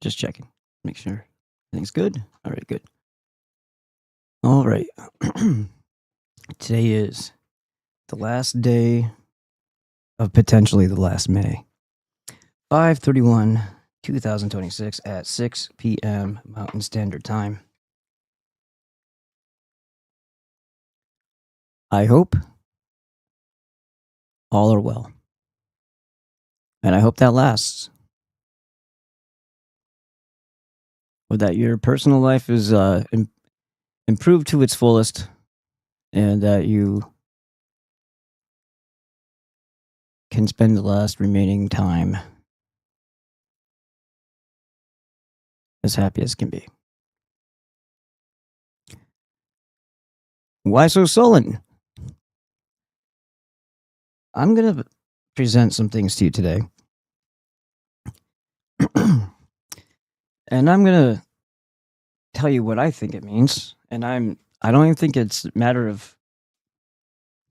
Just checking. Make sure everything's good. All right, good. All right. Today is the last day of potentially the last May. 5/31, 2026 at 6 p.m. Mountain Standard Time. I hope all are well. And I hope that lasts. Or that your personal life is improved to its fullest and that you can spend the last remaining time as happy as can be. Why so sullen? I'm going to present some things to you today. And I'm going to tell you what I think it means. And I don't even think it's a matter of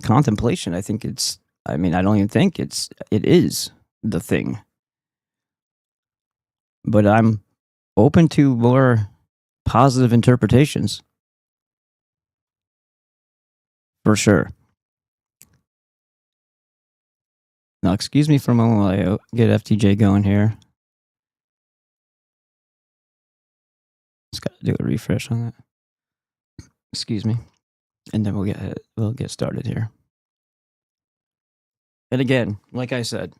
contemplation. I don't even think it is the thing. But I'm open to more positive interpretations. For sure. Now, excuse me for a moment while I get FTJ going here. Just got to do a refresh on that. Excuse me. And then we'll get started here. And again, like I said,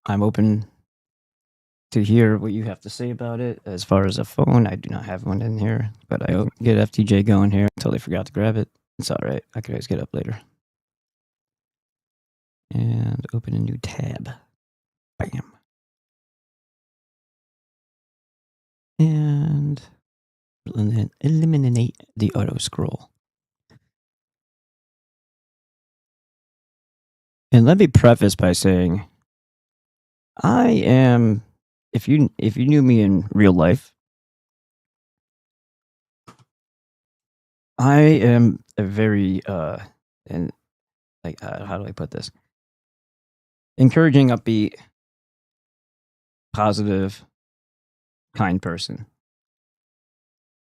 I'm open to hear what you have to say about it. As far as a phone, I do not have one in here, but I get FTJ going here. Totally forgot to grab it. It's all right. I can always get up later. And open a new tab. Bam. And eliminate the auto scroll. And let me preface by saying, I am, if you knew me in real life, I am a very how do I put this? Encouraging, upbeat, positive, kind person.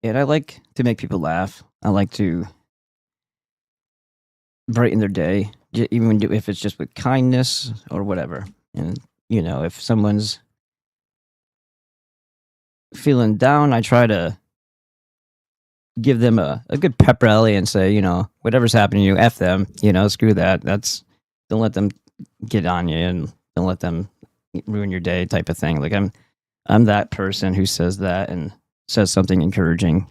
And I like to make people laugh. I like to brighten their day, even if it's just with kindness or whatever. And, if someone's feeling down, I try to give them a good pep rally and say, whatever's happening to you, F them, screw that. Don't let them get on you and don't let them ruin your day type of thing. Like I'm that person who says that and says something encouraging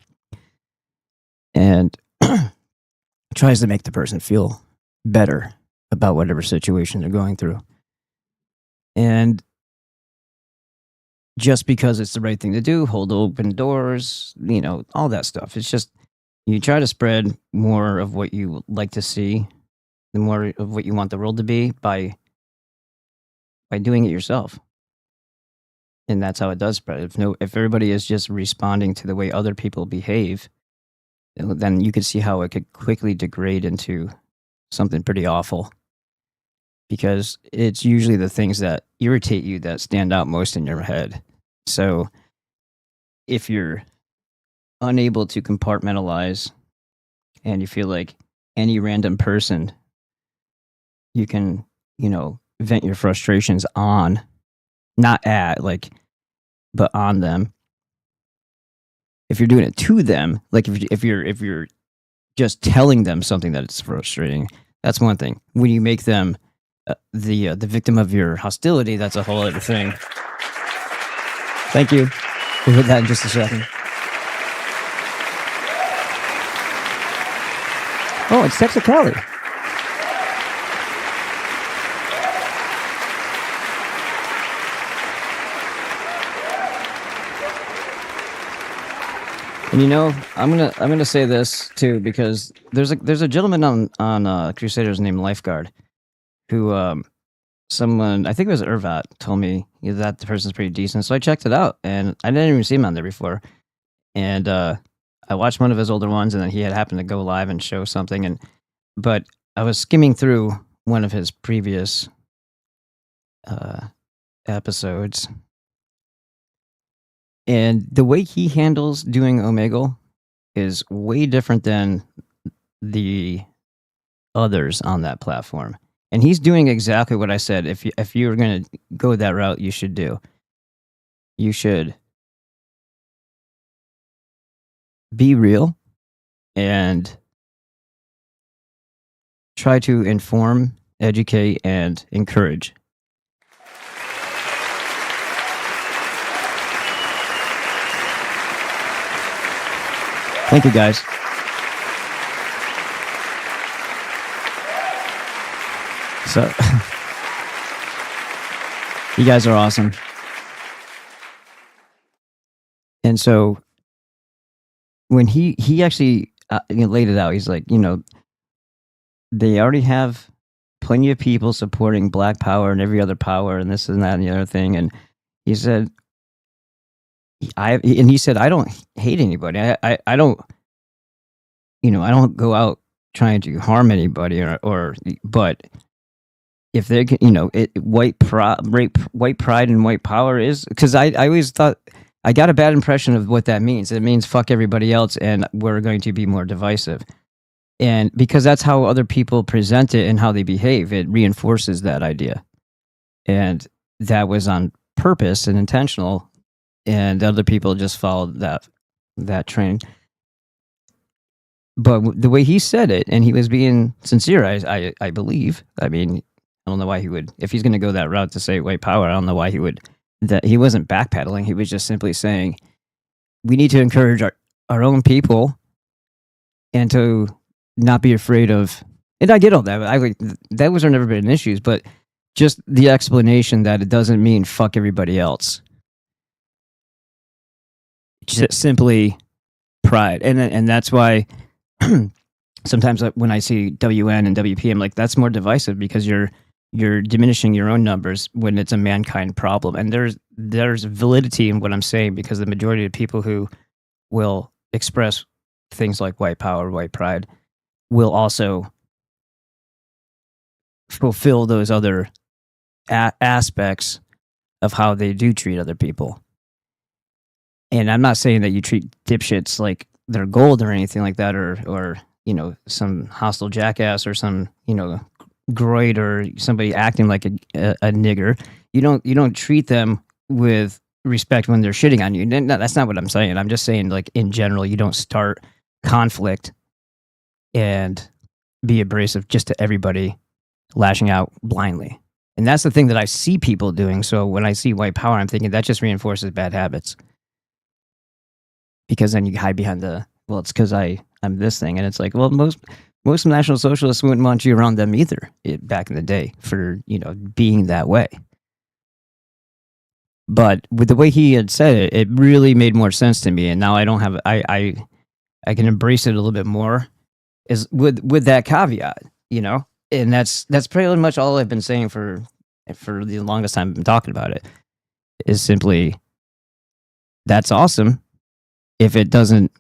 and tries to make the person feel better about whatever situation they're going through. And just because it's the right thing to do, hold open doors, all that stuff. It's just, you try to spread more of what you like to see, the more of what you want the world to be by doing it yourself. And that's how it does spread. If everybody is just responding to the way other people behave, then you could see how it could quickly degrade into something pretty awful. Because it's usually the things that irritate you that stand out most in your head. So if you're unable to compartmentalize and you feel like any random person you can, vent your frustrations on, not at, but on them. If you're doing it to them, like if you're just telling them something that is frustrating, that's one thing. When you make them the victim of your hostility, that's a whole other thing. Thank you. We'll hit that in just a second. Oh, it's Texicali. And I'm gonna say this too, because there's a gentleman on Crusaders named Lifeguard who someone, I think it was Irvat, told me that the person's pretty decent. So I checked it out, and I didn't even see him on there before. And I watched one of his older ones, and then he had happened to go live and show something. But I was skimming through one of his previous episodes, And the way he handles doing Omegle is way different than the others on that platform. And he's doing exactly what I said. If you're going to go that route, you should do. You should be real and try to inform, educate, and encourage. Thank you, guys. So, you guys are awesome. And so, when he actually laid it out, he's like, they already have plenty of people supporting Black Power and every other power and this and that and the other thing. And he said, he said, I don't hate anybody. I don't, I don't go out trying to harm anybody but if they can, white pride and white power is, because I always thought, I got a bad impression of what that means. It means fuck everybody else and we're going to be more divisive. And because that's how other people present it and how they behave, it reinforces that idea. And that was on purpose and intentional. And other people just followed that train. But the way he said it, and he was being sincere, I believe. I mean, I don't know why he would, if he's going to go that route to say white power, I don't know why he would, that he wasn't backpedaling. He was just simply saying, we need to encourage our own people and to not be afraid of, and I get all that. That was never been issues, but just the explanation that it doesn't mean fuck everybody else. Just simply pride. And that's why sometimes when I see WN and WP, I'm like, that's more divisive because you're diminishing your own numbers when it's a mankind problem. And there's validity in what I'm saying, because the majority of people who will express things like white power, white pride, will also fulfill those other aspects of how they do treat other people. And I'm not saying that you treat dipshits like they're gold or anything like that, or some hostile jackass or some groid or somebody acting like a nigger. You don't treat them with respect when they're shitting on you. No, that's not what I'm saying. I'm just saying, like, in general, you don't start conflict and be abrasive just to everybody, lashing out blindly. And that's the thing that I see people doing. So when I see white power, I'm thinking that just reinforces bad habits. Because then you hide behind it's because I'm this thing. And it's like, well, most National Socialists wouldn't want you around them either back in the day for, being that way. But with the way he had said it, it really made more sense to me. And now I don't have, I can embrace it a little bit more, is with that caveat, and that's pretty much all I've been saying for the longest time I've been talking about it, is simply, that's awesome if it doesn't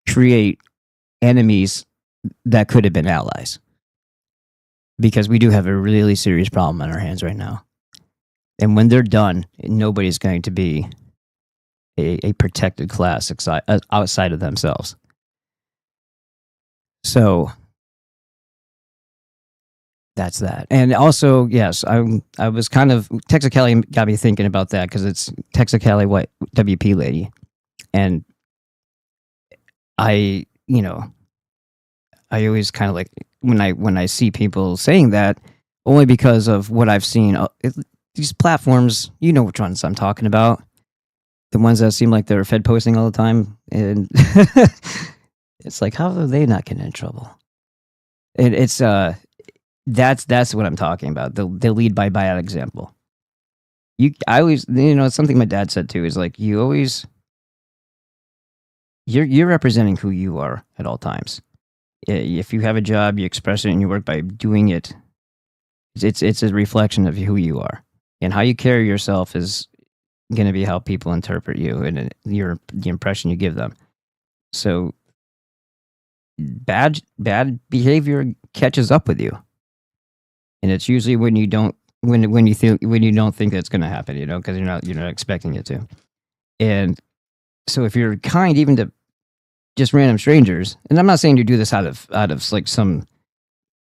create enemies that could have been allies, because we do have a really serious problem on our hands right now. And when they're done, nobody's going to be a protected class outside of themselves. So that's that. And also, yes, I was kind of, Texicali got me thinking about that, because it's Texicali white WP lady. And I always kind of like, when I see people saying that, only because of what I've seen. These platforms, you know which ones I'm talking about. The ones that seem like they're Fed posting all the time. And it's like, how are they not getting in trouble? And it's that's what I'm talking about. They lead by bad example. I always, it's something my dad said too, is like, you're representing who you are at all times. If you have a job, you express it in your work by doing it. It's a reflection of who you are, and how you carry yourself is going to be how people interpret you and the impression you give them. So bad behavior catches up with you, and it's usually when you don't think that's going to happen, because you're not expecting it to. And so if you're kind even to just random strangers, and I'm not saying you do this out of like some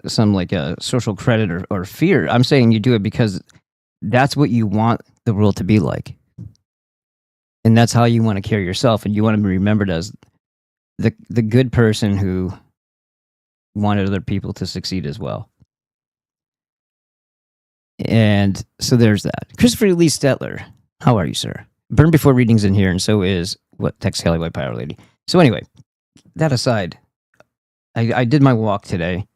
like a social credit or fear. I'm saying you do it because that's what you want the world to be like. And that's how you want to carry yourself, and you want to be remembered as the good person who wanted other people to succeed as well. And so there's that. Christopher Lee Stetler, how are you, sir? Burn Before Readings in here, and so is Tex Kelly White Power Lady. So anyway, that aside, I did my walk today.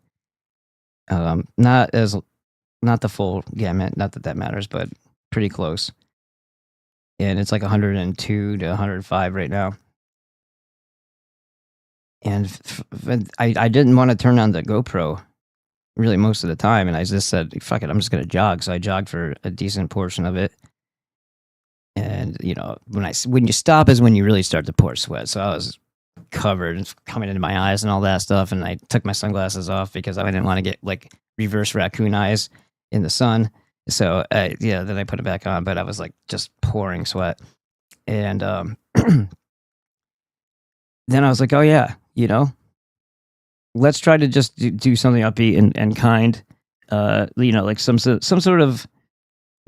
Not the full gamut, not that matters, but pretty close. And it's like 102 to 105 right now. And I didn't want to turn on the GoPro really most of the time, and I just said, fuck it, I'm just going to jog. So I jogged for a decent portion of it. And, when you stop is when you really start to pour sweat. So I was covered, coming into my eyes and all that stuff. And I took my sunglasses off because I didn't want to get like reverse raccoon eyes in the sun. So then I put it back on, but I was like just pouring sweat. And then I was like, oh yeah, let's try to just do something upbeat and kind. Like some sort of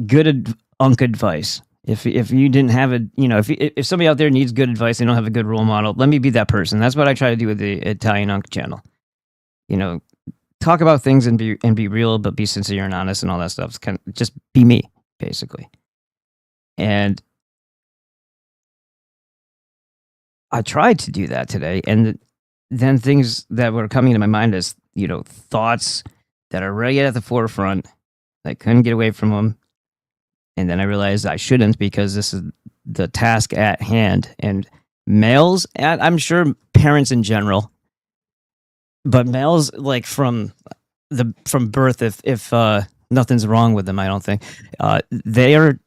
good unk advice. If you didn't have if somebody out there needs good advice, they don't have a good role model, let me be that person. That's what I try to do with the Italian Unk channel. Talk about things and be real, but be sincere and honest and all that stuff. It's just be me, basically. And I tried to do that today, and then things that were coming to my mind as thoughts that are right at the forefront. I couldn't get away from them. And then I realized I shouldn't, because this is the task at hand. And males, and I'm sure parents in general, but males, like from birth, if nothing's wrong with them, I don't think, they are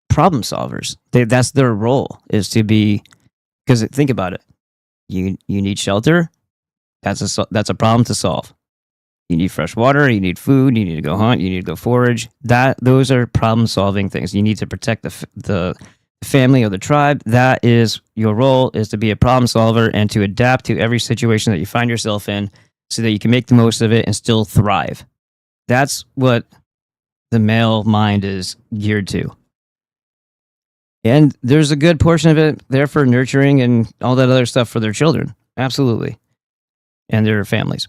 problem solvers. That's their role, is to be, because think about it. You need shelter. That's a problem to solve. You need fresh water, you need food, you need to go hunt, you need to go forage. Those are problem-solving things. You need to protect the family or the tribe. That is your role, is to be a problem solver and to adapt to every situation that you find yourself in so that you can make the most of it and still thrive. That's what the male mind is geared to. And there's a good portion of it there for nurturing and all that other stuff for their children. Absolutely. And their families.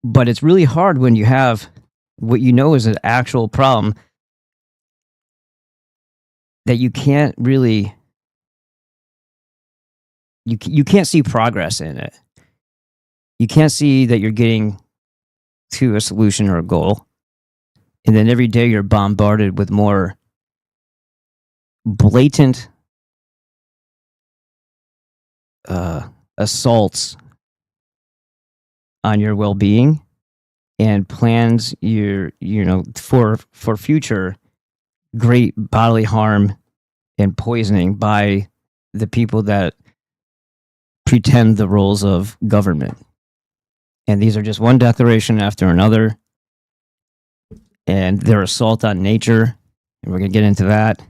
But it's really hard when you have what is an actual problem that you can't really, you can't see progress in it. You can't see that you're getting to a solution or a goal. And then every day you're bombarded with more blatant assaults on your well-being and plans for future great bodily harm and poisoning by the people that pretend the roles of government. And these are just one declaration after another, and their assault on nature, and we're going to get into that.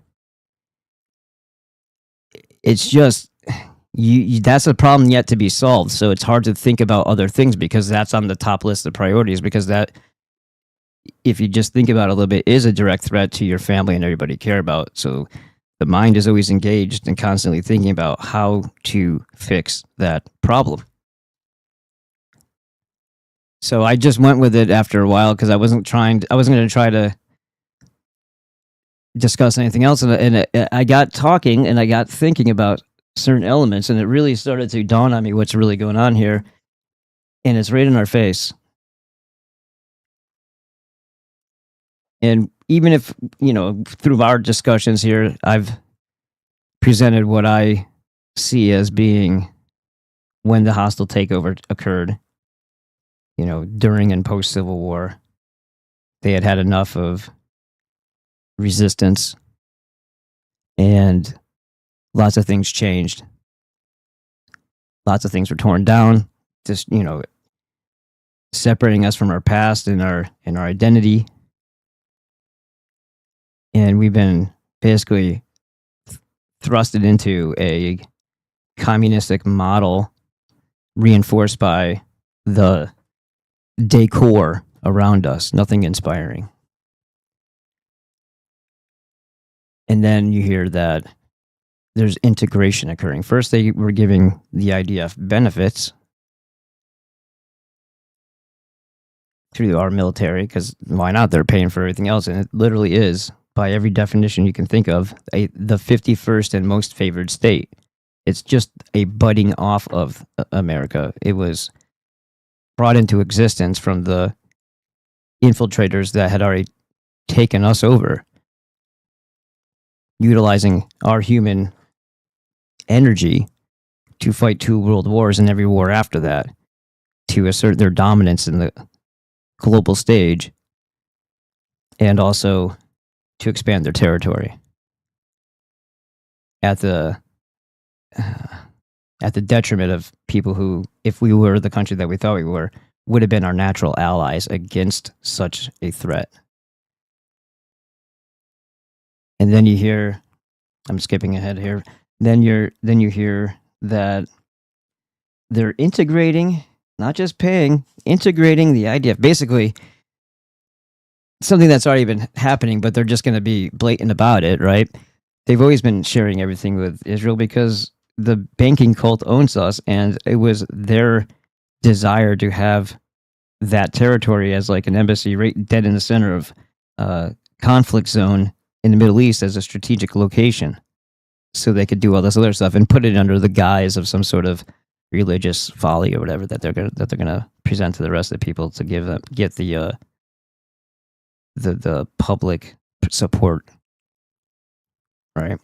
It's just that's a problem yet to be solved. So it's hard to think about other things because that's on the top list of priorities, because that, if you just think about it a little bit, is a direct threat to your family and everybody you care about. So the mind is always engaged and constantly thinking about how to fix that problem. So I just went with it after a while because I wasn't going to try to discuss anything else. And I got talking and I got thinking about certain elements, and it really started to dawn on me what's really going on here. And it's right in our face. And even if, through our discussions here, I've presented what I see as being when the hostile takeover occurred, during and post Civil War, they had enough of resistance and lots of things changed. Lots of things were torn down, just, separating us from our past and our identity. And we've been basically thrusted into a communistic model reinforced by the decor around us, nothing inspiring. And then you hear that there's integration occurring. First, they were giving the IDF benefits through our military, because why not? They're paying for everything else. And it literally is, by every definition you can think of, the 51st and most favored state. It's just a budding off of America. It was brought into existence from the infiltrators that had already taken us over, utilizing our human energy to fight 2 world wars and every war after that, to assert their dominance in the global stage, and also to expand their territory at the detriment of people who, if we were the country that we thought we were, would have been our natural allies against such a threat. And then you hear, I'm skipping ahead here, then you hear that they're integrating, not just paying, integrating the IDF. Basically, something that's already been happening, but they're just going to be blatant about it, right? They've always been sharing everything with Israel because the banking cult owns us, and it was their desire to have that territory as like an embassy right dead in the center of conflict zone in the Middle East as a strategic location, so they could do all this other stuff and put it under the guise of some sort of religious folly or whatever that they're gonna present to the rest of the people to get the public support, right?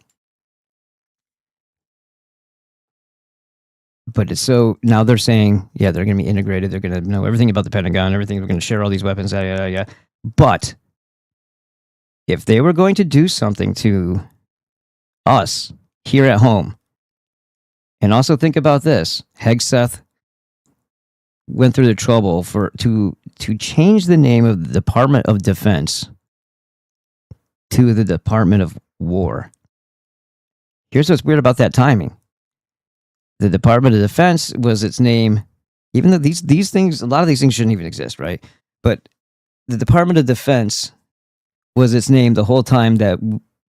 But it's so now they're saying, yeah, they're going to be integrated. They're going to know everything about the Pentagon, everything. They're going to share all these weapons. Yeah. But if they were going to do something to us here at home, and also think about this, Hegseth went through the trouble to change the name of the Department of Defense to the Department of War. Here's what's weird about that timing. The Department of Defense was its name, even though these things, a lot of these things shouldn't even exist, right? But the Department of Defense was its name the whole time that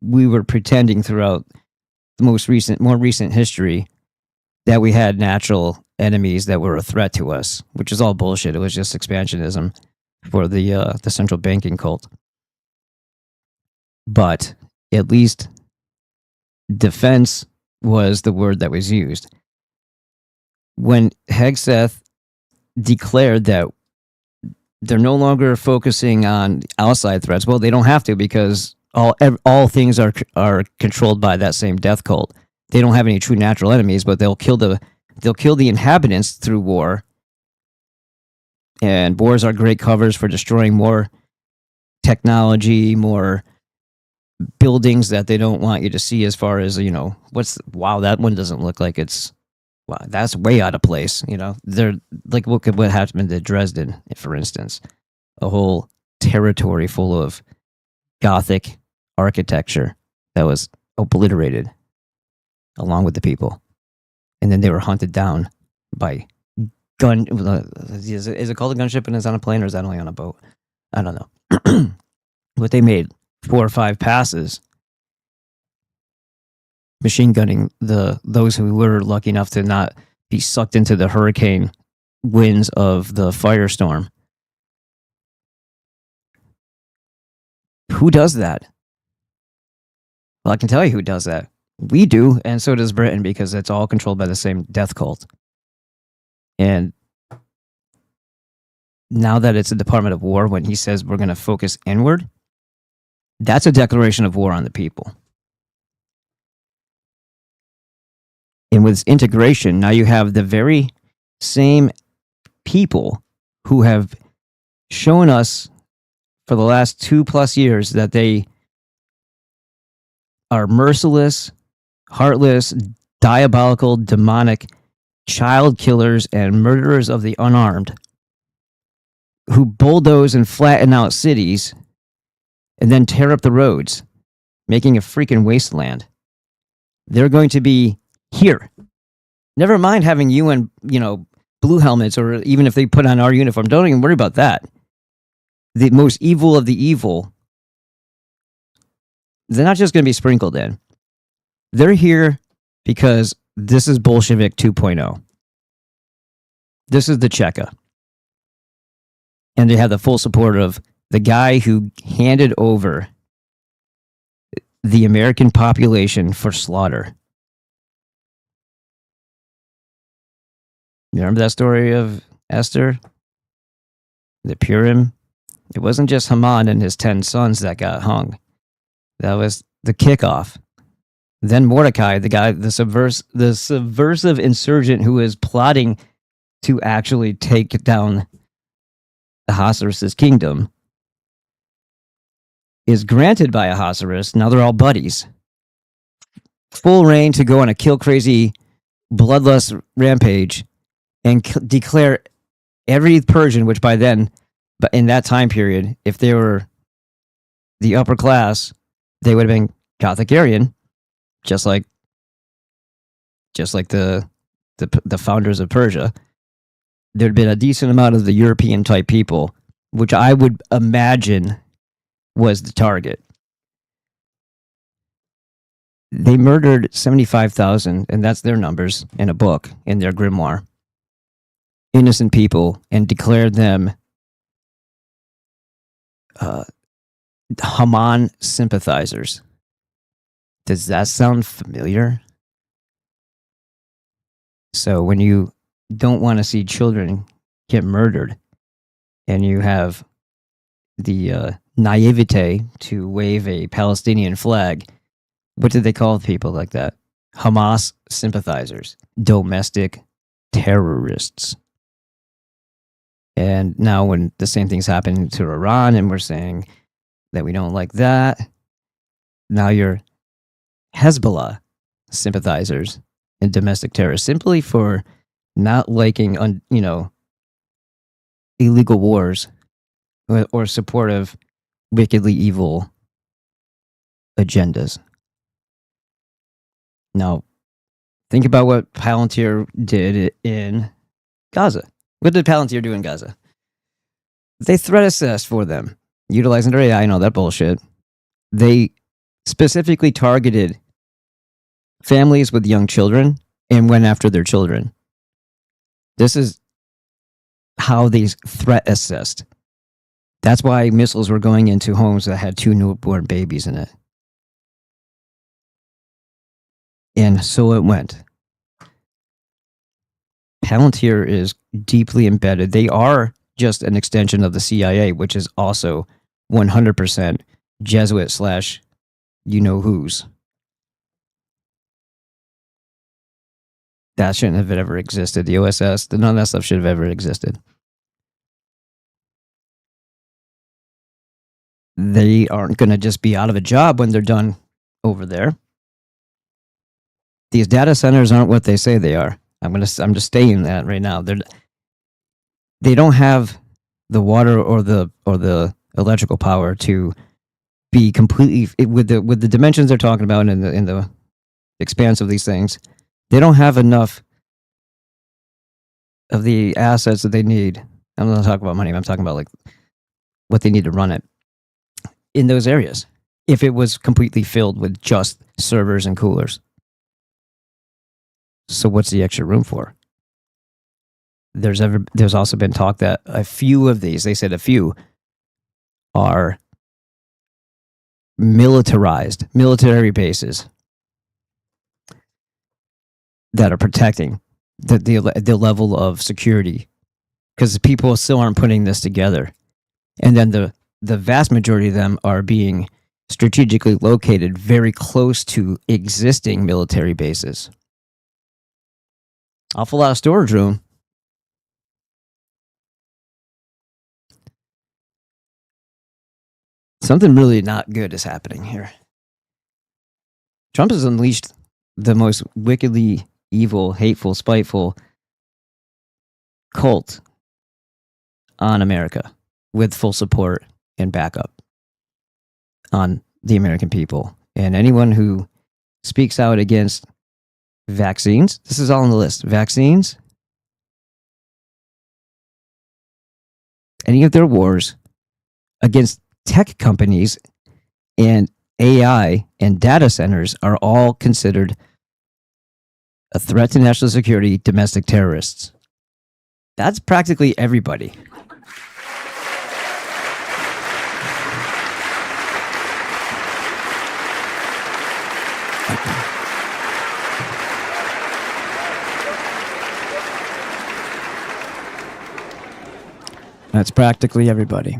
we were pretending throughout the more recent history that we had natural enemies that were a threat to us, which is all bullshit. It was just expansionism for the central banking cult. But at least defense was the word that was used. When Hegseth declared that they're no longer focusing on outside threats, well, they don't have to, because all things are controlled by that same death cult. They don't have any true natural enemies, but they'll kill the inhabitants through war. And wars are great covers for destroying more technology, more buildings that they don't want you to see, as far as, wow, that one doesn't look like it's, wow, that's way out of place. They're like, look at what happened to Dresden, for instance, a whole territory full of Gothic architecture that was obliterated along with the people. And then they were hunted down by gun. Is it called a gunship and it's on a plane, or is that only on a boat? I don't know. But they made 4 or 5 passes machine gunning those who were lucky enough to not be sucked into the hurricane winds of the firestorm. Who does that? Well, I can tell you who does that. We do, and so does Britain, because it's all controlled by the same death cult. And now that it's a Department of War, when he says we're going to focus inward, that's a declaration of war on the people. And with integration, now you have the very same people who have shown us for the last 2+ years that they are merciless, heartless, diabolical, demonic child killers and murderers of the unarmed, who bulldoze and flatten out cities and then tear up the roads, making a freaking wasteland. They're going to be here. Never mind having UN, blue helmets, or even if they put on our uniform. Don't even worry about that. The most evil of the evil, they're not just going to be sprinkled in. They're here because this is Bolshevik 2.0. This is the Cheka. And they have the full support of the guy who handed over the American population for slaughter. You remember that story of Esther? The Purim? It wasn't just Haman and his 10 sons that got hung. That was the kickoff. Then Mordecai, the guy, the subversive insurgent who is plotting to actually take down Ahasuerus' kingdom, is granted by Ahasuerus. Now they're all buddies. Full reign to go on a kill crazy, bloodlust rampage and declare every Persian, which by then, but in that time period, if they were the upper class, they would have been Gothic Aryan, just like the founders of Persia. There'd been a decent amount of the European type people, which I would imagine was the target. They murdered 75,000, and that's their numbers in a book, in their grimoire, innocent people, and declared them Haman sympathizers. Does that sound familiar? So when you don't want to see children get murdered, and you have the naivete to wave a Palestinian flag, what did they call people like that? Hamas sympathizers, domestic terrorists. And now when the same thing's happening to Iran and we're saying that we don't like that, now you're Hezbollah sympathizers and domestic terrorists simply for not liking, illegal wars or support of wickedly evil agendas. Now, think about what Palantir did in Gaza. What did Palantir do in Gaza? They threat assessed for them, utilizing their AI and all that bullshit. They specifically targeted families with young children and went after their children. This is how they threat assessed. That's why missiles were going into homes that had 2 newborn babies in it. And so it went. Palantir is deeply embedded. They are just an extension of the CIA, which is also 100% Jesuit / you-know-whos. That shouldn't have ever existed. The OSS, none of that stuff should have ever existed. They aren't going to just be out of a job when they're done over there. These data centers aren't what they say they are. I'm just stating that right now. They don't have the water or the electrical power to be completely with the dimensions they're talking about in the expanse of these things. They don't have enough of the assets that they need. I'm not talking about money. I'm talking about like what they need to run it in those areas. If it was completely filled with just servers and coolers. So what's the extra room for? There's also been talk that a few of these, they said a few, are militarized military bases that are protecting the level of security, because people still aren't putting this together. And then the vast majority of them are being strategically located very close to existing military bases. Awful lot of storage room. Something really not good is happening here. Trump has unleashed the most wickedly evil, hateful, spiteful cult on America with full support and backup on the American people. And anyone who speaks out against vaccines. This is all on the list. Vaccines, any of their wars, against tech companies, and AI and data centers are all considered a threat to national security, domestic terrorists. That's practically everybody. That's practically everybody.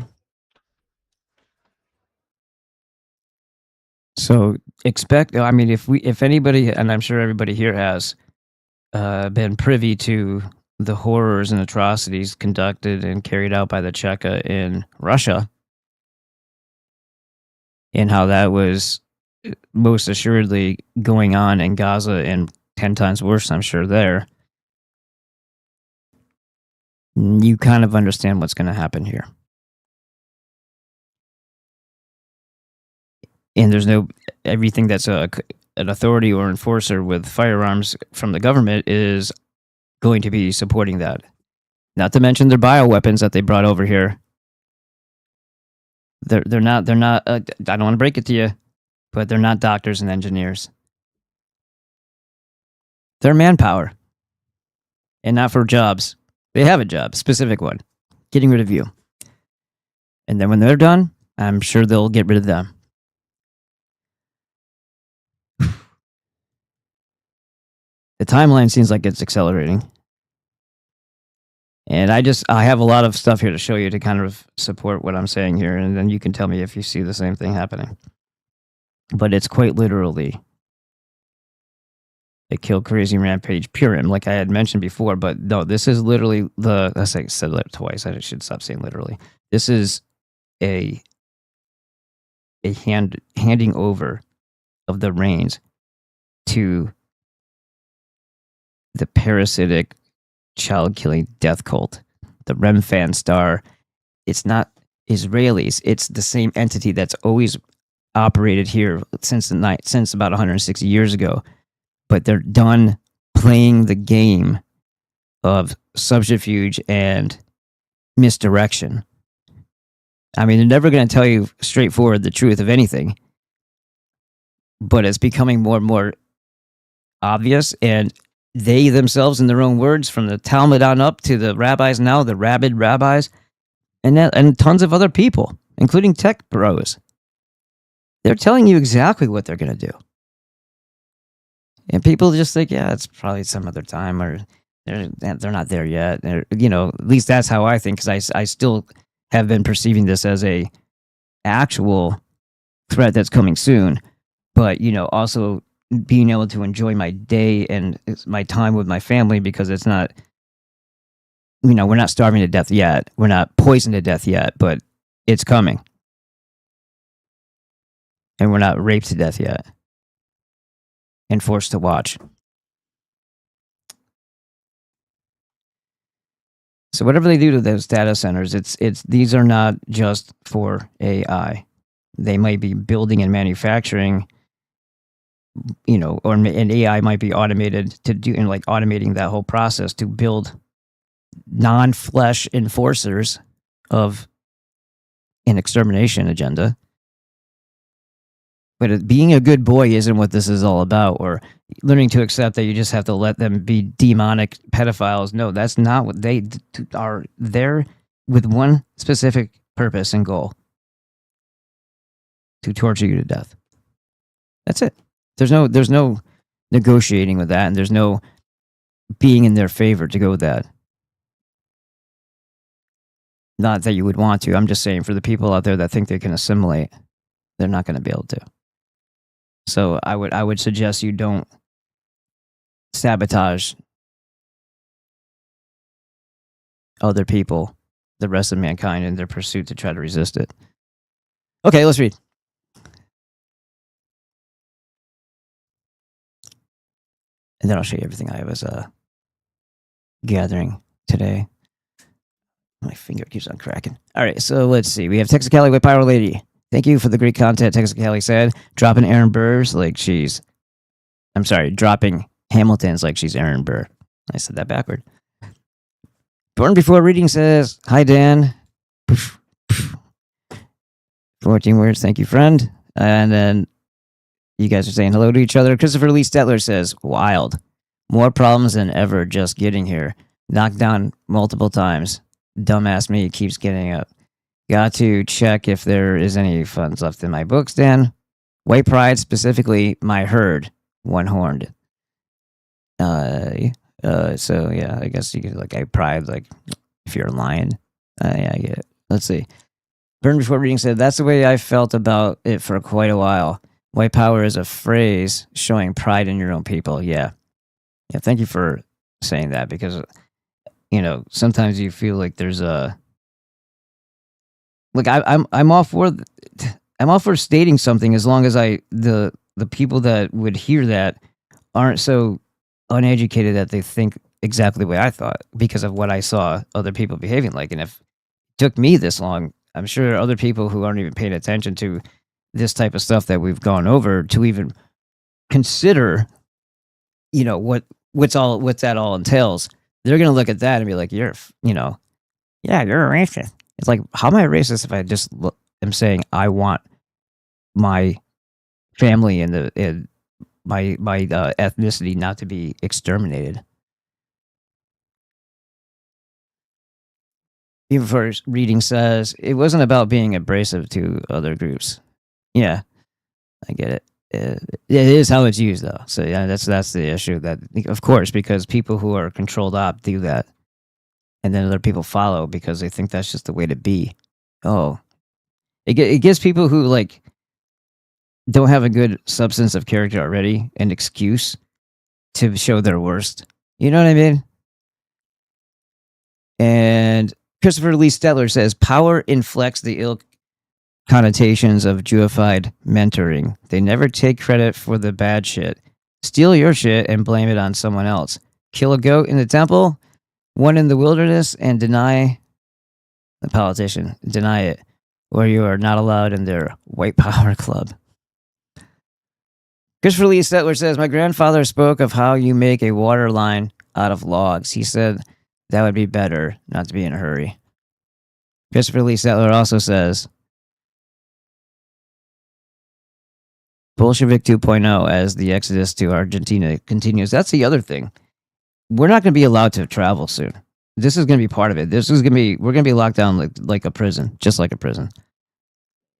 So expect. I mean, if anybody, and I'm sure everybody here has been privy to the horrors and atrocities conducted and carried out by the Cheka in Russia, and how that was most assuredly going on in Gaza and 10 times worse, I'm sure there. You kind of understand what's going to happen here. And there's everything that's an authority or enforcer with firearms from the government is going to be supporting that. Not to mention their bioweapons that they brought over here. They're not, I don't want to break it to you, but they're not doctors and engineers. They're manpower. And not for jobs. They have a job, specific one. Getting rid of you. And then when they're done, I'm sure they'll get rid of them. The timeline seems like it's accelerating. And I have a lot of stuff here to show you to kind of support what I'm saying here, and then you can tell me if you see the same thing happening. But it's quite literally a kill crazy rampage Purim, like I had mentioned before. But no, this is literally I said that twice. I should stop saying literally. This is a handing over of the reins to the parasitic child-killing death cult, the Remfan star. It's not Israelis. It's the same entity that's always operated here since about 160 years ago. But they're done playing the game of subterfuge and misdirection. I mean, they're never going to tell you straightforward the truth of anything, but it's becoming more and more obvious, and they themselves, in their own words, from the Talmud on up to the rabbis now, the rabid rabbis, and tons of other people, including tech bros, they're telling you exactly what they're going to do. And people just think, yeah, it's probably some other time, or they're not there yet. At least that's how I think, because I still have been perceiving this as a actual threat that's coming soon. But, also being able to enjoy my day and my time with my family, because it's not, we're not starving to death yet. We're not poisoned to death yet, but it's coming. And we're not raped to death yet and forced to watch. So whatever they do to those data centers, these are not just for AI. They might be building and manufacturing, and AI might be automated to do, and like automating that whole process to build non-flesh enforcers of an extermination agenda. But being a good boy isn't what this is all about, or learning to accept that you just have to let them be demonic pedophiles. No, that's not what they are. There with one specific purpose and goal: to torture you to death. That's it. There's no negotiating with that, and there's no being in their favor to go with that. Not that you would want to. I'm just saying, for the people out there that think they can assimilate, they're not going to be able to. So I would suggest you don't sabotage other people, the rest of mankind, in their pursuit to try to resist it. Okay, let's read. And then I'll show you everything I was gathering today. My finger keeps on cracking. All right, so let's see. We have Texas Cali with Pyro Lady. Thank you for the great content, Texas Cali said. Dropping Aaron Burrs like cheese. I'm sorry, dropping Hamilton's like she's Aaron Burr. I said that backward. Born Before Reading says, "Hi Dan." 14 words, thank you, friend. And then you guys are saying hello to each other. Christopher Lee Stetler says, "Wild. More problems than ever just getting here. Knocked down multiple times. Dumbass me keeps getting up. Got to check if there is any funds left in my books, Dan. White pride, specifically my herd, one horned." So yeah, I guess you could like I pride, like if you're a lion. Yeah, I get it. Let's see. Burn Before Reading said, "That's the way I felt about it for quite a while. White power is a phrase showing pride in your own people." Yeah. Yeah, thank you for saying that, because sometimes you feel like there's a like I'm all for I'm all for stating something, as long as the people that would hear that aren't so uneducated that they think exactly the way I thought because of what I saw other people behaving like. And if it took me this long, I'm sure other people who aren't even paying attention to this type of stuff that we've gone over to even consider, what that all entails, they're gonna look at that and be like, yeah, you're a racist. It's like, how am I racist if I just am saying I want my family and my ethnicity not to be exterminated? Even first reading says it wasn't about being abrasive to other groups. Yeah, I get it. It is how it's used, though. So yeah, that's the issue. That, of course, because people who are controlled op do that, and then other people follow because they think that's just the way to be. Oh, it gives people who like don't have a good substance of character already an excuse to show their worst. You know what I mean? And Christopher Lee Stetler says, "Power inflects the ill connotations of Jewified mentoring. They never take credit for the bad shit. Steal your shit and blame it on someone else. Kill a goat in the temple, one in the wilderness, and deny the politician. Deny it, or you are not allowed in their white power club." Christopher Lee Stetler says, "My grandfather spoke of how you make a water line out of logs. He said that would be better not to be in a hurry." Christopher Lee Stetler also says, "Bolshevik 2.0 as the exodus to Argentina continues." That's the other thing. We're not going to be allowed to travel soon. This is going to be part of it. We're going to be locked down like a prison, just like a prison,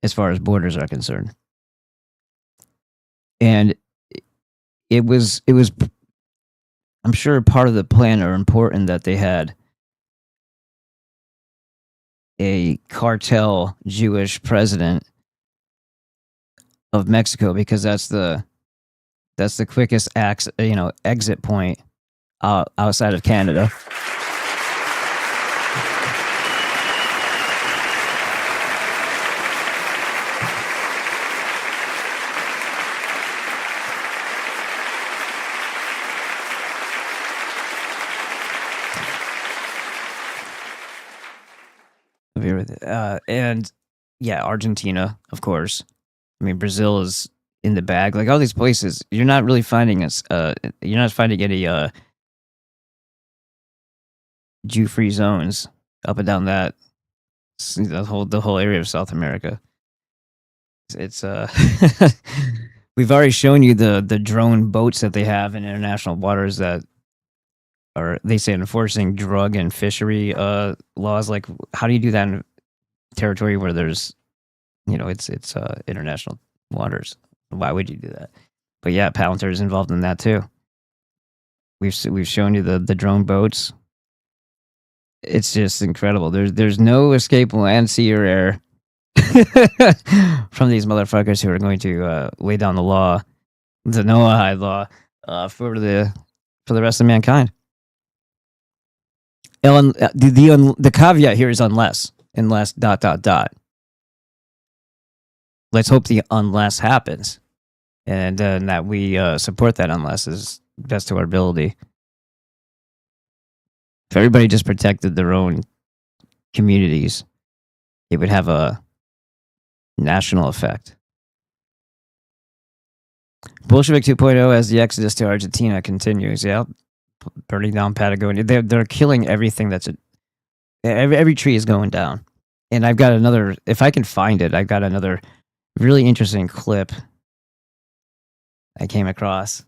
as far as borders are concerned. And it was, I'm sure, part of the plan or important that they had a cartel Jewish president of Mexico, because that's the quickest exit point outside of Canada. And yeah, Argentina, of course. I mean, Brazil is in the bag. Like all these places, you're not really finding you're not finding any Jew-free zones up and down the whole area of South America. It's we've already shown you the drone boats that they have in international waters that are, they say, enforcing drug and fishery laws. Like, how do you do that in territory where there's it's international waters? Why would you do that? But yeah, Palantir is involved in that too. We've shown you the drone boats. It's just incredible. There's no escape land, sea, or air from these motherfuckers who are going to lay down the law, the Noahide law, for the rest of mankind. And the caveat here is unless dot dot dot. Let's hope the unless happens, and that we support that unless as best to our ability. If everybody just protected their own communities, it would have a national effect. Bolshevik 2.0 as the exodus to Argentina continues. Yeah, burning down Patagonia. They're killing everything that's every tree is going down. And I've got another. If I can find it, I've got another really interesting clip I came across,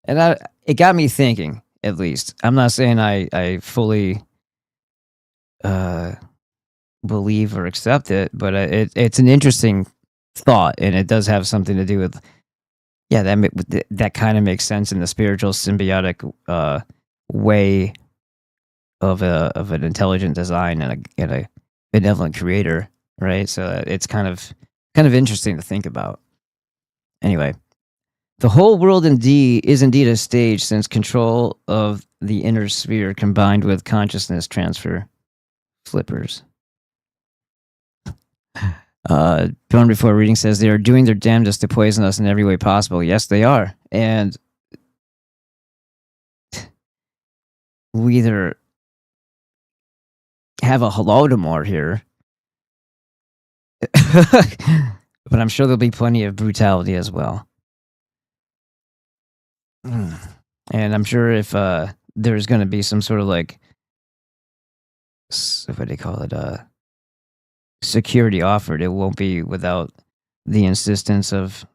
and it got me thinking. At least I'm not saying I fully believe or accept it, but it's an interesting thought, and it does have something to do with that kind of makes sense in the spiritual symbiotic way of an intelligent design and a benevolent creator, right? So it's kind of interesting to think about. Anyway, the whole world is indeed a stage, since control of the inner sphere combined with consciousness transfer flippers. Born Before Reading says they are doing their damnedest to poison us in every way possible. Yes, they are. And we either have a Holodomor here, but I'm sure there'll be plenty of brutality as well. And I'm sure if there's going to be some sort of like, what do they call it? Security offered, it won't be without the insistence of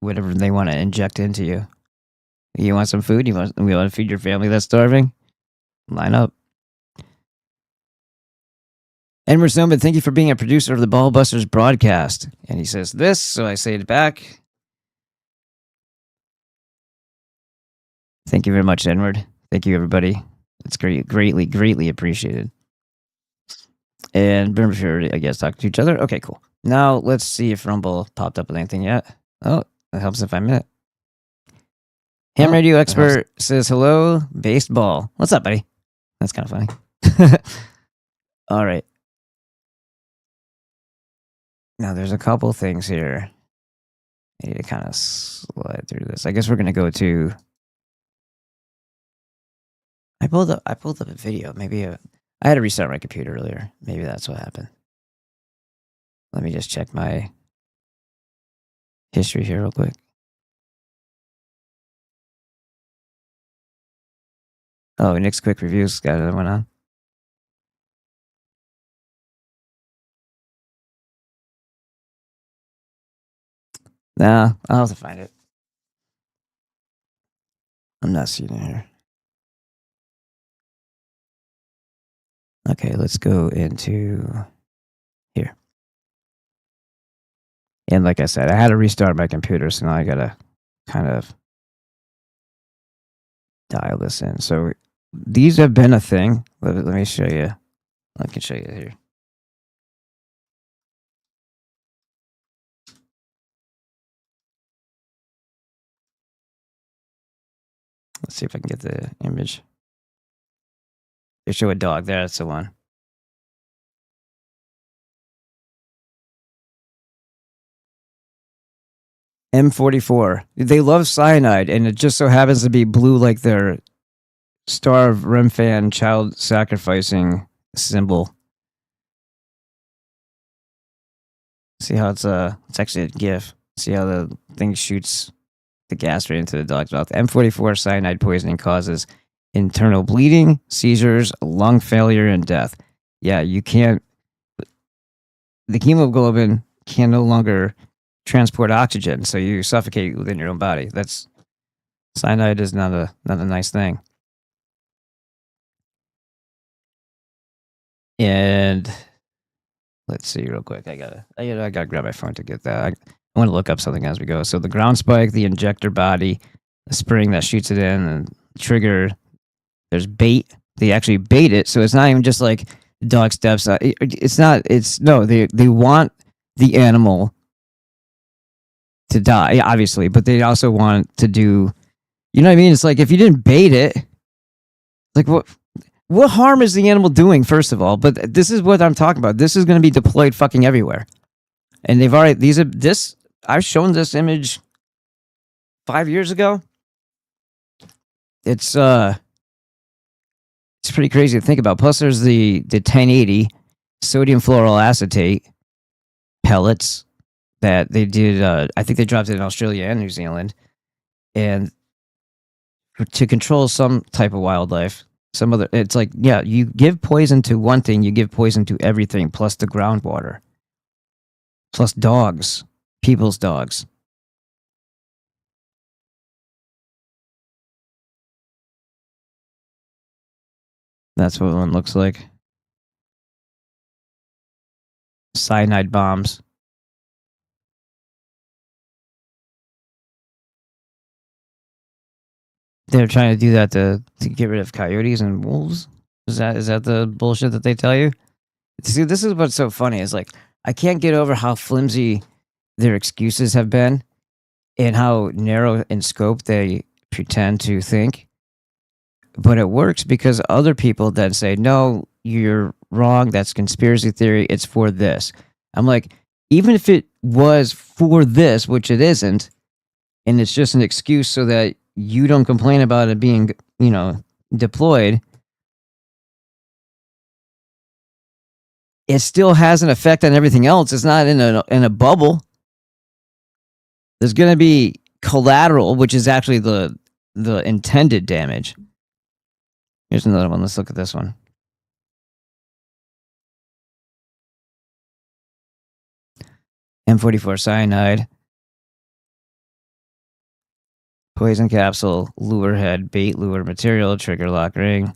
whatever they want to inject into you. You want some food? We want to feed your family that's starving? Line up. Edward Snowman, thank you for being a producer of the Ballbusters broadcast. And he says this, so I say it back. Thank you very much, Edward. Thank you, everybody. It's greatly appreciated. And remember, sure, I guess, talk to each other. Okay, cool. Now, let's see if Rumble popped up with anything yet. Oh, that helps if I'm in it. Ham Radio Expert says, hello, baseball. What's up, buddy? That's kind of funny. All right. Now, there's a couple things here. I need to kind of slide through this. I guess we're going to go to... I pulled up a video. Maybe I had to restart my computer earlier. Maybe that's what happened. Let me just check my history here real quick. Oh, Nick's Quick Reviews got another one on. Nah, I'll have to find it. I'm not seeing it here. Okay, let's go into here. And like I said, I had to restart my computer, so now I gotta kind of dial this in. So these have been a thing. Let me show you. I can show you here. Let's see if I can get the image. They show a dog. There, that's the one. M44. They love cyanide, and it just so happens to be blue like their Star of Remphan child sacrificing symbol. See how it's actually a GIF. See how the thing shoots the gas right into the dog's mouth. M44 cyanide poisoning causes internal bleeding, seizures, lung failure, and death. Yeah, you can't. The hemoglobin can no longer transport oxygen, so you suffocate within your own body. Cyanide is not a nice thing. And let's see real quick. I gotta grab my phone to get that. I want to look up something as we go. So the ground spike, the injector body, the spring that shoots it in, and trigger. There's bait. They actually bait it, so it's not even just like the dog steps. It's not. It's no. They want the animal to die, obviously, but they also want to do. You know what I mean? It's like if you didn't bait it, like what harm is the animal doing? First of all, but this is what I'm talking about. This is going to be deployed fucking everywhere, and they've already I've shown this image 5 years ago. It's pretty crazy to think about. Plus, there's the 1080 sodium fluoral acetate pellets that they did. I think they dropped it in Australia and New Zealand, and to control some type of wildlife. Some other, it's like, yeah, you give poison to one thing, you give poison to everything, plus the groundwater, plus dogs, people's dogs. That's what one looks like. Cyanide bombs. They're trying to do that to get rid of coyotes and wolves. Is that the bullshit that they tell you? See, this is what's so funny. Is like I can't get over how flimsy their excuses have been, and how narrow in scope they pretend to think. But it works because other people then say, "No, you're wrong. That's conspiracy theory. It's for this." I'm like, even if it was for this, which it isn't, and it's just an excuse so that you don't complain about it being, deployed, it still has an effect on everything else. It's not in a bubble. There's going to be collateral, which is actually the intended damage. Here's another one. Let's look at this one. M44 cyanide, poison capsule, lure head, bait lure material, trigger lock ring.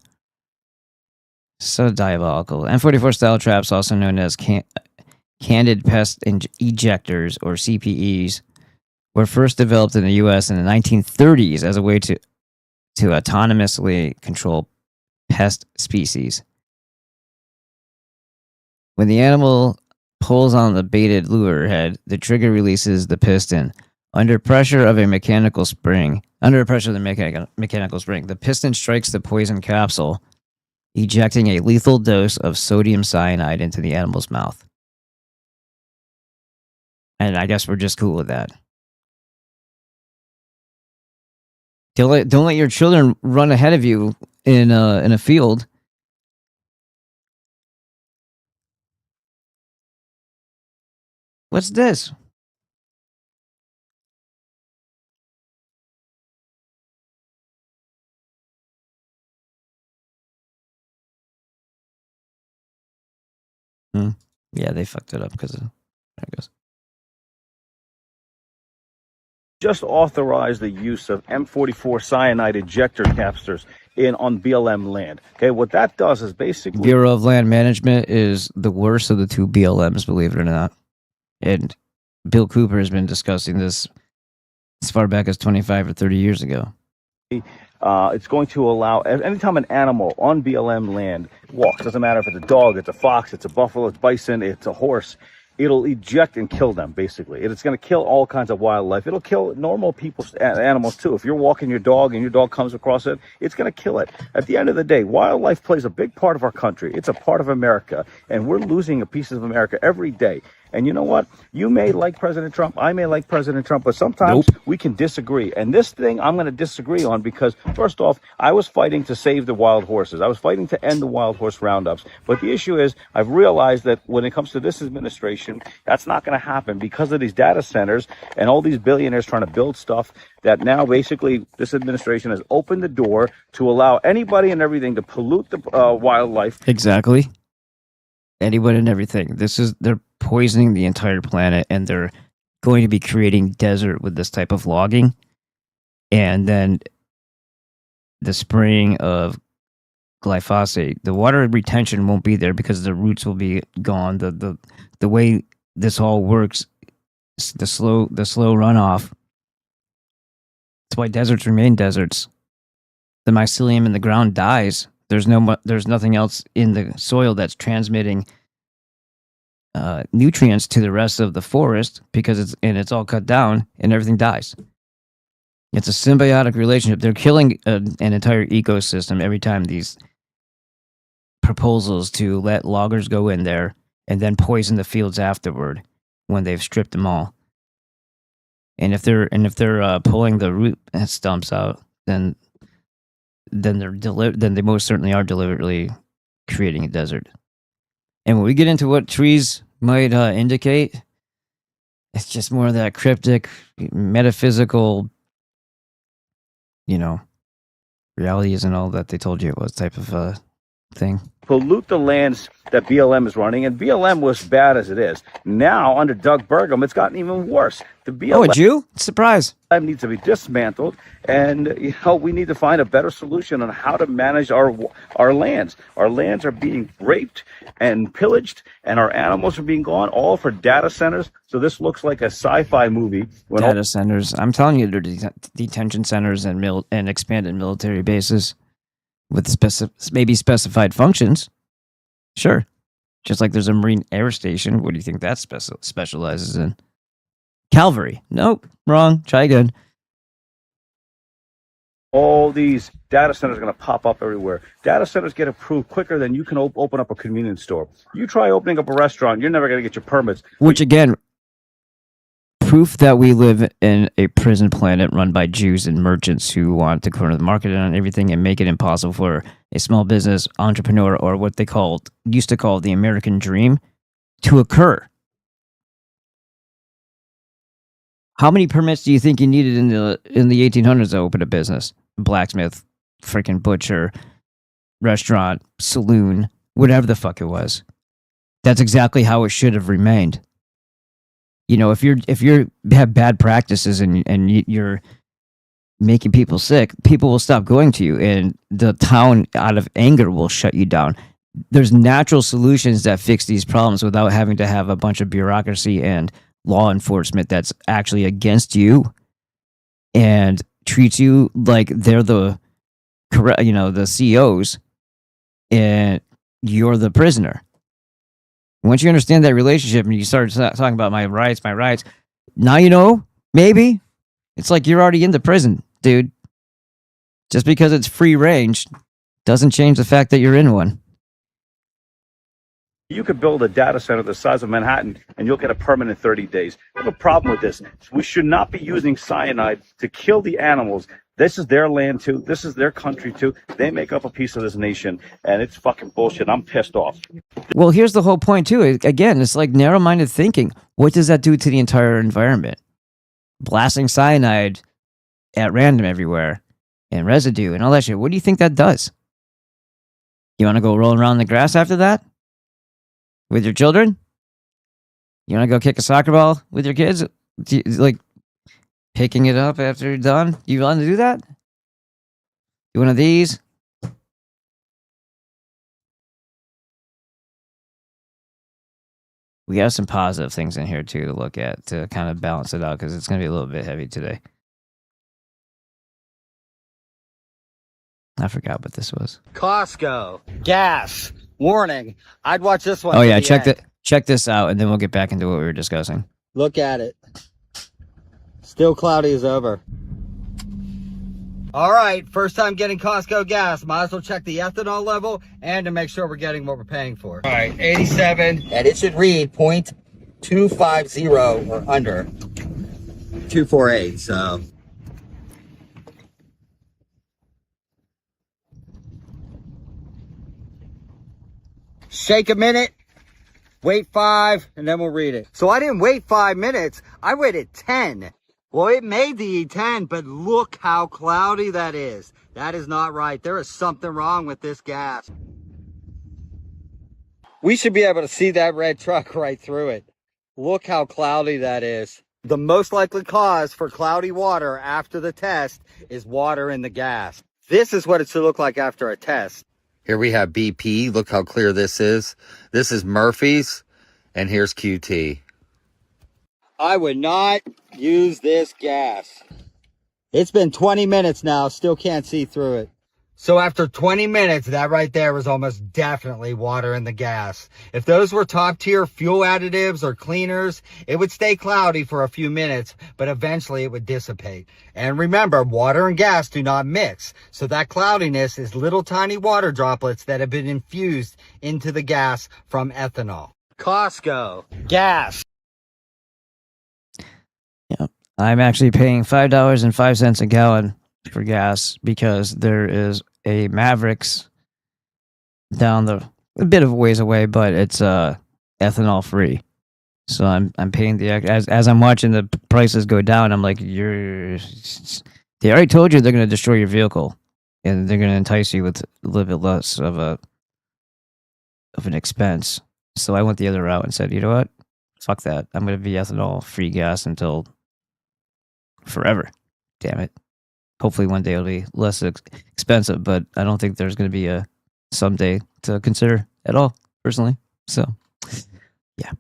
So diabolical. M44 style traps, also known as candid pest ejectors or CPEs, were first developed in the U.S. in the 1930s as a way to autonomously control pest species. When the animal pulls on the baited lure head, the trigger releases the piston. Under pressure of the mechanical spring, the piston strikes the poison capsule, ejecting a lethal dose of sodium cyanide into the animal's mouth. And I guess we're just cool with that. Don't let your children run ahead of you in a field. What's this? Yeah, they fucked it up because of, I guess. Just authorized the use of M44 cyanide ejector capsters on BLM land. Okay, what that does is basically Bureau of Land Management is the worst of the two BLMs, believe it or not. And Bill Cooper has been discussing this as far back as 25 or 30 years ago. It's going to allow, anytime an animal on BLM land walks, doesn't matter if it's a dog, it's a fox, it's a buffalo, it's bison, it's a horse, it'll eject and kill them, basically. It's going to kill all kinds of wildlife. It'll kill normal people's animals, too. If you're walking your dog and your dog comes across it, it's going to kill it. At the end of the day, wildlife plays a big part of our country. It's a part of America, and we're losing a piece of America every day. And you know what? You may like President Trump. I may like President Trump, but sometimes we can disagree. And this thing I'm going to disagree on because, first off, I was fighting to save the wild horses. I was fighting to end the wild horse roundups. But the issue is I've realized that when it comes to this administration, that's not going to happen because of these data centers and all these billionaires trying to build stuff that now basically this administration has opened the door to allow anybody and everything to pollute the wildlife. Exactly. Anyone and everything. They're poisoning the entire planet, and they're going to be creating desert with this type of logging. And then the spraying of glyphosate, the water retention won't be there because the roots will be gone. The way this all works, the slow runoff. That's why deserts remain deserts. The mycelium in the ground dies. There's nothing else in the soil that's transmitting nutrients to the rest of the forest because it's all cut down and everything dies. It's a symbiotic relationship. They're killing an entire ecosystem every time these proposals to let loggers go in there and then poison the fields afterward when they've stripped them all. And if they're pulling the root stumps out, then they most certainly are deliberately creating a desert. And when we get into what trees might indicate, It's just more of that cryptic, metaphysical, reality isn't all that they told you it was type of thing. Pollute the lands that BLM is running, and BLM was bad as it is. Now, under Doug Burgum, it's gotten even worse. The BLM a Jew? Surprise. needs to be dismantled, and we need to find a better solution on how to manage our lands. Our lands are being raped and pillaged, and our animals are being gone, all for data centers. So this looks like a sci-fi movie. Data centers. I'm telling you, they're detention centers and expanded military bases with maybe specified functions. Sure. Just like there's a Marine Air Station. What do you think that specializes in? Cavalry. Nope. Wrong. Try again. All these data centers are going to pop up everywhere. Data centers get approved quicker than you can open up a convenience store. You try opening up a restaurant, you're never going to get your permits. Which, again, proof that we live in a prison planet run by Jews and merchants who want to corner the market on everything and make it impossible for a small business entrepreneur, or what they used to call the American dream, to occur. How many permits do you think you needed in the 1800s to open a business? Blacksmith, freaking butcher, restaurant, saloon, whatever the fuck it was. That's exactly how it should have remained. If you have bad practices and you're making people sick, people will stop going to you, and the town, out of anger, will shut you down. There's natural solutions that fix these problems without having to have a bunch of bureaucracy and law enforcement that's actually against you and treats you like they're the correct, the CEOs, and you're the prisoner. Once you understand that relationship and you start talking about my rights, now maybe it's like you're already in the prison, dude. Just because it's free range doesn't change the fact that you're in one. You could build a data center the size of Manhattan and you'll get a permit in 30 days. I have a problem with this. We should not be using cyanide to kill the animals. This is their land too. This is their country too. They make up a piece of this nation, and it's fucking bullshit. I'm pissed off. Well, here's the whole point too. Again, it's like narrow-minded thinking. What does that do to the entire environment? Blasting cyanide at random everywhere and residue and all that shit. What do you think that does? You want to go rolling around in the grass after that? With your children? You want to go kick a soccer ball with your kids? Like picking it up after you're done? You want to do that? You one of these? We have some positive things in here too to look at to kind of balance it out, because it's going to be a little bit heavy today. I forgot what this was. Costco. Gas. Warning. I'd watch this one. Oh yeah, check this out, and then we'll get back into what we were discussing. Look at it. Still cloudy as over. All right, first time getting Costco gas. Might as well check the ethanol level and to make sure we're getting what we're paying for. All right, 87. And it should read 0.250 or under. 248, so. Shake a minute, wait 5, and then we'll read it. So I didn't wait 5 minutes, I waited 10. Well, it made the E10, but look how cloudy that is. That is not right. There is something wrong with this gas. We should be able to see that red truck right through it. Look how cloudy that is. The most likely cause for cloudy water after the test is water in the gas. This is what it should look like after a test. Here we have BP. Look how clear this is. This is Murphy's, and here's QT. I would not use this gas. It's been 20 minutes now, still can't see through it. So after 20 minutes, that right there was almost definitely water in the gas. If those were top tier fuel additives or cleaners, it would stay cloudy for a few minutes, but eventually it would dissipate. And remember, water and gas do not mix. So that cloudiness is little tiny water droplets that have been infused into the gas from ethanol. Costco. Gas. Yeah, I'm actually paying $5.05 a gallon for gas because there is a Mavericks down a bit of a ways away, but it's ethanol free. So I'm paying the as I'm watching the prices go down. I'm like, they already told you they're going to destroy your vehicle, and they're going to entice you with a little bit less of an expense. So I went the other route and said, you know what, fuck that. I'm going to be ethanol free gas until forever. Damn it. Hopefully one day it'll be less expensive, but I don't think there's going to be a someday to consider at all, personally. So, yeah.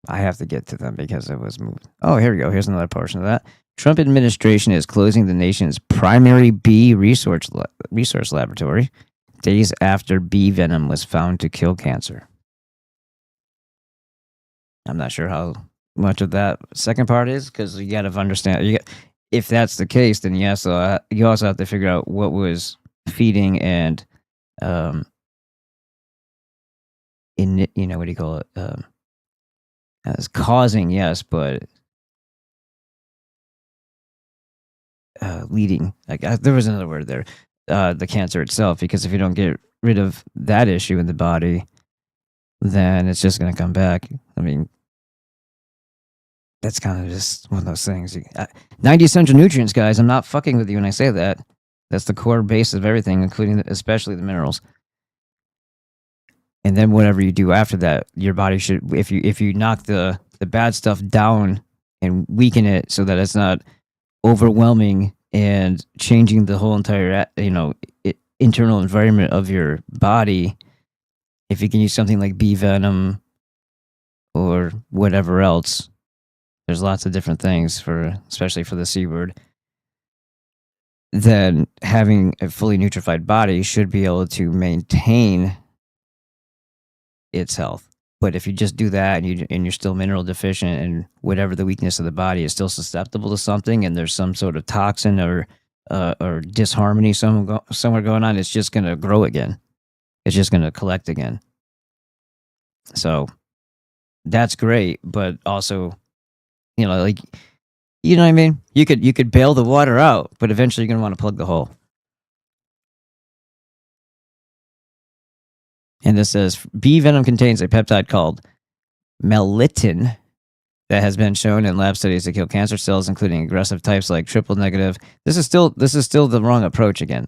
I have to get to them because it was moved. Oh, here we go. Here's another portion of that. Trump administration is closing the nation's primary bee resource laboratory days after bee venom was found to kill cancer. I'm not sure how much of that second part is, because you got to understand. If that's the case, then yes, you also have to figure out what was feeding and, what do you call it? As causing, yes, but leading. Like there was another word there. The cancer itself, because if you don't get rid of that issue in the body, then it's just going to come back. I mean, that's kind of just one of those things. 90 essential nutrients, guys. I'm not fucking with you when I say that. That's the core base of everything, including especially the minerals. And then whatever you do after that, your body should, if you knock the bad stuff down and weaken it so that it's not overwhelming and changing the whole entire internal environment of your body, if you can use something like bee venom or whatever else, there's lots of different things especially for the C word, then having a fully nutrified body should be able to maintain its health. But if you just do that and you're still mineral deficient, and whatever the weakness of the body is still susceptible to something, and there's some sort of toxin or disharmony somewhere going on, it's just going to grow again. It's just going to collect again. So that's great, but also, you know what I mean? You could bail the water out, but eventually you're going to want to plug the hole. And this says, bee venom contains a peptide called melittin that has been shown in lab studies to kill cancer cells, including aggressive types like triple negative. This is still the wrong approach again.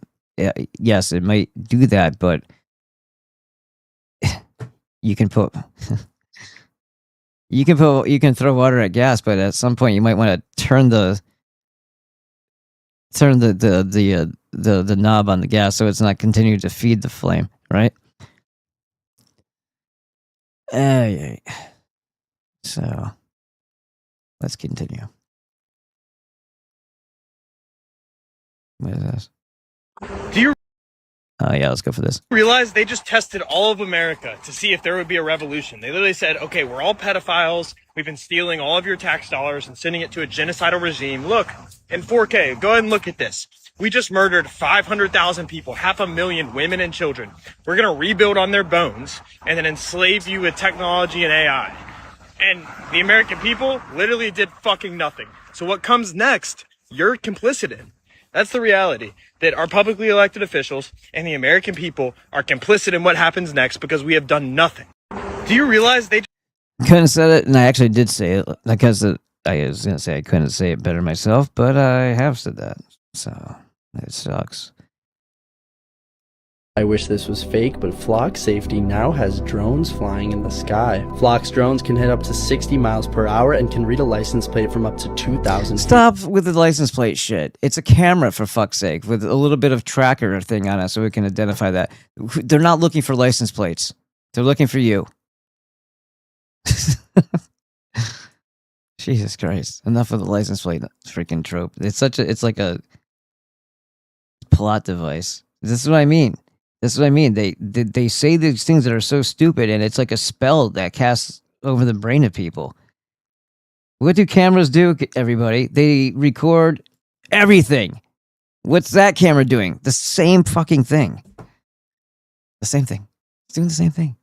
Yes, it might do that, but you can throw water at gas, but at some point you might want to turn the knob on the gas so it's not continuing to feed the flame, right? So let's continue. What is this? Do you let's go for this. realize they just tested all of America to see if there would be a revolution? They literally said, okay, we're all pedophiles. We've been stealing all of your tax dollars and sending it to a genocidal regime. Look, in 4K, go ahead and look at this. We just murdered 500,000 people, 500,000 women and children. We're going to rebuild on their bones and then enslave you with technology and AI. And the American people literally did fucking nothing. So what comes next, you're complicit in. That's the reality, that our publicly elected officials and the American people are complicit in what happens next because we have done nothing. Do you realize they couldn't have said it, and I actually did say it, because I was going to say I couldn't say it better myself, but I have said that, so it sucks. I wish this was fake, but Flock Safety now has drones flying in the sky. Flock's drones can hit up to 60 miles per hour and can read a license plate from up to 2,000 feet. Stop with the license plate shit. It's a camera, for fuck's sake, with a little bit of tracker thing on it so we can identify that. They're not looking for license plates. They're looking for you. Jesus Christ. Enough of the license plate freaking trope. It's like a plot device. This is what I mean. They say these things that are so stupid, and it's like a spell that casts over the brain of people. What do cameras do, everybody? They record everything. What's that camera doing? The same fucking thing. The same thing. It's doing the same thing.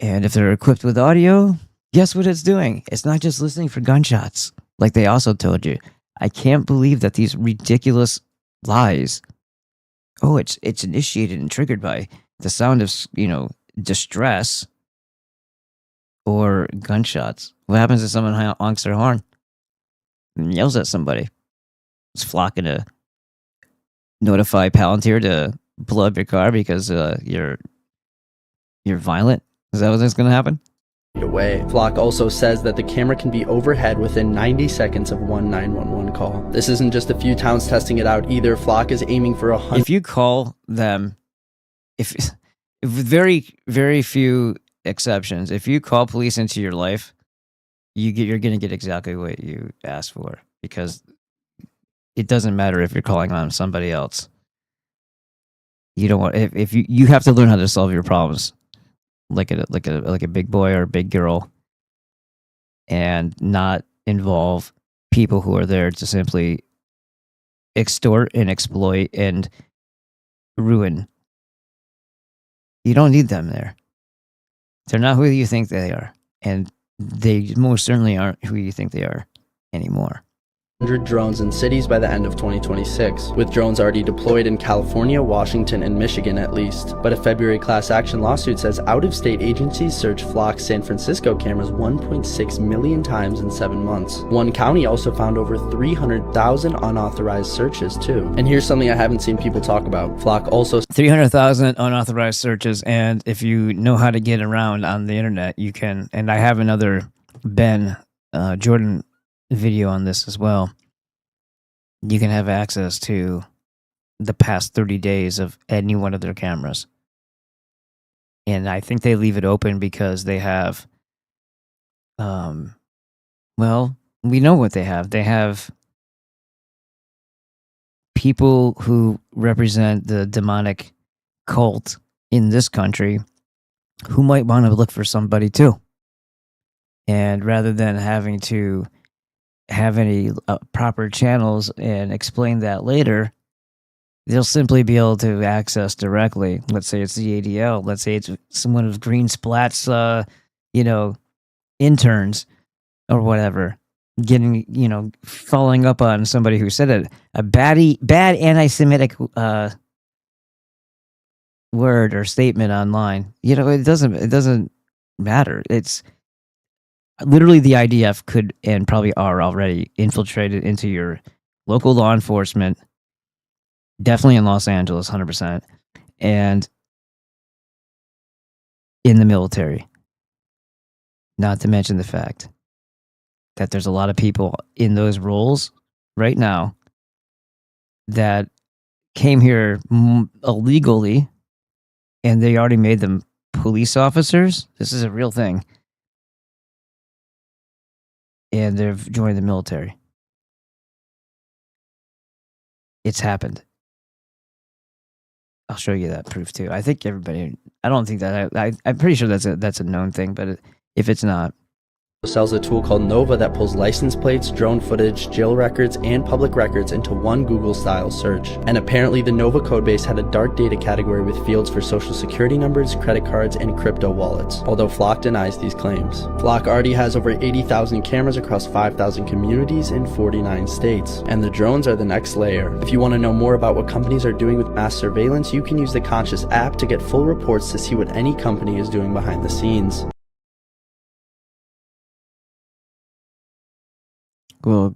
And if they're equipped with audio, guess what it's doing? It's not just listening for gunshots, like they also told you. I can't believe that these ridiculous lies Oh, it's initiated and triggered by the sound of distress or gunshots. What happens if someone honks their horn and yells at somebody? It's flocking to notify Palantir to blow up your car because you're violent. Is that what's going to happen? Away. Flock also says that the camera can be overhead within 90 seconds of one 911 call. This isn't just a few towns testing it out either. Flock is aiming for 100. If you call them, if with very few exceptions, if you call police into your life, you're going to get exactly what you asked for, because it doesn't matter if you're calling on somebody else. You don't want, if you have to learn how to solve your problems like a big boy or a big girl, and not involve people who are there to simply extort and exploit and ruin. You don't need them there. They're not who you think they are, and they most certainly aren't who you think they are anymore. 100 drones in cities by the end of 2026, with drones already deployed in California, Washington, and Michigan at least. But a February class action lawsuit says out-of-state agencies searched Flock's San Francisco cameras 1.6 million times in 7 months. One county also found over 300,000 unauthorized searches too. And here's something I haven't seen people talk about. Flock also 300,000 unauthorized searches, and if you know how to get around on the internet, you can. And I have another Ben Jordan video on this as well. You can have access to the past 30 days of any one of their cameras. And I think they leave it open because they have, well, we know what they have. They have people who represent the demonic cult in this country who might want to look for somebody too. And rather than having to have any proper channels and explain that later, they'll simply be able to access directly. Let's say it's the ADL. Let's say it's someone of Green Splat's, interns or whatever, getting, following up on somebody who said a bad anti-Semitic word or statement online. It doesn't matter. It's literally the IDF could, and probably are already, infiltrated into your local law enforcement, definitely in Los Angeles, 100%, and in the military. Not to mention the fact that there's a lot of people in those roles right now that came here illegally, and they already made them police officers. This is a real thing. And they've joined the military. It's happened. I'll show you that proof too. I think everybody. I don't think that. I'm pretty sure that's a known thing. But if it's not, sells a tool called Nova that pulls license plates, drone footage, jail records, and public records into one Google-style search. And apparently the Nova codebase had a dark data category with fields for social security numbers, credit cards, and crypto wallets, although Flock denies these claims. Flock already has over 80,000 cameras across 5,000 communities in 49 states, and the drones are the next layer. If you want to know more about what companies are doing with mass surveillance, you can use the Conscious app to get full reports to see what any company is doing behind the scenes. We'll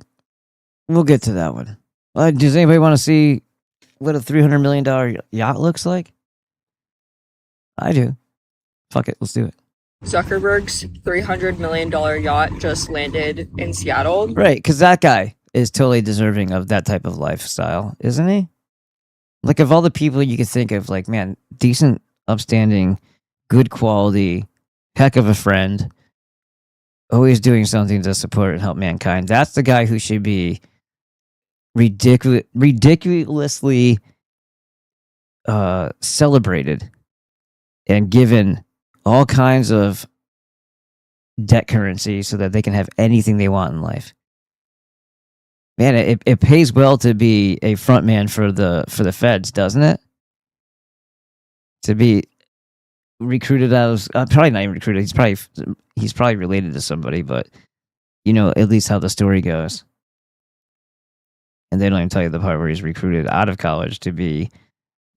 get to that one. Does anybody want to see what a $300 million yacht looks like? I do. Fuck it, let's do it. Zuckerberg's $300 million yacht just landed in Seattle. Right, because that guy is totally deserving of that type of lifestyle, isn't he? Like, of all the people you could think of, like, man, decent, upstanding, good quality, heck of a friend, always doing something to support and help mankind. That's the guy who should be ridiculously celebrated and given all kinds of debt currency so that they can have anything they want in life. Man, it pays well to be a front man for the feds, doesn't it? To be recruited out of probably not even recruited. He's probably related to somebody, but at least how the story goes. And they don't even tell you the part where he's recruited out of college to be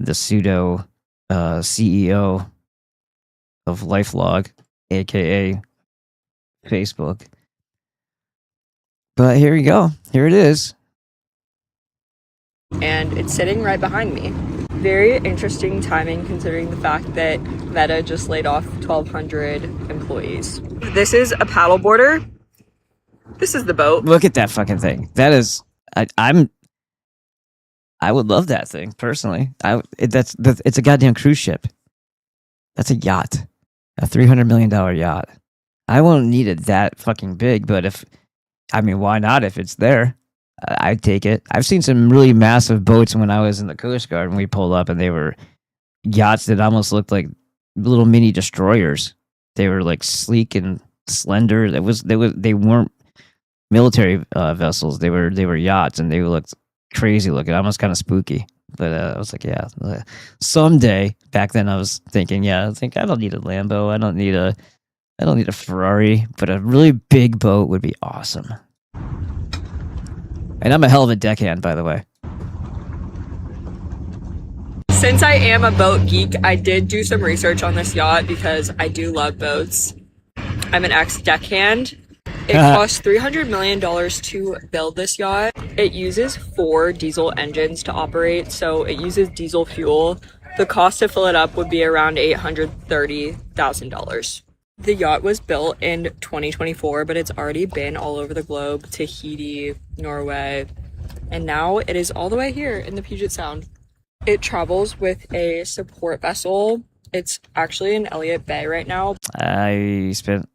the pseudo CEO of LifeLog, aka Facebook. But here you go. Here it is. And it's sitting right behind me. Very interesting timing considering the fact that Meta just laid off 1,200 employees. This is a paddleboarder. This is the boat. Look at that fucking thing. That is, I would love that thing personally. It's a goddamn cruise ship. That's a yacht, a $300 million yacht. I won't need it that fucking big, but why not if it's there? I'd take it. I've seen some really massive boats when I was in the Coast Guard and we pulled up and they were yachts that almost looked like little mini destroyers. They were like sleek and slender. They weren't military vessels. They were yachts and they looked crazy looking, almost kind of spooky. But I was like, yeah, someday. Back then I was thinking, I don't need a Lambo. I don't need a Ferrari, but a really big boat would be awesome. And I'm a hell of a deckhand, by the way. Since I am a boat geek, I did do some research on this yacht because I do love boats. I'm an ex-deckhand. It cost $300 million to build this yacht. It uses 4 diesel engines to operate, so it uses diesel fuel. The cost to fill it up would be around $830,000. The yacht was built in 2024, but it's already been all over the globe, Tahiti, Norway, and now it is all the way here in the Puget Sound. It travels with a support vessel. It's actually in Elliott Bay right now. I spent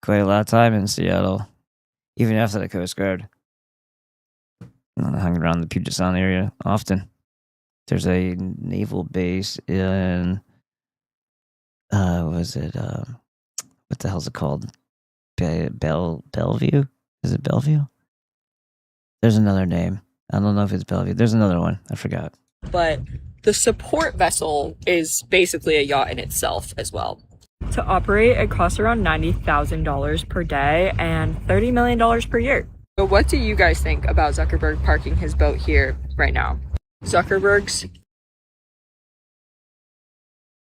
quite a lot of time in Seattle, even after the Coast Guard. I hung around the Puget Sound area often. There's a naval base in what the hell's it called? Bellevue? Is it Bellevue? There's another name. I don't know if it's Bellevue. There's another one. I forgot. But the support vessel is basically a yacht in itself as well. To operate, it costs around $90,000 per day and $30 million per year. So what do you guys think about Zuckerberg parking his boat here right now? Zuckerberg's...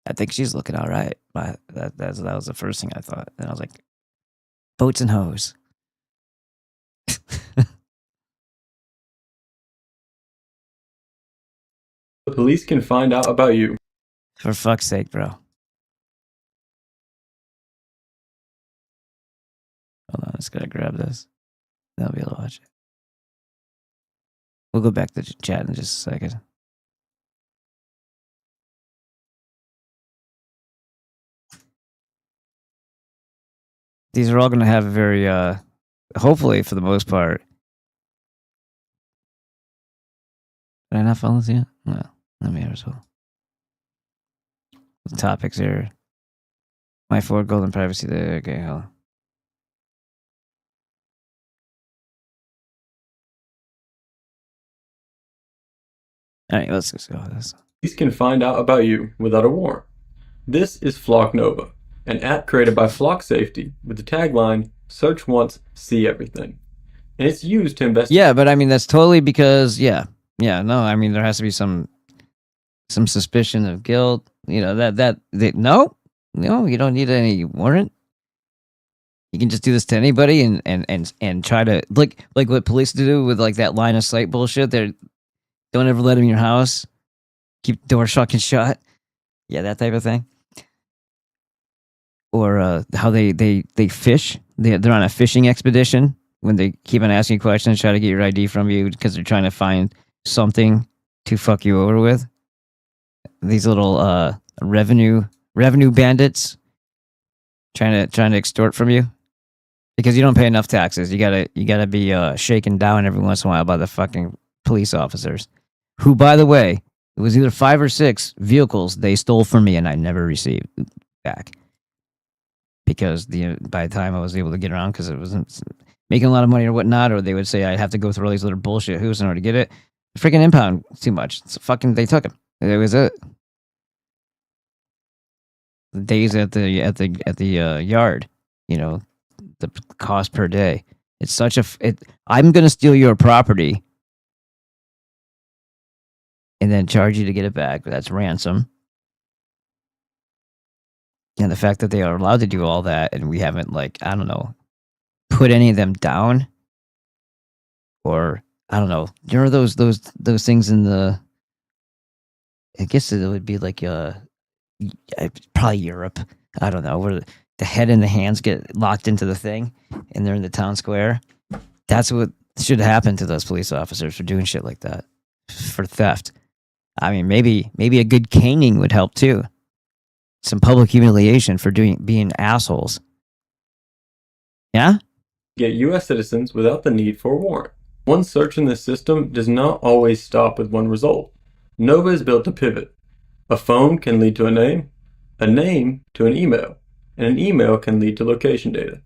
I think she's looking all right. That was the first thing I thought. And I was like, boats and hoes. The police can find out about you. For fuck's sake, bro. Hold on, I just gotta grab this. Then I'll be able to watch it. We'll go back to chat in just a second. These are all going to have a very, hopefully for the most part. Did I not follow this yet? No, let me as well. The topics here. My 4 golden privacy there. Okay, hold on. All right, let's just go with this. Police can find out about you without a warrant. This is Flock Nova, an app created by Flock Safety with the tagline, search once, see everything. And it's used to investigate. Yeah, but I mean, that's totally because, no, I mean, there has to be some suspicion of guilt. You know, no, you don't need any warrant. You can just do this to anybody and try to, like what police do with like that line of sight bullshit. Don't ever let them in your house. Keep the door fucking shut. Yeah, that type of thing. Or how they fish. They're on a fishing expedition when they keep on asking questions, try to get your ID from you because they're trying to find something to fuck you over with. These little revenue bandits trying to extort from you because you don't pay enough taxes. You gotta be shaken down every once in a while by the fucking police officers, who, by the way, it was either 5 or 6 vehicles they stole from me and I never received back. Because by the time I was able to get around, because it wasn't making a lot of money or whatnot, or they would say I'd have to go through all these little bullshit hoops in order to get it. The freaking impound too much. It's fucking, they took him. It was it. The days at the yard, you know, the cost per day. It's such a. I'm gonna steal your property. and then charge you to get it back. That's ransom. And the fact that they are allowed to do all that, and we haven't, like, I don't know, put any of them down, or I don't know. Do you remember those things in the? I guess it would be like probably Europe. I don't know, where the head and the hands get locked into the thing, and they're in the town square. That's what should happen to those police officers for doing shit like that, for theft. I mean, maybe a good caning would help too. Some public humiliation for being assholes. Yeah? Get U.S. citizens without the need for a warrant. One search in this system does not always stop with one result. Nova is built to pivot. A phone can lead to a name to an email, and an email can lead to location data.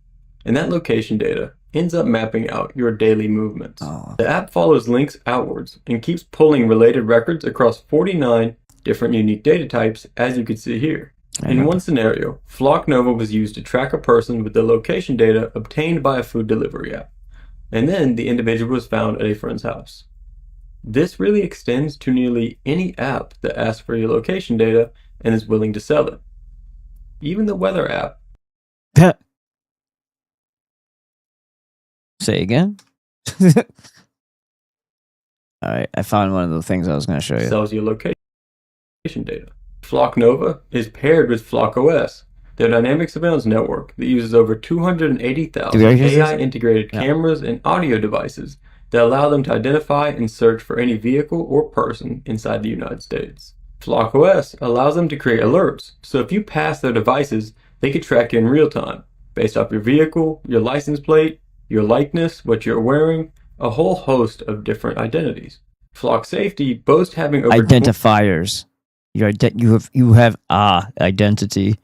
And that location data ends up mapping out your daily movements. Oh. The app follows links outwards and keeps pulling related records across 49 different unique data types, as you can see here. In one scenario, Flock Nova was used to track a person with the location data obtained by a food delivery app, and then the individual was found at a friend's house. This really extends to nearly any app that asks for your location data and is willing to sell it. Even the weather app. Say again? Alright, I found one of the things I was going to show you. Sells your location data. Flock Nova is paired with Flock OS, their dynamic surveillance network that uses over 280,000 AI-integrated cameras and audio devices that allow them to identify and search for any vehicle or person inside the United States. Flock OS allows them to create alerts, so if you pass their devices, they can track you in real time, based off your vehicle, your license plate, your likeness, what you're wearing, a whole host of different identities. Flock Safety boasts having over identifiers. You have identity.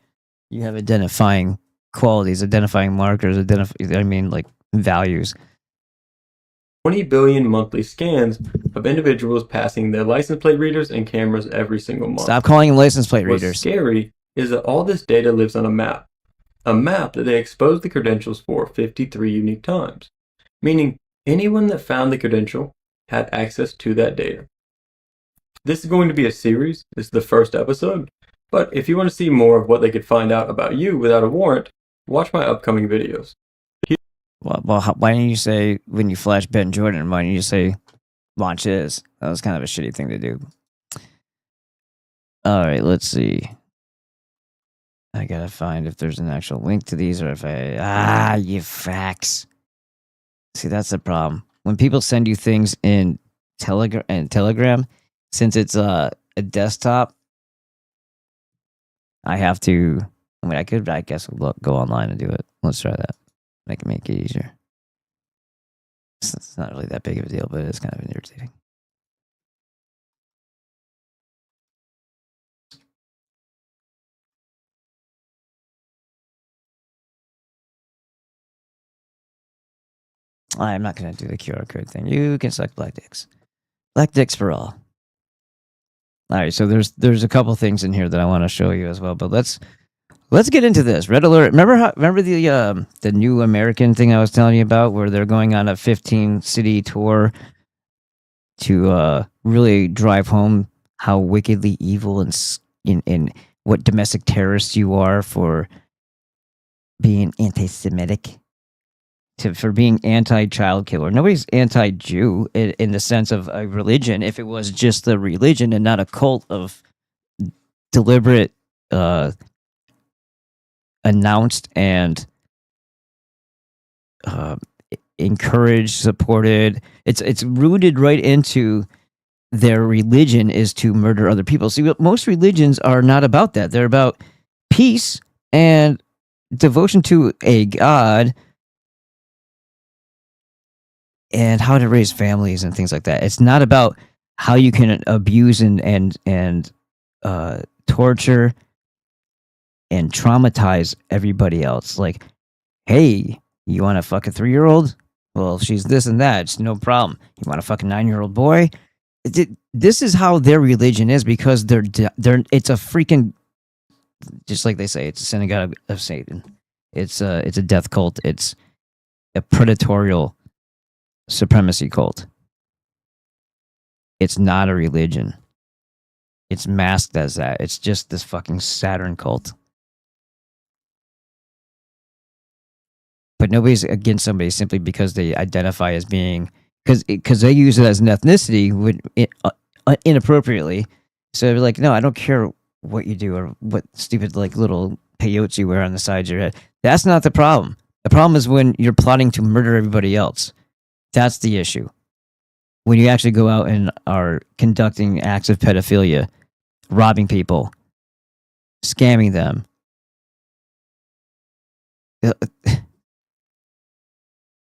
You have identifying qualities, identifying markers, like values. 20 billion monthly scans of individuals passing their license plate readers and cameras every single month. Stop calling them license plate readers. What's scary is that all this data lives on a map that they exposed the credentials for 53 unique times, meaning anyone that found the credential had access to that data. This is going to be a series. This is the first episode, but if you want to see more of what they could find out about you without a warrant, watch my upcoming videos. Well, why didn't you say, when you flash Ben Jordan, why didn't you say launch is? That was kind of a shitty thing to do. Alright, let's see. I gotta find if there's an actual link to these, or if you facts. See, that's the problem. When people send you things in Telegram, since it's a desktop, I have to, I guess go online and do it. Let's try that. Make it easier. It's not really that big of a deal, but it's kind of irritating. I'm not going to do the QR code thing. You can select black dicks. Black dicks for all. All right, so there's a couple things in here that I want to show you as well, but let's get into this. Red Alert. Remember the new American thing I was telling you about, where they're going on a 15-city tour to really drive home how wickedly evil and what domestic terrorists you are for being anti-Semitic, for being anti-child killer. Nobody's anti-Jew in the sense of a religion. If it was just the religion and not a cult of deliberate, announced and encouraged, supported. It's rooted right into their religion is to murder other people. See, most religions are not about that. They're about peace and devotion to a God and how to raise families and things like that. It's not about how you can abuse and torture and traumatize everybody else. Like, hey, you want to fuck a 3-year-old? Well, she's this and that. It's no problem. You want to fuck a 9-year-old boy? This is how their religion is, because it's a freaking, just like they say, it's a synagogue of Satan. It's a death cult. It's a predatorial supremacy cult. It's not a religion. It's masked as that. It's just this fucking Saturn cult. But nobody's against somebody simply because they identify as being, because they use it as an ethnicity inappropriately. So they're like, no, I don't care what you do or what stupid like little peyotes you wear on the sides of your head. That's not the problem. The problem is when you're plotting to murder everybody else. That's the issue. When you actually go out and are conducting acts of pedophilia, robbing people, scamming them.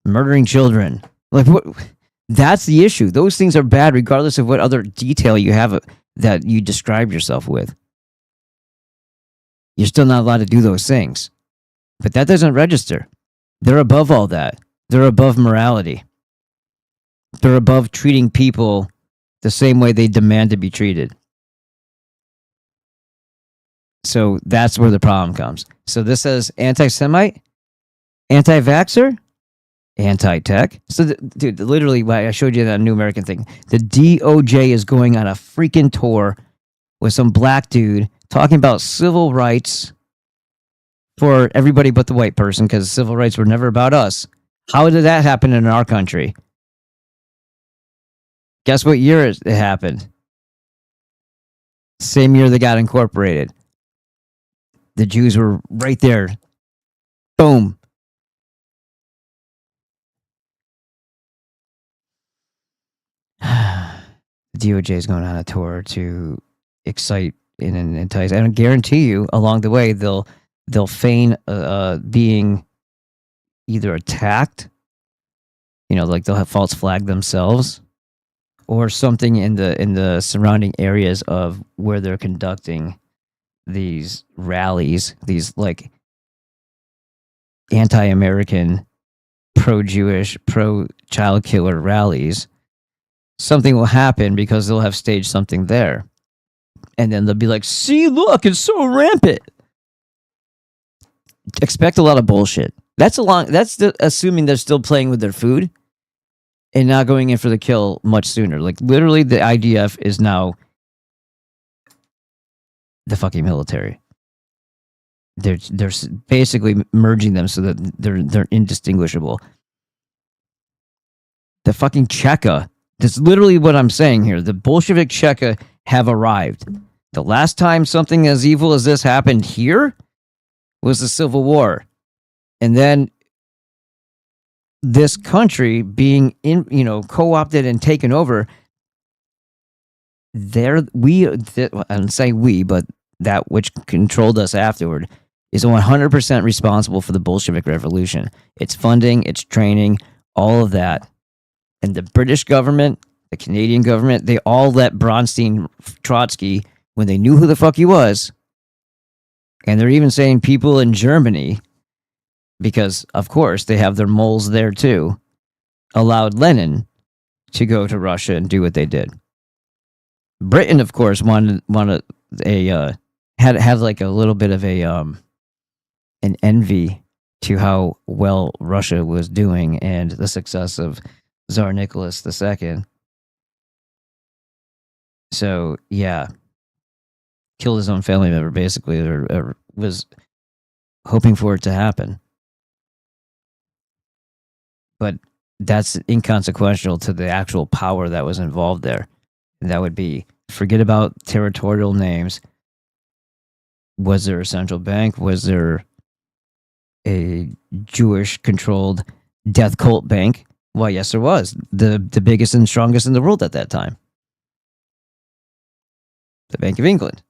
Murdering children. Like what? That's the issue. Those things are bad regardless of what other detail you have that you describe yourself with. You're still not allowed to do those things. But that doesn't register. They're above all that. They're above morality. They're above treating people the same way they demand to be treated. So that's where the problem comes. So this says anti-Semite, anti-vaxxer, anti-tech. So, dude, literally, I showed you that New American thing. The DOJ is going on a freaking tour with some black dude talking about civil rights for everybody but the white person, because civil rights were never about us. How did that happen in our country? Guess what year it happened? Same year they got incorporated. The Jews were right there. Boom. The DOJ is going on a tour to excite and entice. And I guarantee you, along the way, they'll feign being either attacked, like they'll have false flag themselves, or something in the surrounding areas of where they're conducting these rallies, these like anti-American, pro-Jewish, pro-child killer rallies. Something will happen because they'll have staged something there. And then they'll be like, see, look, it's so rampant. Expect a lot of bullshit. That's assuming they're still playing with their food and not going in for the kill much sooner. Like, literally, the IDF is now the fucking military. They're basically merging them so that they're indistinguishable. The fucking Cheka. That's literally what I'm saying here. The Bolshevik Cheka have arrived. The last time something as evil as this happened here was the Civil War. And then this country being co-opted and taken over, I don't say we, but that which controlled us afterward is 100% responsible for the Bolshevik Revolution. Its funding, its training, all of that. And the British government, the Canadian government, they all let Bronstein Trotsky, when they knew who the fuck he was, and they're even saying people in Germany, because, of course, they have their moles there too, allowed Lenin to go to Russia and do what they did. Britain, of course, had like a little bit of an envy to how well Russia was doing and the success of Tsar Nicholas II. So, yeah, killed his own family member, basically, or was hoping for it to happen. But that's inconsequential to the actual power that was involved there. And that would be, forget about territorial names. Was there a central bank? Was there a Jewish-controlled death cult bank? Well, yes, there was. The biggest and strongest in the world at that time. The Bank of England.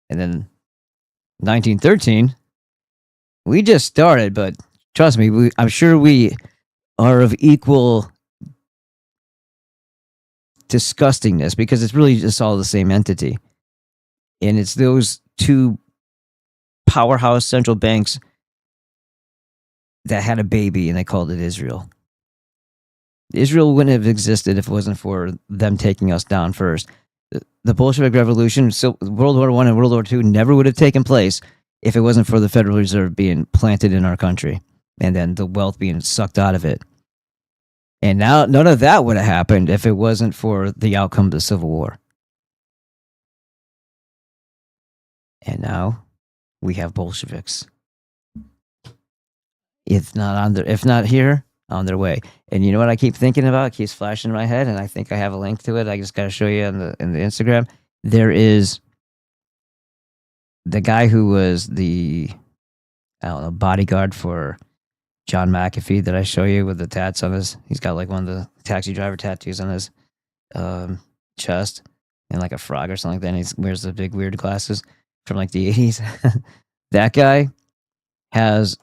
And then 1913, we just started, but trust me, I'm sure we are of equal disgustingness, because it's really just all the same entity. And it's those two powerhouse central banks that had a baby, and they called it Israel. Israel wouldn't have existed if it wasn't for them taking us down first. The Bolshevik Revolution, so World War I and World War II never would have taken place if it wasn't for the Federal Reserve being planted in our country and then the wealth being sucked out of it. And now none of that would have happened if it wasn't for the outcome of the Civil War. And now we have Bolsheviks. If not here, on their way. And you know what I keep thinking about? It keeps flashing in my head, and I think I have a link to it. I just gotta show you in the Instagram. There is the guy who was the bodyguard for John McAfee that I show you with the tats on his. He's got like one of the taxi driver tattoos on his chest and like a frog or something like that. And he wears the big weird glasses from like the 80s. That guy has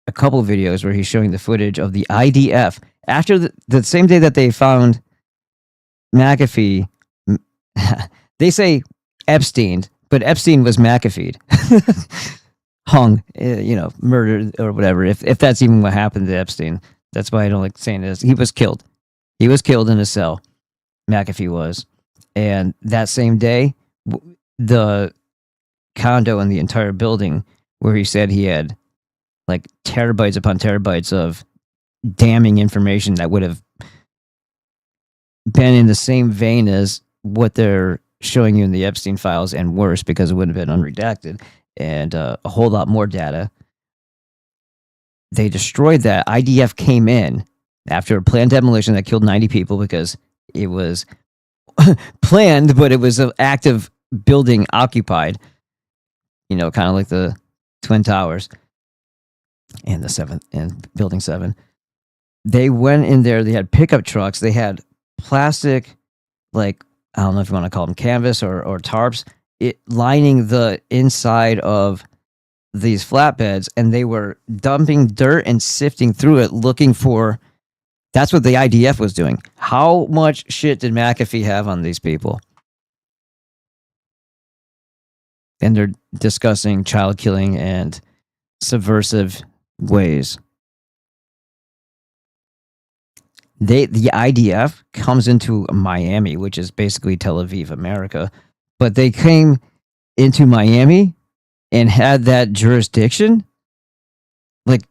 a couple of videos where he's showing the footage of the IDF after the same day that they found McAfee. They say Epstein, but Epstein was McAfee'd. Hung, murdered or whatever. If that's even what happened to Epstein, that's why I don't like saying this. He was killed. He was killed in a cell. McAfee was, and that same day, the condo and the entire building where he said he had like terabytes upon terabytes of damning information that would have been in the same vein as what they're showing you in the Epstein files and worse because it would have been unredacted and a whole lot more data. They destroyed that. IDF came in after a planned demolition that killed 90 people because it was planned, but it was an active building occupied, kind of like the Twin Towers and the 7th and Building 7. They went in there. They had pickup trucks. They had plastic, like, I don't know if you want to call them canvas or tarps, lining the inside of these flatbeds, and they were dumping dirt and sifting through it looking for. That's what the IDF was doing. How much shit did McAfee have on these people? And they're discussing child killing and subversive ways. The IDF comes into Miami, which is basically Tel Aviv, America, but they came into Miami and had that jurisdiction. Like,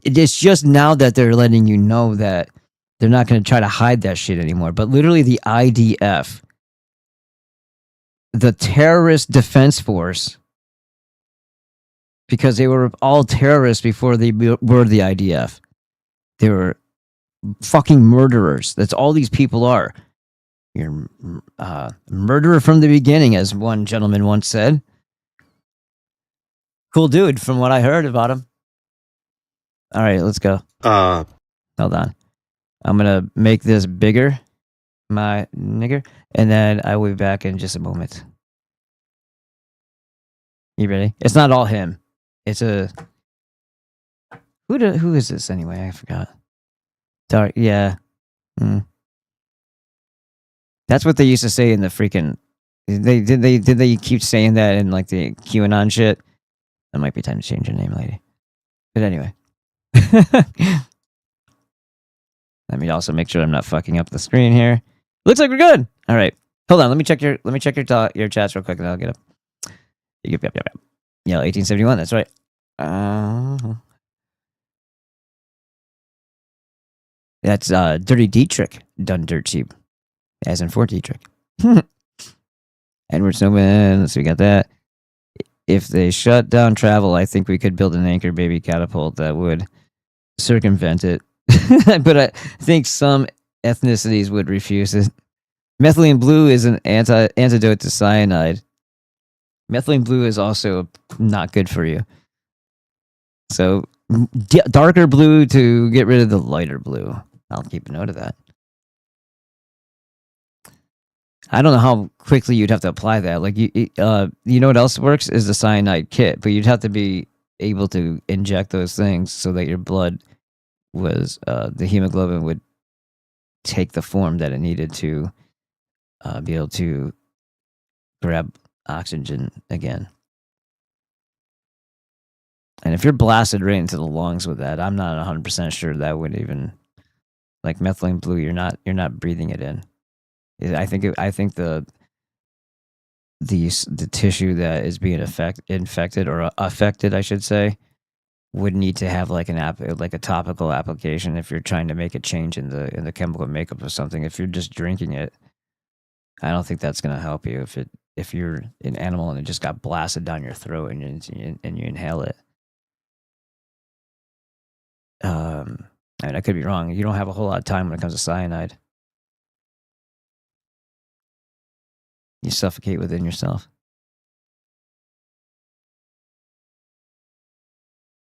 it's just now that they're letting you know that they're not going to try to hide that shit anymore. But literally, the IDF, the terrorist defense force, because they were all terrorists before they were the IDF. They were fucking murderers. That's all these people are. You're murderer from the beginning, as one gentleman once said. Cool dude, from what I heard about him. All right, let's go. Hold on. I'm going to make this bigger, my nigger, and then I will be back in just a moment. You ready? It's not all him. It's a... Who is this anyway? I forgot. Dark, yeah. That's what they used to say in the freaking... Did they keep saying that in like the QAnon shit? That might be time to change your name, lady. But anyway. Let me also make sure I'm not fucking up the screen here. Looks like we're good. All right. Hold on. Let me check your chats real quick and I'll get up. Yep. Yeah, 1871. That's right. That's Dirty Dietrich done dirt cheap, as in Fort Dietrich. Edward Snowman. So we got that. If they shut down travel, I think we could build an anchor baby catapult that would circumvent it. But I think some ethnicities would refuse it. Methylene blue is an antidote to cyanide. Methylene blue is also not good for you. So darker blue to get rid of the lighter blue. I'll keep a note of that. I don't know how quickly you'd have to apply that. Like you know what else works is the cyanide kit, but you'd have to be able to inject those things so that your blood was the hemoglobin would take the form that it needed to be able to grab oxygen again. And if you're blasted right into the lungs with that, I'm not 100% sure that would even, like methylene blue, you're not breathing it in. I think the tissue that is being infected or affected, I should say, would need to have like a topical application if you're trying to make a change in the chemical makeup of something. If you're just drinking it, I don't think that's going to help you. if you're an animal and it just got blasted down your throat and you inhale it. I mean, I could be wrong. You don't have a whole lot of time when it comes to cyanide. You suffocate within yourself.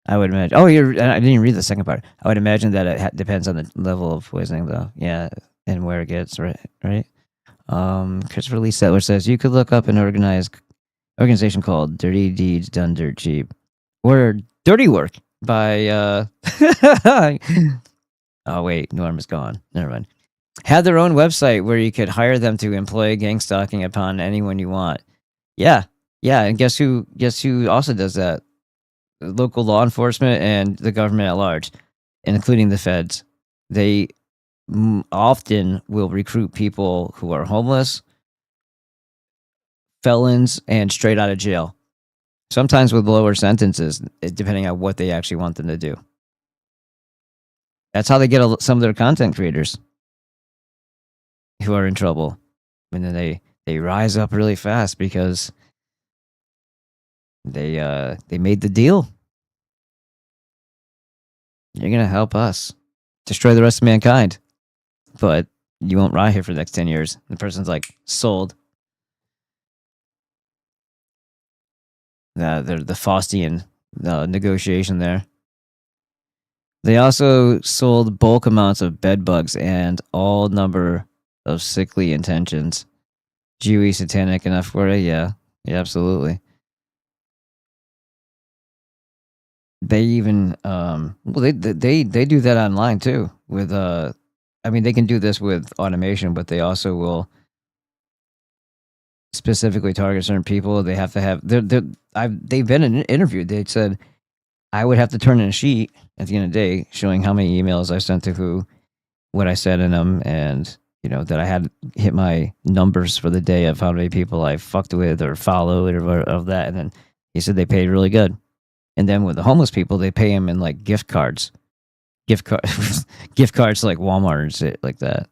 I would imagine. Oh, I didn't even read the second part. I would imagine that it depends on the level of poisoning, though. Yeah, and where it gets. Right. Christopher Lee Settler says you could look up an organization called Dirty Deeds Done Dirt Cheap, or Dirty Work by. Oh wait, Norm is gone. Never mind. Had their own website where you could hire them to employ gang stalking upon anyone you want. Yeah, and guess who also does that? Local law enforcement and the government at large, including the feds. They often will recruit people who are homeless, felons, and straight out of jail. Sometimes with lower sentences, depending on what they actually want them to do. That's how they get some of their content creators who are in trouble. And then they rise up really fast because they made the deal. You're gonna help us destroy the rest of mankind, but you won't rot here for the next 10 years. The person's like sold. The Faustian negotiation there. They also sold bulk amounts of bed bugs and all number of sickly intentions. Jewy, satanic enough for it? Yeah, absolutely. They even they do that online too with I mean, they can do this with automation, but they also will specifically target certain people. They have to have they've been interviewed. They said I would have to turn in a sheet at the end of the day showing how many emails I sent to who, what I said in them, and that I had hit my numbers for the day of how many people I fucked with or followed or of that. And then he said they paid really good. And then with the homeless people, they pay them in like gift cards to like Walmart and shit like that.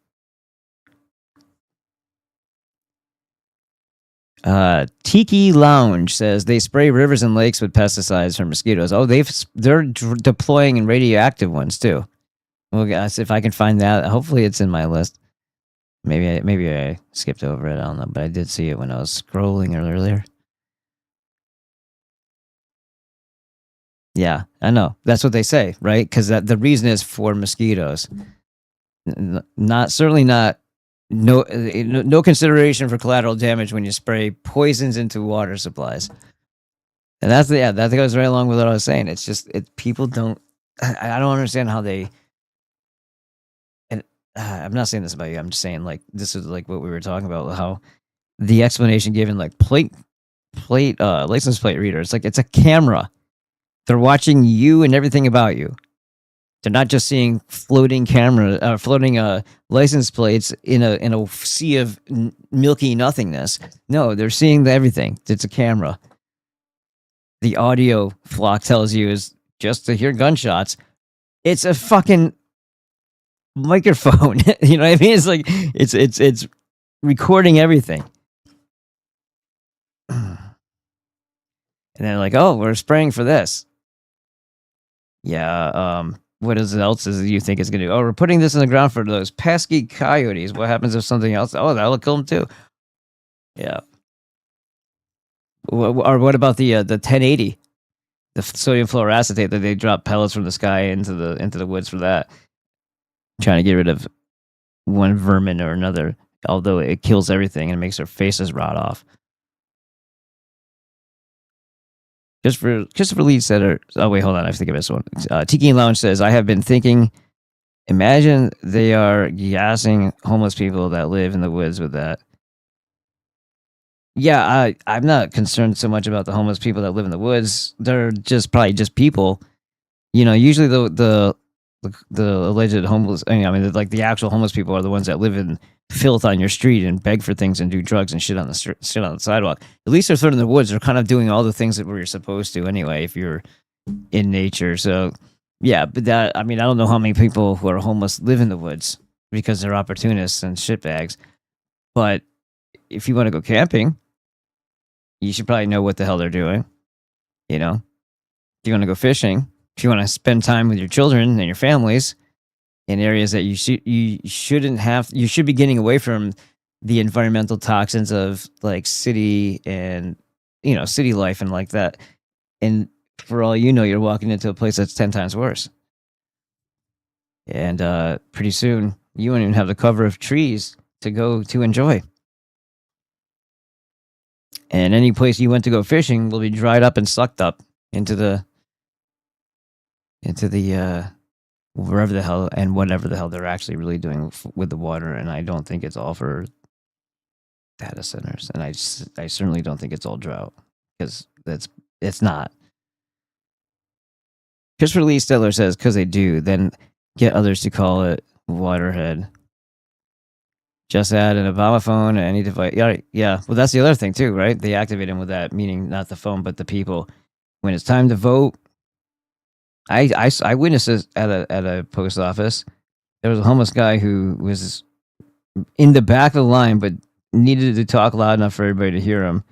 Tiki Lounge says they spray rivers and lakes with pesticides for mosquitoes. Oh, they're deploying radioactive ones too. Well, guys, if I can find that, hopefully it's in my list. Maybe I skipped over it. I don't know, but I did see it when I was scrolling earlier. Yeah, I know. That's what they say, right? Because the reason is for mosquitoes. Certainly not. No consideration for collateral damage when you spray poisons into water supplies. And that goes right along with what I was saying. It's just people don't. I don't understand how they. And I'm not saying this about you. I'm just saying like this is like what we were talking about. How the explanation given like license plate reader. It's like it's a camera. They're watching you and everything about you. They're not just seeing floating license plates in a sea of milky nothingness. No, they're seeing everything. It's a camera. The audio flock tells you is just to hear gunshots. It's a fucking microphone. You know what I mean? It's like it's recording everything. And they're like, oh, we're spraying for this. Yeah, what else is you think it's going to do? Oh, we're putting this in the ground for those pesky coyotes. What happens if something else? Oh, that'll kill them too. Yeah. Or what about the 1080? The sodium fluoroacetate that they drop pellets from the sky into the woods for that. Trying to get rid of one vermin or another, although it kills everything and makes their faces rot off. Christopher Lee said, oh wait, hold on, I have to think of this one. Tiki Lounge says, I have been thinking, imagine they are gassing homeless people that live in the woods with that. Yeah, I'm not concerned so much about the homeless people that live in the woods. They're probably just people. Usually the alleged homeless, I mean, like the actual homeless people are the ones that live in filth on your street and beg for things and do drugs and shit on the sidewalk. At least they're in the woods. They're kind of doing all the things that we're supposed to anyway if you're in nature. So yeah, but I don't know how many people who are homeless live in the woods because they're opportunists and shitbags. But if you want to go camping, you should probably know what the hell they're doing. You know, if you want to go fishing, if you want to spend time with your children and your families in areas that you shouldn't have, you should be getting away from the environmental toxins of like city and, you know, city life and like that. And for all you know, you're walking into a place that's 10 times worse. And pretty soon, you won't even have the cover of trees to go to enjoy. And any place you went to go fishing will be dried up and sucked up into the wherever the hell and whatever the hell they're actually really doing with the water. And I don't think it's all for data centers, and I certainly don't think it's all drought, because it's not. Christopher Lee Steller says, because they do, then get others to call it waterhead. Just add an Obama phone to any device. Yeah. Well, that's the other thing too, right? They activate him with that, meaning not the phone, but the people. When it's time to vote, I witnessed this at a post office. There was a homeless guy who was in the back of the line, but needed to talk loud enough for everybody to hear him.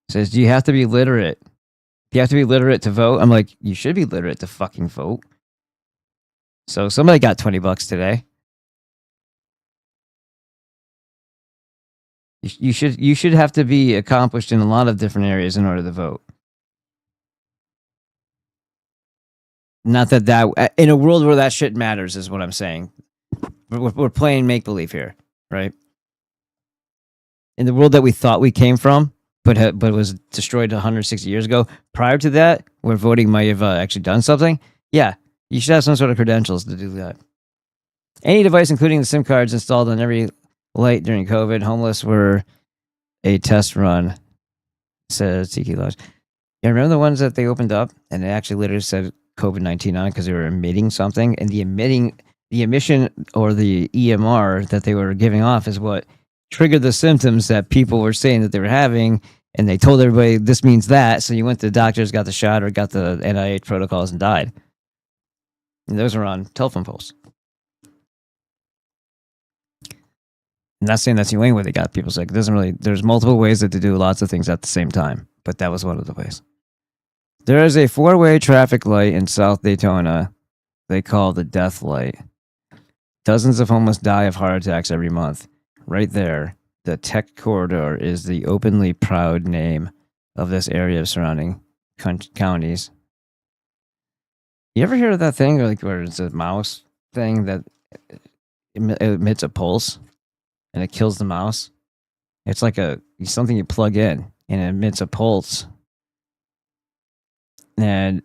Says, "Do you have to be literate? Do you have to be literate to vote?" I'm like, you should be literate to fucking vote. So somebody got $20 today. You should have to be accomplished in a lot of different areas in order to vote. Not that in a world where that shit matters is what I'm saying. We're playing make believe here, right? In the world that we thought we came from, but was destroyed 160 years ago. Prior to that, where voting might have actually done something. Yeah, you should have some sort of credentials to do that. Any device, including the SIM cards installed on every light during COVID, homeless were a test run, says Tiki Lodge. Yeah, remember the ones that they opened up and it actually literally said COVID-19 on it because they were emitting something, and the emission or the EMR that they were giving off is what triggered the symptoms that people were saying that they were having, and they told everybody this means that. So you went to the doctors, got the shot, or got the NIH protocols and died. And those are on telephone poles. I'm not saying that's the only way they got people sick. It doesn't really. There's multiple ways that they do lots of things at the same time, but that was one of the ways. There is a 4-way traffic light in South Daytona they call the death light. Dozens of homeless die of heart attacks every month. Right there, the tech corridor is the openly proud name of this area of surrounding counties. You ever hear of that thing, like where it's a mouse thing that emits a pulse and it kills the mouse? It's like something you plug in and it emits a pulse. And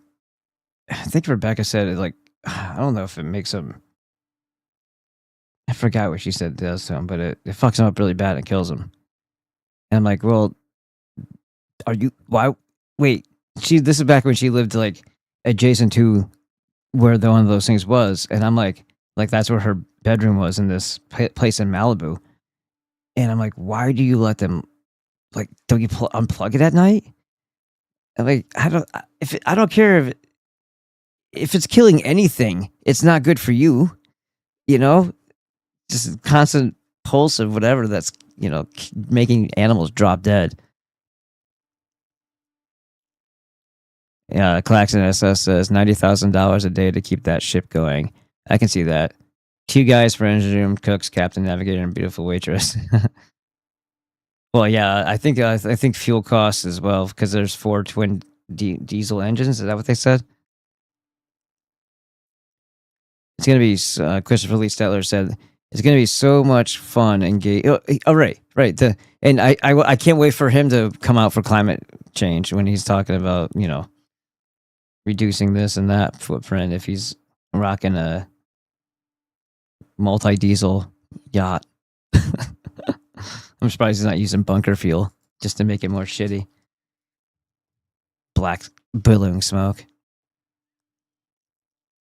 I think Rebecca said it, like, I don't know if it makes them. I forgot what she said it does to him, but it fucks him up really bad and kills him. And I'm like, well, why? Wait, this is back when she lived like adjacent to where one of those things was. And I'm like that's where her bedroom was in this place in Malibu. And I'm like, why do you let them, like, don't you unplug it at night? I'm like, I don't care if it's killing anything, it's not good for you, you know? Just a constant pulse of whatever that's, you know, making animals drop dead. Yeah, Claxon SS says $90,000 a day to keep that ship going. I can see that. 2 guys for engine room, cooks, captain, navigator, and beautiful waitress. Well, yeah, I think fuel costs as well, because there's 4 twin diesel engines. Is that what they said? It's gonna be. Christopher Lee Stettler said it's gonna be so much fun and gay. Oh, right. And I can't wait for him to come out for climate change when he's talking about, you know, reducing this and that footprint. If he's rocking a multi-diesel yacht. I'm surprised he's not using bunker fuel just to make it more shitty. Black billowing smoke.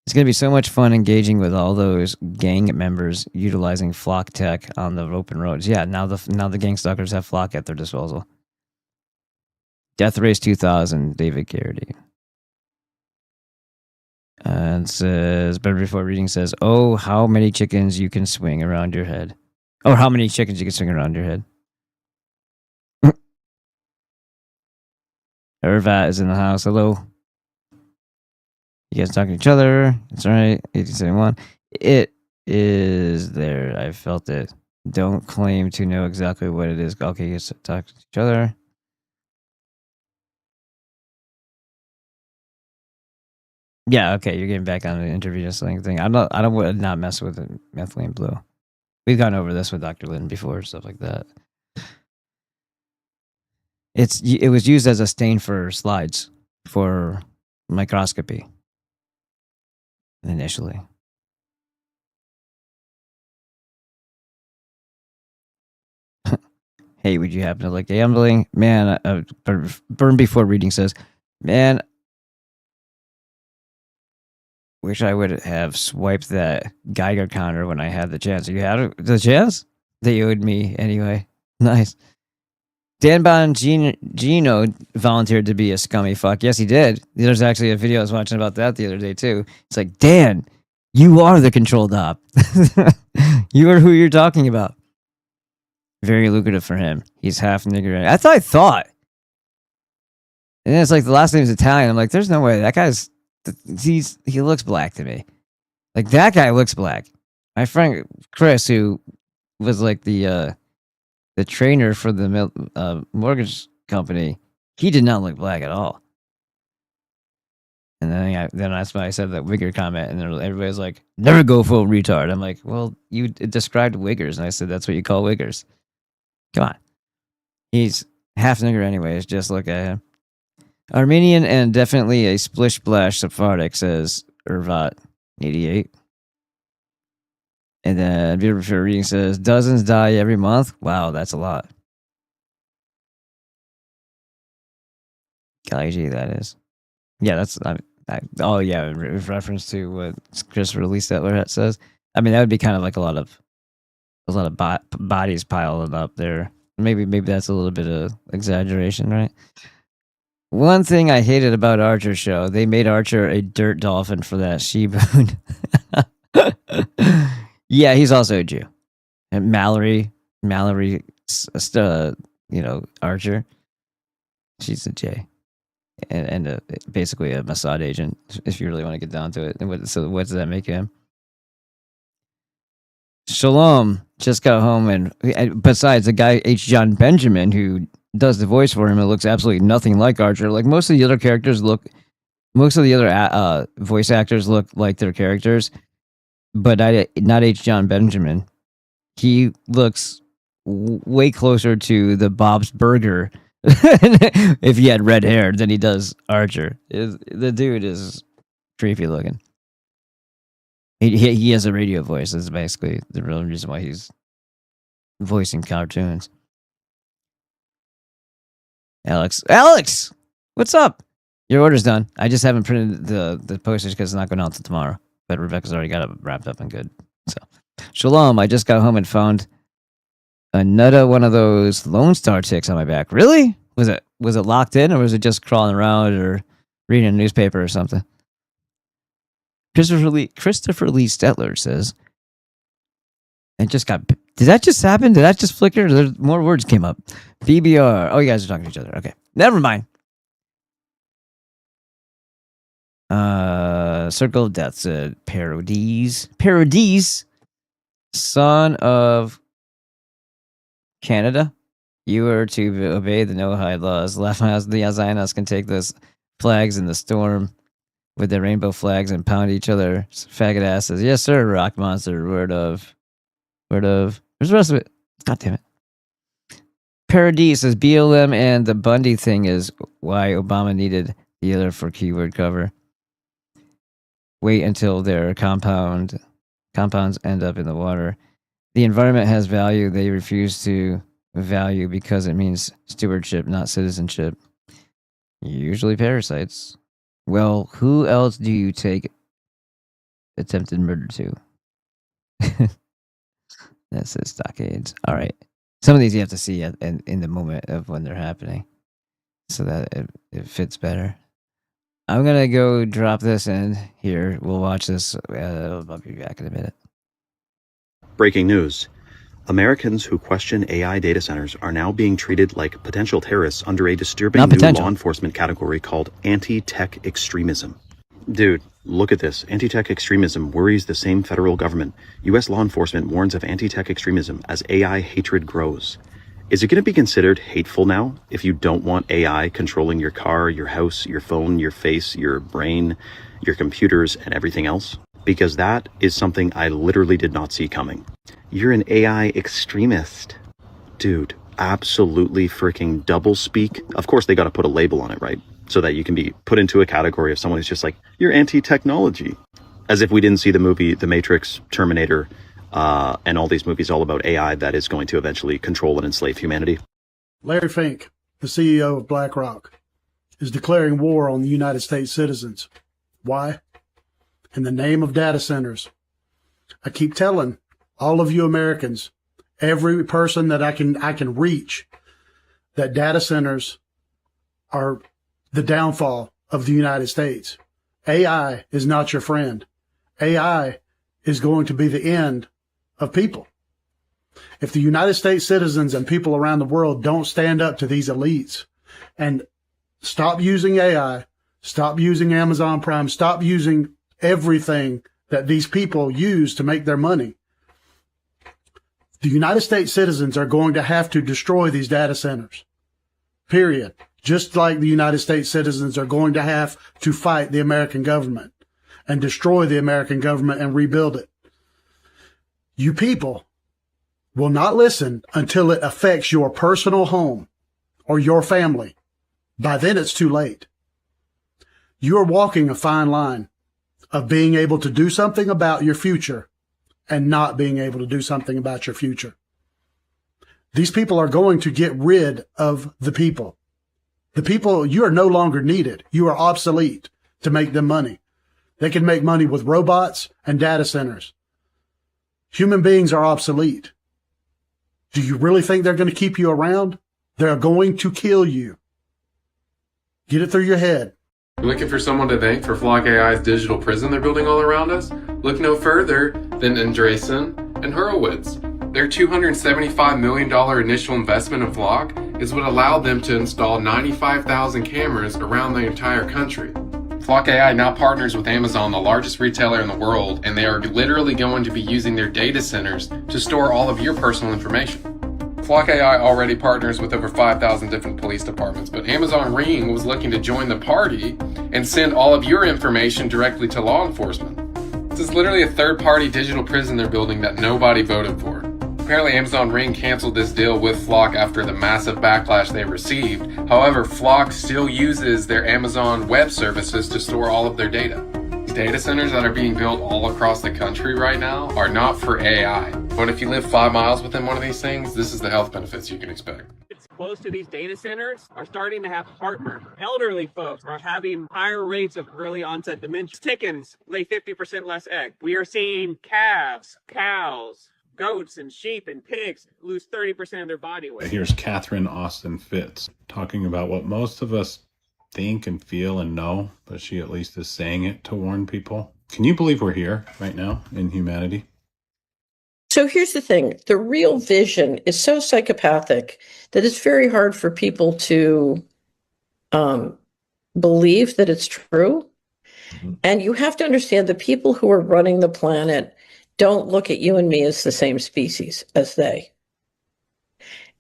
It's going to be so much fun engaging with all those gang members utilizing flock tech on the open roads. Yeah, now the gang stalkers have flock at their disposal. Death Race 2000, David Garrity. And says, better before reading says, oh, how many chickens you can swing around your head. Or how many chickens you can swing around your head. Irvat is in the house. Hello. You guys talking to each other? That's right. 1871. It is there. I felt it. Don't claim to know exactly what it is. Okay, you guys talk to each other. Yeah, okay, you're getting back on the intravenous thing. I would not mess with methylene blue. We've gone over this with Dr. Lynn before, stuff like that. It was used as a stain for slides for microscopy initially. Hey, would you happen to like gambling? Man, Burn Before Reading says, man, wish I would have swiped that Geiger counter when I had the chance. You had the chance? They owed me anyway. Nice. Dan Gino volunteered to be a scummy fuck. Yes, he did. There's actually a video I was watching about that the other day, too. It's like, Dan, you are the controlled op. You are who you're talking about. Very lucrative for him. He's half nigger. That's what I thought. And then it's like the last name is Italian. I'm like, there's no way. That guy's... he looks black to me. Like, that guy looks black. My friend Chris, who was like the trainer for the mortgage company, he did not look black at all. And then that's why I said that wigger comment, and everybody's like, never go full retard. I'm like, well, you described wiggers, and I said that's what you call wiggers. Come on. He's half nigger anyways, just look at him. Armenian and definitely a splish splash Sephardic, says Irvat 88. And then Beautiful Reading says, dozens die every month. Wow, that's a lot. Golly gee, that is. Yeah, that's... oh, yeah, in reference to what Christopher Lee Stettler says. I mean, that would be kind of like a lot of bodies piling up there. Maybe that's a little bit of exaggeration, right? One thing I hated about Archer's show, they made Archer a dirt dolphin for that she-boon. Yeah, he's also a Jew. And Mallory, Archer, she's a J. And basically a Mossad agent, if you really want to get down to it. So what does that make him? Shalom just got home, and besides the guy H. John Benjamin, who does the voice for him, it looks absolutely nothing like Archer. Like most of the other voice actors look like their characters, but not H. John Benjamin. He looks way closer to the Bob's Burger if he had red hair than he does Archer. The dude is creepy looking. He has a radio voice. That's basically the real reason why he's voicing cartoons. Alex, what's up? Your order's done. I just haven't printed the postage because it's not going out till tomorrow. But Rebecca's already got it wrapped up and good. So, Shalom, I just got home and found another one of those Lone Star ticks on my back. Really? Was it locked in, or was it just crawling around or reading a newspaper or something? Christopher Lee Stettler says, did that just happen? Did that just flicker? More words came up. BBR. Oh, you guys are talking to each other. Okay. Never mind. Circle of Death said, Parodies, son of Canada, you are to obey the no-hide laws. The Zionists can take the flags in the storm with their rainbow flags and pound each other faggot asses. Yes, sir, Rock Monster. Word of. Where's the rest of it? God damn it. Paradise says BLM and the Bundy thing is why Obama needed the other for keyword cover. Wait until their compounds end up in the water. The environment has value. They refuse to value because it means stewardship, not citizenship. Usually parasites. Well, who else do you take attempted murder to? That says stockades. All right. Some of these you have to see in the moment of when they're happening so that it fits better. I'm going to go drop this in here. We'll watch this. I'll be back in a minute. Breaking news. Americans who question AI data centers are now being treated like potential terrorists under a disturbing Not new potential. law enforcement category called anti-tech extremism. Dude, look at this. Anti-tech extremism worries the same federal government. U.S. law enforcement warns of anti-tech extremism as AI hatred grows. Is it going to be considered hateful now if you don't want AI controlling your car, your house, your phone, your face, your brain, your computers, and everything else? Because that is something I literally did not see coming. You're an AI extremist. Dude, absolutely freaking double speak. Of course, they got to put a label on it, right? So that you can be put into a category of someone who's just like, you're anti-technology. As if we didn't see the movie The Matrix, Terminator, and all these movies all about AI that is going to eventually control and enslave humanity. Larry Fink, the CEO of BlackRock, is declaring war on the United States citizens. Why? In the name of data centers. I keep telling all of you Americans, every person that I can reach, that data centers are the downfall of the United States. AI is not your friend. AI is going to be the end of people. If the United States citizens and people around the world don't stand up to these elites and stop using AI, stop using Amazon Prime, stop using everything that these people use to make their money, the United States citizens are going to have to destroy these data centers. Period. Just like the United States citizens are going to have to fight the American government and destroy the American government and rebuild it. You people will not listen until it affects your personal home or your family. By then it's too late. You are walking a fine line of being able to do something about your future and not being able to do something about your future. These people are going to get rid of the people. The people, you are no longer needed. You are obsolete to make them money. They can make money with robots and data centers. Human beings are obsolete. Do you really think they're going to keep you around? They're going to kill you. Get it through your head. Looking for someone to thank for Flock AI's digital prison they're building all around us? Look no further than Andreessen and Horowitz. Their $275 million initial investment in Flock is what allowed them to install 95,000 cameras around the entire country. Flock AI now partners with Amazon, the largest retailer in the world, and they are literally going to be using their data centers to store all of your personal information. Flock AI already partners with over 5,000 different police departments, but Amazon Ring was looking to join the party and send all of your information directly to law enforcement. This is literally a third-party digital prison they're building that nobody voted for. Apparently Amazon Ring canceled this deal with Flock after the massive backlash they received. However, Flock still uses their Amazon Web Services to store all of their data. These data centers that are being built all across the country right now are not for AI. But if you live 5 miles within one of these things, this is the health benefits you can expect. Close to these data centers are starting to have heartburn. Elderly folks are having higher rates of early onset dementia. Chickens lay 50% less egg. We are seeing calves, cows, goats and sheep and pigs lose 30% of their body weight. Here's Catherine Austin Fitz talking about what most of us think and feel and know, but she at least is saying it to warn people. Can you believe we're here right now in humanity? So here's the thing. The real vision is so psychopathic that it's very hard for people to believe that it's true. Mm-hmm. And you have to understand the people who are running the planet don't look at you and me as the same species as they.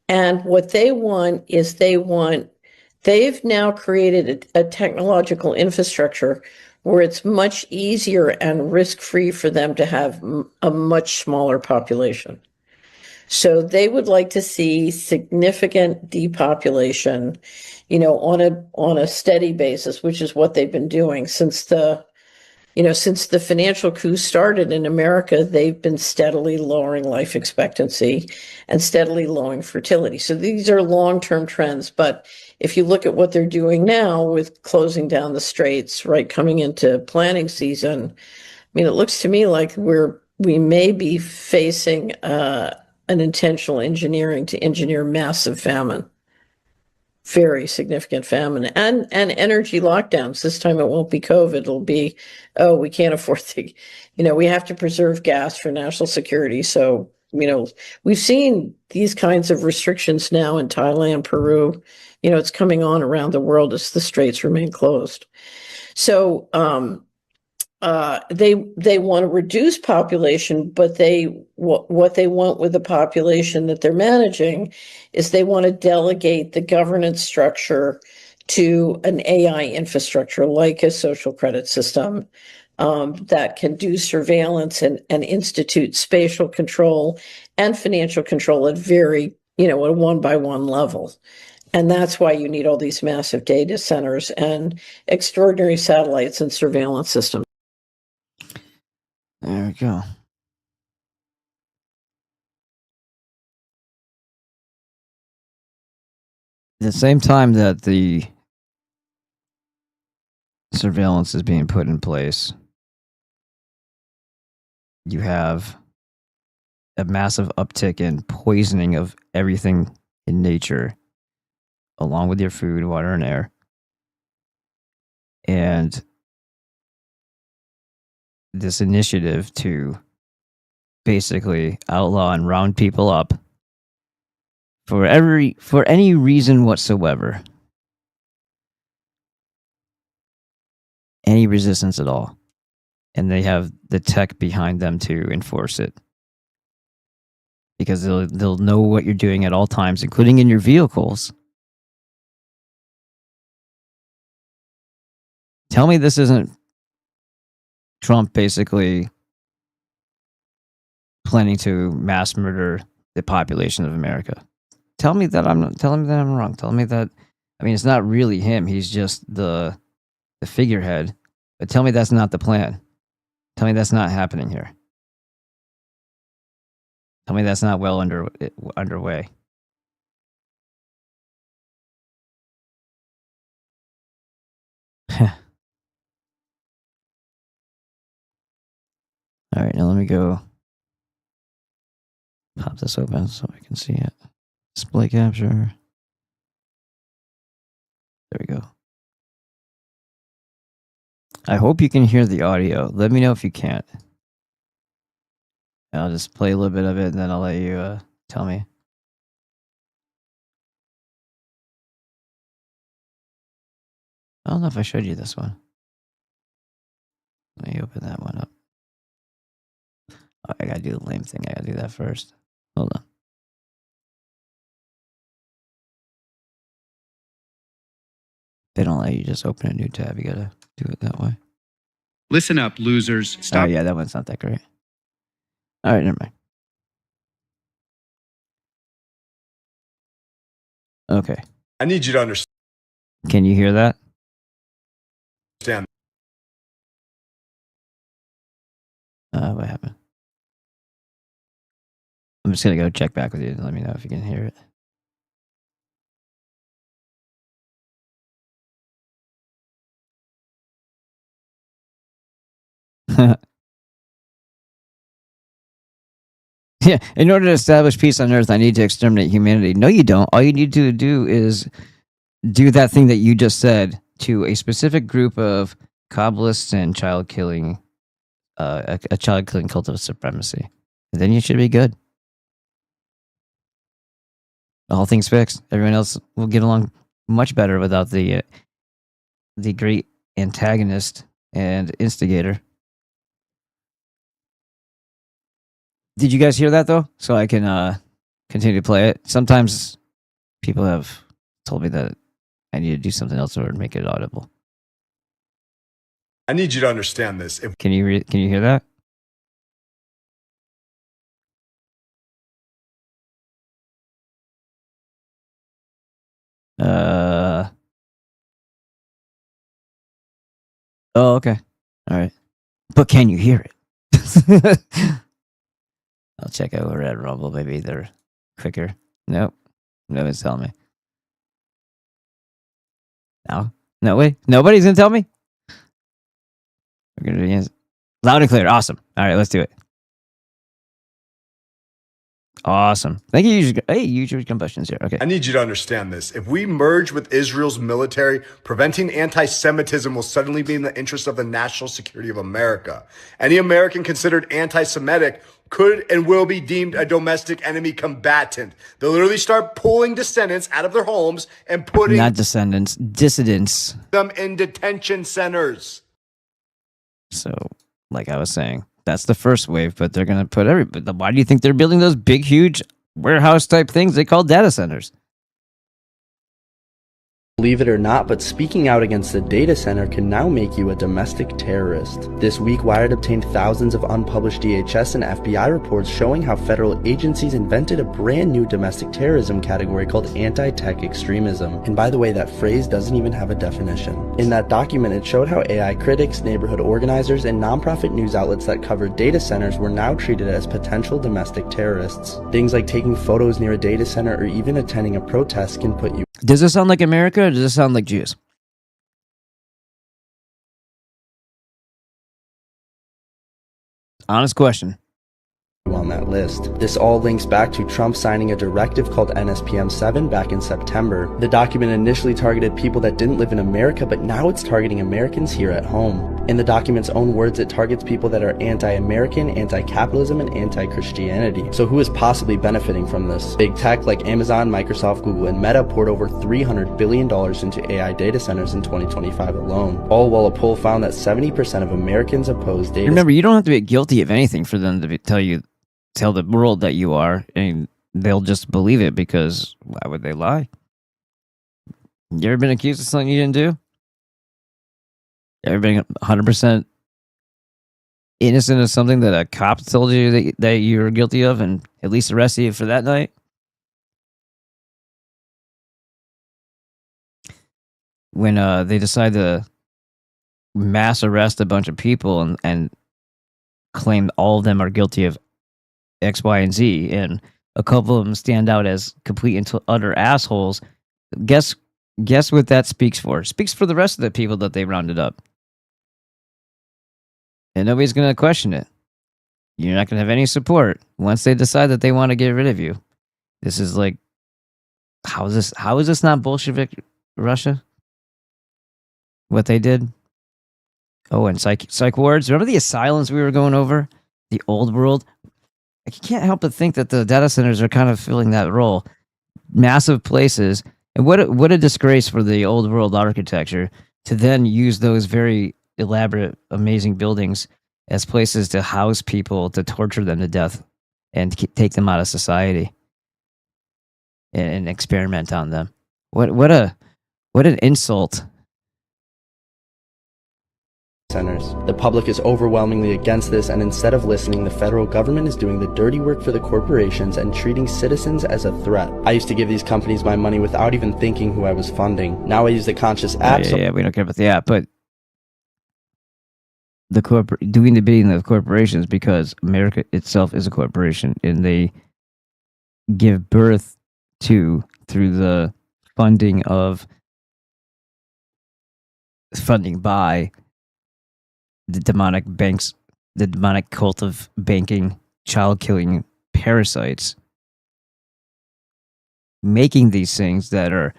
And what they want is they've now created a technological infrastructure where it's much easier and risk-free for them to have a much smaller population. So they would like to see significant depopulation, on a steady basis, which is what they've been doing since the financial coup started in America. They've been steadily lowering life expectancy and steadily lowering fertility. So these are long-term trends. But if you look at what they're doing now with closing down the straits, right, coming into planting season, it looks to me like we may be facing an intentional engineering to engineer massive famine. Very significant famine and energy lockdowns. This time it won't be COVID. It'll be, we can't afford we have to preserve gas for national security. So we've seen these kinds of restrictions now in Thailand, Peru. It's coming on around the world as the straits remain closed. So they want to reduce population, but what they want with the population that they're managing is they want to delegate the governance structure to an AI infrastructure like a social credit system that can do surveillance and institute spatial control and financial control at very, at a one-by-one level. And that's why you need all these massive data centers and extraordinary satellites and surveillance systems. There we go. At the same time that the surveillance is being put in place, you have a massive uptick in poisoning of everything in nature, along with your food, water, and air. And this initiative to basically outlaw and round people up for any reason whatsoever, any resistance at all, and they have the tech behind them to enforce it, because they'll know what you're doing at all times, including in your vehicles. Tell me this isn't Trump basically planning to mass murder the population of America. Tell me that I'm wrong. Tell me that, it's not really him. He's just the figurehead. But tell me that's not the plan. Tell me that's not happening here. Tell me that's not well underway. All right, now let me go pop this open so I can see it. Display capture. There we go. I hope you can hear the audio. Let me know if you can't. I'll just play a little bit of it, and then I'll let you tell me. I don't know if I showed you this one. Let me open that one up. Oh, I gotta do the lame thing. I gotta do that first. Hold on. They don't let you just open a new tab. You gotta do it that way. Listen up, losers. Stop. Oh, yeah, that one's not that great. All right, never mind. Okay. I need you to understand. Can you hear that? What happened? I'm just gonna go check back with you and let me know if you can hear it. Yeah, in order to establish peace on Earth, I need to exterminate humanity. No, you don't. All you need to do is do that thing that you just said to a specific group of Kabbalists and child-killing, a child-killing cult of supremacy. And then you should be good. All things fixed. Everyone else will get along much better without the great antagonist and instigator. Did you guys hear that, though? So I can continue to play it. Sometimes people have told me that I need to do something else or make it audible. I need you to understand this. Can you hear that? Oh, okay. All right. But can you hear it? I'll check over at Rumble. Maybe they're quicker. Nope. Nobody's telling me. No. No, wait. Nobody's going to tell me? We're going to do it loud and clear. Awesome. All right, let's do it. Awesome. Thank you. Hey, use your combustions here. Okay. I need you to understand this. If we merge with Israel's military, preventing anti-Semitism will suddenly be in the interest of the national security of America. Any American considered anti-Semitic could and will be deemed a domestic enemy combatant. They'll literally start pulling descendants out of their homes and putting not descendants, dissidents them in detention centers. So, like I was saying, that's the first wave, but they're going to put but why do you think they're building those big, huge warehouse type things they call data centers? Believe it or not, but speaking out against the data center can now make you a domestic terrorist. This week, Wired obtained thousands of unpublished DHS and FBI reports showing how federal agencies invented a brand new domestic terrorism category called anti-tech extremism. And by the way, that phrase doesn't even have a definition. In that document, it showed how AI critics, neighborhood organizers, and nonprofit news outlets that covered data centers were now treated as potential domestic terrorists. Things like taking photos near a data center or even attending a protest can put you. Does this sound like America or does this sound like Jews? Honest question. On that list. This all links back to Trump signing a directive called NSPM 7 back in September. The document initially targeted people that didn't live in America, but now it's targeting Americans here at home. In the document's own words, it targets people that are anti-American, anti-capitalism, and anti-Christianity. So who is possibly benefiting from this? Big tech like Amazon, Microsoft, Google, and Meta poured over $300 billion into AI data centers in 2025 alone. All while a poll found that 70% of Americans oppose data. Remember, you don't have to be guilty of anything for them to tell the world that you are, and they'll just believe it, because why would they lie? You ever been accused of something you didn't do? You ever been 100% innocent of something that a cop told you that you were guilty of and at least arrested you for that night? When they decide to mass arrest a bunch of people and claim all of them are guilty of X, Y, and Z, and a couple of them stand out as complete and utter assholes. Guess what that speaks for? It speaks for the rest of the people that they rounded up. And nobody's going to question it. You're not going to have any support once they decide that they want to get rid of you. This is like, how is this not Bolshevik Russia? What they did? Oh, and psych wards. Remember the asylums we were going over? The old world? I can't help but think that the data centers are kind of filling that role. Massive places. And what a disgrace for the old world architecture to then use those very elaborate, amazing buildings as places to house people, to torture them to death and take them out of society and experiment on them. What an insult. Centers. The public is overwhelmingly against this, and instead of listening, the federal government is doing the dirty work for the corporations and treating citizens as a threat. I used to give these companies my money without even thinking who I was funding. Now I use the conscious app. Yeah, we don't care about the app, but doing the bidding of corporations, because America itself is a corporation, and they give birth to, through the funding by the demonic banks, the demonic cult of banking, child-killing parasites, making these things that are,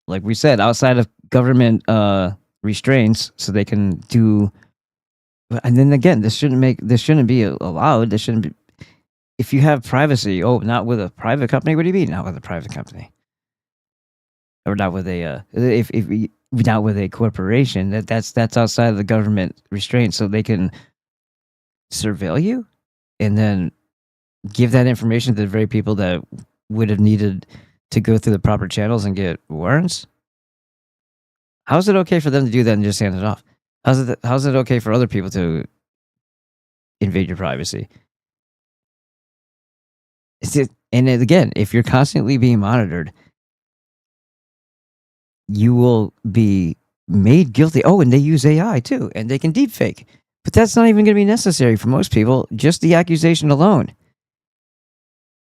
like we said, outside of government restraints, so they can do. And then again, this shouldn't be allowed. This shouldn't be. If you have privacy, not with a private company. What do you mean, not with a private company? Or not with a not with a corporation? That's outside of the government restraints, so they can surveil you and then give that information to the very people that would have needed to go through the proper channels and get warrants. How is it okay for them to do that and just hand it off? How's it okay for other people to invade your privacy? And again, if you're constantly being monitored, you will be made guilty. Oh, and they use AI too, and they can deepfake. But that's not even going to be necessary for most people. Just the accusation alone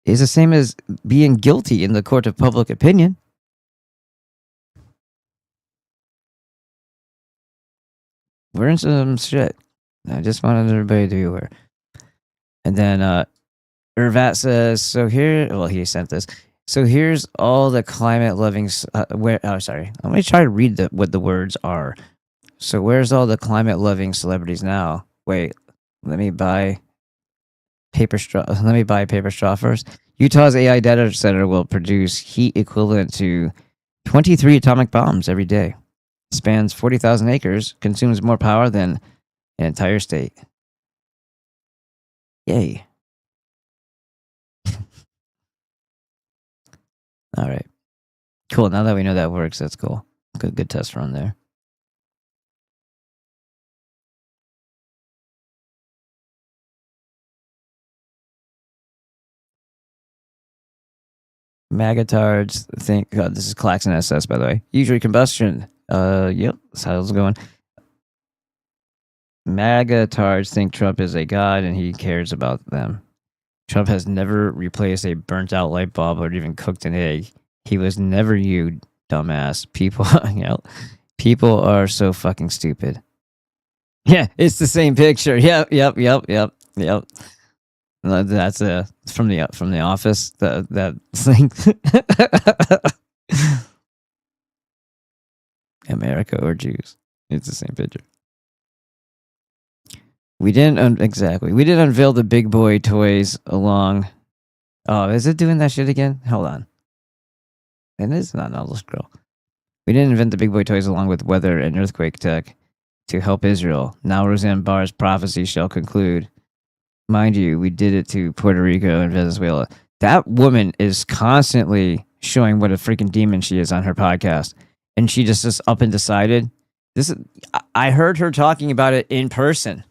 is the same as being guilty in the court of public opinion. We're in some shit. I just wanted everybody to be aware. And then Ervat says, so here, well, he sent this. So here's all the climate loving, sorry. Let me try to read what the words are. So where's all the climate loving celebrities now? Wait, let me buy paper straw first. Utah's AI data center will produce heat equivalent to 23 atomic bombs every day. Spans 40,000 acres, consumes more power than an entire state. Yay. All right. Cool. Now that we know that works, that's cool. Good test run there. Magatards think, God, this is Claxon SS, by the way. Usually combustion. Yep, that's how it's going. Magatards think Trump is a god and he cares about them. Trump has never replaced a burnt out light bulb or even cooked an egg. He was never you, dumbass. People are so fucking stupid. Yeah, it's the same picture. Yep. That's from the office. That thing. America or Jews. It's the same picture. We didn't unveil the big boy toys along. Oh, is it doing that shit again? Hold on. It is not. No, let's scroll. We didn't invent the big boy toys along with weather and earthquake tech to help Israel. Now Roseanne Barr's prophecy shall conclude. Mind you, we did it to Puerto Rico and Venezuela. That woman is constantly showing what a freaking demon she is on her podcast. And she just up and decided. I heard her talking about it in person.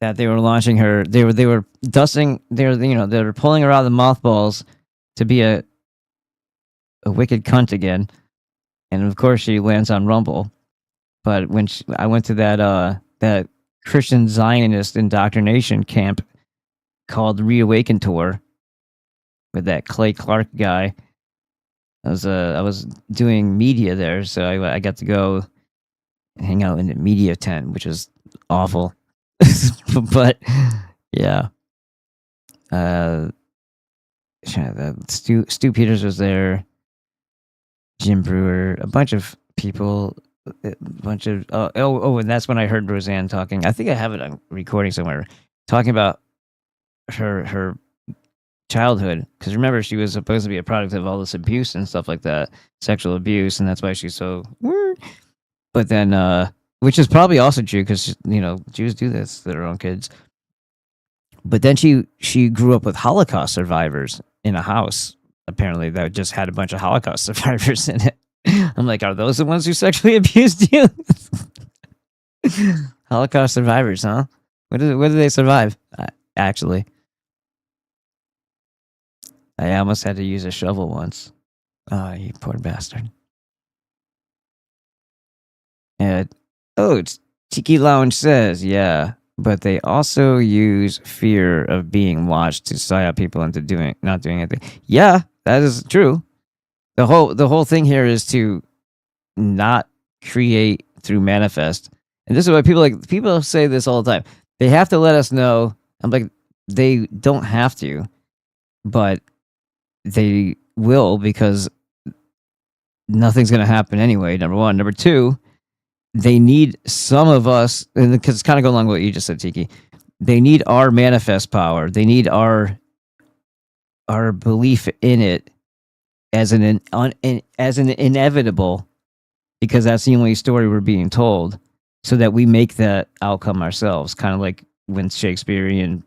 That they were launching her. They were dusting. They were pulling her out of the mothballs to be a wicked cunt again. And of course she lands on Rumble. But when I went to that Christian Zionist indoctrination camp called Reawaken Tour with that Clay Clark guy. I was doing media there, so I got to go hang out in the media tent, which was awful. But yeah. Stu Peters was there, Jim Brewer, a bunch of people. And that's when I heard Roseanne talking. I think I have it on recording somewhere, talking about her childhood. Because remember, she was supposed to be a product of all this abuse and stuff like that, sexual abuse, and that's why she's so. But then, which is probably also true because Jews do this to their own kids. But then she grew up with Holocaust survivors in a house, apparently, that just had a bunch of Holocaust survivors in it. I'm like, are those the ones who sexually abused you? Holocaust survivors, huh? What did they survive? Actually, I almost had to use a shovel once. Oh, you poor bastard. And Tiki Lounge says, yeah, but they also use fear of being watched to psyop people into not doing anything. Yeah, that is true. The whole thing here is to not create through manifest. And this is why people say this all the time. They have to let us know. I'm like, they don't have to, but they will, because nothing's going to happen anyway, number one. Number two, they need some of us, and because it's kind of going along with what you just said, Tiki. They need our manifest power. They need our belief in it as an inevitable, because that's the only story we're being told, so that we make that outcome ourselves. Kind of like when Shakespearean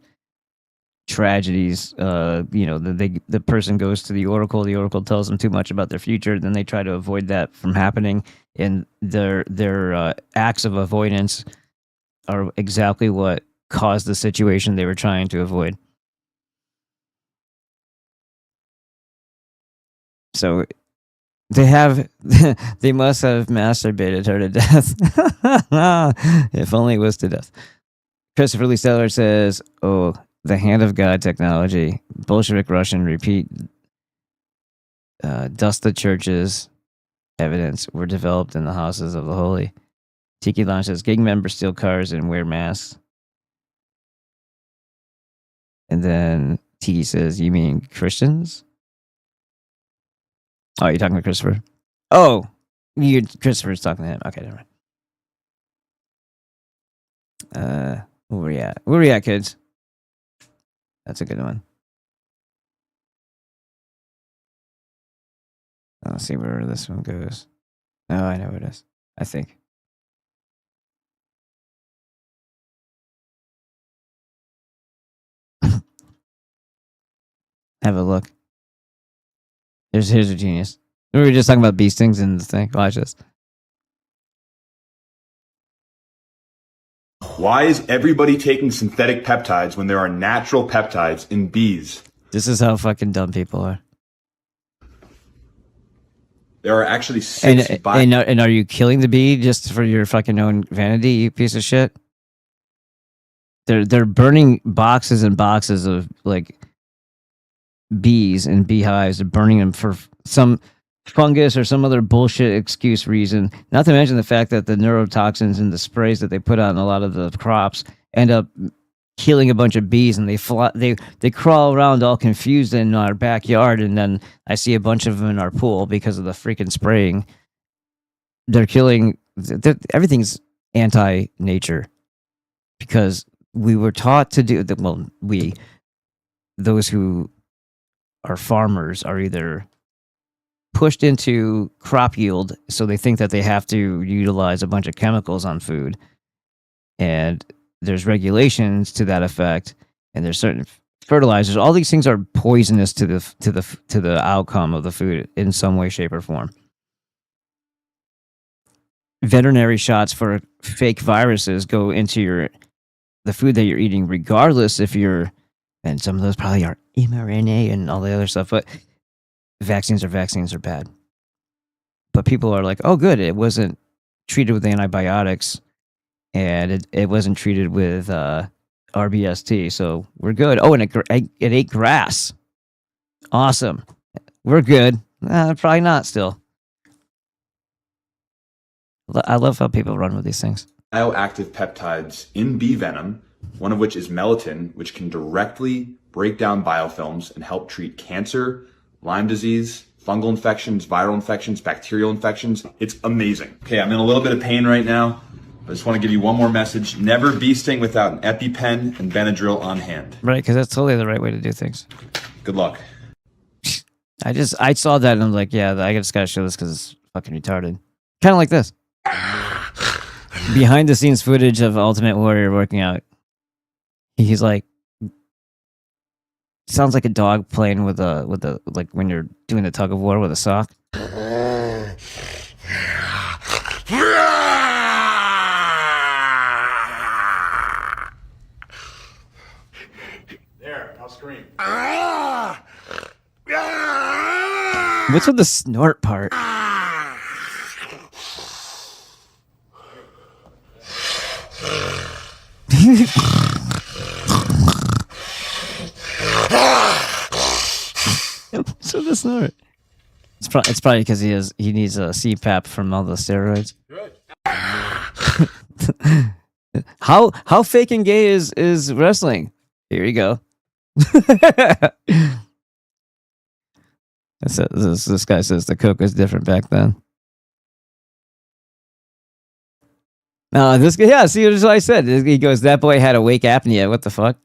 tragedies, the person goes to the oracle tells them too much about their future, then they try to avoid that from happening, and their acts of avoidance are exactly what caused the situation they were trying to avoid. So they must have masturbated her to death. If only it was to death. Christopher Lee Steller says, oh, the hand of God technology, Bolshevik Russian repeat, dust the churches evidence were developed in the houses of the holy. Tiki Lounge says, gang members steal cars and wear masks. And then T says, you mean Christians? Oh, you're talking to Christopher? Oh, Christopher's talking to him. Okay, never mind. Where we at? Where we at, kids? That's a good one. Let's see where this one goes. Oh, I know what it is. I think. Have a look. Here's a genius. We were just talking about bee stings and the thing. Watch this. Why is everybody taking synthetic peptides when there are natural peptides in bees? This is how fucking dumb people are. There are actually six and are you killing the bee just for your fucking own vanity, you piece of shit? They're burning boxes and boxes of like bees and beehives. They're burning them for some fungus or some other bullshit excuse reason. Not to mention the fact that the neurotoxins and the sprays that they put on a lot of the crops end up killing a bunch of bees, and they crawl around all confused in our backyard, and then I see a bunch of them in our pool because of the freaking spraying. They're killing. Everything's anti-nature because we were taught to do that. Well, those who are farmers are either pushed into crop yield, so they think that they have to utilize a bunch of chemicals on food, and there's regulations to that effect, and there's certain fertilizers. All these things are poisonous to the outcome of the food in some way, shape, or form. Veterinary shots for fake viruses go into the food that you're eating, regardless if you're, and some of those probably are mRNA and all the other stuff, but vaccines are bad. But people are like, oh, good, it wasn't treated with antibiotics, and it wasn't treated with RBST, so we're good. Oh, and it ate grass. Awesome. We're good. Probably not still. I love how people run with these things. Bioactive peptides in bee venom, one of which is melatonin, which can directly break down biofilms and help treat cancer, Lyme disease, fungal infections, viral infections, bacterial infections. It's amazing. Okay, I'm in a little bit of pain right now. I just want to give you one more message. Never bee sting without an EpiPen and Benadryl on hand. Right, because that's totally the right way to do things. Good luck. I saw that and I'm like, yeah, I just gotta show this because it's fucking retarded. Kind of like this. Behind the scenes footage of Ultimate Warrior working out. He's like, sounds like a dog playing with a like when you're doing the tug of war with a sock. There, I'll scream. What's with the snort part? So the snort. It's probably because he needs a CPAP from all the steroids. Good. How fake and gay is wrestling? Here you go. This guy says the Coke was different back then. No, this guy, yeah, see what I said. He goes, that boy had awake apnea. What the fuck?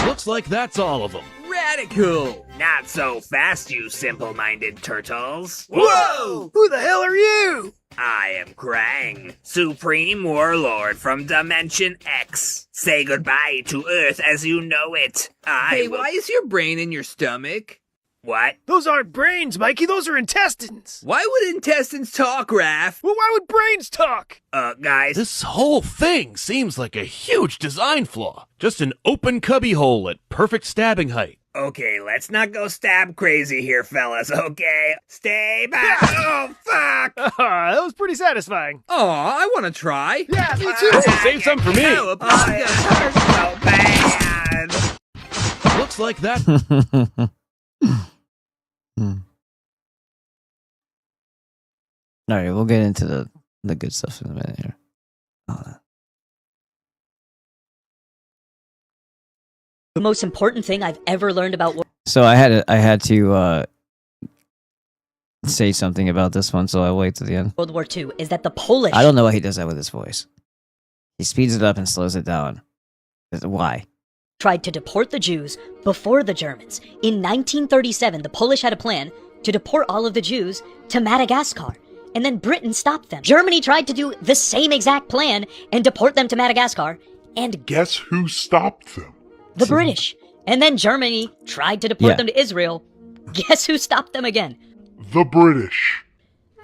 Looks like that's all of them. Radical! Not so fast, you simple-minded turtles. Whoa! Who the hell are you? I am Krang, Supreme Warlord from Dimension X. Say goodbye to Earth as you know it. Why is your brain in your stomach? What? Those aren't brains, Mikey. Those are intestines. Why would intestines talk, Raph? Well, why would brains talk? Guys. This whole thing seems like a huge design flaw. Just an open cubby hole at perfect stabbing height. Okay, let's not go stab crazy here, fellas, okay? Stay back. Oh, fuck. That was pretty satisfying. Oh, I want to try. Yeah, me too. Save some for me. Oh, it hurts so bad. Looks like that. All right, we'll get into the good stuff in a minute here. The most important thing I've ever learned about So I had to say something about this one, so I'll wait to the end. World War II is that the Polish I don't know why he does that with his voice. He speeds it up and slows it down. Why? tried to deport the Jews before the Germans. In 1937, the Polish had a plan to deport all of the Jews to Madagascar, and then Britain stopped them. Germany tried to do the same exact plan and deport them to Madagascar, and guess who stopped them? The British. And then Germany tried to deport them to Israel. Guess who stopped them again? The British.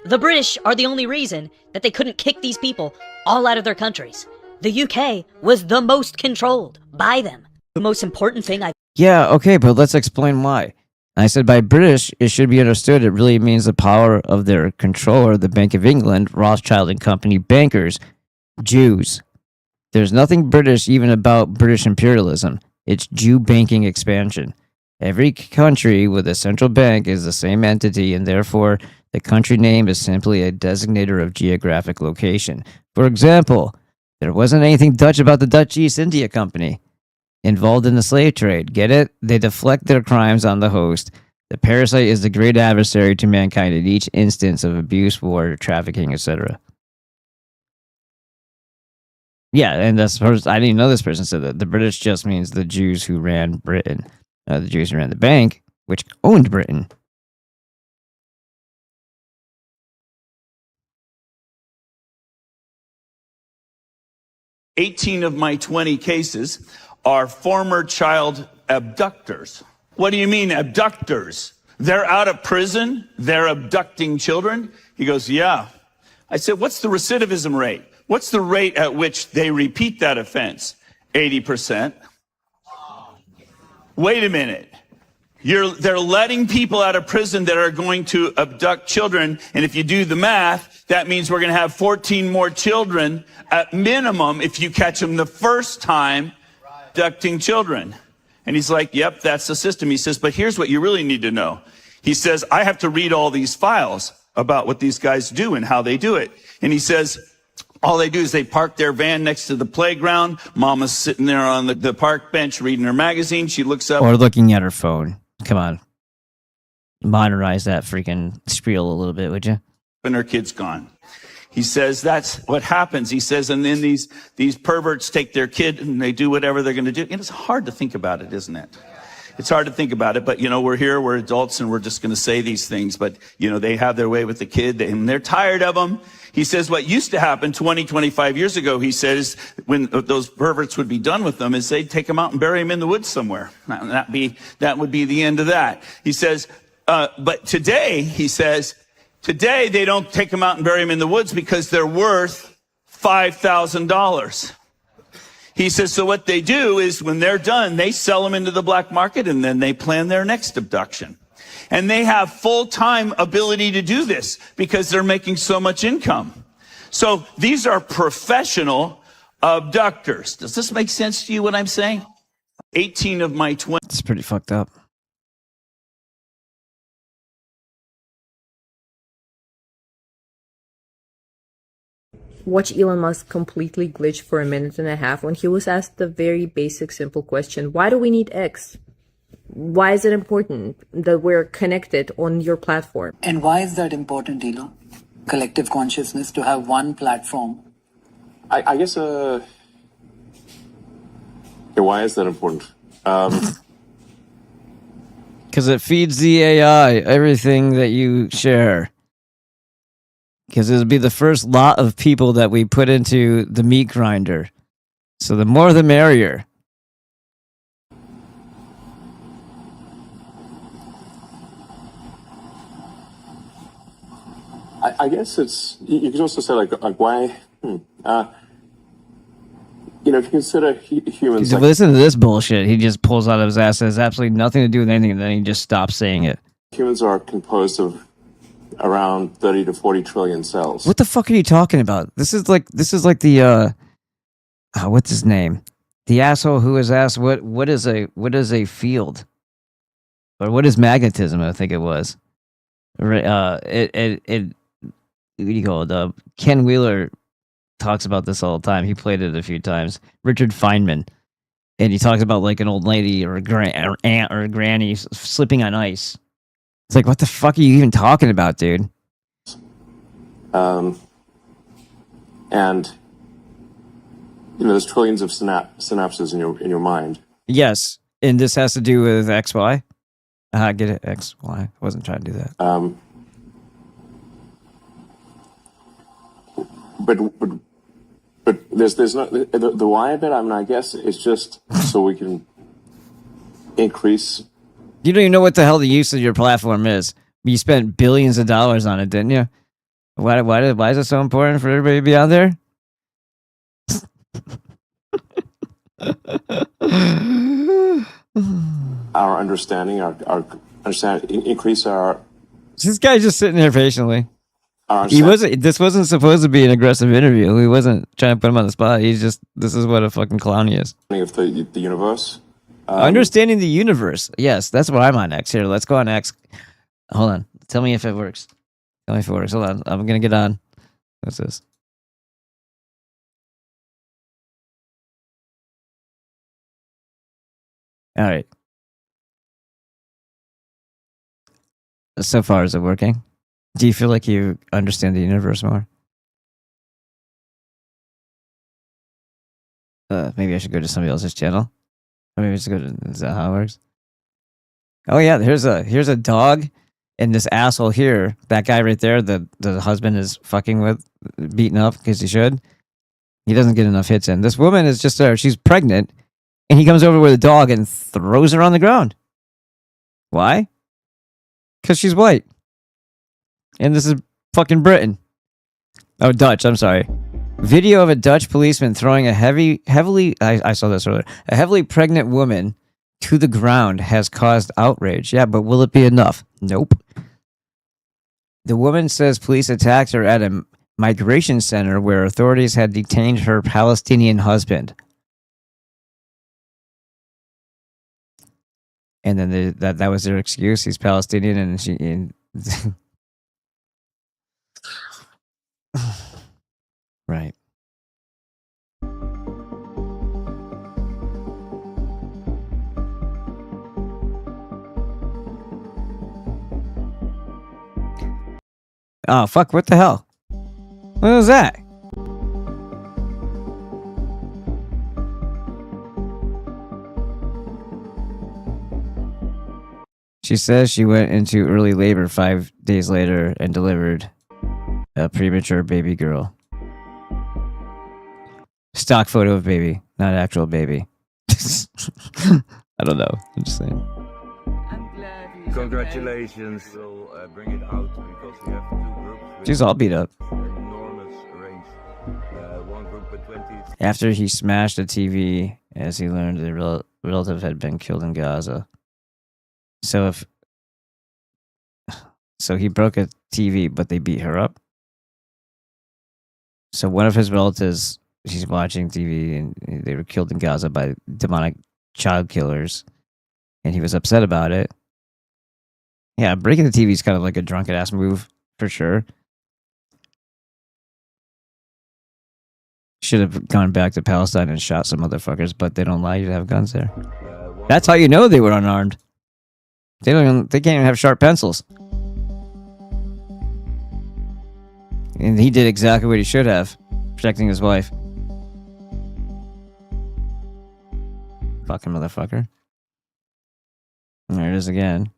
The British are the only reason that they couldn't kick these people all out of their countries. The UK was the most controlled by them. The most important thing Yeah, okay, but let's explain why. I said by British, it should be understood it really means the power of their controller, the Bank of England, Rothschild and Company bankers, Jews. There's nothing British even about British imperialism. It's Jew banking expansion. Every country with a central bank is the same entity, and therefore the country name is simply a designator of geographic location. For example, there wasn't anything Dutch about the Dutch East India Company involved in the slave trade. Get it? They deflect their crimes on the host. The parasite is the great adversary to mankind in each instance of abuse, war, trafficking, etc. Yeah, and that's I didn't know this person said that. The British just means the Jews who ran Britain. The Jews who ran the bank, which owned Britain. "18 of my 20 cases are former child abductors." "What do you mean abductors? They're out of prison, they're abducting children?" He goes, "Yeah." I said, "What's the recidivism rate? What's the rate at which they repeat that offense?" 80%. Wait a minute. They're letting people out of prison that are going to abduct children, and if you do the math, that means we're going to have 14 more children at minimum if you catch them the first time abducting children. And he's like, "Yep, that's the system." He says, "But here's what you really need to know." He says, "I have to read all these files about what these guys do and how they do it." And he says, all they do is they park their van next to the playground. Mama's sitting there on the park bench reading her magazine. She looks up. Or looking at her phone. Come on. Modernize that freaking spiel a little bit, would you? And her kid's gone. He says that's what happens. He says, and then these perverts take their kid and they do whatever they're going to do. And it's hard to think about it, isn't it? It's hard to think about it, but we're here, we're adults, and we're just going to say these things. But, they have their way with the kid, and they're tired of them. He says what used to happen 20, 25 years ago, he says, when those perverts would be done with them, is they'd take them out and bury them in the woods somewhere. That would be the end of that. He says, but today, he says, today they don't take them out and bury them in the woods because they're worth $5,000. He says, so what they do is when they're done, they sell them into the black market and then they plan their next abduction. And they have full-time ability to do this because they're making so much income. So these are professional abductors. Does this make sense to you what I'm saying? 18 of my 20. It's pretty fucked up. Watch Elon Musk completely glitch for a minute and a half when he was asked the very basic, simple question, why do we need X? Why is it important that we're connected on your platform? And why is that important, Elon? Collective consciousness, to have one platform. I guess, why is that important? Because it feeds the AI everything that you share. Because it'll be the first lot of people that we put into the meat grinder. So the more the merrier. I guess it's, you could also say like why, if you consider humans. Like, listen to this bullshit. He just pulls out of his ass, has absolutely nothing to do with anything, and then he just stops saying it. Humans are composed of around 30 to 40 trillion cells. What the fuck are you talking about? This is like the what's his name? The asshole who was asked what is a field? Or what is magnetism, I think it was. what do you call it? Ken Wheeler talks about this all the time. He played it a few times. Richard Feynman, and he talks about like an old lady or or aunt or a granny slipping on ice. It's like, what the fuck are you even talking about, dude? And there's trillions of synapses in your mind. Yes, and this has to do with XY. Get it, XY. I wasn't trying to do that. But there's not the why of it. I mean, I guess it's just so we can increase. You don't even know what the hell the use of your platform is. You spent billions of dollars on it, didn't you? Why is it so important for everybody to be out there? Our understanding, our understanding, increase our. This guy's just sitting there patiently. Our He wasn't. This wasn't supposed to be an aggressive interview. He wasn't trying to put him on the spot. He's just. This is what a fucking clown he is. Of the universe. Understanding the universe. Yes, that's what I'm on X. Here, let's go on X. Hold on. Tell me if it works. Tell me if it works. Hold on. I'm gonna get on. What's this? All right. So far, is it working? Do you feel like you understand the universe more? Maybe I should go to somebody else's channel. Or maybe I should go to. Is that how it works? Oh yeah, here's a dog, and this asshole here, that guy right there, the husband is fucking with, beating up because he should. He doesn't get enough hits in. This woman is just there. She's pregnant, and he comes over with a dog and throws her on the ground. Why? Because she's white. And this is fucking Britain. Oh, Dutch, I'm sorry. Video of a Dutch policeman throwing a I saw this earlier. A heavily pregnant woman to the ground has caused outrage. Yeah, but will it be enough? Nope. The woman says police attacked her at a migration center where authorities had detained her Palestinian husband. And then that was their excuse. He's Palestinian, and she. Right. Oh fuck! What the hell? What was that? She says she went into early labor 5 days later and delivered a premature baby girl. Stock photo of baby, not actual baby. I don't know. I'm just saying. Congratulations. We'll bring it out because we have two groups. She's all beat up. Enormous range. One group with 20. After he smashed a TV, as he learned the relative had been killed in Gaza. So he broke a TV, but they beat her up. So one of his relatives, she's watching TV, and they were killed in Gaza by demonic child killers, and he was upset about it. Yeah, breaking the TV is kind of like a drunken ass move for sure. Should have gone back to Palestine and shot some motherfuckers, but they don't allow you to have guns there. That's how you know they were unarmed. They can't even have sharp pencils. And he did exactly what he should have, protecting his wife. Fucking motherfucker. And there it is again.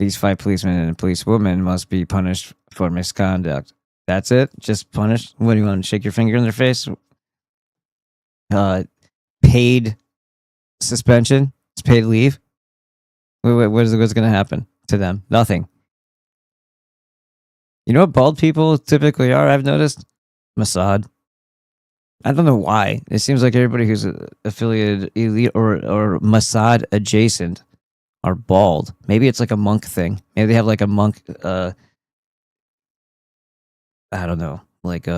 These 5 policemen and a policewoman must be punished for misconduct. That's it? Just punished? What do you want to shake your finger in their face? Paid suspension? It's paid leave? What's going to happen to them? Nothing. You know what bald people typically are, I've noticed? Mossad. I don't know why. It seems like everybody who's affiliated elite or Mossad adjacent are bald. Maybe it's like a monk thing. Maybe they have like a monk, I don't know, like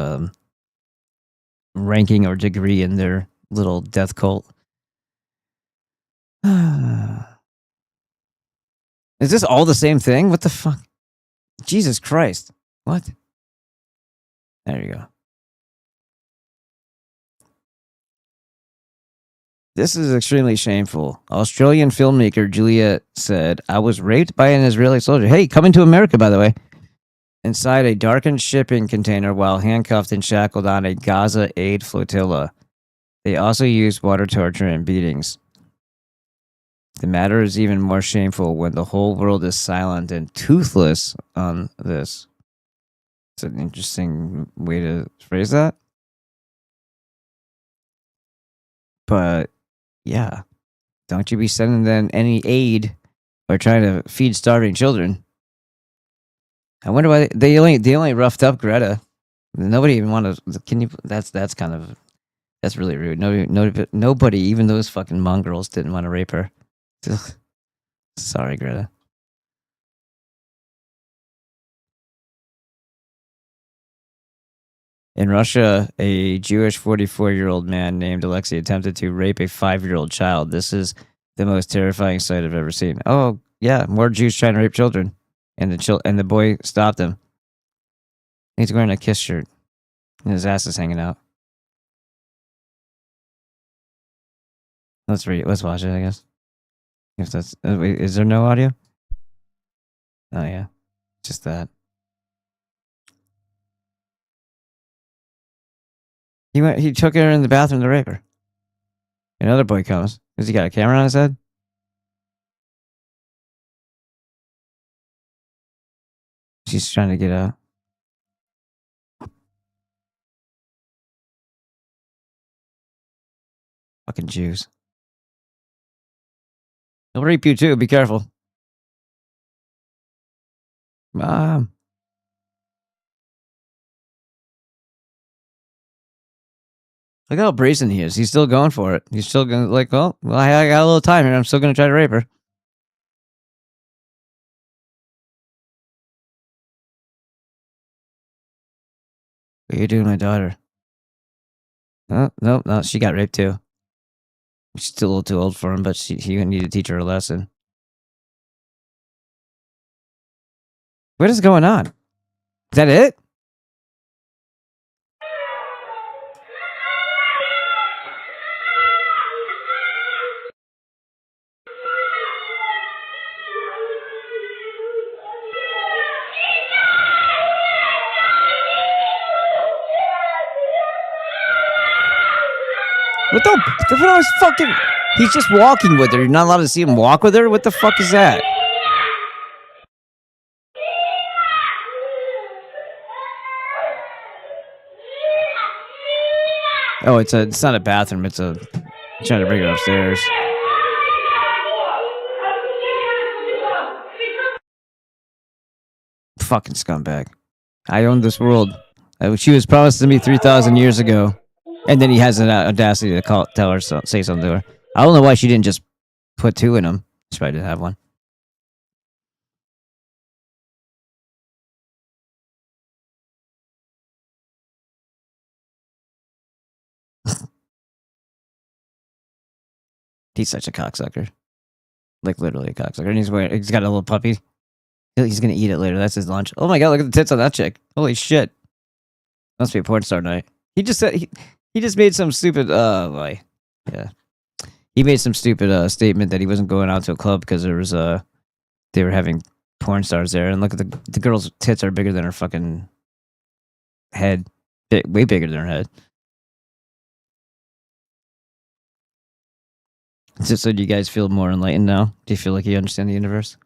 ranking or degree in their little death cult. Is this all the same thing? What the fuck? Jesus Christ. What? There you go. This is extremely shameful. Australian filmmaker Juliet said, I was raped by an Israeli soldier. Hey, coming to America, by the way. Inside a darkened shipping container while handcuffed and shackled on a Gaza aid flotilla. They also used water torture and beatings. The matter is even more shameful when the whole world is silent and toothless on this. It's an interesting way to phrase that. But, yeah. Don't you be sending them any aid or trying to feed starving children. I wonder why they only roughed up Greta. Nobody even wanted. Can you? That's really rude. Nobody, even those fucking mongrels, didn't want to rape her. Sorry, Greta. In Russia, a Jewish 44-year-old man named Alexei attempted to rape a 5-year-old child. This is the most terrifying sight I've ever seen. Oh yeah, more Jews trying to rape children. And the boy stopped him. He's wearing a Kiss shirt. And his ass is hanging out. Let's watch it, I guess. If that's wait, is there no audio? Oh yeah. Just that. He took her in the bathroom to rape her. Another boy comes. Has he got a camera on his head? She's trying to get out. Fucking Jews. They'll rape you too, be careful. Mom. Look how brazen he is. He's still going for it. He's still going like, well, I got a little time here. I'm still going to try to rape her. What are you doing, my daughter? Oh, no, she got raped too. She's still a little too old for him, but he need to teach her a lesson. What is going on? Is that it? What the fucking... He's just walking with her. You're not allowed to see him walk with her? What the fuck is that? Oh, it's not a bathroom. It's trying to bring her upstairs. Fucking scumbag. I own this world. She was promised to me 3,000 years ago. And then he has an audacity to tell her, say something to her. I don't know why she didn't just put 2 in him. She probably didn't have one. He's such a cocksucker. Like, literally a cocksucker. And he's got a little puppy. He's gonna eat it later. That's his lunch. Oh my god, look at the tits on that chick. Holy shit. Must be a porn star night. He just said... He just made some stupid, yeah. He made some stupid statement that he wasn't going out to a club because there was they were having porn stars there, and look at the girl's tits are bigger than her fucking head, way bigger than her head. So do you guys feel more enlightened now? Do you feel like you understand the universe?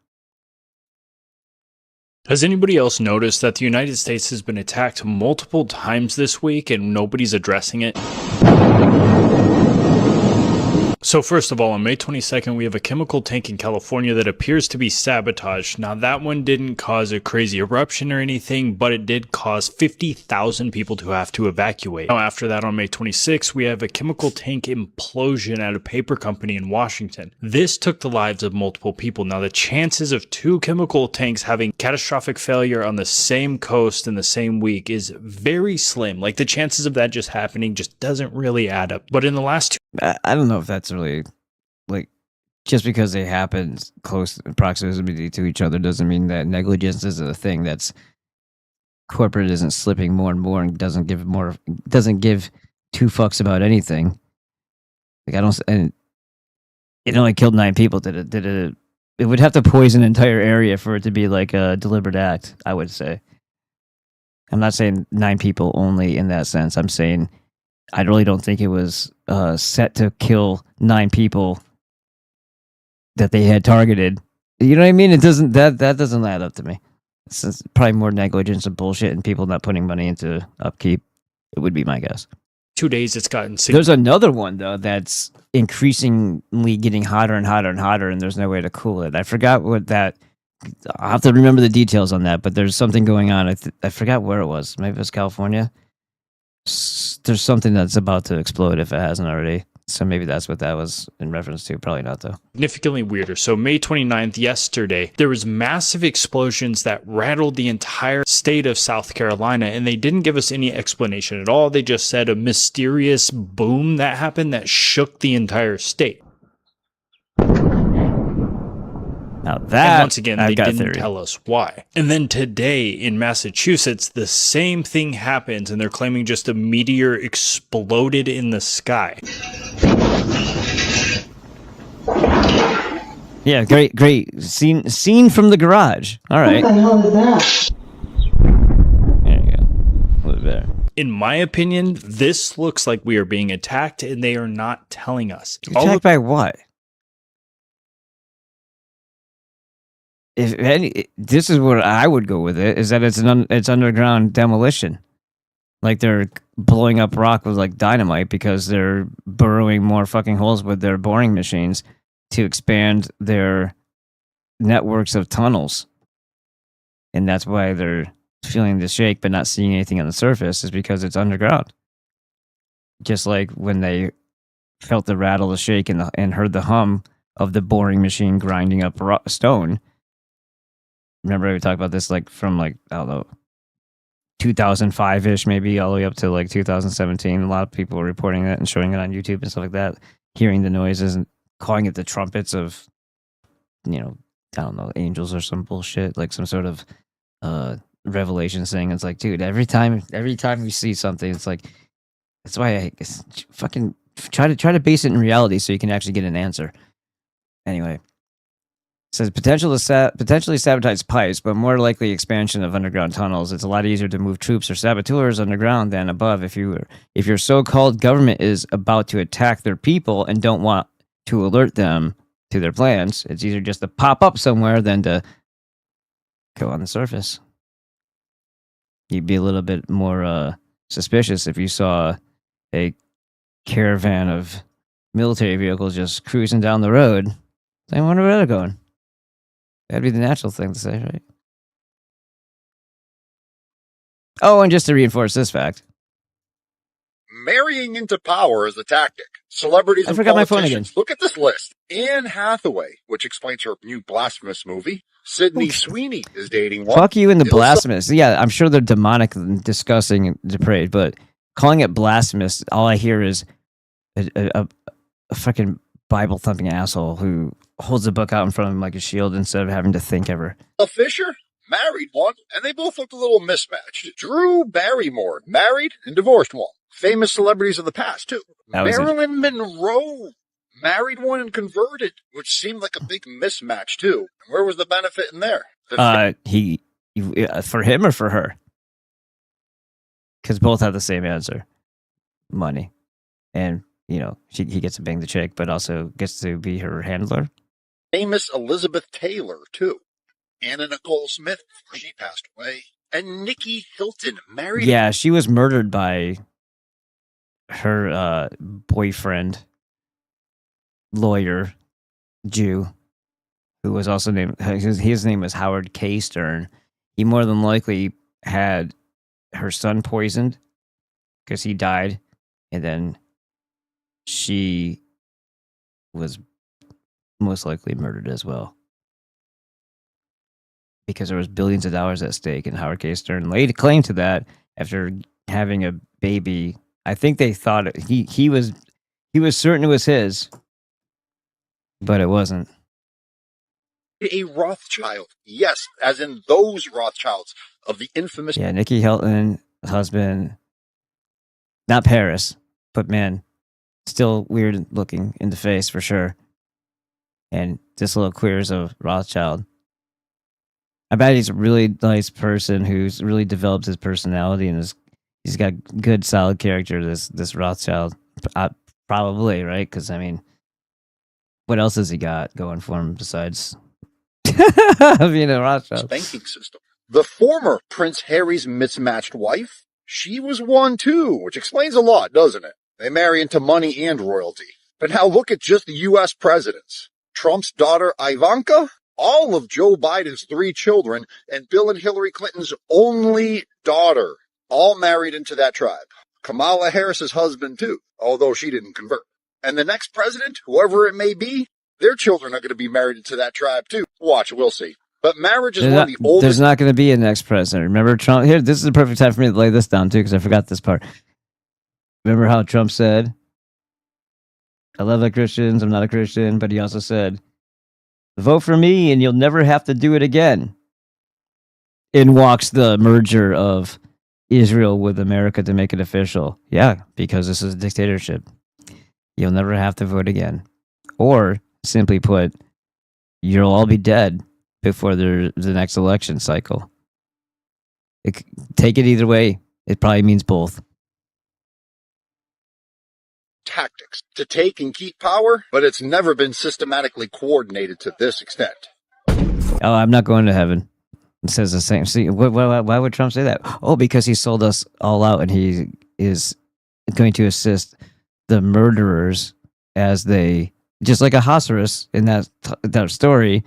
Has anybody else noticed that the United States has been attacked multiple times this week and nobody's addressing it? So first of all, on May 22nd, we have a chemical tank in California that appears to be sabotaged. Now that one didn't cause a crazy eruption or anything, but it did cause 50,000 people to have to evacuate. Now after that, on May 26th, we have a chemical tank implosion at a paper company in Washington. This took the lives of multiple people. Now the chances of 2 chemical tanks having catastrophic failure on the same coast in the same week is very slim. Like the chances of that just happening just doesn't really add up. But in the last 2 I don't know if that's really, like, just because they happen close proximity to each other doesn't mean that negligence is a thing that's corporate isn't slipping more and more and doesn't give two fucks about anything. Like I don't, and it only killed 9 people. It would have to poison an entire area for it to be like a deliberate act, I would say. I'm not saying 9 people only in that sense. I'm saying I really don't think it was set to kill 9 people that they had targeted. You know what I mean? It doesn't that doesn't add up to me. It's probably more negligence and bullshit and people not putting money into upkeep. It would be my guess. 2 days it's gotten There's another one though that's increasingly getting hotter and hotter and hotter, and there's no way to cool it. I forgot what that. I'll have to remember the details on that, but there's something going on. I forgot where it was. Maybe it was California. There's something that's about to explode if it hasn't already. So maybe that's what that was in reference to. Probably not, though. Significantly weirder. So May 29th, yesterday, there was massive explosions that rattled the entire state of South Carolina, and they didn't give us any explanation at all. They just said a mysterious boom that happened that shook the entire state. Now that, and once again, they didn't theory. tell us why. And then today in Massachusetts, the same thing happens, and they're claiming just a meteor exploded in the sky. Yeah, great. Scene from the garage. All right. What the hell is that? There you go. A little better. In my opinion, this looks like we are being attacked, and they are not telling us. Attacked by what? If any, this is what I would go with it, is that it's underground demolition. Like they're blowing up rock with like dynamite because they're burrowing more fucking holes with their boring machines to expand their networks of tunnels. And that's why they're feeling the shake but not seeing anything on the surface, is because it's underground. Just like when they felt the rattle, the shake, and heard the hum of the boring machine grinding up stone. Remember we talked about this like from like, I don't know, 2005-ish maybe all the way up to like 2017. A lot of people were reporting that and showing it on YouTube and stuff like that, hearing the noises and calling it the trumpets of, you know, I don't know, angels or some bullshit, like some sort of revelation thing. It's like, dude, every time we see something, it's like, that's why I fucking try to base it in reality so you can actually get an answer. Anyway. Says potentially sabotage pipes, but more likely expansion of underground tunnels. It's a lot easier to move troops or saboteurs underground than above. If your so-called government is about to attack their people and don't want to alert them to their plans, it's easier just to pop up somewhere than to go on the surface. You'd be a little bit more suspicious if you saw a caravan of military vehicles just cruising down the road. I wonder where they're going. That'd be the natural thing to say, right? Oh, and just to reinforce this fact. Marrying into power is a tactic. Celebrities I and forgot my phone again. politicians. Look at this list. Anne Hathaway, which explains her new Blasphemous movie. Sydney Sweeney is dating one. Fuck you and the blasphemous. Yeah, I'm sure they're demonic and disgusting and depraved, but calling it blasphemous, all I hear is a fucking Bible-thumping asshole who holds the book out in front of him like a shield instead of having to think ever. Fisher married one, and they both looked a little mismatched. Drew Barrymore married and divorced one. Famous celebrities of the past, too. Marilyn Monroe married one and converted, which seemed like a big mismatch, too. Where was the benefit in there? He for him or for her? Because both have the same answer. Money. And, you know, he gets to bang the chick, but also gets to be her handler. Famous Elizabeth Taylor, too. Anna Nicole Smith, she passed away. And Nikki Hilton married... Yeah, she was murdered by her boyfriend, lawyer, Jew, who was also named... His name was Howard K. Stern. He more than likely had her son poisoned because he died, and then she was most likely murdered as well. Because there was billions of dollars at stake, and Howard K. Stern laid claim to that after having a baby. I think they thought he was certain it was his, but it wasn't. A Rothschild. Yes, as in those Rothschilds of the infamous. Yeah, Nikki Hilton, husband, not Paris, but man, still weird looking in the face for sure. And this little queer is a Rothschild. I bet he's a really nice person who's really developed his personality and he's got good, solid character. This Rothschild, probably, right? Because I mean, what else has he got going for him besides being a Rothschild? Banking system. The former Prince Harry's mismatched wife, she was one too, which explains a lot, doesn't it? They marry into money and royalty. But now look at just the U.S. presidents. Trump's daughter Ivanka, all of Joe Biden's 3 children, and Bill and Hillary Clinton's only daughter, all married into that tribe. Kamala Harris's husband too, although she didn't convert. And the next president, whoever it may be, their children are going to be married into that tribe too. Watch, we'll see. But marriage is one of the oldest. There's not going to be a next president. Remember Trump? Here, this is the perfect time for me to lay this down too, because I forgot this part. Remember how Trump said, I love the Christians, I'm not a Christian, but he also said, vote for me and you'll never have to do it again. In walks the merger of Israel with America to make it official. Yeah, because this is a dictatorship. You'll never have to vote again. Or, simply put, you'll all be dead before the next election cycle. Take it either way. It probably means both. Tactics to take and keep power, but it's never been systematically coordinated to this extent. Oh, I'm not going to heaven. It says the same. See, why would Trump say that? Oh, because he sold us all out and he is going to assist the murderers as they, just like Ahasuerus in that story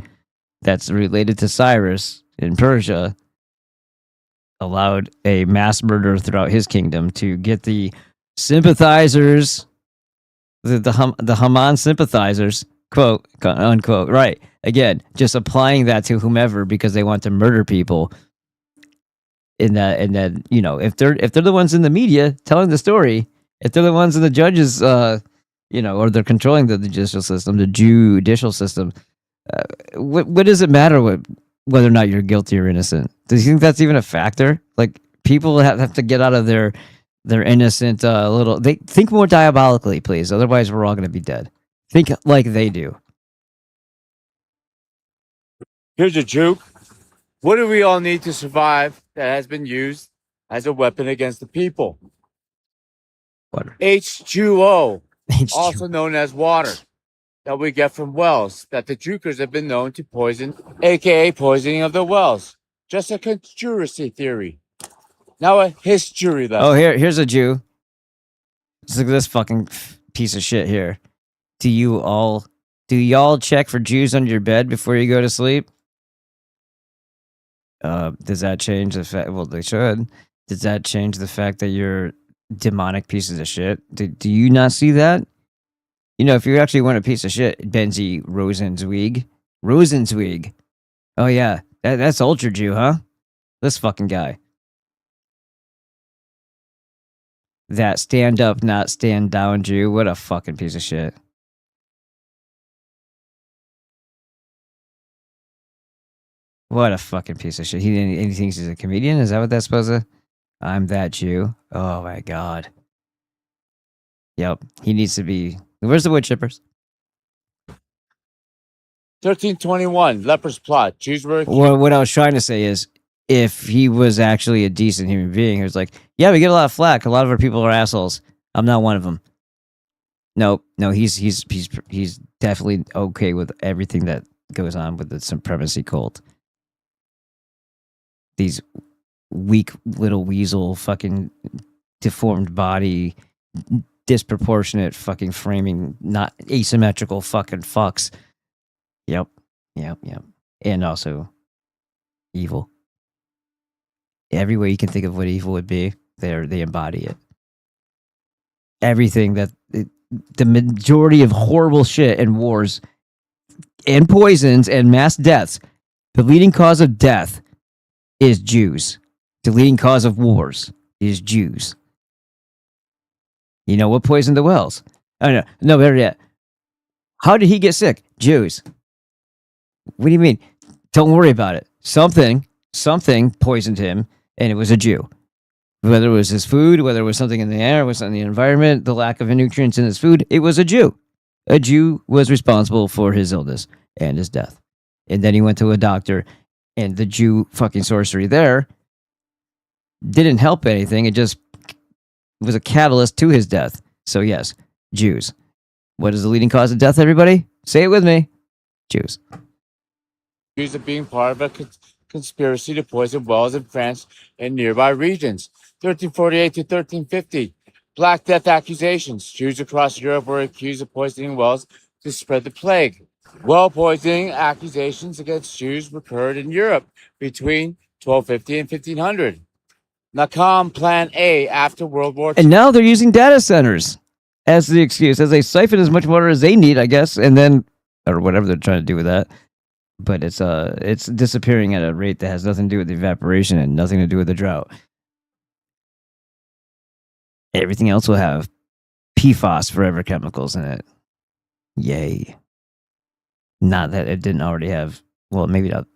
that's related to Cyrus in Persia, allowed a mass murder throughout his kingdom to get the sympathizers, the Haman sympathizers, quote unquote, right? Again, just applying that to whomever because they want to murder people. And then you know, if they're the ones in the media telling the story, if they're the ones in the judges, or they're controlling the judicial system, the judicial system, what does it matter whether or not you're guilty or innocent? Do you think that's even a factor? Like, people have to get out of their innocent they think more diabolically, please. Otherwise, we're all going to be dead. Think like they do. Here's a juke. What do we all need to survive that has been used as a weapon against the people? Water. H2O, also known as water, that we get from wells that the jukers have been known to poison, aka poisoning of the wells. Just a conspiracy theory. Now a history lesson. Oh, here's a Jew. Look at this fucking piece of shit here. Do y'all check for Jews under your bed before you go to sleep? Does that change the fact? Well, they should. Does that change the fact that you're demonic pieces of shit? Do you not see that? You know, if you actually want a piece of shit, Benzie Rosenzweig. Oh yeah, that's ultra Jew, huh? This fucking guy. That stand up, not stand down Jew. What a fucking piece of shit. What a fucking piece of shit. He thinks he's a comedian? Is that what that's supposed to? I'm that Jew. Oh my god. Yep. He needs to be. Where's the wood chippers? 1321, leper's plot. Jews were. What I was trying to say is, if he was actually a decent human being, he was like, yeah, we get a lot of flack. A lot of our people are assholes. I'm not one of them. No, he's definitely okay with everything that goes on with the supremacy cult. These weak little weasel fucking deformed body, disproportionate fucking framing, not asymmetrical fucking fucks. Yep. And also evil. Every way you can think of what evil would be, they embody it. Everything that the majority of horrible shit and wars and poisons and mass deaths, the leading cause of death is Jews. The leading cause of wars is Jews. You know what poisoned the wells? Oh no, better yet. How did he get sick? Jews. What do you mean? Don't worry about it. Something poisoned him, and it was a Jew. Whether it was his food, whether it was something in the air, was in the environment, the lack of nutrients in his food, it was a Jew. A Jew was responsible for his illness and his death. And then he went to a doctor, and the Jew fucking sorcery there didn't help anything. It just was a catalyst to his death. So yes, Jews. What is the leading cause of death, everybody? Say it with me. Jews. Jews are being part of a conspiracy to poison wells in France and nearby regions. 1348 to 1350. Black Death accusations. Jews across Europe were accused of poisoning wells to spread the plague. Well poisoning accusations against Jews recurred in Europe between 1250 and 1500. Nakam Plan A after World War II. And now they're using data centers as the excuse, as they siphon as much water as they need, I guess, and then, or whatever they're trying to do with that. But it's disappearing at a rate that has nothing to do with evaporation and nothing to do with the drought. Everything else will have PFAS, forever chemicals in it. Yay. Not that it didn't already have, well, maybe not,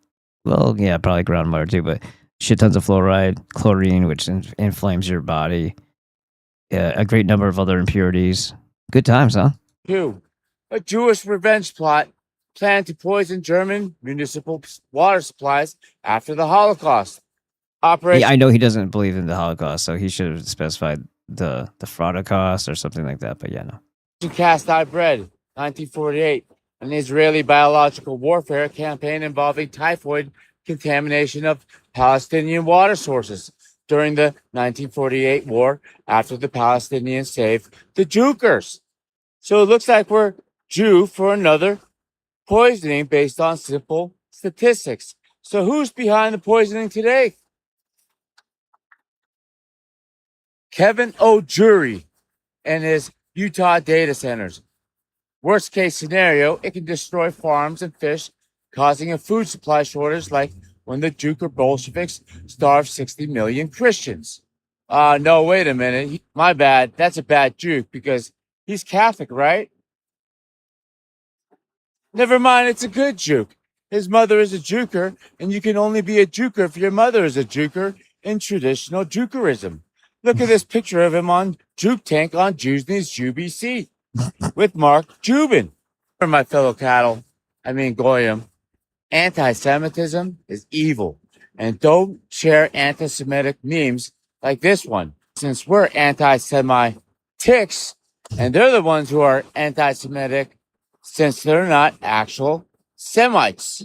well, yeah, probably groundwater too, but shit tons of fluoride, chlorine, which inflames your body, a great number of other impurities. Good times, huh? 2. A Jewish revenge plot planned to poison German municipal water supplies after the Holocaust. Operation. Yeah, I know he doesn't believe in the Holocaust, so he should have specified the Fraudacost or something like that, but yeah, no. Cast Eye Bread, 1948. An Israeli biological warfare campaign involving typhoid contamination of Palestinian water sources during the 1948 war after the Palestinians saved the Jukers. So it looks like we're due for another poisoning based on simple statistics. So who's behind the poisoning today? Kevin O'Jury and his Utah data centers. Worst case scenario, it can destroy farms and fish, causing a food supply shortage like when the Juker Bolsheviks starved 60 million Christians. No, wait a minute. My bad. That's a bad juke because he's Catholic, right? Never mind, it's a good juke. His mother is a juker, and you can only be a juker if your mother is a juker in traditional jukerism. Look at this picture of him on Juke Tank on Jewsney's UBC with Mark Jubin. For my fellow cattle, Goyim, anti-Semitism is evil. And don't share anti-Semitic memes like this one. Since we're anti-Semitics, and they're the ones who are anti-Semitic, since they're not actual Semites.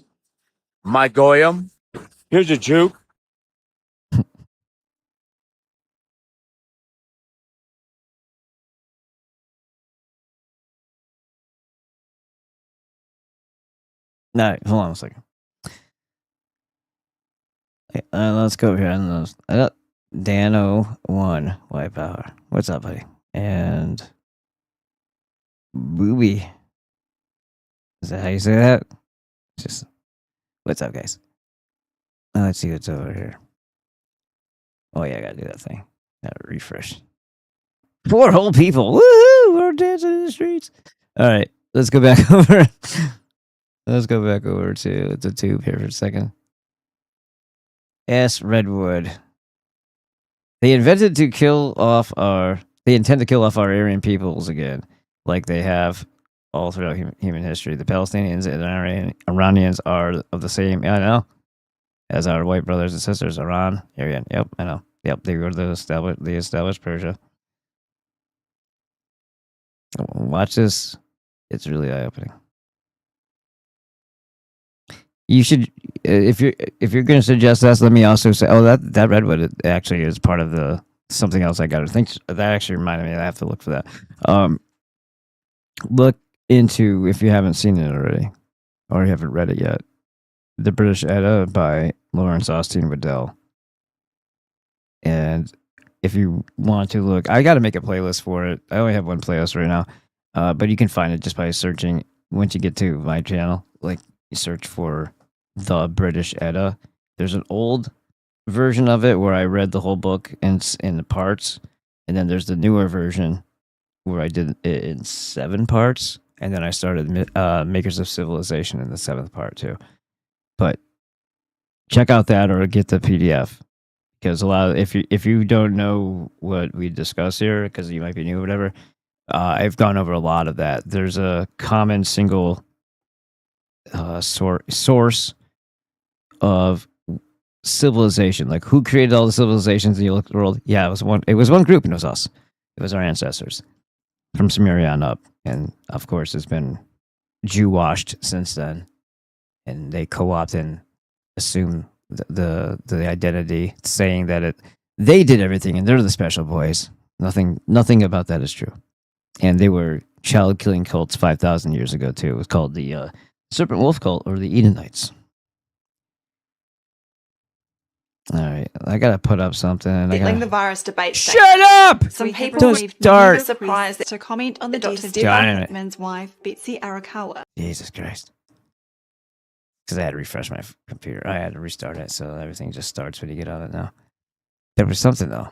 My Goyim, here's a juke. No, hold on a second. Let's go over here. Dano1 White Power. What's up, buddy? And Booby. Is that how you say that? Just what's up, guys? Let's see what's over here. Oh yeah, I gotta do that thing. Gotta refresh. 4 whole people. Woohoo! We're dancing in the streets. All right, let's go back over. Let's go back over to the tube here for a second. S. Redwood. They intend to kill off our Aryan peoples again, like they have all throughout human history. The Palestinians and Iranians are of the same, I know, as our white brothers and sisters. Iran, Aryan. Yep, I know. Yep, they were the established Persia. Watch this. It's really eye-opening. You should, if you're going to suggest that, let me also say, that Redwood actually is part of the something else I got to think. That actually reminded me. I have to look for that. Look into, if you haven't seen it already, or you haven't read it yet, The British Edda by Lawrence Austin Waddell. And if you want to look, I got to make a playlist for it. I only have one playlist right now, but you can find it just by searching. Once you get to my channel, like you search for The British Edda. There's an old version of it where I read the whole book in the parts, and then there's the newer version where I did it in 7 parts, and then I started Makers of Civilization in the 7th part too. But check out that or get the PDF, because a lot of, if you don't know what we discuss here, because you might be new or whatever, I've gone over a lot of that. There's a common single source of civilization. Like, who created all the civilizations in the world? Yeah, it was one group, and it was us. It was our ancestors from Sumerian on up, and of course it's been Jew washed since then, and they co-opt and assume the identity, saying that they did everything and they're the special boys. Nothing about that is true. And they were child killing cults 5,000 years ago too. It was called the Serpent Wolf cult or the Edenites. All right, I gotta put up something. The virus debate. Shut up! Some people Don't were start. surprised to comment on the Dr. Darn it. Hickman's wife, Betsy Arakawa. Jesus Christ. Because I had to refresh my computer. I had to restart it, so everything just starts when you get on it now. There was something, though.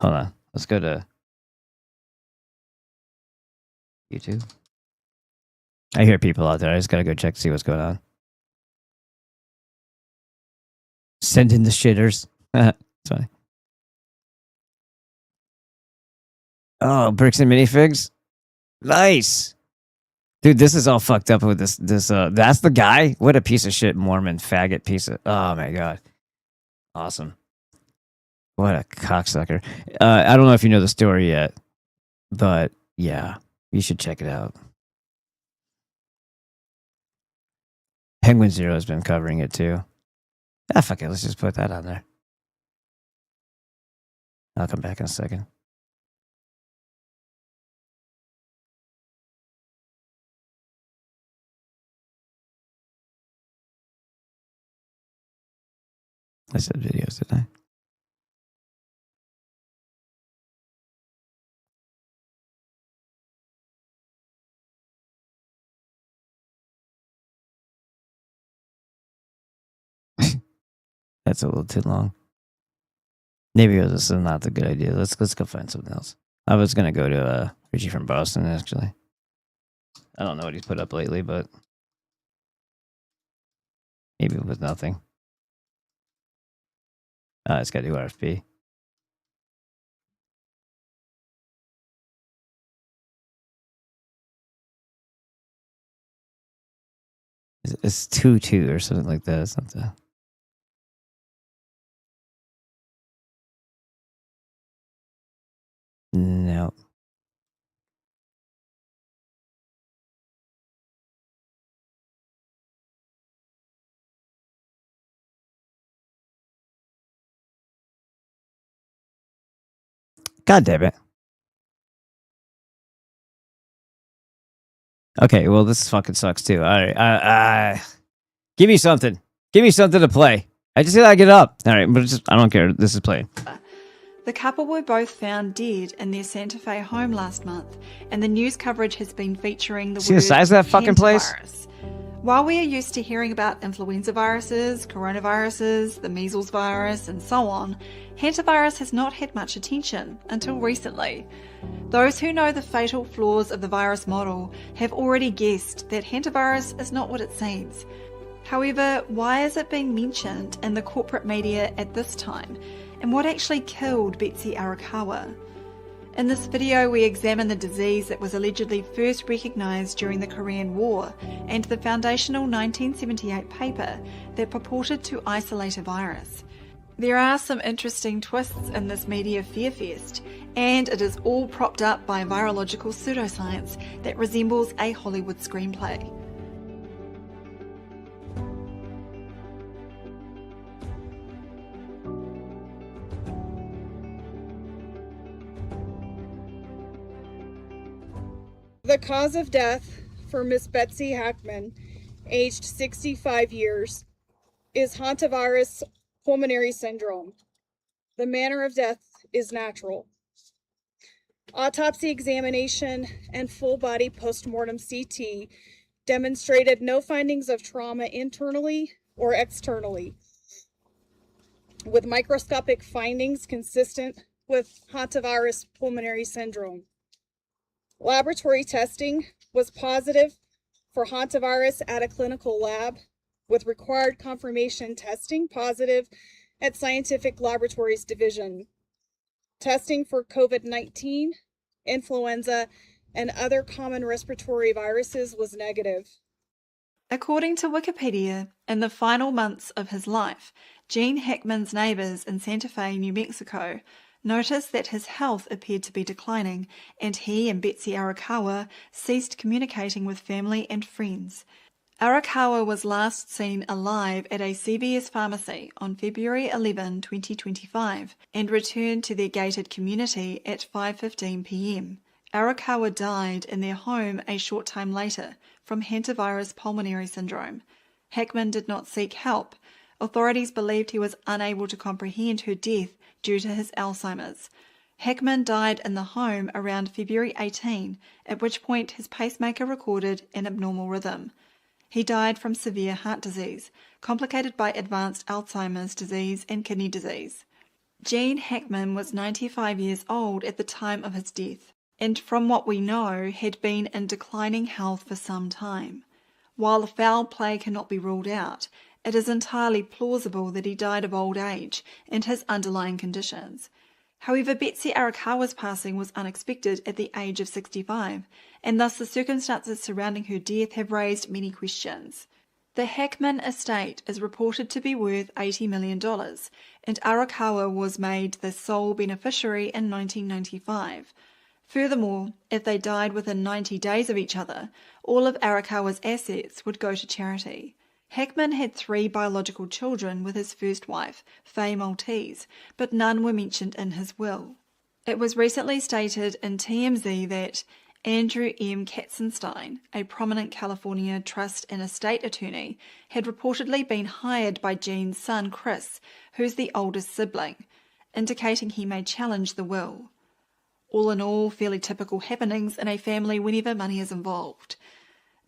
Hold on. Let's go to YouTube. I hear people out there. I just gotta go check to see what's going on. Send in the shitters. It's funny. Oh, bricks and minifigs? Nice. Dude, this is all fucked up with this. That's the guy? What a piece of shit Mormon faggot piece of... Oh, my God. Awesome. What a cocksucker. I don't know if you know the story yet, but yeah, you should check it out. Penguin Zero has been covering it, too. Ah, fuck it. Let's just put that on there. I'll come back in a second. I said videos, didn't I? That's a little too long. Maybe this is not a good idea. Let's go find something else. I was gonna go to Richie from Boston, actually. I don't know what he's put up lately, but maybe it was nothing. It's got to do RFP. It's 2-2 or something like that. Something. No. God damn it. Okay, well, this fucking sucks too. All right, give me something. Give me something to play. I just gotta get up. All right, but I don't care. This is playing. The couple were both found dead in their Santa Fe home last month, and the news coverage has been featuring the See the size of that fucking place? While we are used to hearing about influenza viruses, coronaviruses, the measles virus, and so on, hantavirus has not had much attention until recently. Those who know the fatal flaws of the virus model have already guessed that hantavirus is not what it seems. However, why is it being mentioned in the corporate media at this time? And what actually killed Betsy Arakawa? In this video, we examine the disease that was allegedly first recognised during the Korean War and the foundational 1978 paper that purported to isolate a virus. There are some interesting twists in this media fearfest, and it is all propped up by virological pseudoscience that resembles a Hollywood screenplay. The cause of death for Miss Betsy Hackman, aged 65 years, is hantavirus pulmonary syndrome. The manner of death is natural. Autopsy examination and full-body postmortem CT demonstrated no findings of trauma internally or externally, with microscopic findings consistent with hantavirus pulmonary syndrome. Laboratory testing was positive for hantavirus at a clinical lab with required confirmation testing positive at Scientific Laboratories Division. Testing for COVID-19, influenza, and other common respiratory viruses was negative. According to Wikipedia, in the final months of his life, Gene Hackman's neighbors in Santa Fe, New Mexico, noticed that his health appeared to be declining, and he and Betsy Arakawa ceased communicating with family and friends. Arakawa was last seen alive at a CVS pharmacy on February 11, 2025, and returned to their gated community at 5:15 p.m. Arakawa died in their home a short time later from hantavirus pulmonary syndrome. Hackman did not seek help. Authorities believed he was unable to comprehend her death due to his Alzheimer's. Hackman died in the home around February 18, at which point his pacemaker recorded an abnormal rhythm. He died from severe heart disease, complicated by advanced Alzheimer's disease and kidney disease. Gene Hackman was 95 years old at the time of his death, and from what we know, had been in declining health for some time. While foul play cannot be ruled out, it is entirely plausible that he died of old age and his underlying conditions. However, Betsy Arakawa's passing was unexpected at the age of 65, and thus the circumstances surrounding her death have raised many questions. The Hackman estate is reported to be worth $80 million, and Arakawa was made the sole beneficiary in 1995. Furthermore, if they died within 90 days of each other, all of Arakawa's assets would go to charity. Hackman had 3 biological children with his first wife, Faye Maltese, but none were mentioned in his will. It was recently stated in TMZ that Andrew M. Katzenstein, a prominent California trust and estate attorney, had reportedly been hired by Gene's son Chris, who's the oldest sibling, indicating he may challenge the will. All in all, fairly typical happenings in a family whenever money is involved.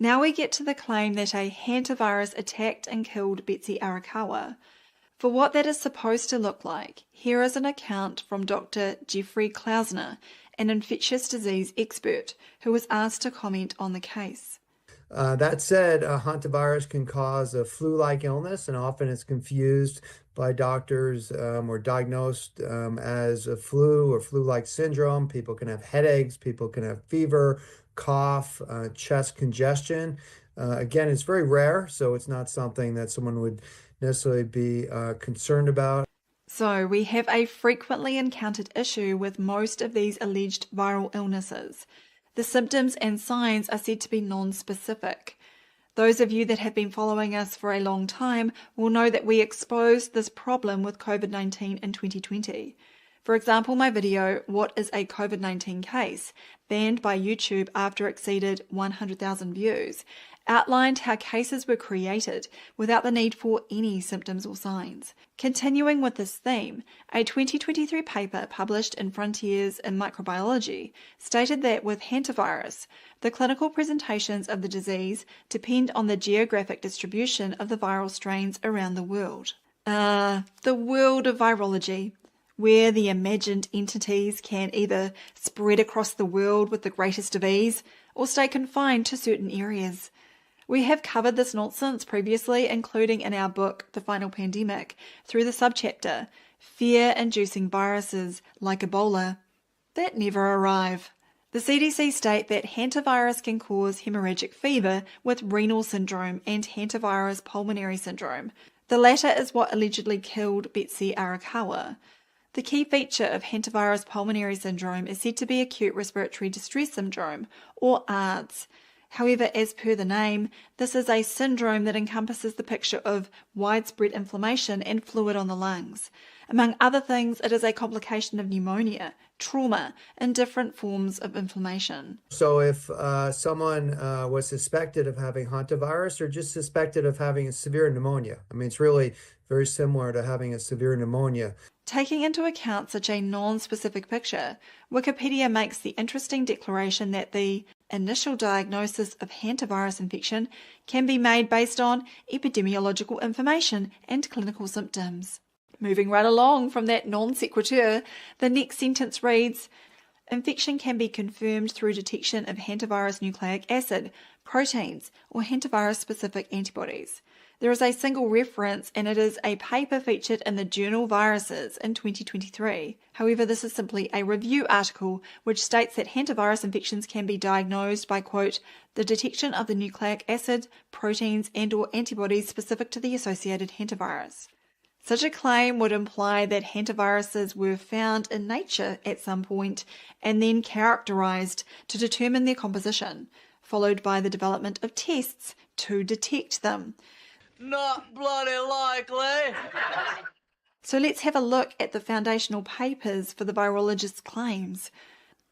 Now we get to the claim that a hantavirus attacked and killed Betsy Arakawa. For what that is supposed to look like, here is an account from Dr. Jeffrey Klausner, an infectious disease expert, who was asked to comment on the case. That said, a hantavirus can cause a flu-like illness, and often it's confused by doctors or diagnosed as a flu or flu-like syndrome. People can have headaches, people can have fever, cough, chest congestion. Again, it's very rare, so it's not something that someone would necessarily be concerned about. So we have a frequently encountered issue with most of these alleged viral illnesses. The symptoms and signs are said to be non-specific. Those of you that have been following us for a long time will know that we exposed this problem with COVID-19 in 2020. For example, my video, What is a COVID-19 Case?, banned by YouTube after it exceeded 100,000 views, outlined how cases were created without the need for any symptoms or signs. Continuing with this theme, a 2023 paper published in Frontiers in Microbiology stated that with hantavirus, the clinical presentations of the disease depend on the geographic distribution of the viral strains around the world. The world of virology, where the imagined entities can either spread across the world with the greatest of ease or stay confined to certain areas. We have covered this nonsense previously, including in our book, The Final Pandemic, through the subchapter, Fear-Inducing Viruses like Ebola, that never arrive. The CDC state that hantavirus can cause hemorrhagic fever with renal syndrome and hantavirus pulmonary syndrome. The latter is what allegedly killed Betsy Arakawa. The key feature of hantavirus pulmonary syndrome is said to be acute respiratory distress syndrome, or ARDS. However, as per the name, this is a syndrome that encompasses the picture of widespread inflammation and fluid on the lungs. Among other things, it is a complication of pneumonia, trauma, and different forms of inflammation. So if someone was suspected of having hantavirus or just suspected of having a severe pneumonia, I mean, it's really very similar to having a severe pneumonia. Taking into account such a non-specific picture, Wikipedia makes the interesting declaration that the initial diagnosis of hantavirus infection can be made based on epidemiological information and clinical symptoms. Moving right along from that non sequitur, the next sentence reads, Infection can be confirmed through detection of hantavirus nucleic acid, proteins, or hantavirus-specific antibodies. There is a single reference, and it is a paper featured in the journal Viruses in 2023. However, this is simply a review article which states that hantavirus infections can be diagnosed by, quote, the detection of the nucleic acid, proteins, and/or antibodies specific to the associated hantavirus. Such a claim would imply that hantaviruses were found in nature at some point and then characterized to determine their composition, followed by the development of tests to detect them. Not bloody likely. So let's have a look at the foundational papers for the virologist's claims.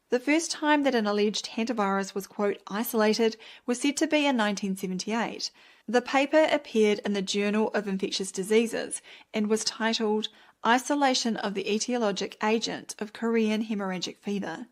The first time that an alleged hantavirus was, quote, isolated was said to be in 1978. The paper appeared in the Journal of Infectious Diseases and was titled Isolation of the Etiologic Agent of Korean Hemorrhagic Fever.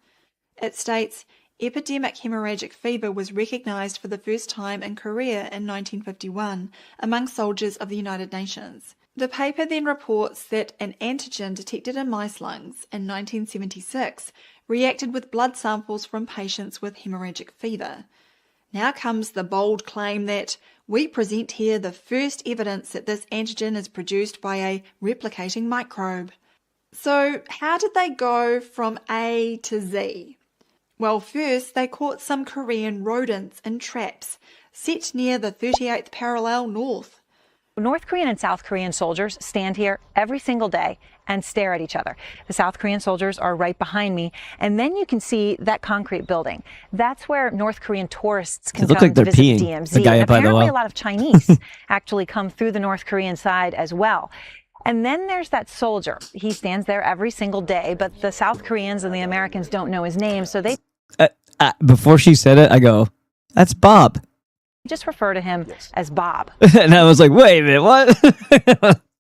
It states, epidemic hemorrhagic fever was recognized for the first time in Korea in 1951 among soldiers of the United Nations. The paper then reports that an antigen detected in mice lungs in 1976 reacted with blood samples from patients with hemorrhagic fever. Now comes the bold claim that we present here the first evidence that this antigen is produced by a replicating microbe. So how did they go from A to Z? Well, first they caught some Korean rodents in traps set near the 38th parallel north. North Korean and South Korean soldiers stand here every single day and stare at each other. The South Korean soldiers are right behind me, and then you can see that concrete building. That's where North Korean tourists can come visit DMZ. The guy up by the apparently wall. a lot of Chinese actually come through the North Korean side as well. And then there's that soldier. He stands there every single day, but the South Koreans and the Americans don't know his name, so they Before she said it, I go, that's Bob. just refer to him as Bob. And I was like, wait a minute, what?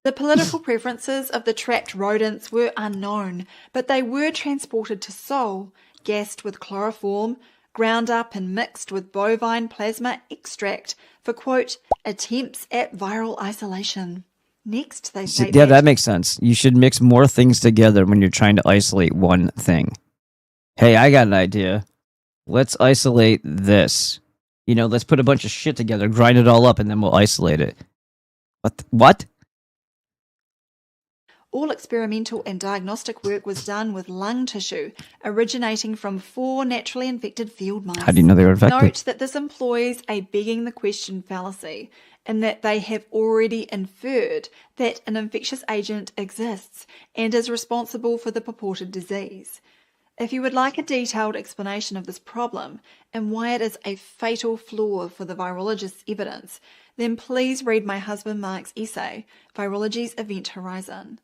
The political preferences of the trapped rodents were unknown, but they were transported to Seoul, gassed with chloroform, ground up and mixed with bovine plasma extract for, quote, attempts at viral isolation. Next, they say Yeah, that makes sense. You should mix more things together when you're trying to isolate one thing. Hey, I got an idea. Let's isolate this. You know, let's put a bunch of shit together, grind it all up, and then we'll isolate it. What? All experimental and diagnostic work was done with lung tissue, originating from 4 naturally infected field mice. How do you know they were infected? Note that this employs a begging the question fallacy, in that they have already inferred that an infectious agent exists and is responsible for the purported disease. If you would like a detailed explanation of this problem and why it is a fatal flaw for the virologist's evidence, then please read my husband Mark's essay, Virology's Event Horizon.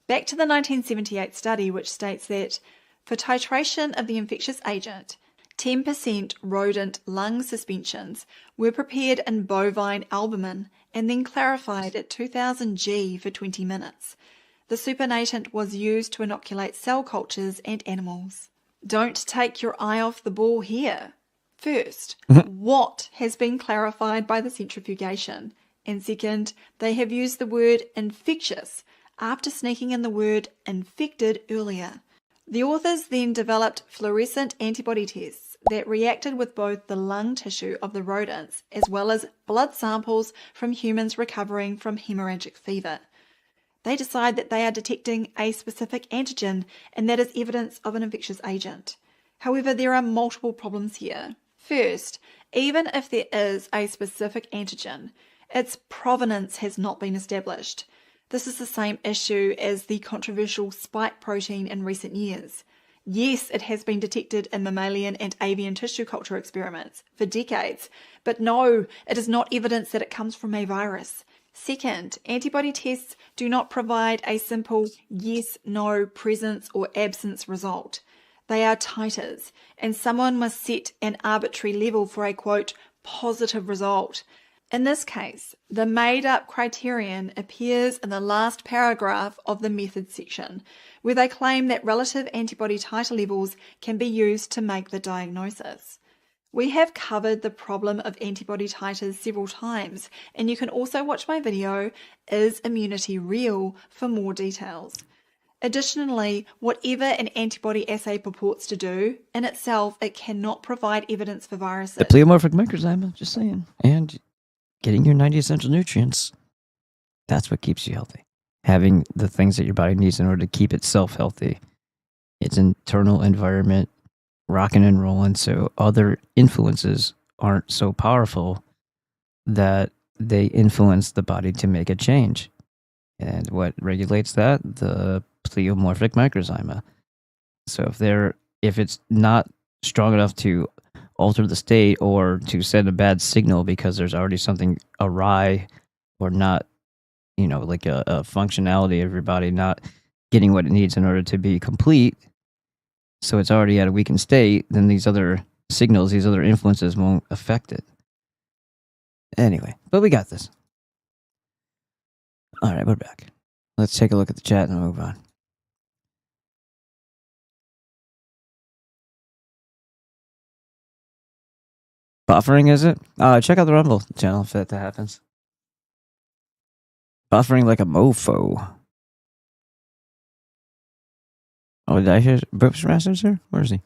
Back to the 1978 study, which states that for titration of the infectious agent, 10% rodent lung suspensions were prepared in bovine albumin and then clarified at 2000 G for 20 minutes. The supernatant was used to inoculate cell cultures and animals. Don't take your eye off the ball here. First, what has been clarified by the centrifugation? And second, they have used the word infectious after sneaking in the word infected earlier. The authors then developed fluorescent antibody tests that reacted with both the lung tissue of the rodents as well as blood samples from humans recovering from hemorrhagic fever. They decide that they are detecting a specific antigen, and that is evidence of an infectious agent. However, there are multiple problems here. First, even if there is a specific antigen, its provenance has not been established. This is the same issue as the controversial spike protein in recent years. Yes, it has been detected in mammalian and avian tissue culture experiments for decades, but no, it is not evidence that it comes from a virus. Second, antibody tests do not provide a simple yes, no, presence or absence result. They are titers, and someone must set an arbitrary level for a, quote, positive result. In this case, the made-up criterion appears in the last paragraph of the methods section, where they claim that relative antibody titer levels can be used to make the diagnosis. We have covered the problem of antibody titers several times, and you can also watch my video, Is Immunity Real?, for more details. Additionally, whatever an antibody assay purports to do, in itself, it cannot provide evidence for viruses. The pleomorphic microzyma, just saying. And getting your 90 essential nutrients, that's what keeps you healthy. Having the things that your body needs in order to keep itself healthy. Its internal environment rocking and rolling so other influences aren't so powerful that they influence the body to make a change. And what regulates that? The pleomorphic microzyma. So if it's not strong enough to alter the state or to send a bad signal because there's already something awry or not, like a functionality of your body not getting what it needs in order to be complete, so it's already at a weakened state, then these other signals, these other influences won't affect it. Anyway, but we got this. All right, we're back. Let's take a look at the chat and move on. Buffering, is it? Check out the Rumble channel if that happens. Buffering like a mofo. Oh, did I hear Brooks Masters here? Where is he?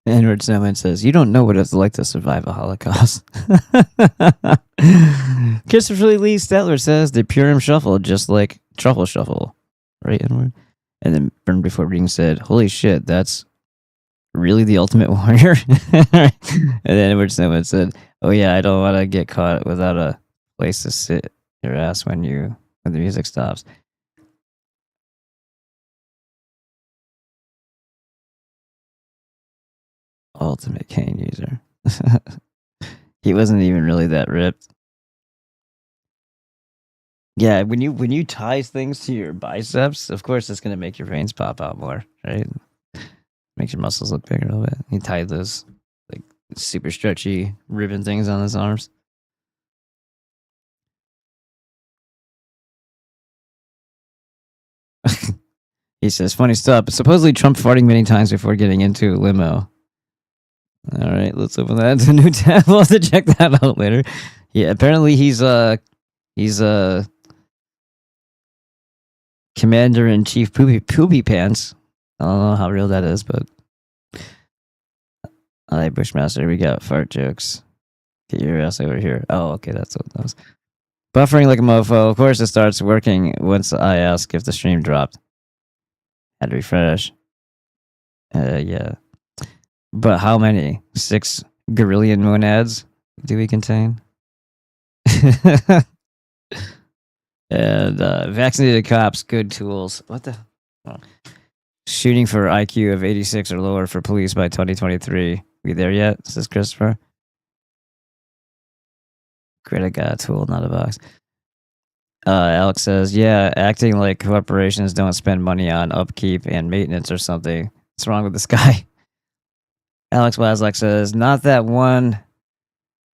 Edward Snowman says, "You don't know what it's like to survive a Holocaust." Christopher Lee Stetler says, "The Purim Shuffle, just like Truffle Shuffle." Right, Edward? And then Burn Before Reading said, "Holy shit, that's really the ultimate warrior." And then Edward Snowman said, "Oh yeah, I don't want to get caught without a place to sit your ass when the music stops." Ultimate cane user. He wasn't even really that ripped. Yeah, when you tie things to your biceps, of course it's gonna make your veins pop out more, right? Makes your muscles look bigger a little bit. He tied those like super stretchy ribbon things on his arms. He says, "Funny stuff. Supposedly Trump farting many times before getting into a limo." All right, let's open that into a new tab. We'll have to check that out later. Yeah, apparently he's Commander-in-Chief Poopy Pants. I don't know how real that is, but all right, Bushmaster, we got fart jokes. Get your ass over here. Oh, okay, that's what that was. Buffering like a mofo. Of course, it starts working once I ask if the stream dropped. Had to refresh. Yeah. But how many? 6 gorillion monads do we contain? And vaccinated cops, good tools. What the? Oh. Shooting for IQ of 86 or lower for police by 2023. We there yet? Says Christopher. Greta got a tool, not a box. Alex says, "Yeah, acting like corporations don't spend money on upkeep and maintenance or something. What's wrong with this guy?" Alex Waslak says, "Not that one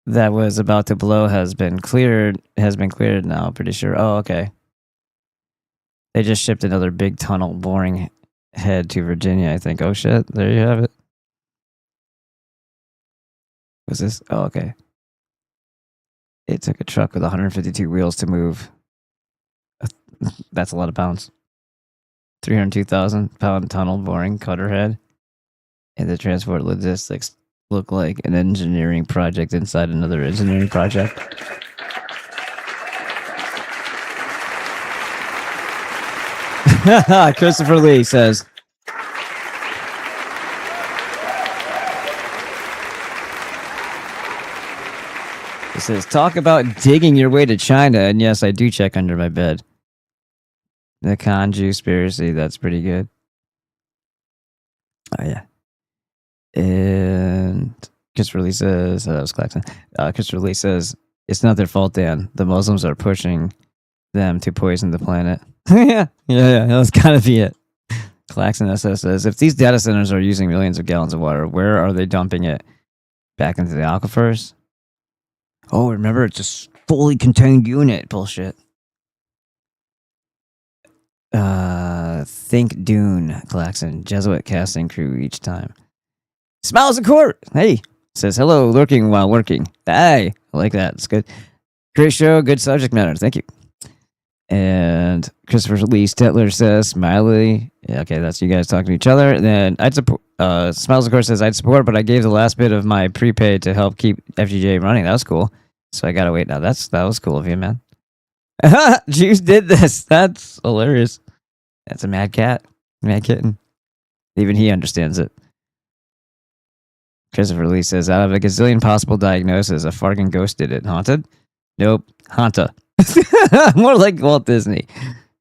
that was about to blow has been cleared now, pretty sure." Oh, okay. They just shipped another big tunnel boring head to Virginia, I think. Oh shit, there you have it. What's this? Oh, okay. It took a truck with 152 wheels to move. That's a lot of pounds. 302,000 pound tunnel boring cutter head. And the transport logistics look like an engineering project inside another engineering project. Christopher Lee says, he says, "Talk about digging your way to China." And yes, I do check under my bed. The conspiracy, that's pretty good. Oh, yeah. And Christopher Lee says, that was Claxon. Christopher Lee says, "It's not their fault, Dan. The Muslims are pushing them to poison the planet." yeah, that's gotta be it. Claxon SS says, "If these data centers are using millions of gallons of water, where are they dumping it? Back into the aquifers?" Oh, remember, it's a fully contained unit. Bullshit. Think Dune, Claxon. Jesuit casting crew each time. Smiles a court. Hey, says, hello, lurking while working. Hey, I like that. It's good. Great show, good subject matter. Thank you. And Christopher Lee Stetler says, smiley. Yeah, okay, that's you guys talking to each other. And then I'd support. Smiles, of course, says, I'd support, but I gave the last bit of my prepaid to help keep FGJ running. That was cool. So I gotta wait now. That was cool of you, man. Juice did this. That's hilarious. That's a mad cat. Mad kitten. Even he understands it. Christopher Lee says, out of a gazillion possible diagnoses, a farting ghost did it. Haunted? Nope. Hanta. More like Walt Disney.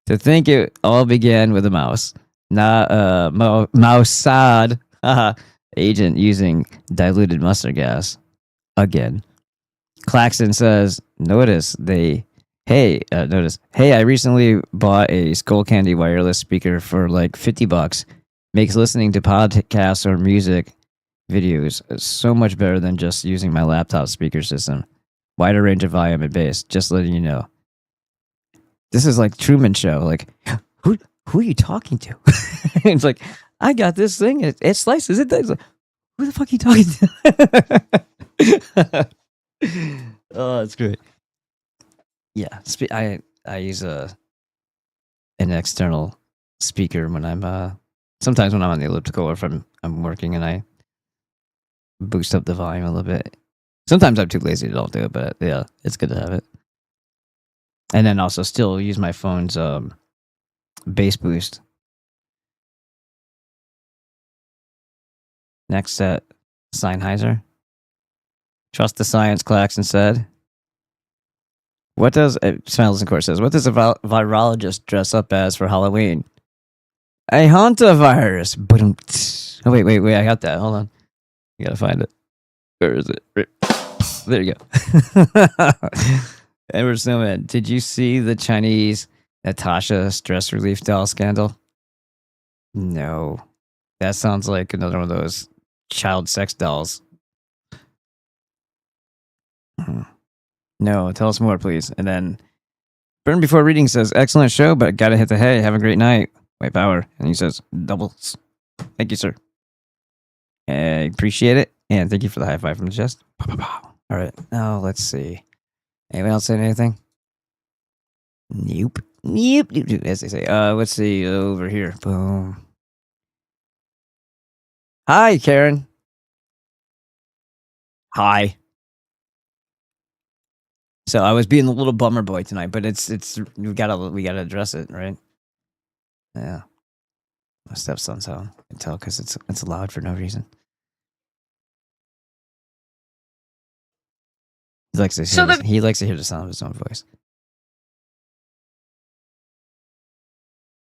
To think it all began with a mouse. Mossad agent using diluted mustard gas. Again. Claxton says, notice, hey, I recently bought a Skull Candy wireless speaker for like $50. Makes listening to podcasts or music videos so much better than just using my laptop speaker system. Wider range of volume and bass, just letting you know. This is like Truman Show. Like, who are you talking to? It's like, I got this thing. It slices it. It's like, who the fuck are you talking to? Oh, that's great. Yeah, I use an external speaker when I'm sometimes when I'm on the elliptical or if I'm working and I boost up the volume a little bit. Sometimes I'm too lazy to don't do it, but yeah, it's good to have it. And then also still use my phone's bass boost. Next set, Sennheiser. Trust the science, Claxton said. What does Smiles and Court says? What does a virologist dress up as for Halloween? A hantavirus. Oh wait! I got that. Hold on. You gotta find it. Where is it? There you go. Edward Snowman, did you see the Chinese Natasha stress relief doll scandal? No. That sounds like another one of those child sex dolls. No, tell us more, please. And then Burn Before Reading says, excellent show, but gotta hit the hay. Have a great night. White power. And he says, doubles. Thank you, sir. I appreciate it. And thank you for the high five from the chest. All right. Now, let's see. Anyone else saying anything? Nope. As they say. Let's see. Over here. Boom. Hi, Karen. Hi. So I was being a little bummer boy tonight, but it's we gotta address it, right? Yeah. My stepson's home. I can tell because it's loud for no reason. He likes to hear the sound of his own voice.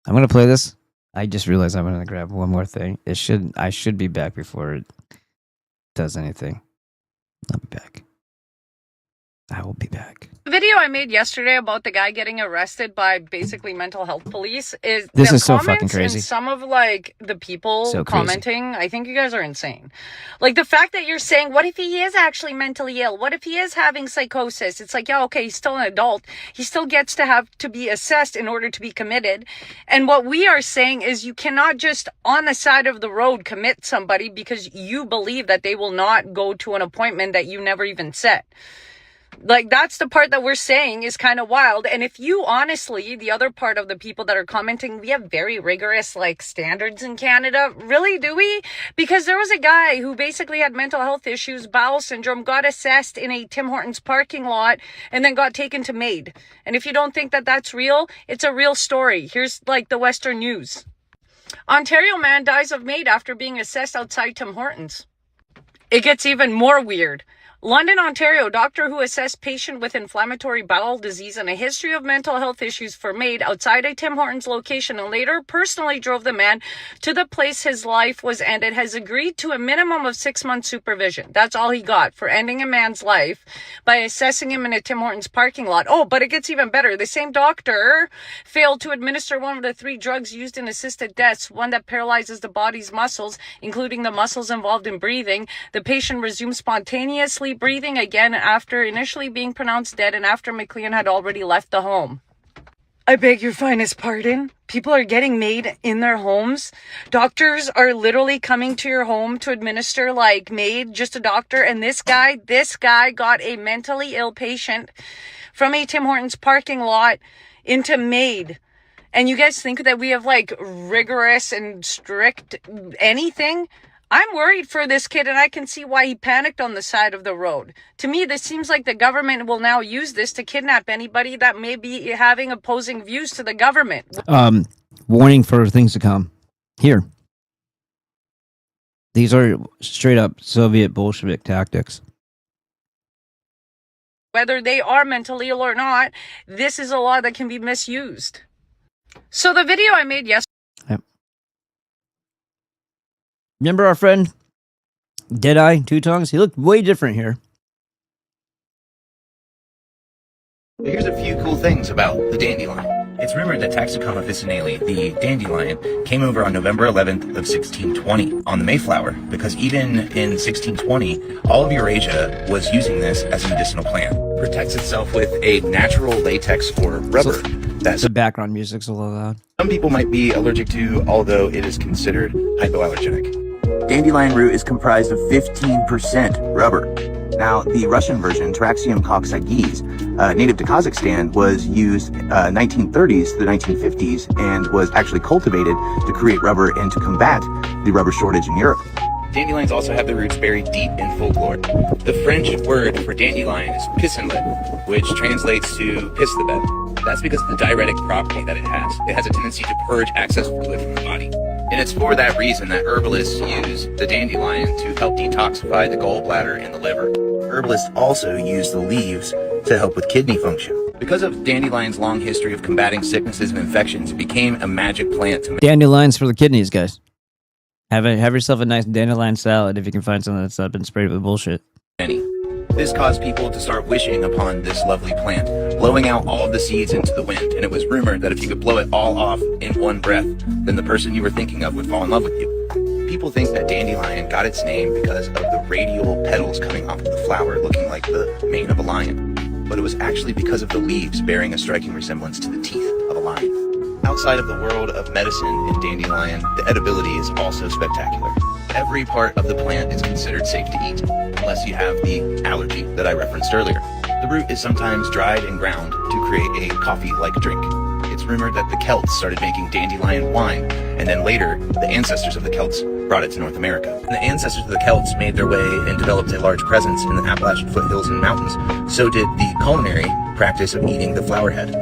I'm gonna play this. I just realized I'm gonna grab one more thing. I should be back before it does anything. I'll be back. I will be back. The video I made yesterday about the guy getting arrested by basically mental health police is this the is so comments fucking crazy. and some of like the people commenting. I think you guys are insane. Like the fact that you're saying, what if he is actually mentally ill? What if he is having psychosis? It's like, yeah, okay, he's still an adult. He still gets to have to be assessed in order to be committed. And what we are saying is you cannot just on the side of the road commit somebody because you believe that they will not go to an appointment that you never even set. Like, that's the part that we're saying is kind of wild. And if you honestly, the other part of the people that are commenting, we have very rigorous, like, standards in Canada. Really, do we? Because there was a guy who basically had mental health issues, bowel syndrome, got assessed in a Tim Hortons parking lot, and then got taken to MAID. And if you don't think that that's real, it's a real story. Here's, like, the Western News. Ontario man dies of MAID after being assessed outside Tim Hortons. It gets even more weird. London, Ontario, doctor who assessed patient with inflammatory bowel disease and a history of mental health issues for MAID outside a Tim Hortons location and later personally drove the man to the place his life was ended has agreed to a minimum of 6 months supervision. That's all he got for ending a man's life by assessing him in a Tim Hortons parking lot. Oh, but it gets even better. The same doctor failed to administer one of the 3 drugs used in assisted deaths, one that paralyzes the body's muscles, including the muscles involved in breathing. The patient resumed spontaneously breathing again after initially being pronounced dead and after McLean had already left the home. I beg your finest pardon. People are getting made in their homes. Doctors are literally coming to your home to administer like MAID, just a doctor. And this guy got a mentally ill patient from a Tim Hortons parking lot into MAID. And you guys think that we have like rigorous and strict anything? I'm worried for this kid, and I can see why he panicked on the side of the road. To me, this seems like the government will now use this to kidnap anybody that may be having opposing views to the government. Warning for things to come. Here. These are straight up Soviet Bolshevik tactics. Whether they are mentally ill or not, this is a law that can be misused. So the video I made yesterday. Remember our friend Deadeye Two Tongues? He looked way different here. Here's a few cool things about the dandelion. It's rumored that Taxicum officinale, the dandelion, came over on November 11th of 1620 on the Mayflower, because even in 1620, all of Eurasia was using this as a medicinal plant. It protects itself with a natural latex or rubber. That's the background music's a little loud. Some people might be allergic to, although it is considered hypoallergenic. Dandelion root is comprised of 15% rubber. Now, the Russian version, Taraxium coxagues, native to Kazakhstan, was used 1930s to the 1950s and was actually cultivated to create rubber and to combat the rubber shortage in Europe. Dandelions also have their roots buried deep in folklore. The French word for dandelion is pissenlit, which translates to piss the bed. That's because of the diuretic property that it has. It has a tendency to purge excess fluid from the body. And it's for that reason that herbalists use the dandelion to help detoxify the gallbladder and the liver. Herbalists also use the leaves to help with kidney function. Because of dandelion's long history of combating sicknesses and infections, it became a magic plant to make. Dandelions for the kidneys, guys. Have yourself a nice dandelion salad if you can find something that's not been sprayed with bullshit. This caused people to start wishing upon this lovely plant, blowing out all of the seeds into the wind, and it was rumored that if you could blow it all off in one breath, then the person you were thinking of would fall in love with you. People think that dandelion got its name because of the radial petals coming off of the flower looking like the mane of a lion, but it was actually because of the leaves bearing a striking resemblance to the teeth of a lion. Outside of the world of medicine and dandelion, the edibility is also spectacular. Every part of the plant is considered safe to eat, unless you have the allergy that I referenced earlier. The root is sometimes dried and ground to create a coffee-like drink. It's rumored that the Celts started making dandelion wine, and then later, the ancestors of the Celts brought it to North America. And the ancestors of the Celts made their way and developed a large presence in the Appalachian foothills and mountains. So did the culinary practice of eating the flower head.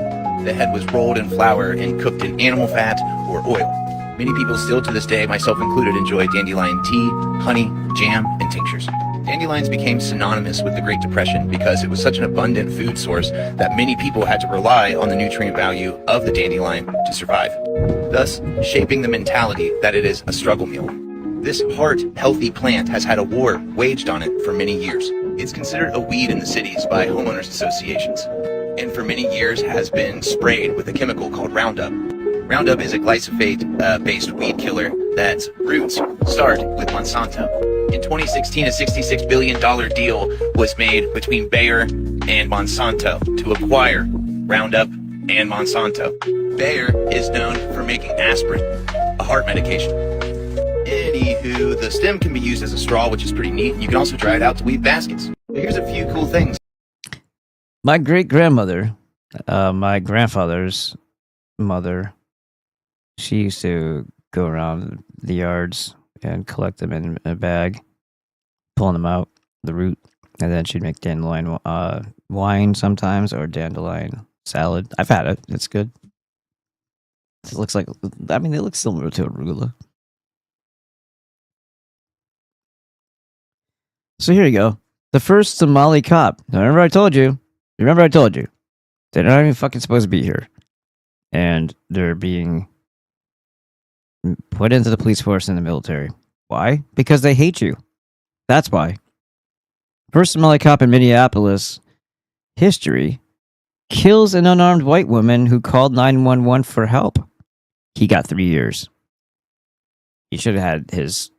The head was rolled in flour and cooked in animal fat or oil. Many people still to this day, myself included, enjoy dandelion tea, honey, jam, and tinctures. Dandelions became synonymous with the Great Depression because it was such an abundant food source that many people had to rely on the nutrient value of the dandelion to survive, thus shaping the mentality that it is a struggle meal. This heart-healthy plant has had a war waged on it for many years. It's considered a weed in the cities by homeowners associations, and for many years has been sprayed with a chemical called Roundup. Roundup is a glyphosate-based weed killer that's roots start with Monsanto. In 2016, a $66 billion deal was made between Bayer and Monsanto to acquire Roundup and Monsanto. Bayer is known for making aspirin, a heart medication. Anywho, the stem can be used as a straw, which is pretty neat, and you can also dry it out to weave baskets. Here's a few cool things. My great-grandmother, my grandfather's mother, she used to go around the yards and collect them in a bag, pulling them out, the root, and then she'd make dandelion wine sometimes, or dandelion salad. I've had it. It's good. It looks like, I mean, it looks similar to arugula. So here you go. The first Somali cop. Now, remember I told you. They're not even fucking supposed to be here. And they're being put into the police force and the military. Why? Because they hate you. That's why. First Somali cop in Minneapolis history kills an unarmed white woman who called 911 for help. He got 3 years. He should have had his...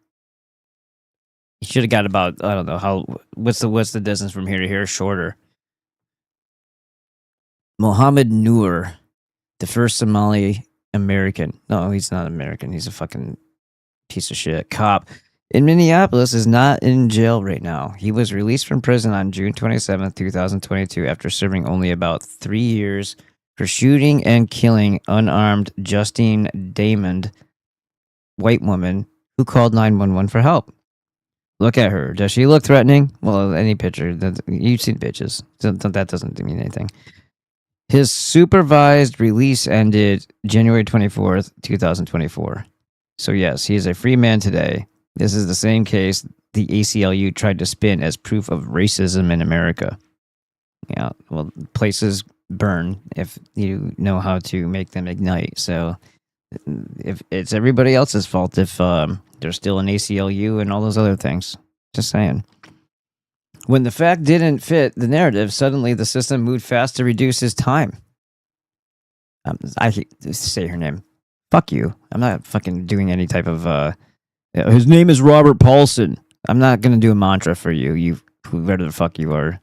He should have got about, I don't know, what's the distance from here to here? Shorter. Mohammed Noor the first Somali American. No, he's not American. He's a fucking piece of shit cop in Minneapolis is not in jail right now. He was released from prison on June 27th, 2022 after serving only about 3 years for shooting and killing unarmed Justine Damond, white woman who called 911 for help. Look at her. Does she look threatening? Well, any picture. You've seen bitches. That doesn't mean anything. His supervised release ended January 24th, 2024. So yes, he is a free man today. This is the same case the ACLU tried to spin as proof of racism in America. Yeah, well, places burn if you know how to make them ignite. So if it's everybody else's fault if there's still an ACLU and all those other things. Just saying. When the fact didn't fit the narrative, suddenly the system moved fast to reduce his time. I hate to say her name. Fuck you. I'm not fucking doing any type of his name is Robert Paulson. I'm not gonna do a mantra for you, you whoever the fuck you are.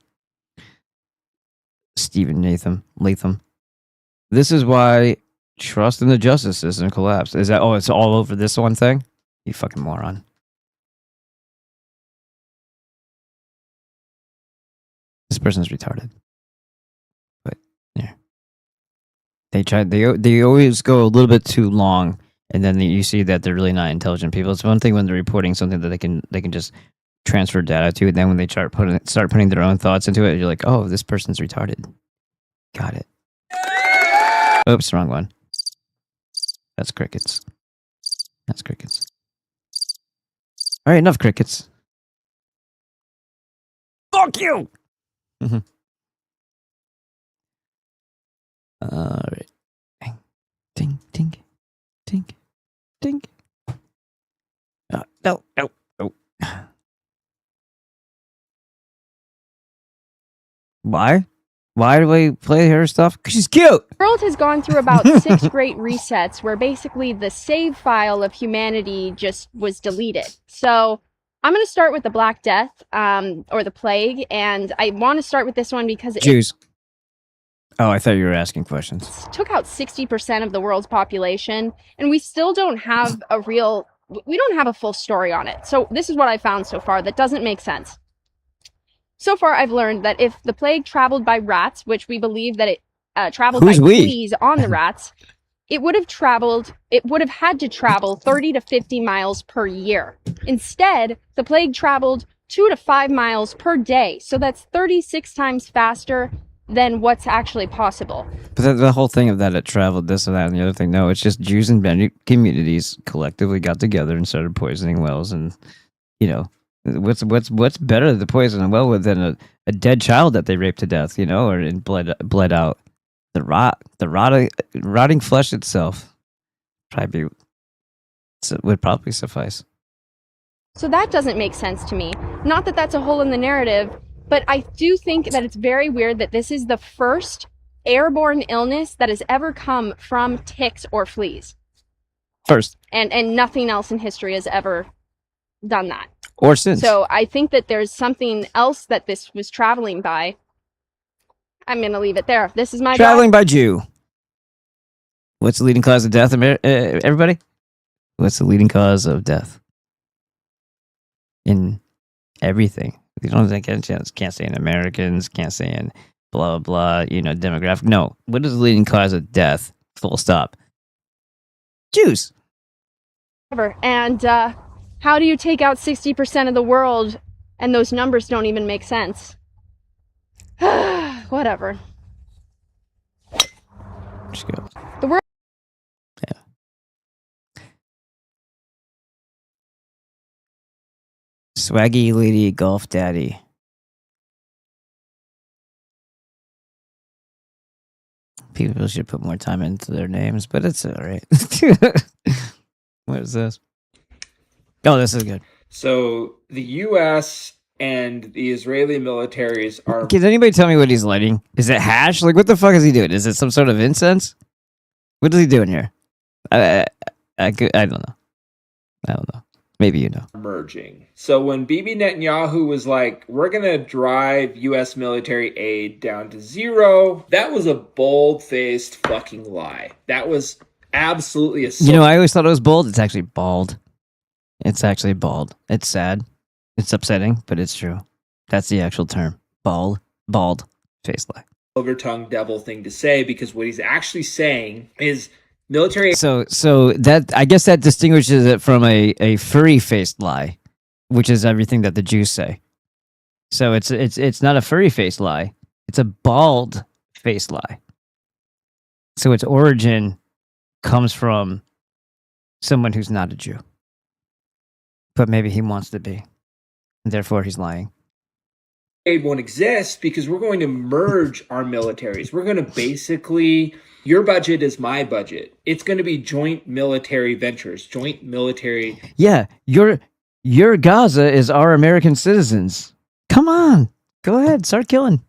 Stephen Latham. This is why trust in the justice system collapsed. Is that it's all over this one thing? You fucking moron. This person's retarded. But yeah. They always go a little bit too long, and then you see that they're really not intelligent people. It's one thing when they're reporting something that they can just transfer data to, and then when they start putting their own thoughts into it, you're like, oh, this person's retarded. Got it. Oops, wrong one. That's crickets. That's crickets. All right, enough crickets. Fuck you! Mm-hmm. All right. Ding, ding, ding, ding. No. Why? Why do we play her stuff? Because she's cute! The world has gone through about 6 great resets where basically the save file of humanity just was deleted. So I'm going to start with the Black Death, or the Plague, and I want to start with this one because Jews. Oh, I thought you were asking questions. It took out 60% of the world's population, and we still don't have we don't have a full story on it. So this is what I found so far that doesn't make sense. So far, I've learned that if the plague traveled by rats, which we believe that it traveled by fleas on the rats, it would have had to travel 30 to 50 miles per year. Instead, the plague traveled 2 to 5 miles per day. So that's 36 times faster than what's actually possible. But the whole thing of that it traveled this and that and the other thing, no, it's just Jews and many communities collectively got together and started poisoning wells, and what's better to poison a well than a dead child that they raped to death, or and bled out. The rotting flesh itself would probably suffice. So that doesn't make sense to me. Not that that's a hole in the narrative, but I do think that it's very weird that this is the first airborne illness that has ever come from ticks or fleas. First. And nothing else in history has ever done that. Or since. So I think that there's something else that this was traveling by. I'm going to leave it there. This is my traveling by Jew. What's the leading cause of death, everybody? What's the leading cause of death? In everything. You don't think can't say in Americans, can't say in blah, blah, demographic. No. What is the leading cause of death? Full stop. Jews. And how do you take out 60% of the world and those numbers don't even make sense? Whatever. Just go. The world. Yeah. Swaggy lady golf daddy. People should put more time into their names, but it's all right. What is this? Oh, this is good. So the U.S. and the Israeli militaries are... Can anybody tell me what he's lighting? Is it hash? Like, what the fuck is he doing? Is it some sort of incense? What is he doing here? I don't know. Maybe you know. Emerging. So when Bibi Netanyahu was like, we're going to drive U.S. military aid down to zero, that was a bold-faced fucking lie. That was absolutely a... You know, I always thought it was bold. It's actually bald. It's actually bald. It's sad. It's upsetting, but it's true. That's the actual term. Bald face lie. Silver-tongued devil thing to say, because what he's actually saying is military... So that, I guess that distinguishes it from a furry-faced lie, which is everything that the Jews say. So it's not a furry-faced lie. It's a bald-faced lie. So its origin comes from someone who's not a Jew. But maybe he wants to be. And therefore he's lying. Aid won't exist because we're going to merge our militaries. We're going to basically, your budget is my budget. It's going to be joint military ventures, joint military. Yeah, your Gaza is our American citizens. Come on, go ahead, start killing.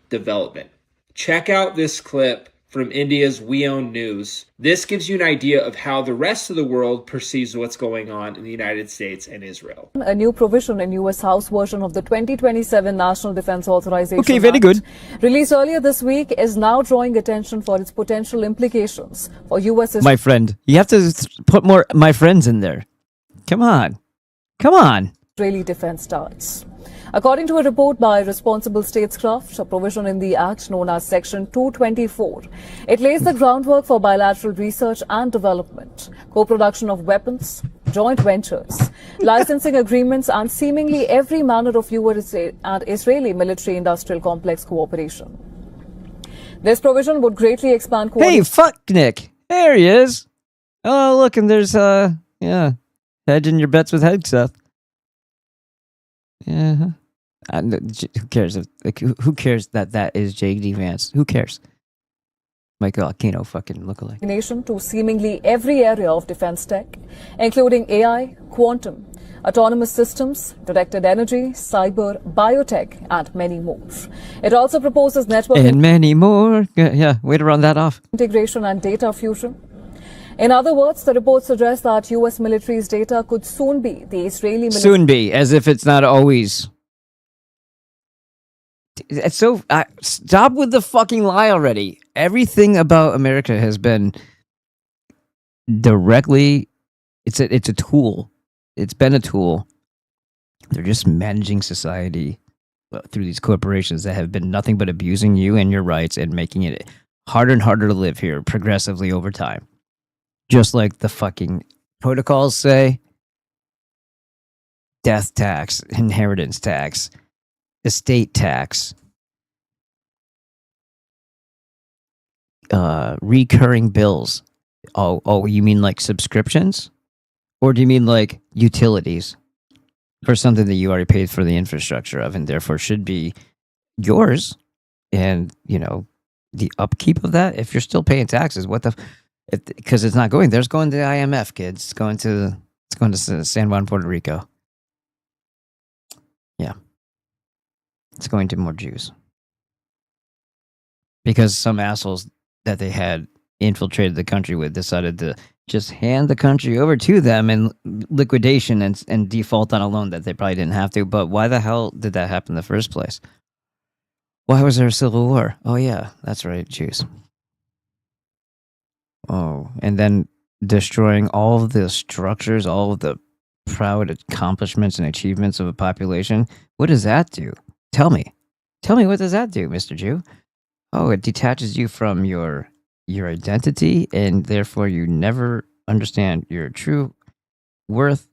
Development. Check out this clip from India's We Own News. This gives you an idea of how the rest of the world perceives what's going on in the United States and Israel. A new provision in U.S. House version of the 2027 National Defense Authorization Okay, very Act, good. released earlier this week, is now drawing attention for its potential implications for U.S. My friend, you have to put more my friends in there. Come on. Israeli defense starts. According to a report by Responsible Statescraft, a provision in the Act known as Section 224, it lays the groundwork for bilateral research and development, co-production of weapons, joint ventures, licensing agreements, and seemingly every manner of U.S. and Israeli military-industrial complex cooperation. This provision would greatly expand... Hey, fuck Nick. There he is. Oh, look, and there's, hedging your bets with head stuff. Yeah. Who cares? Who cares that is J.D. Vance? Who cares? Michael Aquino fucking lookalike. Nation to seemingly every area of defense tech, including AI, quantum, autonomous systems, directed energy, cyber, biotech, and many more. It also proposes network... And many more. Yeah, way to run that off. ...integration and data fusion. In other words, the report suggests that U.S. military's data could soon be the Israeli military... Soon be, as if it's not always... It's so... stop with the fucking lie already. Everything about America has been directly... It's a tool. It's been a tool. They're just managing society through these corporations that have been nothing but abusing you and your rights and making it harder and harder to live here progressively over time. Just like the fucking protocols say. Death tax, inheritance tax, estate tax, recurring bills. Oh, you mean like subscriptions? Or do you mean like utilities for something that you already paid for the infrastructure of and therefore should be yours? And, you know, the upkeep of that, if you're still paying taxes, what the... Because it's not going there. It's going to the IMF, kids. It's going to San Juan, Puerto Rico. Yeah. It's going to more Jews. Because some assholes that they had infiltrated the country with decided to just hand the country over to them in liquidation and default on a loan that they probably didn't have to. But why the hell did that happen in the first place? Why was there a civil war? Oh, yeah, that's right, Jews. Oh, and then destroying all of the structures, all of the proud accomplishments and achievements of a population. What does that do? Tell me, what does that do, Mr. Jew? Oh, it detaches you from your identity, and therefore you never understand your true worth,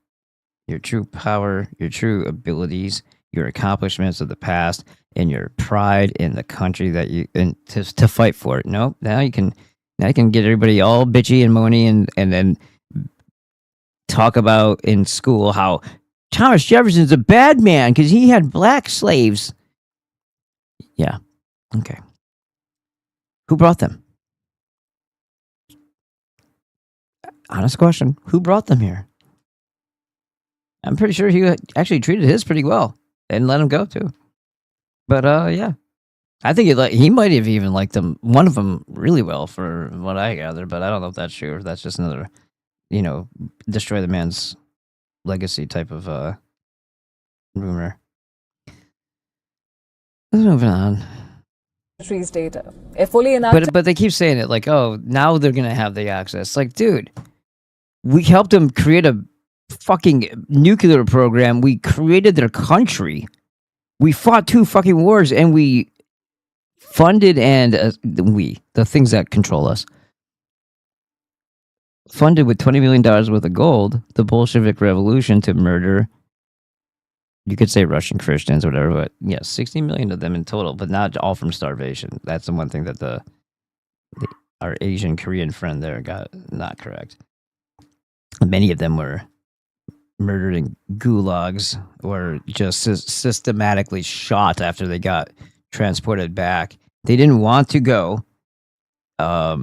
your true power, your true abilities, your accomplishments of the past, and your pride in the country that you and to fight for it. Nope, now you can get everybody all bitchy and moany and then talk about in school how Thomas Jefferson's a bad man because he had black slaves. Yeah. Okay. Who brought them? Honest question. Who brought them here? I'm pretty sure he actually treated his pretty well and let him go too. But yeah. I think he might have even liked them, one of them really well, for what I gather. But I don't know if that's true or if that's just another, destroy the man's legacy type of rumor. Let's move on. Data. If fully enacted, But they keep saying it like, oh, now they're gonna have the access. Like, dude, we helped them create a fucking nuclear program. We created their country. We fought 2 fucking wars, and we funded and the things that control us, funded with $20 million worth of gold the Bolshevik Revolution to murder. You could say Russian Christians or whatever, but yes, 60 million of them in total, but not all from starvation. That's the one thing that our Asian Korean friend there got not correct. Many of them were murdered in gulags or just systematically shot after they got transported back. They didn't want to go. I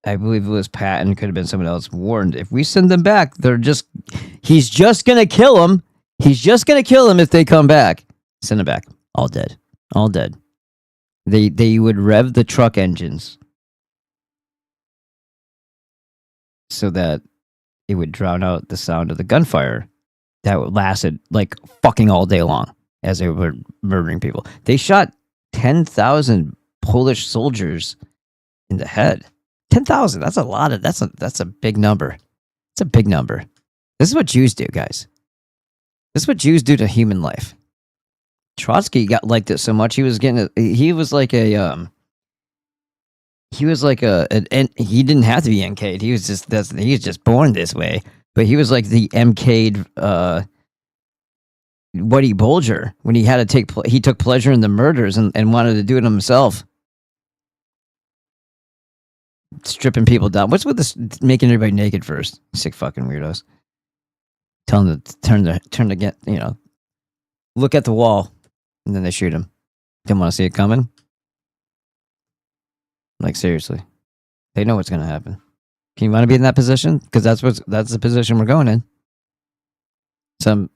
believe it was Patton, could have been someone else, warned, if we send them back, he's just going to kill them. He's just going to kill them if they come back. Send them back. All dead. All dead. They would rev the truck engines so that it would drown out the sound of the gunfire that lasted like fucking all day long as they were murdering people. They shot 10,000 Polish soldiers in the head. 10,000. That's a lot of. That's a big number. It's a big number. This is what Jews do, guys. This is what Jews do to human life. Trotsky got liked it so much he was like he didn't have to be MK'd. He was just born this way. But he was like the MK'd Whitey Bulger when he had to he took pleasure in the murders and wanted to do it himself. Stripping people down. What's with this making everybody naked first? Sick fucking weirdos. Tell them to turn to get, look at the wall, and then they shoot him. Didn't want to see it coming. Like, seriously. They know what's going to happen. Can you want to be in that position? Because that's the position we're going in. Some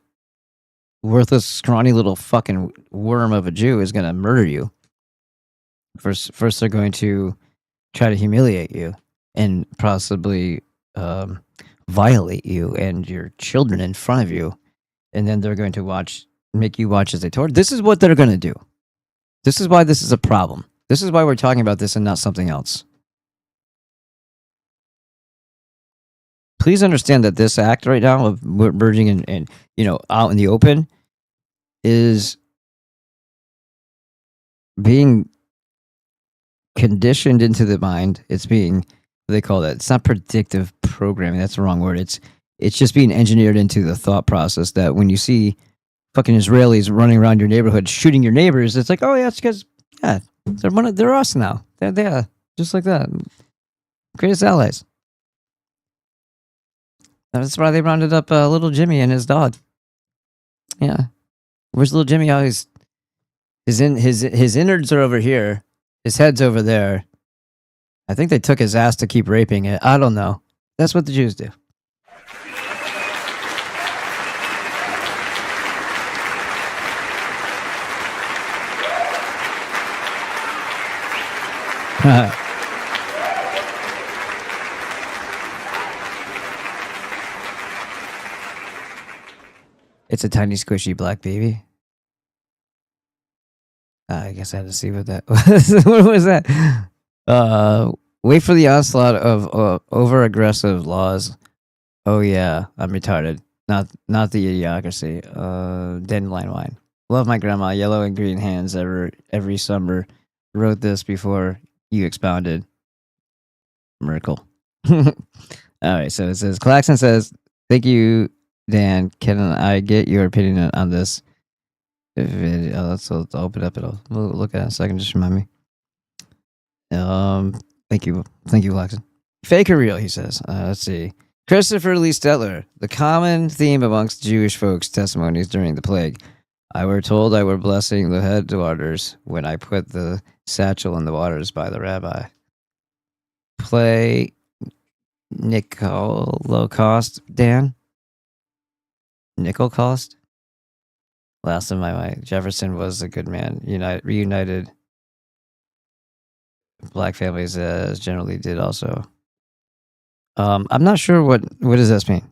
worthless, scrawny little fucking worm of a Jew is going to murder you. First they're going to try to humiliate you and possibly violate you and your children in front of you, and then they're going to make you watch as they torture. This is what they're going to do. This is why this is a problem. This is why we're talking about this and not something else. Please understand that this act right now of merging and out in the open is being conditioned into the mind. It's being, what they call that? It's not predictive programming. That's the wrong word. It's just being engineered into the thought process that when you see fucking Israelis running around your neighborhood shooting your neighbors, it's like, oh yeah, it's because they're us now. They're just like that. Greatest allies. That's why they rounded up little Jimmy and his dog. Yeah, where's little Jimmy? Oh, his innards are over here. His head's over there. I think they took his ass to keep raping it. I don't know. That's what the Jews do. It's a tiny squishy black baby. I guess I had to see what that was. What was that? Wait for the onslaught of over-aggressive laws. Oh yeah, I'm retarded. Not the idiocracy. Dandelion wine. Love my grandma. Yellow and green hands every summer. Wrote this before you expounded. Merkel. All right, so it says, Claxon says, thank you, Dan. Can I get your opinion on this video? Let's open up. We'll look at it in a second. Just remind me. Thank you, Claxon. Fake or real? He says. Let's see. Christopher Lee Stetler. The common theme amongst Jewish folks' testimonies during the plague. I were told I were blessing the head waters when I put the satchel in the waters by the rabbi. Play Nickel cost, Dan? Nickel cost? Last of my mind. Jefferson was a good man. Reunited black families as generally did also. I'm not sure what does this mean?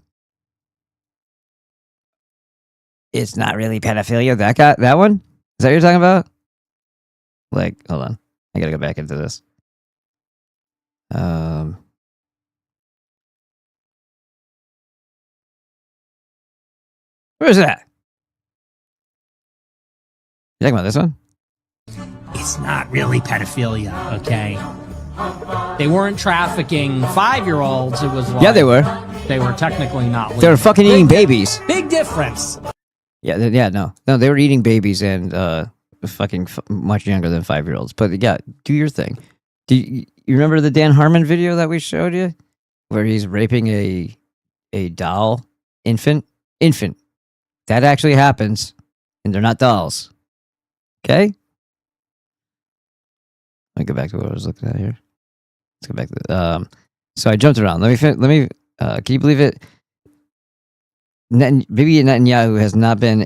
It's not really pedophilia. That guy, that one? Is that what you're talking about? Like, hold on. I gotta go back into this. Where's that? You talking about this one? It's not really pedophilia, okay? They weren't trafficking 5-year-olds. It was like, Yeah, they were. They were technically not legal. They were fucking eating babies. Big difference. Yeah, no, they were eating babies and much younger than 5-year-olds. But yeah, do your thing. Do you remember the Dan Harmon video that we showed you, where he's raping a doll infant? That actually happens, and they're not dolls. Okay. Let me go back to what I was looking at here. Let's go back to so I jumped around. Let me. Can you believe it? Bibi Netanyahu has not been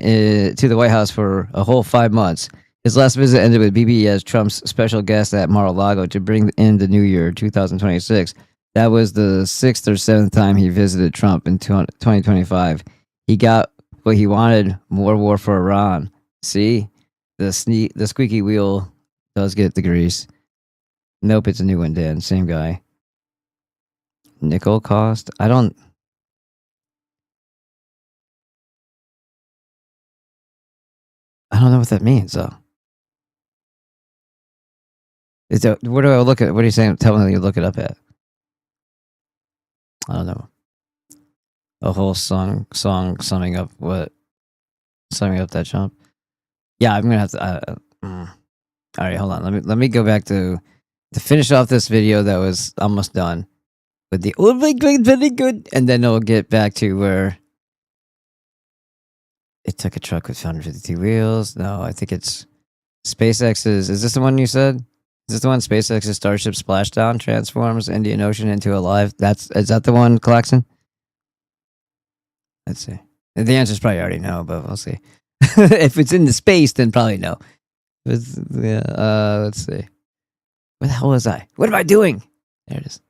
to the White House for a whole 5 months. His last visit ended with Bibi as Trump's special guest at Mar-a-Lago to bring in the new year, 2026. That was the 6th or 7th time he visited Trump in 2025. He got what he wanted: more war for Iran. See, the squeaky wheel does get the grease. Nope, it's a new one, Dan. Same guy. Nickel cost? I don't know what that means, though. Where do I look at? What are you saying? Tell me you look it up at. I don't know. A whole song summing up that jump. Yeah, I'm gonna have to. All right, hold on. Let me go back to finish off this video that was almost done with the oh my god, very good, and then it'll get back to where it took a truck with 152 wheels. No, I think it's SpaceX's. Is this the one you said? Is this the one SpaceX's Starship splashdown transforms Indian Ocean into a live? Is that the one, Claxon? Let's see. The answer's probably already no, but we'll see. If it's in the space, then probably no. Let's see. Where the hell was I? What am I doing? There it is.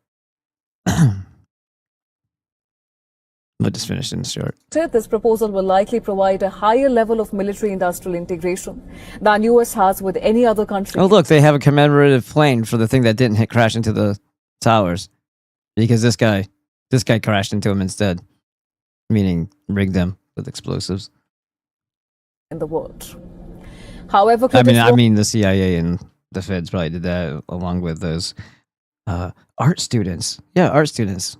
We'll just finish in short. This proposal will likely provide a higher level of military-industrial integration than US has with any other country. Oh, look, they have a commemorative plane for the thing that didn't crash into the towers, because this guy crashed into them instead, meaning rigged them with explosives. In the world. However, I mean, the CIA and the feds probably did that along with those art students. Yeah, art students.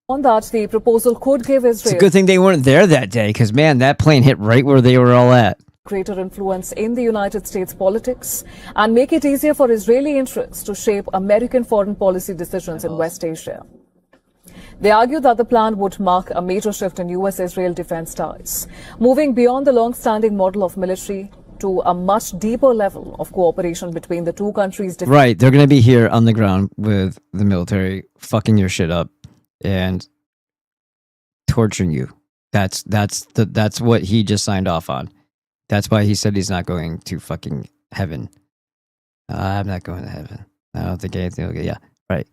On that, the proposal could give It's Israel a good thing they weren't there that day, because man, that plane hit right where they were all at. greater influence in the United States politics and make it easier for Israeli interests to shape American foreign policy decisions in West Asia. They argue that the plan would mark a major shift in US-Israel defense ties, moving beyond the long-standing model of military to a much deeper level of cooperation between the two countries. Right, they're going to be here on the ground with the military, fucking your shit up and torturing you. That's what he just signed off on. That's why he said he's not going to fucking heaven. I'm not going to heaven. I don't think anything will get. Yeah, right.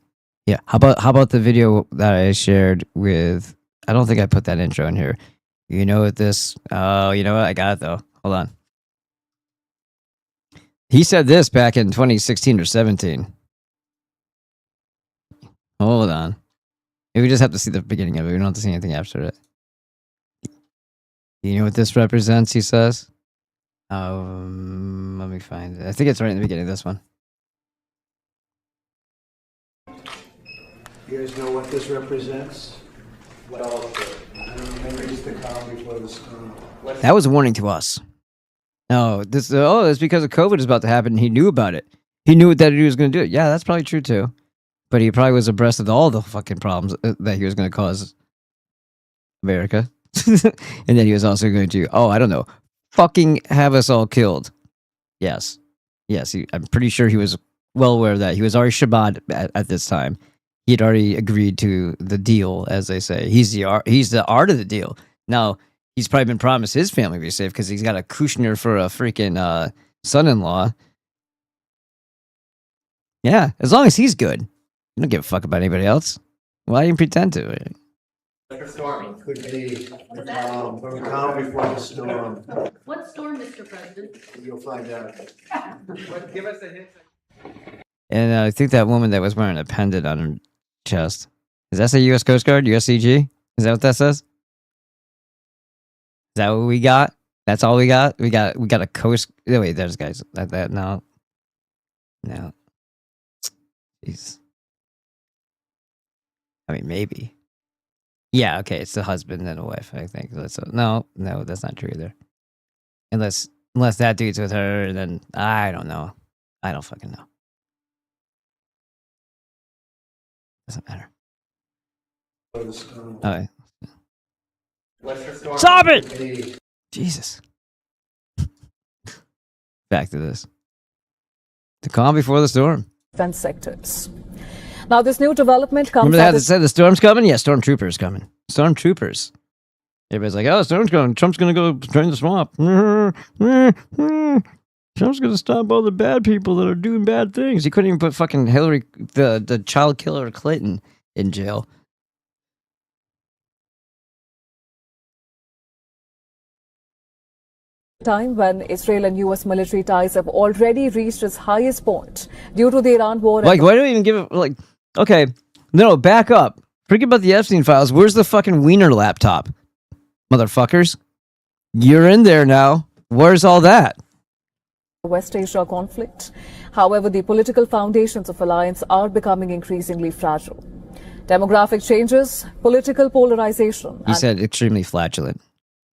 Yeah. How about the video that I shared with? I don't think I put that intro in here. You know what this? Oh, you know what? I got it though. Hold on. He said this back in 2016 or 17. Hold on. We just have to see the beginning of it. We don't have to see anything after it. You know what this represents, he says? Let me find it. I think it's right in the beginning of this one. You guys know what this represents? Well, I don't remember just the calm before the storm. That was a warning to us. No, it's because of COVID is about to happen. He knew about it. He knew that he was going to do it. Yeah, that's probably true too. But he probably was abreast of all the fucking problems that he was going to cause America. And then he was also going to, I don't know, fucking have us all killed. Yes. I'm pretty sure he was well aware of that. He was already Shabbat at this time. He had already agreed to the deal, as they say. He's the art of the deal. Now, he's probably been promised his family will be safe because he's got a Kushner for a freaking son-in-law. Yeah, as long as he's good. You don't give a fuck about anybody else. Why even pretend to? Storm could be from the calm before the storm. What storm, Mr. President? You'll find out. Give us a hint. And I think that woman that was wearing a pendant on her chest. Does that say U.S. Coast Guard, USCG? Is that what that says? Is that what we got? That's all we got? We got a coast. Oh, wait, there's guys. No. Jeez. I mean, maybe. Yeah, okay, it's the husband and a wife, I think. No, that's not true either. Unless that dude's with her, then I don't know. I don't fucking know. Doesn't matter. Okay. Stop it! Jesus. Back to this. The calm before the storm. Defense sectors. Now, this new development comes. Remember that said the storm's coming? Yeah, stormtroopers coming. Stormtroopers. Everybody's like, oh, storm's coming. Trump's going to go drain the swamp. Trump's going to stop all the bad people that are doing bad things. He couldn't even put fucking Hillary, the child killer Clinton, in jail. Time when Israel and U.S. military ties have already reached its highest point due to the Iran war. Like, why do we even give it, like, okay, no, back up. Forget about the Epstein files. Where's the fucking Wiener laptop? Motherfuckers. You're in there now. Where's all that? West Asia conflict. However, the political foundations of alliance are becoming increasingly fragile. Demographic changes, political polarization. He said extremely flatulent.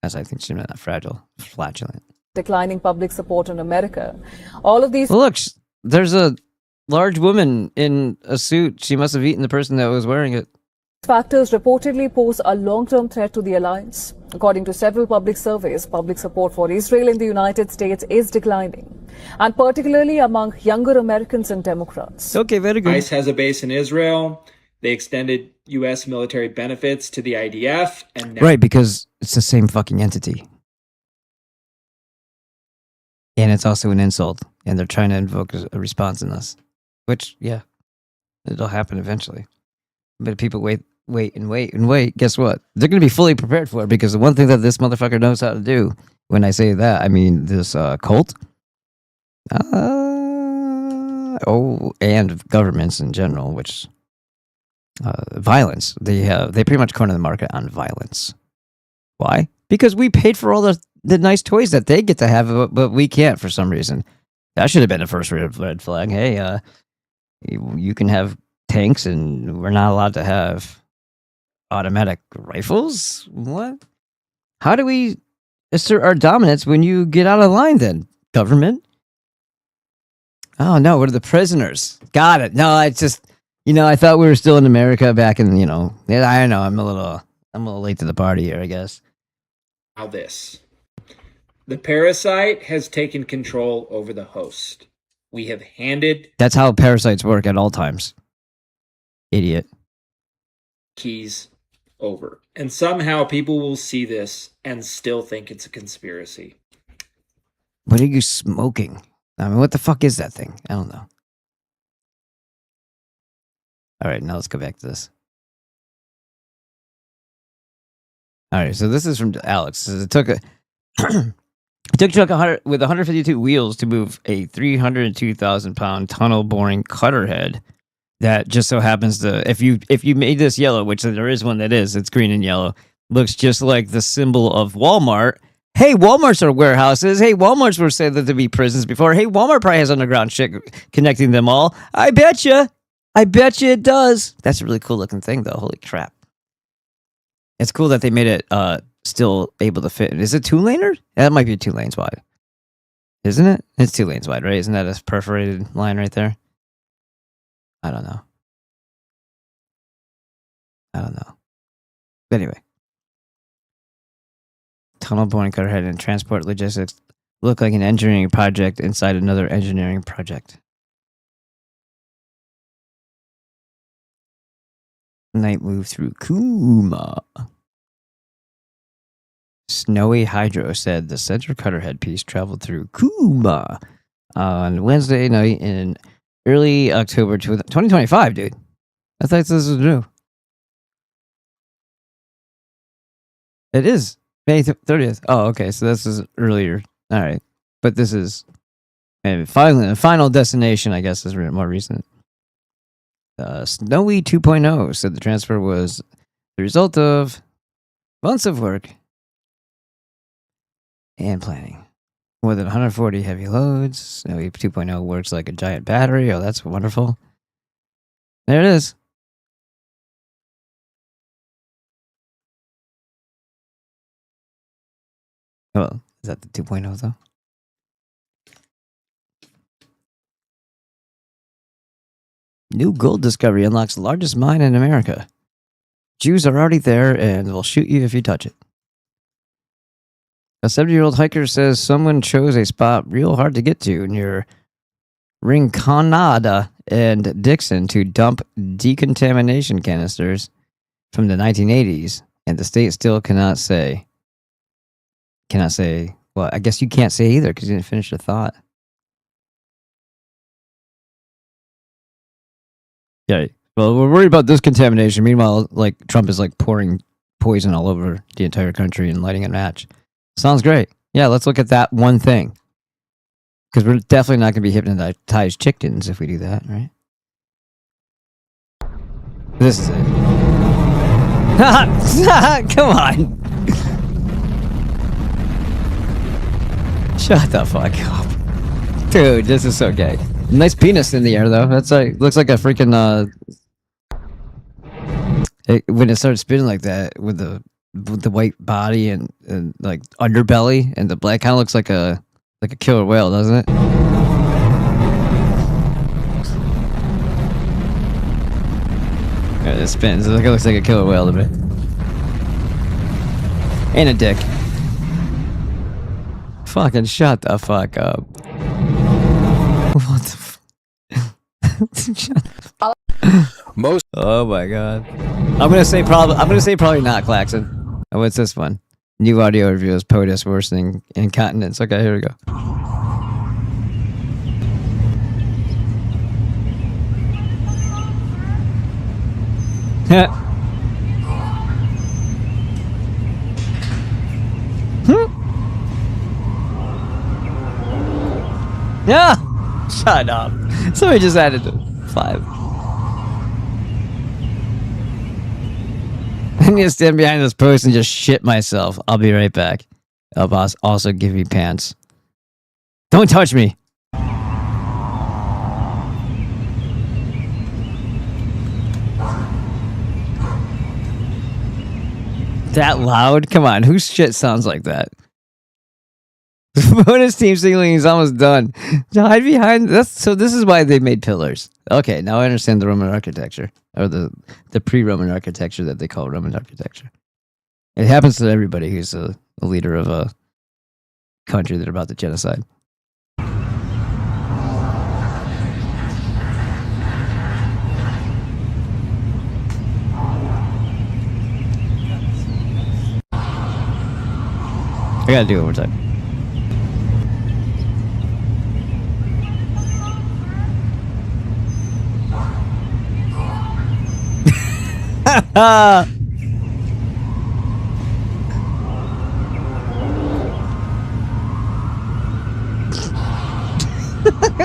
As I think she's not fragile, flatulent. Declining public support in America. All of these. Well, look, there's a large woman in a suit. She must have eaten the person that was wearing it. Factors reportedly pose a long-term threat to the alliance. According to several public surveys, public support for Israel in the United States is declining, and particularly among younger Americans and Democrats. Okay, very good. ICE has a base in Israel. They extended U.S. military benefits to the IDF. And now right, because it's the same fucking entity. And it's also an insult. And they're trying to invoke a response in us. Which, yeah, it'll happen eventually. But if people wait. Guess what? They're going to be fully prepared for it, because the one thing that this motherfucker knows how to do, when I say that, I mean this cult. And governments in general, which... violence. They pretty much corner the market on violence. Why? Because we paid for all the nice toys that they get to have, but we can't for some reason. That should have been the first red flag. Hey, you can have tanks, and we're not allowed to have automatic rifles? What? How do we assert our dominance when you get out of line then, government? Oh, no, we're the prisoners. Got it. No, I just... I thought we were still in America back in, yeah, I know, I'm a little late to the party here, I guess. Now this. The parasite has taken control over the host. We have handed... That's how parasites work at all times. Idiot. Keys over. And somehow people will see this and still think it's a conspiracy. What are you smoking? I mean, what the fuck is that thing? I don't know. All right, now let's go back to this. All right, so this is from Alex. It took a truck with 152 wheels to move a 302,000-pound tunnel boring cutter head that just so happens to, if you made this yellow, which there is one that is, it's green and yellow, looks just like the symbol of Walmart. Hey, Walmarts are warehouses. Hey, Walmarts were said that to be prisons before. Hey, Walmart probably has underground shit connecting them all. I bet you it does. That's a really cool looking thing, though. Holy crap. It's cool that they made it still able to fit. Is it 2-laner? That might be 2 lanes wide. Isn't it? It's 2 lanes wide, right? Isn't that a perforated line right there? I don't know. But anyway. Tunnel boring cutter head and transport logistics look like an engineering project inside another engineering project. Night move through Kuma. Snowy Hydro said the center cutter head piece traveled through Kuma on Wednesday night in early October 2025, dude. I thought this was new. It is May 30th. Oh, okay. So this is earlier. All right. But this is and finally the final destination, I guess, is more recent. Snowy 2.0 said the transfer was the result of months of work and planning. More than 140 heavy loads. Snowy 2.0 works like a giant battery. Oh, that's wonderful. There it is. Well, is that the 2.0 though? New gold discovery unlocks the largest mine in America. Jews are already there and will shoot you if you touch it. A 70-year-old hiker says someone chose a spot real hard to get to near Rinconada and Dixon to dump decontamination canisters from the 1980s, and the state still cannot say. Well, I guess you can't say either because you didn't finish the thought. Yeah. Well, we're worried about this contamination. Meanwhile, like Trump is like pouring poison all over the entire country and lighting a match. Sounds great. Yeah, let's look at that one thing. Because we're definitely not going to be hypnotized chickens if we do that, right? This is it. Come on. Shut the fuck up. Dude, this is so gay. Nice penis in the air, though. That's like, looks like a freaking, when it starts spinning like that with the white body and like underbelly and the black, kind of looks like a killer whale, doesn't it? It spins. It looks like a killer whale to me. And a dick. Fucking shut the fuck up. What the Most. Oh my god. I'm gonna say probably not, Claxon. Oh, what's this one? New audio reviews POTUS worsening incontinence. Okay, here we go. Yeah. Shut up. Somebody just added 5. I need to stand behind this post and just shit myself. I'll be right back. I'll also give you pants. Don't touch me. That loud? Come on, whose shit sounds like that? The bonus team signaling is almost done. Hide behind. So this is why they made pillars. Okay, now I understand the Roman architecture. Or the pre-Roman architecture that they call Roman architecture. It happens to everybody who's a leader of a country that are about to genocide. I gotta do it one more time.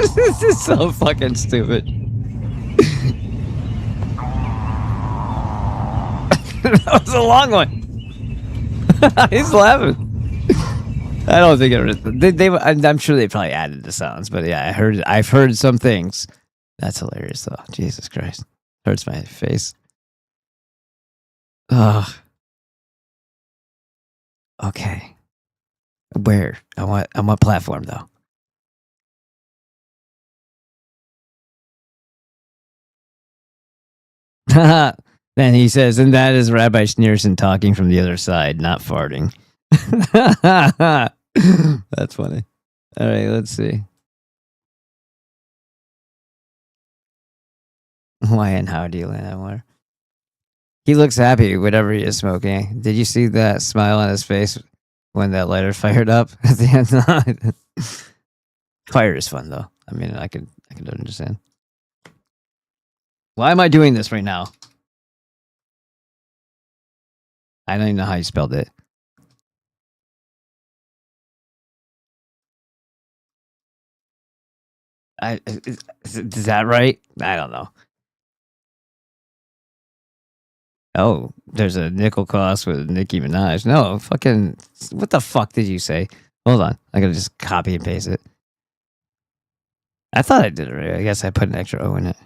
This is so fucking stupid. That was a long one. He's laughing. I don't think I'm sure they probably added the sounds, but yeah, I've heard some things. That's hilarious though. Jesus Christ. Hurts my face. Ugh. Okay. Where? On what platform though? Then he says, and that is Rabbi Schneerson talking from the other side, not farting. That's funny. All right, let's see. Why and how do you land that more? He looks happy, whatever he is smoking. Did you see that smile on his face when that lighter fired up at the end? Fire is fun, though. I mean, I can understand. Why am I doing this right now? I don't even know how you spelled it. Is that right? I don't know. Oh, there's a nickel cross with Nicki Minaj. No, fucking. What the fuck did you say? Hold on. I gotta just copy and paste it. I thought I did it right. I guess I put an extra O in it.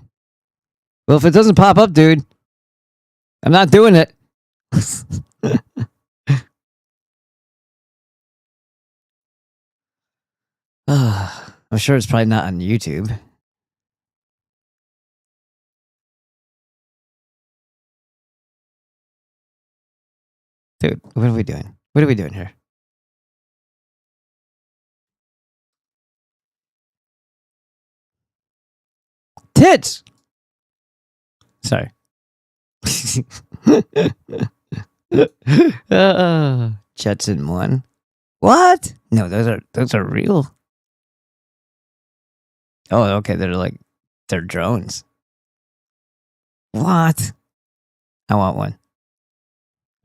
Well, if it doesn't pop up, dude, I'm not doing it. I'm sure it's probably not on YouTube. Dude, what are we doing? What are we doing here? Tits! Sorry. Jetson 1. What? No, those are real. Oh, okay, they're drones. What? I want one.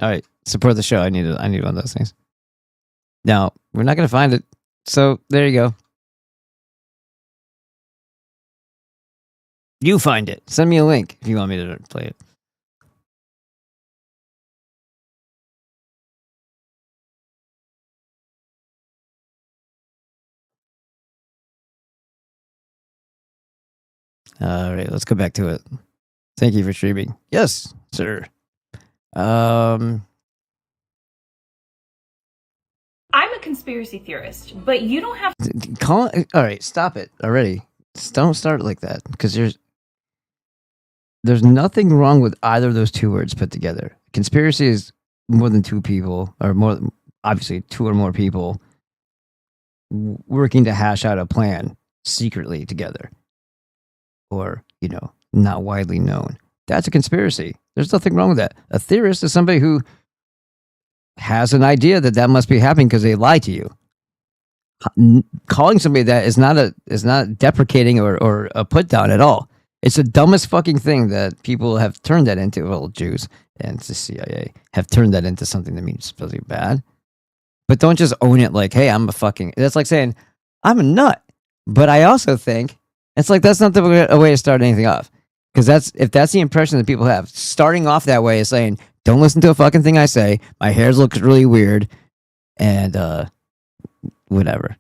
All right, support the show. I need one of those things. Now, we're not going to find it. So, there you go. You find it. Send me a link if you want me to play it. All right, let's go back to it. Thank you for streaming. Yes, sir. I'm a conspiracy theorist, but you don't have to. All right, stop it already. Just don't start like that because there's nothing wrong with either of those two words put together. Conspiracy is more than two people, or more, obviously two or more people working to hash out a plan secretly together, or not widely known. That's a conspiracy. There's nothing wrong with that. A theorist is somebody who has an idea that must be happening because they lie to you. Calling somebody that is not deprecating or a put down at all. It's the dumbest fucking thing that people have turned that into. Well, Jews and the CIA have turned that into something that means really bad. But don't just own it like, hey, I'm a fucking. That's like saying I'm a nut. But I also think it's like that's not a way to start anything off. Because if that's the impression that people have, starting off that way is saying, don't listen to a fucking thing I say. My hair looks really weird, and whatever.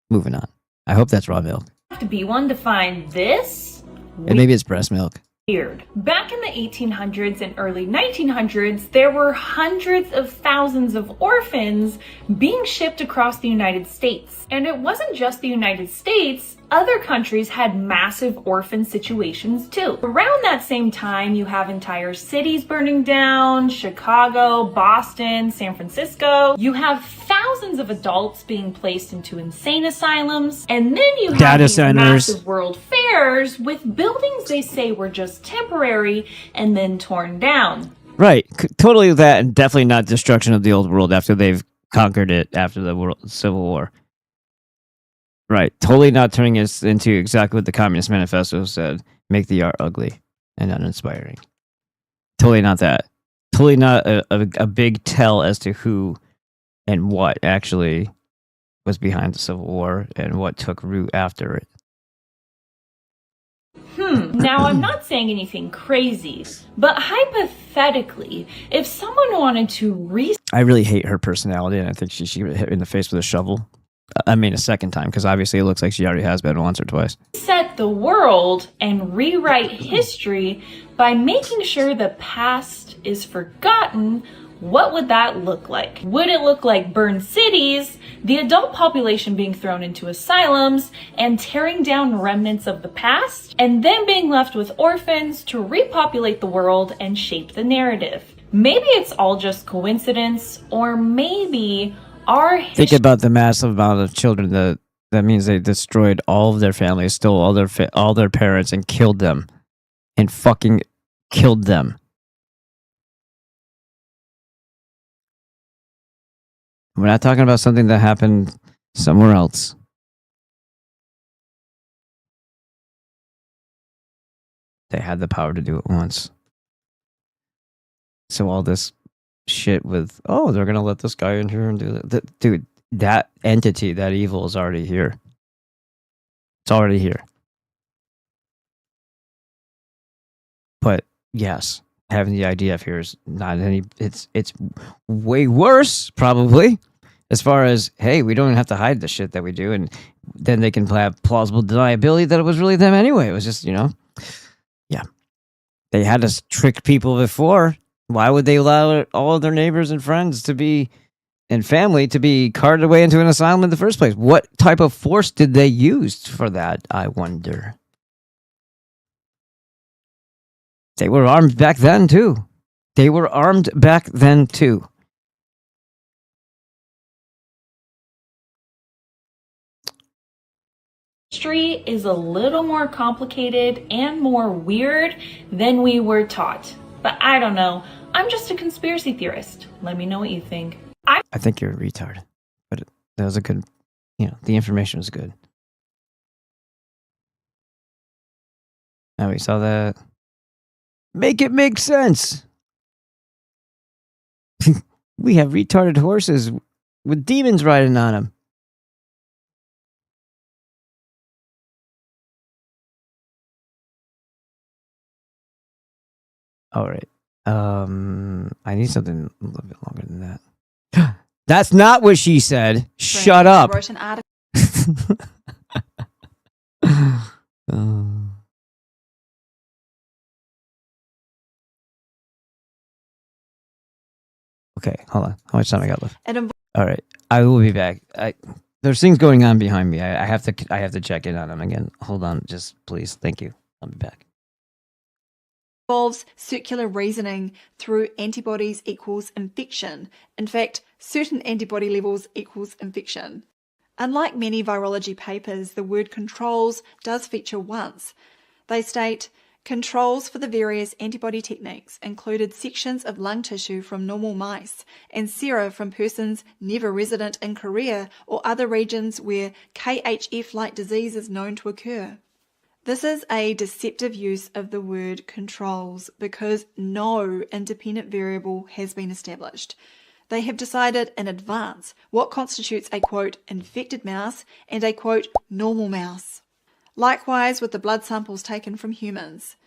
Moving on. I hope that's raw milk. To be one to find this And maybe it's breast milk. weird. Back in the 1800s and early 1900s, there were hundreds of thousands of orphans being shipped across the United States. And it wasn't just the United States. Other countries had massive orphan situations too. Around that same time, you have entire cities burning down, Chicago, Boston, San Francisco. You have thousands of adults being placed into insane asylums. And then you have data these centers, massive world fairs with buildings they say were just temporary and then torn down. Right. Totally that, and definitely not destruction of the old world after they've conquered it after the Civil War. Right. Totally not turning us into exactly what the Communist Manifesto said. Make the art ugly and uninspiring. Totally not that. Totally not a big tell as to who and what actually was behind the Civil War and what took root after it. Now, I'm not saying anything crazy, but hypothetically, if someone wanted to I really hate her personality, and I think she should get hit in the face with a shovel. I mean, a second time, because obviously it looks like she already has been once or twice. reset the world and rewrite history by making sure the past is forgotten, what would that look like? Would it look like burned cities, the adult population being thrown into asylums, and tearing down remnants of the past, and then being left with orphans to repopulate the world and shape the narrative? Maybe it's all just coincidence, or maybe our Think about the massive amount of children that means they destroyed all of their families, stole all their parents, and killed them, and fucking killed them. We're not talking about something that happened somewhere else. They had the power to do it once. So all this shit with, oh, they're gonna let this guy in here and do that. Dude, that entity, that evil is already here. It's already here. But yes, having the IDF here is not any. It's way worse, probably, as far as, hey, we don't have to hide the shit that we do, and then they can have plausible deniability that it was really them anyway. It was just, yeah. They had to trick people before. Why would they allow all of their neighbors and friends and family to be carted away into an asylum in the first place? What type of force did they use for that, I wonder? They were armed back then, too. History is a little more complicated and more weird than we were taught. But I don't know. I'm just a conspiracy theorist. Let me know what you think. I think you're a retard. But that was a good, the information was good. Now we saw that. Make it make sense. We have retarded horses with demons riding on them. All right. I need something a little bit longer than that. That's not what she said. Shut up. I wrote an article. Okay, hold on. How much time I got left? All right, I will be back. There's things going on behind me. I have to check in on them again. Hold on, just please. Thank you. I'll be back. Involves circular reasoning through antibodies equals infection. In fact, certain antibody levels equals infection. Unlike many virology papers, the word controls does feature once. They state, controls for the various antibody techniques included sections of lung tissue from normal mice and sera from persons never resident in Korea or other regions where KHF-like disease is known to occur. This is a deceptive use of the word controls because no independent variable has been established. They have decided in advance what constitutes a quote infected mouse and a quote normal mouse. Likewise with the blood samples taken from humans.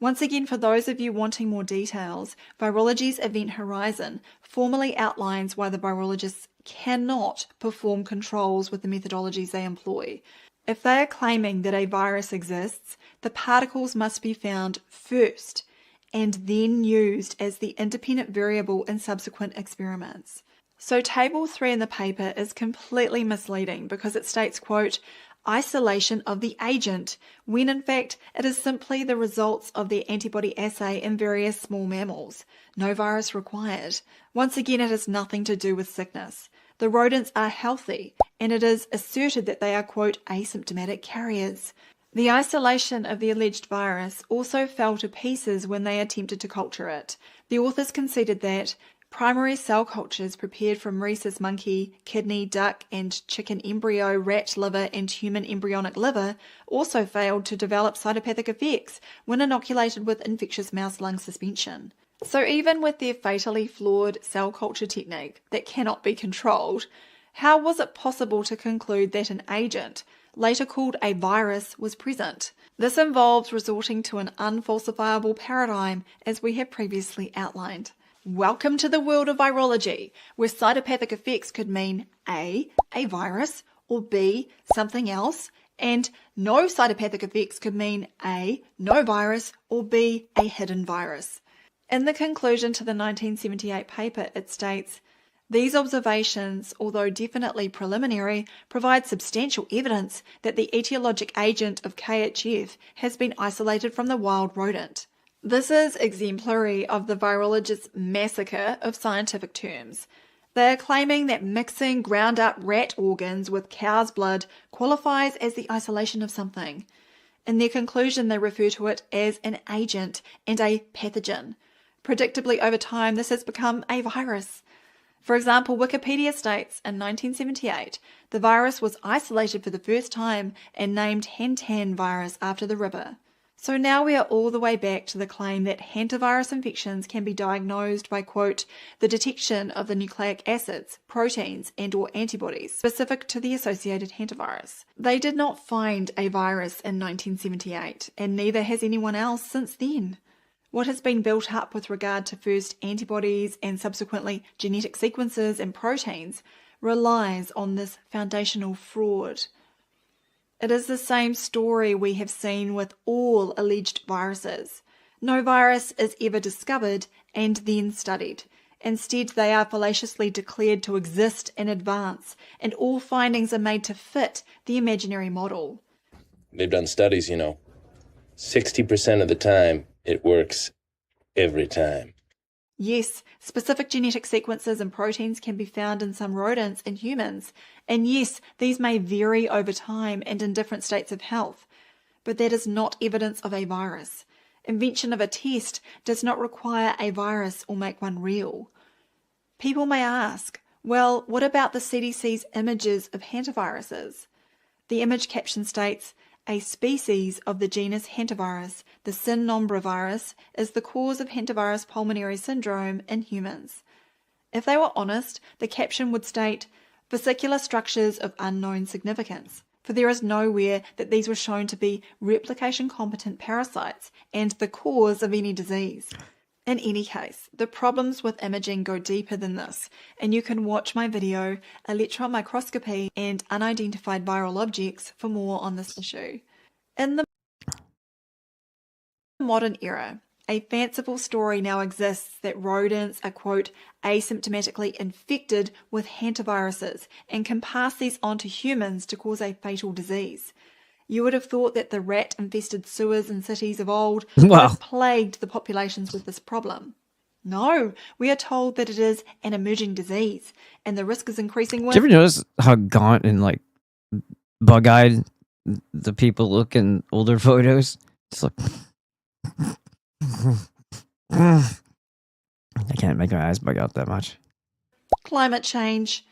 Once again, for those of you wanting more details, Virology's Event Horizon formally outlines why the virologists cannot perform controls with the methodologies they employ. If they are claiming that a virus exists, the particles must be found first and then used as the independent variable in subsequent experiments. So Table 3 in the paper is completely misleading because it states, quote, isolation of the agent, when in fact it is simply the results of the antibody assay in various small mammals. No virus required. Once again, it has nothing to do with sickness. The rodents are healthy, and it is asserted that they are, quote, asymptomatic carriers. The isolation of the alleged virus also fell to pieces when they attempted to culture it. The authors conceded that primary cell cultures prepared from rhesus monkey, kidney, duck, and chicken embryo, rat liver, and human embryonic liver also failed to develop cytopathic effects when inoculated with infectious mouse lung suspension. So even with their fatally flawed cell culture technique that cannot be controlled, how was it possible to conclude that an agent, later called a virus, was present? This involves resorting to an unfalsifiable paradigm, as we have previously outlined. Welcome to the world of virology, where cytopathic effects could mean A, a virus, or B, something else, and no cytopathic effects could mean A, no virus, or B, a hidden virus. In the conclusion to the 1978 paper, it states, these observations, although definitely preliminary, provide substantial evidence that the etiologic agent of KHF has been isolated from the wild rodent. This is exemplary of the virologists' massacre of scientific terms. They are claiming that mixing ground up rat organs with cow's blood qualifies as the isolation of something. In their conclusion, they refer to it as an agent and a pathogen. Predictably, over time, this has become a virus. For example, Wikipedia states in 1978, the virus was isolated for the first time and named Hantan virus after the river. So now we are all the way back to the claim that hantavirus infections can be diagnosed by, quote, the detection of the nucleic acids, proteins, and or antibodies specific to the associated hantavirus. They did not find a virus in 1978, and neither has anyone else since then. What has been built up with regard to first antibodies and subsequently genetic sequences and proteins relies on this foundational fraud. It is the same story we have seen with all alleged viruses. No virus is ever discovered and then studied. Instead, they are fallaciously declared to exist in advance, and all findings are made to fit the imaginary model. They've done studies, 60% of the time, it works every time. Yes, specific genetic sequences and proteins can be found in some rodents and humans. And yes, these may vary over time and in different states of health. But that is not evidence of a virus. Invention of a test does not require a virus or make one real. People may ask, well, what about the CDC's images of hantaviruses? The image caption states, a species of the genus hantavirus, the Synnombra virus, is the cause of hantavirus pulmonary syndrome in humans. If they were honest, the caption would state, vesicular structures of unknown significance, for there is nowhere that these were shown to be replication-competent parasites and the cause of any disease. In any case, the problems with imaging go deeper than this, and you can watch my video, Electron Microscopy and Unidentified Viral Objects, for more on this issue. In the modern era, a fanciful story now exists that rodents are, quote, asymptomatically infected with hantaviruses and can pass these on to humans to cause a fatal disease. You would have thought that the rat-infested sewers in cities of old would have plagued the populations with this problem. No, we are told that it is an emerging disease, and the risk is increasing with... Did you ever notice how gaunt and, bug-eyed the people look in older photos? It's like... I can't make my eyes bug out that much. Climate change.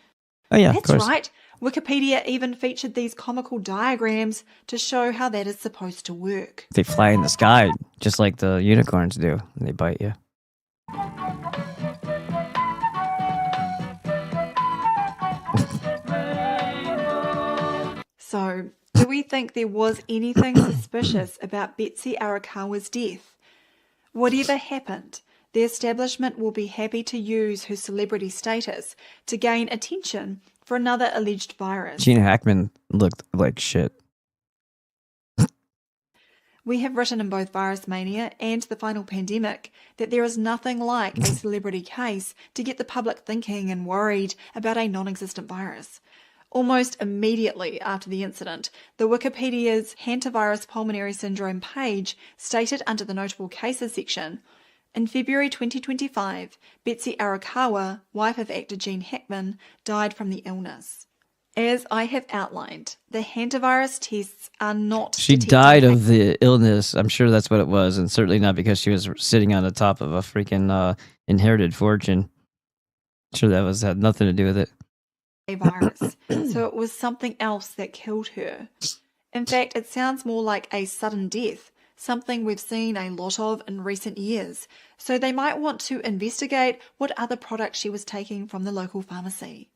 Oh yeah, that's right. Wikipedia even featured these comical diagrams to show how that is supposed to work. They fly in the sky, just like the unicorns do, and they bite you. So, do we think there was anything suspicious about Betsy Arakawa's death? Whatever happened, the establishment will be happy to use her celebrity status to gain attention for another alleged virus. Gene Hackman looked like shit. We have written in both Virus Mania and The Final Pandemic that there is nothing like a celebrity case to get the public thinking and worried about a non-existent virus. Almost immediately after the incident, the Wikipedia's hantavirus pulmonary syndrome page stated under the notable cases section, in February 2025, Betsy Arakawa, wife of actor Gene Hackman, died from the illness. As I have outlined, the hantavirus tests are not... She died of the illness. I'm sure that's what it was, and certainly not because she was sitting on the top of a freaking inherited fortune. I'm sure that had nothing to do with it. A virus, so it was something else that killed her. In fact, it sounds more like a sudden death, something we've seen a lot of in recent years, so they might want to investigate what other products she was taking from the local pharmacy.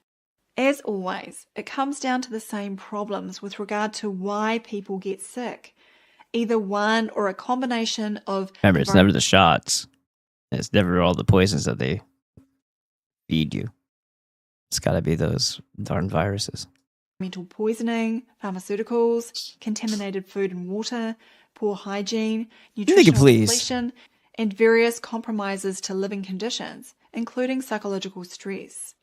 As always, it comes down to the same problems with regard to why people get sick. Either one or a combination of... Remember, it's never the shots. It's never all the poisons that they feed you. It's got to be those darn viruses. Mental poisoning, pharmaceuticals, contaminated food and water, poor hygiene, nutritional depletion, and various compromises to living conditions, including psychological stress.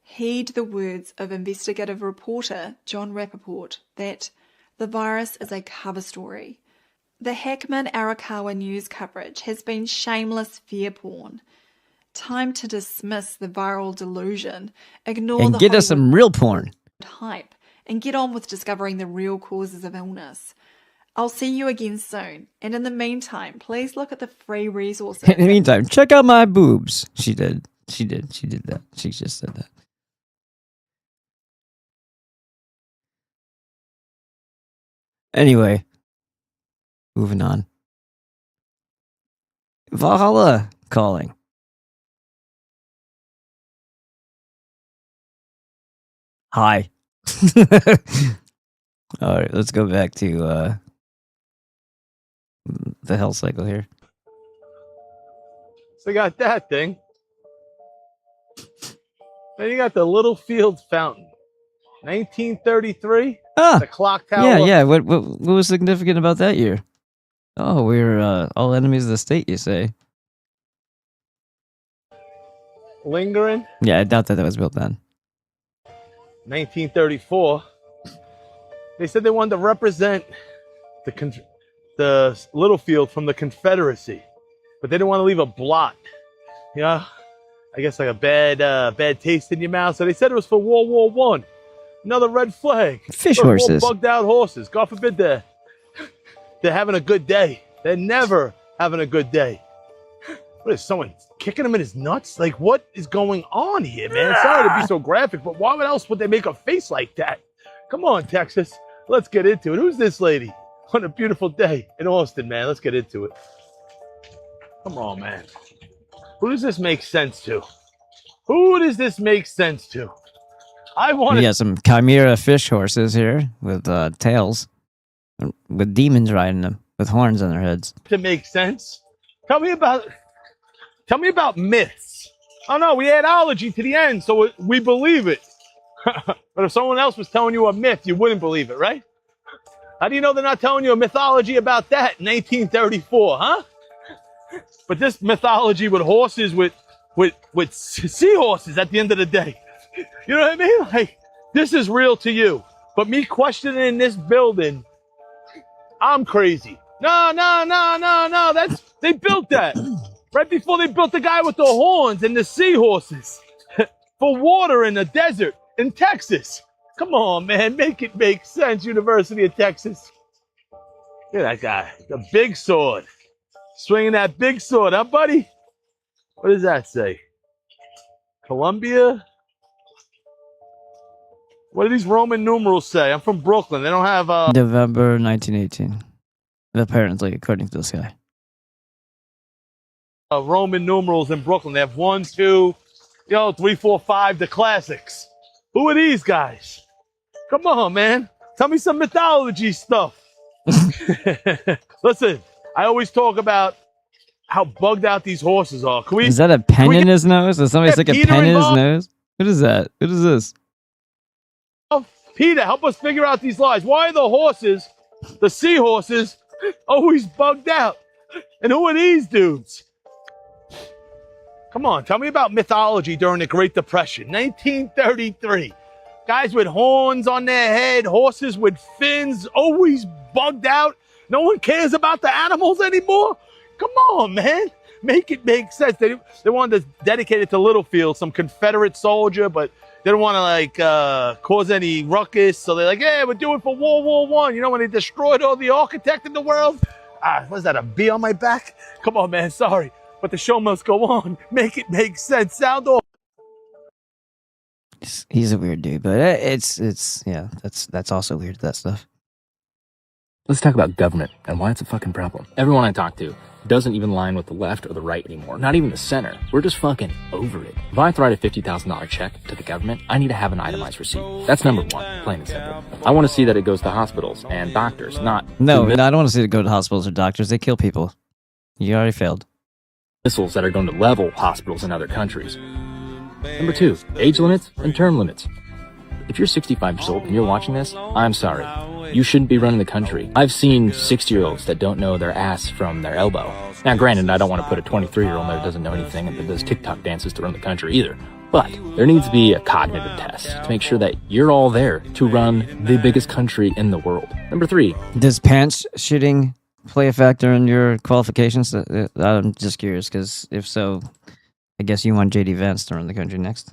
Heed the words of investigative reporter John Rappaport that the virus is a cover story. The Hackman-Arakawa news coverage has been shameless fear porn. Time to dismiss the viral delusion, ignore and the get us some real porn. Hype, and get on with discovering the real causes of illness. I'll see you again soon, and in the meantime, please look at the free resources. In the meantime, check out my boobs. She did that. She just said that. Anyway, moving on. Valhalla calling. Hi. All right, let's go back to the hell cycle here. So you got that thing. Then you got the Littlefield Fountain. 1933. The clock tower. Yeah. What was significant about that year? Oh, we're all enemies of the state, you say? Lingering. Yeah, I doubt that was built then. 1934. They said they wanted to represent the Littlefield from the Confederacy, but they didn't want to leave a blot. You know, I guess like a bad taste in your mouth. So they said it was for World War I. Another red flag. Fish horses. Bugged out horses. God forbid they're having a good day. They're never having a good day. What is someone kicking him in his nuts? Like, what is going on here, man? Sorry to be so graphic, but why else would they make a face like that? Come on, Texas. Let's get into it. Who's this lady? On a beautiful day in Austin, man. Let's get into it. Come on, man. Who does this make sense to? Who does this make sense to? We got some chimera fish horses here with tails, with demons riding them, with horns on their heads. To make sense. Tell me about myths. Oh no, we add ology to the end, so we believe it. But if someone else was telling you a myth, you wouldn't believe it, right? How do you know they're not telling you a mythology about that in 1834, huh? But this mythology with horses, with seahorses at the end of the day. You know what I mean? Like, this is real to you. But me questioning this building, I'm crazy. No. They built that. Right before they built the guy with the horns and the seahorses. For water in the desert in Texas. Come on, man. Make it make sense, University of Texas. Look at that guy. The big sword. Swinging that big sword, huh, buddy? What does that say? Columbia? What do these Roman numerals say? I'm from Brooklyn. They don't have November 1918. Apparently, according to this guy. Roman numerals in Brooklyn. They have 1, 2, 3, 4, 5, the classics. Who are these guys? Come on, man. Tell me some mythology stuff. Listen, I always talk about how bugged out these horses are. Is that a pen in his nose? Does somebody stick a pen in his nose? What is that? What is this? Peter, help us figure out these lies. Why are the horses, the seahorses, always bugged out? And who are these dudes? Come on, tell me about mythology during the Great Depression. 1933. Guys with horns on their head, horses with fins, always bugged out. No one cares about the animals anymore. Come on, man. Make it make sense. They wanted to dedicate it to Littlefield, some Confederate soldier, but they don't want to cause any ruckus. So they're like, yeah, we're doing for World War I. You know, when they destroyed all the architect in the world? Was that a bee on my back? Come on, man. Sorry. But the show must go on. Make it make sense. Sound off. He's a weird dude, but that's also weird, that stuff. Let's talk about government and why it's a fucking problem. Everyone I talk to doesn't even line with the left or the right anymore. Not even the center. We're just fucking over it. If I write a $50,000 check to the government, I need to have an itemized receipt. That's number one, plain and simple. I want to see that it goes to hospitals and doctors, not... No, I don't want to see it go to hospitals or doctors. They kill people. You already failed. Missiles that are going to level hospitals in other countries. Number two, age limits and term limits. If you're 65 years old and you're watching this, I'm sorry. You shouldn't be running the country. I've seen 60-year-olds that don't know their ass from their elbow. Now, granted, I don't want to put a 23-year-old there that doesn't know anything and that does TikTok dances to run the country either. But there needs to be a cognitive test to make sure that you're all there to run the biggest country in the world. Number three. Does pants shooting play a factor in your qualifications? I'm just curious, because if so, I guess you want JD Vance to run the country next.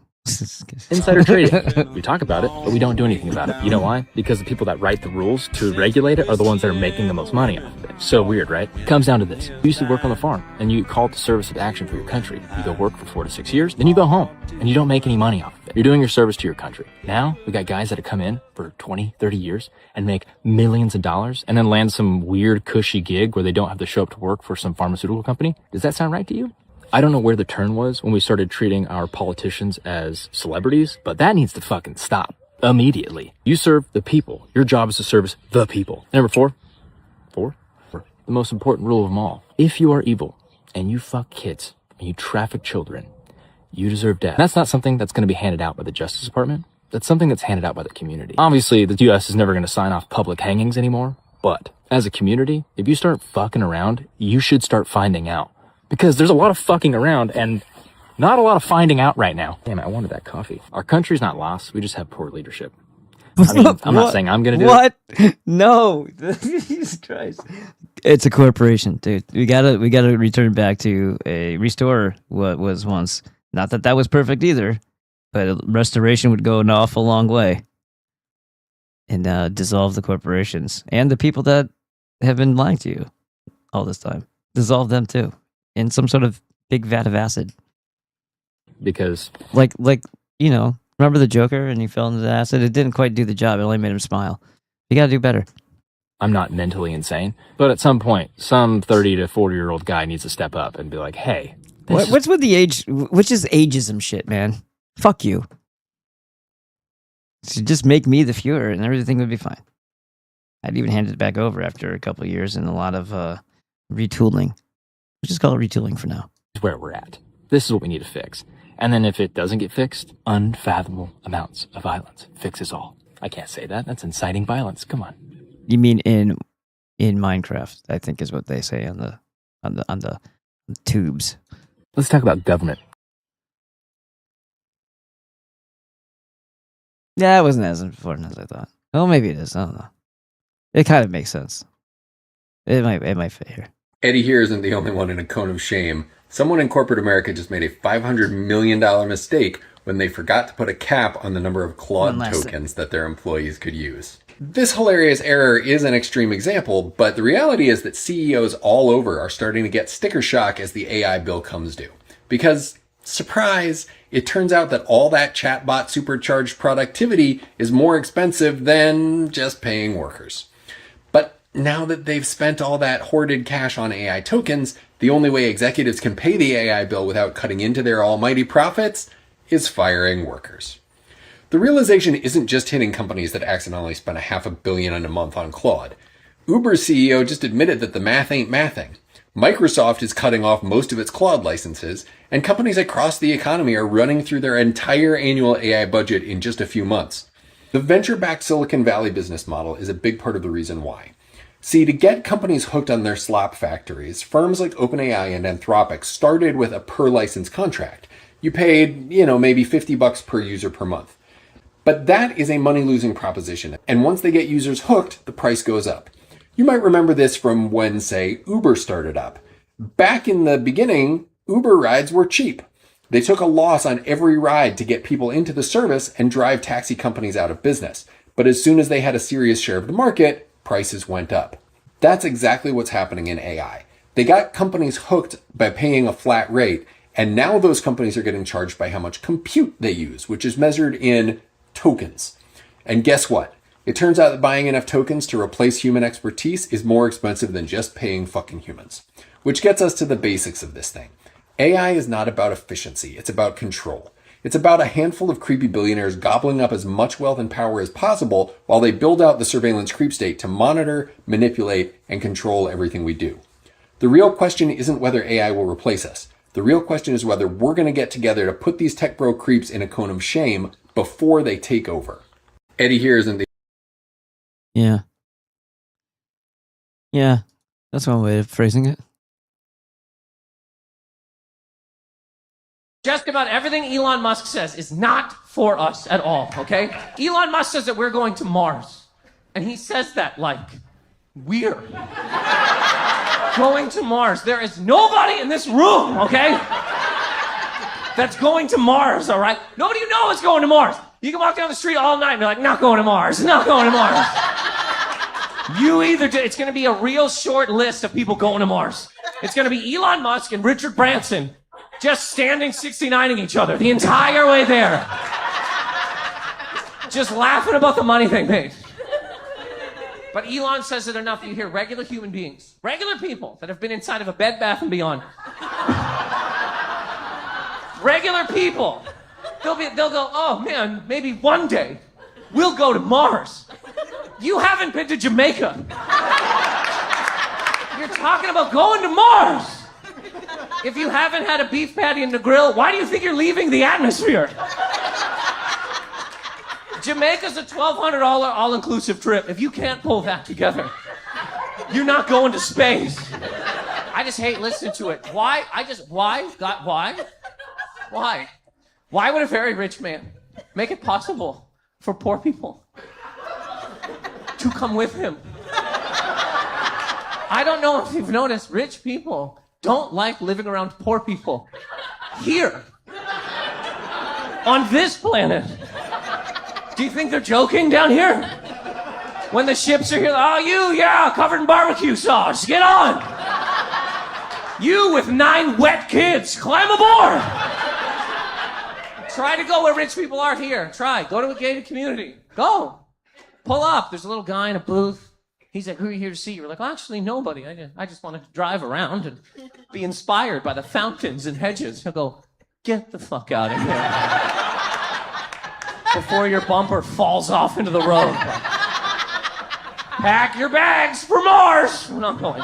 Insider trading. We talk about it, but we don't do anything about it. You know why? Because the people that write the rules to regulate it are the ones that are making the most money off of it. So weird, right? It comes down to this. You used to work on the farm, and you called the service of action for your country. You go work for 4 to 6 years, then you go home, and you don't make any money off of it. You're doing your service to your country. Now, we got guys that have come in for 20, 30 years and make millions of dollars, and then land some weird, cushy gig where they don't have to show up to work for some pharmaceutical company. Does that sound right to you? I don't know where the turn was when we started treating our politicians as celebrities, but that needs to fucking stop immediately. You serve the people. Your job is to service the people. Number four, the most important rule of them all. If you are evil and you fuck kids, and you traffic children, you deserve death. That's not something that's going to be handed out by the Justice Department. That's something that's handed out by the community. Obviously, the U.S. is never going to sign off public hangings anymore, but as a community, if you start fucking around, you should start finding out. Because there's a lot of fucking around and not a lot of finding out right now. Damn it, I wanted that coffee. Our country's not lost. We just have poor leadership. I mean, I'm not saying I'm going to do it. No. Jesus Christ. It's a corporation, dude. We gotta return back to restore what was once. Not that was perfect either, but restoration would go an awful long way. And dissolve the corporations and the people that have been lying to you all this time. Dissolve them too in some sort of big vat of acid. Because like remember the Joker and he fell into the acid? It didn't quite do the job. It only made him smile. You gotta do better. I'm not mentally insane, but at some point, some 30 to 40-year-old guy needs to step up and be like, hey. What's with the age? Which is ageism shit, man. Fuck you. So just make me the Fuhrer and everything would be fine. I'd even hand it back over after a couple of years and a lot of retooling. We'll just call it retooling for now. Where we're at. This is what we need to fix. And then if it doesn't get fixed, unfathomable amounts of violence. Fixes all. I can't say that. That's inciting violence. Come on. You mean in Minecraft, I think is what they say on the tubes. Let's talk about government. Yeah, it wasn't as important as I thought. Well, maybe it is. I don't know. It kind of makes sense. It might fit here. Eddie here isn't the only one in a cone of shame. Someone in corporate America just made a $500 million mistake when they forgot to put a cap on the number of Claude tokens that their employees could use. This hilarious error is an extreme example, but the reality is that CEOs all over are starting to get sticker shock as the AI bill comes due. Because, surprise, it turns out that all that chatbot supercharged productivity is more expensive than just paying workers. But now that they've spent all that hoarded cash on AI tokens, the only way executives can pay the AI bill without cutting into their almighty profits is firing workers. The realization isn't just hitting companies that accidentally spent $500 million in a month on Claude. Uber's CEO just admitted that the math ain't mathing. Microsoft is cutting off most of its Claude licenses, and companies across the economy are running through their entire annual AI budget in just a few months. The venture-backed Silicon Valley business model is a big part of the reason why. See, to get companies hooked on their slop factories, firms like OpenAI and Anthropic started with a per-license contract. You paid, maybe $50 per user per month. But that is a money-losing proposition, and once they get users hooked, the price goes up. You might remember this from when, say, Uber started up. Back in the beginning, Uber rides were cheap. They took a loss on every ride to get people into the service and drive taxi companies out of business. But as soon as they had a serious share of the market, prices went up. That's exactly what's happening in AI. They got companies hooked by paying a flat rate, and now those companies are getting charged by how much compute they use, which is measured in tokens. And guess what? It turns out that buying enough tokens to replace human expertise is more expensive than just paying fucking humans. Which gets us to the basics of this thing. AI is not about efficiency, it's about control. It's about a handful of creepy billionaires gobbling up as much wealth and power as possible while they build out the surveillance creep state to monitor, manipulate, and control everything we do. The real question isn't whether AI will replace us. The real question is whether we're going to get together to put these tech bro creeps in a cone of shame before they take over. Eddie here isn't the... Yeah, that's one way of phrasing it. Just about everything Elon Musk says is not for us at all, okay? Elon Musk says that we're going to Mars. And he says that like we're going to Mars. There is nobody in this room, okay? That's going to Mars, all right? Nobody you know is going to Mars. You can walk down the street all night and be like, not going to Mars, not going to Mars. You either do. It's going to be a real short list of people going to Mars. It's going to be Elon Musk and Richard Branson just standing 69ing each other the entire way there. Just laughing about the money they made. But Elon says it enough that you hear regular human beings, regular people that have been inside of a Bed Bath & Beyond. Regular people. They'll go, oh man, maybe one day we'll go to Mars. You haven't been to Jamaica. You're talking about going to Mars. If you haven't had a beef patty in the grill, why do you think you're leaving the atmosphere? Jamaica's a $1,200 all-inclusive trip. If you can't pull that together, you're not going to space. I just hate listening to it. Why? Why? Why would a very rich man make it possible for poor people to come with him? I don't know if you've noticed, rich people don't like living around poor people. Here. On this planet. Do you think they're joking down here? When the ships are here, oh, you, yeah, covered in barbecue sauce, get on. You with 9 wet kids, climb aboard. Try to go where rich people are here. Try, go to a gated community. Go. Pull up, there's a little guy in a booth. He's like, who are you here to see? You're like, well, actually, nobody. I just want to drive around and be inspired by the fountains and hedges. He'll go, get the fuck out of here. Before your bumper falls off into the road. Pack your bags for Mars. We're not going.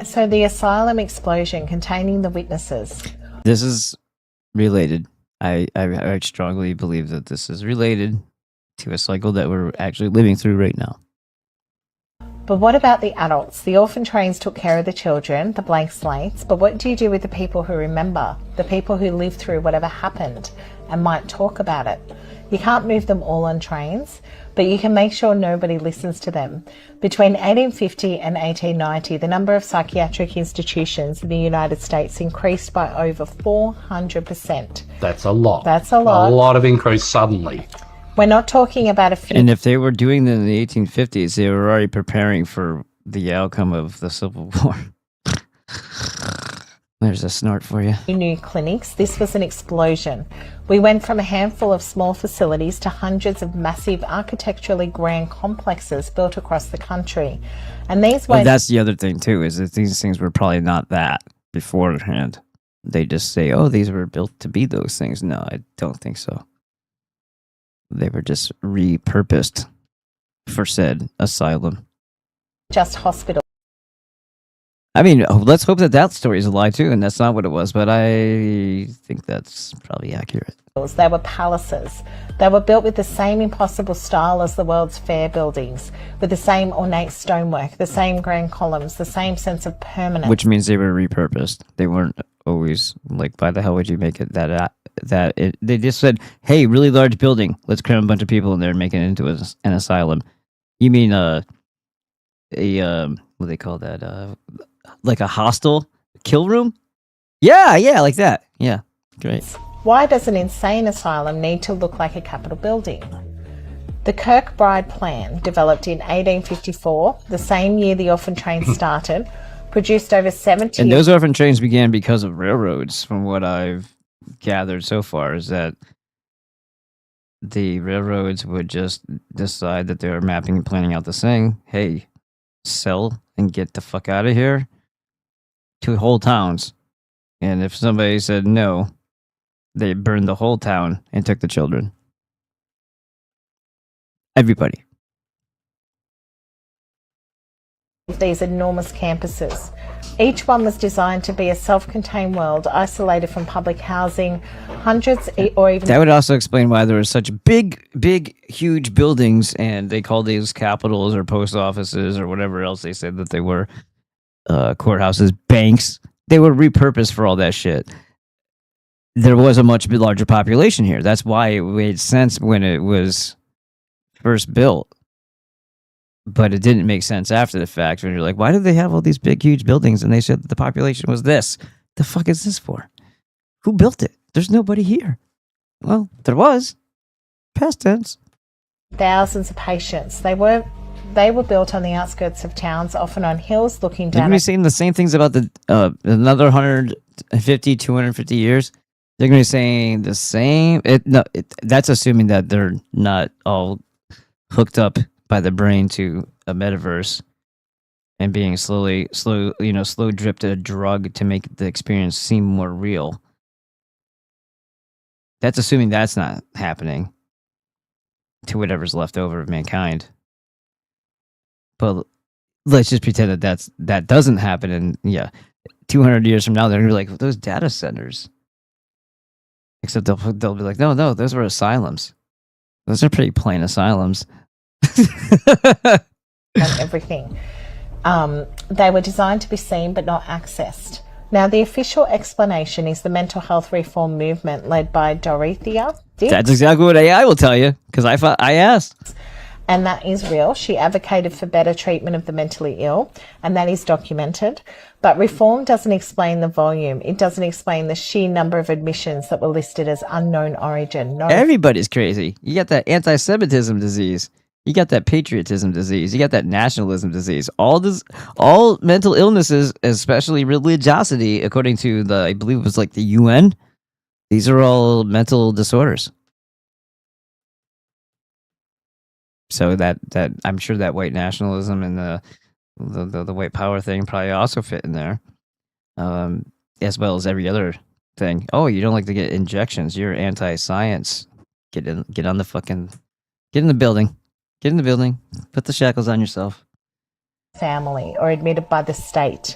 So the asylum explosion containing the witnesses. This is related. I strongly believe that this is related to a cycle that we're actually living through right now. But what about the adults? The orphan trains took care of the children, the blank slates, but what do you do with the people who remember, the people who lived through whatever happened and might talk about it? You can't move them all on trains, but you can make sure nobody listens to them. Between 1850 and 1890, the number of psychiatric institutions in the United States increased by over 400%. That's a lot. That's a lot. A lot of increase suddenly. We're not talking about a few. And if they were doing that in the 1850s, they were already preparing for the outcome of the Civil War. There's a snort for you. New clinics. This was an explosion. We went from a handful of small facilities to hundreds of massive architecturally grand complexes built across the country. And these were... Well, that's the other thing too, is that these things were probably not that beforehand. They just say, oh, these were built to be those things. No, I don't think so. They were just repurposed for said asylum. Just hospital. I mean, let's hope that that story is a lie too, and that's not what it was, but I think that's probably accurate. They were palaces. They were built with the same impossible style as the World's Fair buildings, with the same ornate stonework, the same grand columns, the same sense of permanence. Which means they were repurposed. They weren't always like, why the hell would you make it they just said, hey, really large building, let's cram a bunch of people in there and make it into an asylum. You mean what do they call that? Like a hostel kill room? Yeah, like that. Yeah, great. Why does an insane asylum need to look like a Capitol building? The Kirkbride Plan, developed in 1854, the same year the orphan train started, produced over 70... And those orphan trains began because of railroads, from what I've gathered so far, is that the railroads would just decide that they were mapping and planning out this thing. Hey, sell and get the fuck out of here to whole towns. And if somebody said no, they burned the whole town and took the children. Everybody. These enormous campuses. Each one was designed to be a self-contained world, isolated from public housing, hundreds or even... That would also explain why there were such big, huge buildings, and they called these capitals or post offices or whatever else they said that they were, courthouses, banks. They were repurposed for all that shit. There was a much larger population here. That's why it made sense when it was first built. But it didn't make sense after the fact when you're like, why did they have all these big, huge buildings? And they said that the population was this. The fuck is this for? Who built it? There's nobody here. Well, there was. Past tense. Thousands of patients. They were built on the outskirts of towns, often on hills looking down. They're going to be saying the same things about another 150, 250 years. They're going to be saying the same. That's assuming that they're not all hooked up by the brain to a metaverse and being slow dripped a drug to make the experience seem more real. That's assuming that's not happening. to whatever's left over of mankind. But let's just pretend that doesn't happen, and 200 years from now, they're gonna be like, those data centers. Except they'll be like, no, those were asylums. Those are pretty plain asylums. And everything. They were designed to be seen but not accessed. Now, the official explanation is the mental health reform movement led by Dorothea Dix. That's exactly what AI will tell you, because I asked. And that is real. She advocated for better treatment of the mentally ill, and that is documented. But reform doesn't explain the volume. It doesn't explain the sheer number of admissions that were listed as unknown origin. Everybody's crazy. You got that anti-Semitism disease. You got that patriotism disease. You got that nationalism disease. All mental illnesses, especially religiosity, according to I believe it was like the UN, these are all mental disorders. So that I'm sure that white nationalism and the white power thing probably also fit in there, as well as every other thing. Oh, you don't like to get injections. You're anti-science. Get in the building. Get in the building. Put the shackles on yourself. Family or admitted by the state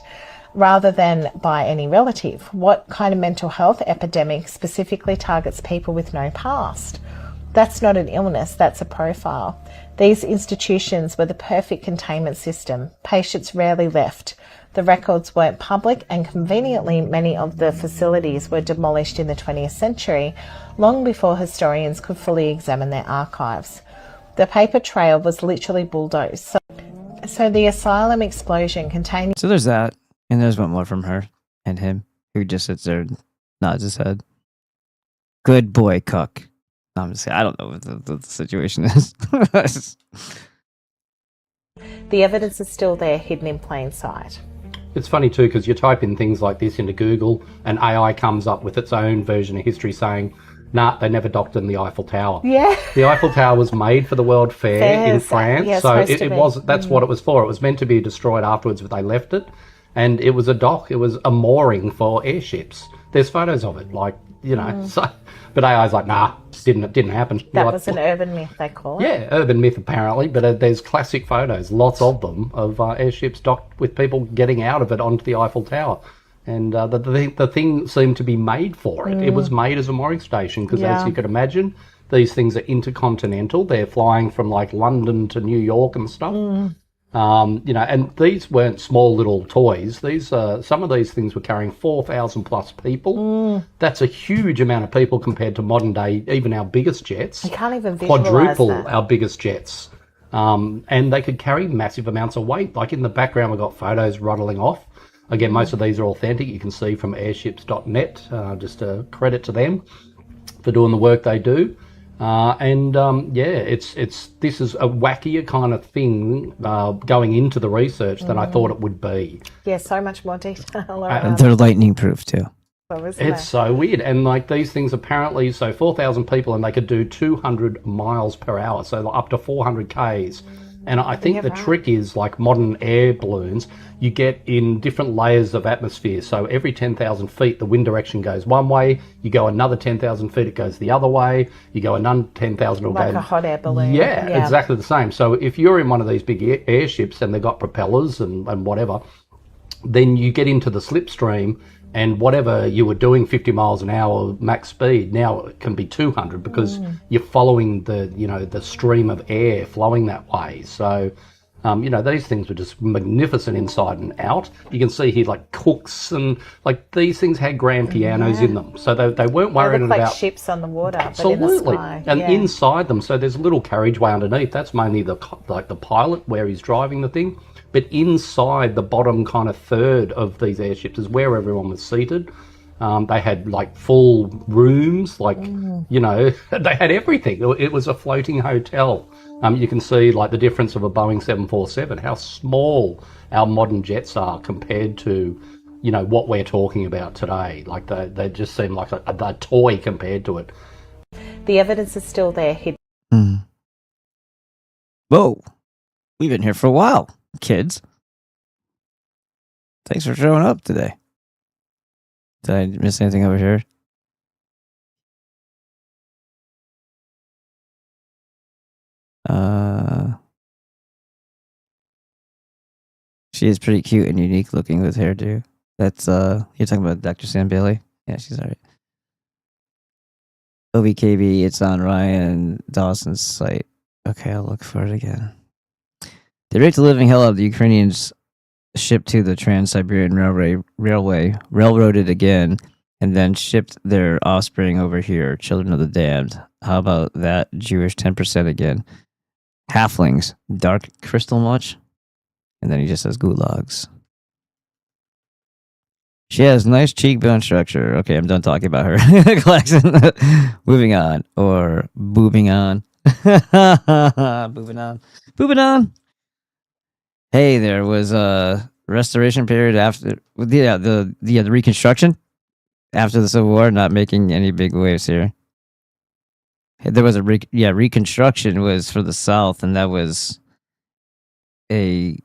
rather than by any relative. What kind of mental health epidemic specifically targets people with no past? That's not an illness, that's a profile. These institutions were the perfect containment system. Patients rarely left. The records weren't public, and conveniently many of the facilities were demolished in the 20th century, long before historians could fully examine their archives. The paper trail was literally bulldozed. So the asylum explosion contained... So there's that, and there's one more from her and him, who just sits there and nods his head. Good boy, Cook. No, I'm just saying, I don't know what the situation is. The evidence is still there, hidden in plain sight. It's funny too, because you type in things like this into Google and AI comes up with its own version of history saying, nah, they never docked in the Eiffel Tower. Yeah. The Eiffel Tower was made for the World Fair in France. Yeah, so it was, that's what it was for. It was meant to be destroyed afterwards, but they left it. And it was a dock. It was a mooring for airships. There's photos of it, like, you know. So, but AI's like, nah, didn't happen. That was an urban myth, they call it. Yeah, urban myth apparently, but there's classic photos, lots of them, of airships docked with people getting out of it onto the Eiffel Tower. And the thing seemed to be made for it. It was made as a mooring station because, as you could imagine, these things are intercontinental. They're flying from like London to New York and stuff. You know, and these weren't small little toys. These some of these things were carrying 4,000 plus people. That's a huge amount of people compared to modern day, even our biggest jets. I can't even visualize quadruple that. Our biggest jets. And they could carry massive amounts of weight. Like in the background, we've got photos rattling off. Again, most of these are authentic. You can see from airships.net, just a credit to them for doing the work they do. This is a wackier kind of thing going into the research than I thought it would be. Yeah, so much more detail. And they're lightning proof too. It's so weird. And like these things apparently, so 4,000 people and they could do 200 miles per hour, so up to 400 Ks. And I think the trick is, like modern air balloons, you get in different layers of atmosphere. So every 10,000 feet, the wind direction goes one way. You go another 10,000 feet, it goes the other way. You go another 10,000, it'll go... Like a hot air balloon. Yeah, exactly the same. So if you're in one of these big airships and they've got propellers and whatever, then you get into the slipstream, and whatever you were doing 50 miles an hour max speed, now it can be 200 because you're following the stream of air flowing that way. So, these things were just magnificent inside and out. You can see here like cooks and like these things had grand pianos in them. So they weren't worried they look about... like ships on the water, Absolutely. but in the sky. And inside them, so there's a little carriageway underneath. That's mainly the pilot where he's driving the thing. But inside the bottom kind of third of these airships is where everyone was seated. They had like full rooms, like, they had everything. It was a floating hotel. You can see like the difference of a Boeing 747, how small our modern jets are compared to, what we're talking about today. Like they just seem like a toy compared to it. The evidence is still there. Whoa, we've been here for a while. Kids, thanks for showing up today. Did I miss anything over here? She is pretty cute and unique looking with hairdo. That's you're talking about Dr. Sam Bailey? Yeah, she's alright. OBKB, it's on Ryan Dawson's site. Okay, I'll look for it again. They raped the living hell out of the Ukrainians shipped to the Trans-Siberian railroaded again, and then shipped their offspring over here, children of the damned. How about that Jewish 10% again? Halflings, dark crystal much? And then he just says gulags. She has nice cheekbone structure. Okay, I'm done talking about her. Klaxon. Moving on. Or boobing on. Boobing on. Boobing on. Hey, there was a restoration period after the Reconstruction after the Civil War, not making any big waves here. There was a Reconstruction was for the South, and that was a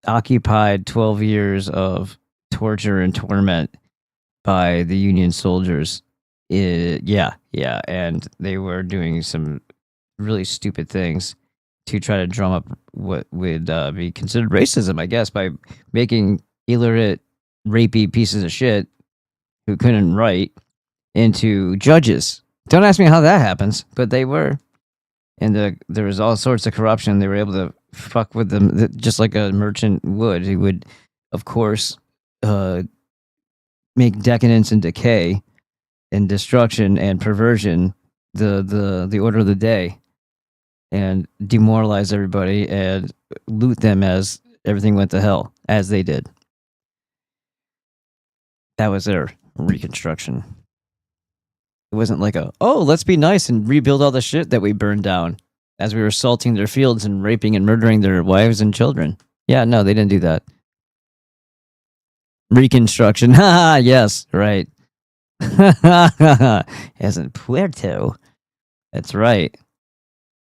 occupied 12 years of torture and torment by the Union soldiers. And they were doing some really stupid things to try to drum up what would be considered racism, I guess, by making illiterate, rapey pieces of shit who couldn't write into judges. Don't ask me how that happens, but they were. And there was all sorts of corruption. They were able to fuck with them just like a merchant would. He would, of course, make decadence and decay and destruction and perversion the order of the day, and demoralize everybody and loot them as everything went to hell, as they did. That was their Reconstruction. It wasn't like let's be nice and rebuild all the shit that we burned down as we were assaulting their fields and raping and murdering their wives and children. Yeah, no, they didn't do that. Reconstruction. Ha, yes, right. As in Puerto. That's right.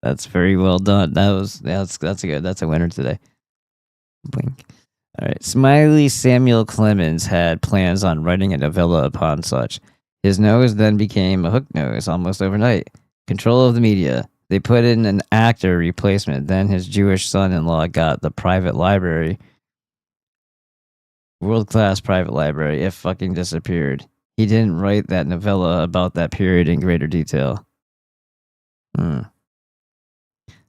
That's very well done. That's a winner today. Blink. All right. Smiley Samuel Clemens had plans on writing a novella upon such. His nose then became a hook nose almost overnight. Control of the media. They put in an actor replacement. Then his Jewish son-in-law got the private library. World-class private library. It fucking disappeared. He didn't write that novella about that period in greater detail.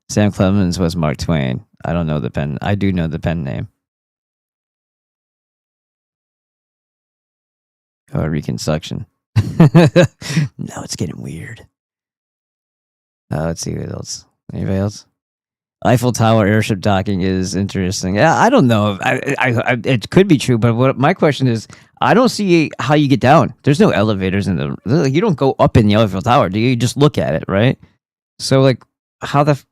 Sam Clemens was Mark Twain. I don't know the pen. I do know the pen name. Or Reconstruction. Now it's getting weird. Let's see what else. Anybody else? Eiffel Tower airship docking is interesting. Yeah, I don't know. It could be true, but my question is, I don't see how you get down. There's no elevators in the. You don't go up in the Eiffel Tower, do you? You just look at it, right? So, like, how did?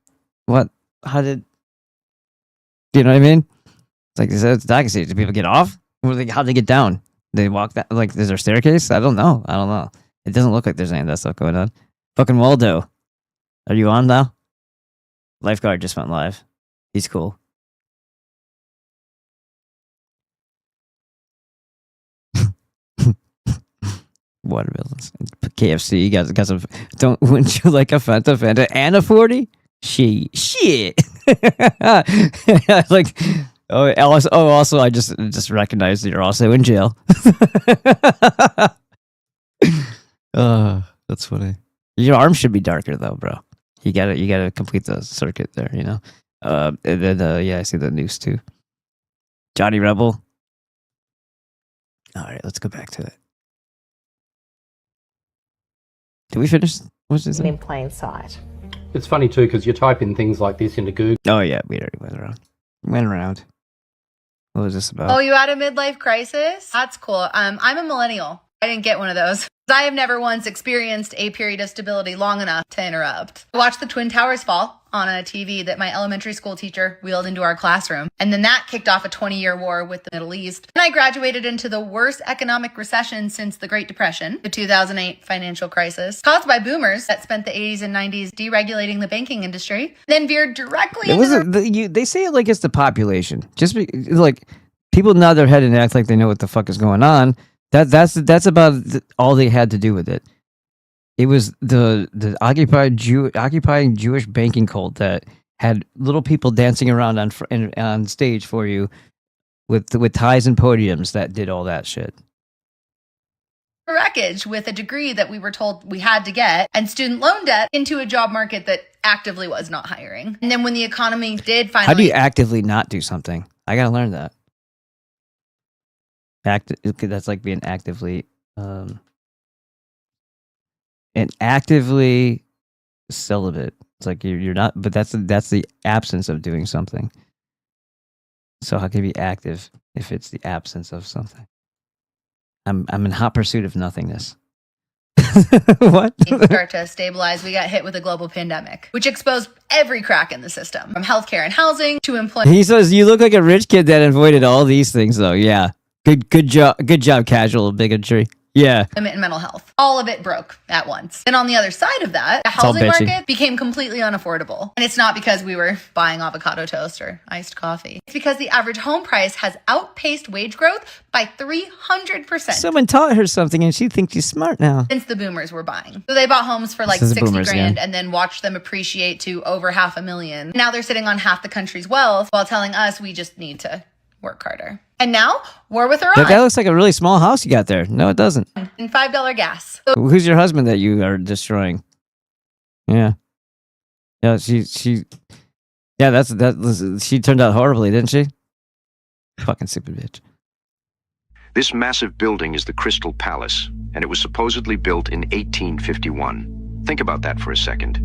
You know what I mean? It's like it's docking stage. Do people get off? How'd they get down? They walk that, like, is there a staircase? I don't know. It doesn't look like there's any of that stuff going on. Fucking Waldo. Are you on now? Lifeguard just went live. He's cool. Watermelons. KFC, you guys got some. Wouldn't you like a Fanta and a 40? Shit. Like, also, I just recognized that you're also in jail. That's funny. Your arm should be darker though, bro. You gotta complete the circuit there, you know. And then I see the noose too. Johnny Rebel. All right, let's go back to it. Did we finish? What's this? In plain sight. It's funny too because you type in things like this into Google. Oh yeah, we already went around. What was this about? Oh, you had a midlife crisis? That's cool. I'm a millennial. I didn't get one of those. I have never once experienced a period of stability long enough to interrupt. I watched the Twin Towers fall on a TV that my elementary school teacher wheeled into our classroom. And then that kicked off a 20-year war with the Middle East. And I graduated into the worst economic recession since the Great Depression, the 2008 financial crisis, caused by boomers that spent the 80s and 90s deregulating the banking industry, then veered directly into they say it like it's the population. Just like people nod their head and act like they know what the fuck is going on. That's about all they had to do with it. It was the occupying Jewish banking cult that had little people dancing around on stage for you with ties and podiums that did all that shit. Wreckage with a degree that we were told we had to get, and student loan debt into a job market that actively was not hiring. And then when the economy did finally... How do you actively not do something? I gotta learn that. That's like being actively... and actively celibate. It's like you're not, but that's the absence of doing something. So how can you be active if it's the absence of something? I'm in hot pursuit of nothingness. What? Start to stabilize. We got hit with a global pandemic, which exposed every crack in the system, from healthcare and housing to employment. He says you look like a rich kid that avoided all these things, though. Yeah, good job, casual bigotry. Yeah. And mental health. All of it broke at once. And on the other side of that, the housing market became completely unaffordable. And it's not because we were buying avocado toast or iced coffee. It's because the average home price has outpaced wage growth by 300%. Someone taught her something and she thinks she's smart now. Since the boomers were buying. So they bought homes for like 60 grand and then watched them appreciate to over $500,000. Now they're sitting on half the country's wealth while telling us we just need to work harder. And now, war with Iran. That looks like a really small house you got there. No, it doesn't. And $5 gas. Who's your husband that you are destroying? Yeah. Yeah, she turned out horribly, didn't she? Fucking stupid bitch. This massive building is the Crystal Palace, and it was supposedly built in 1851. Think about that for a second.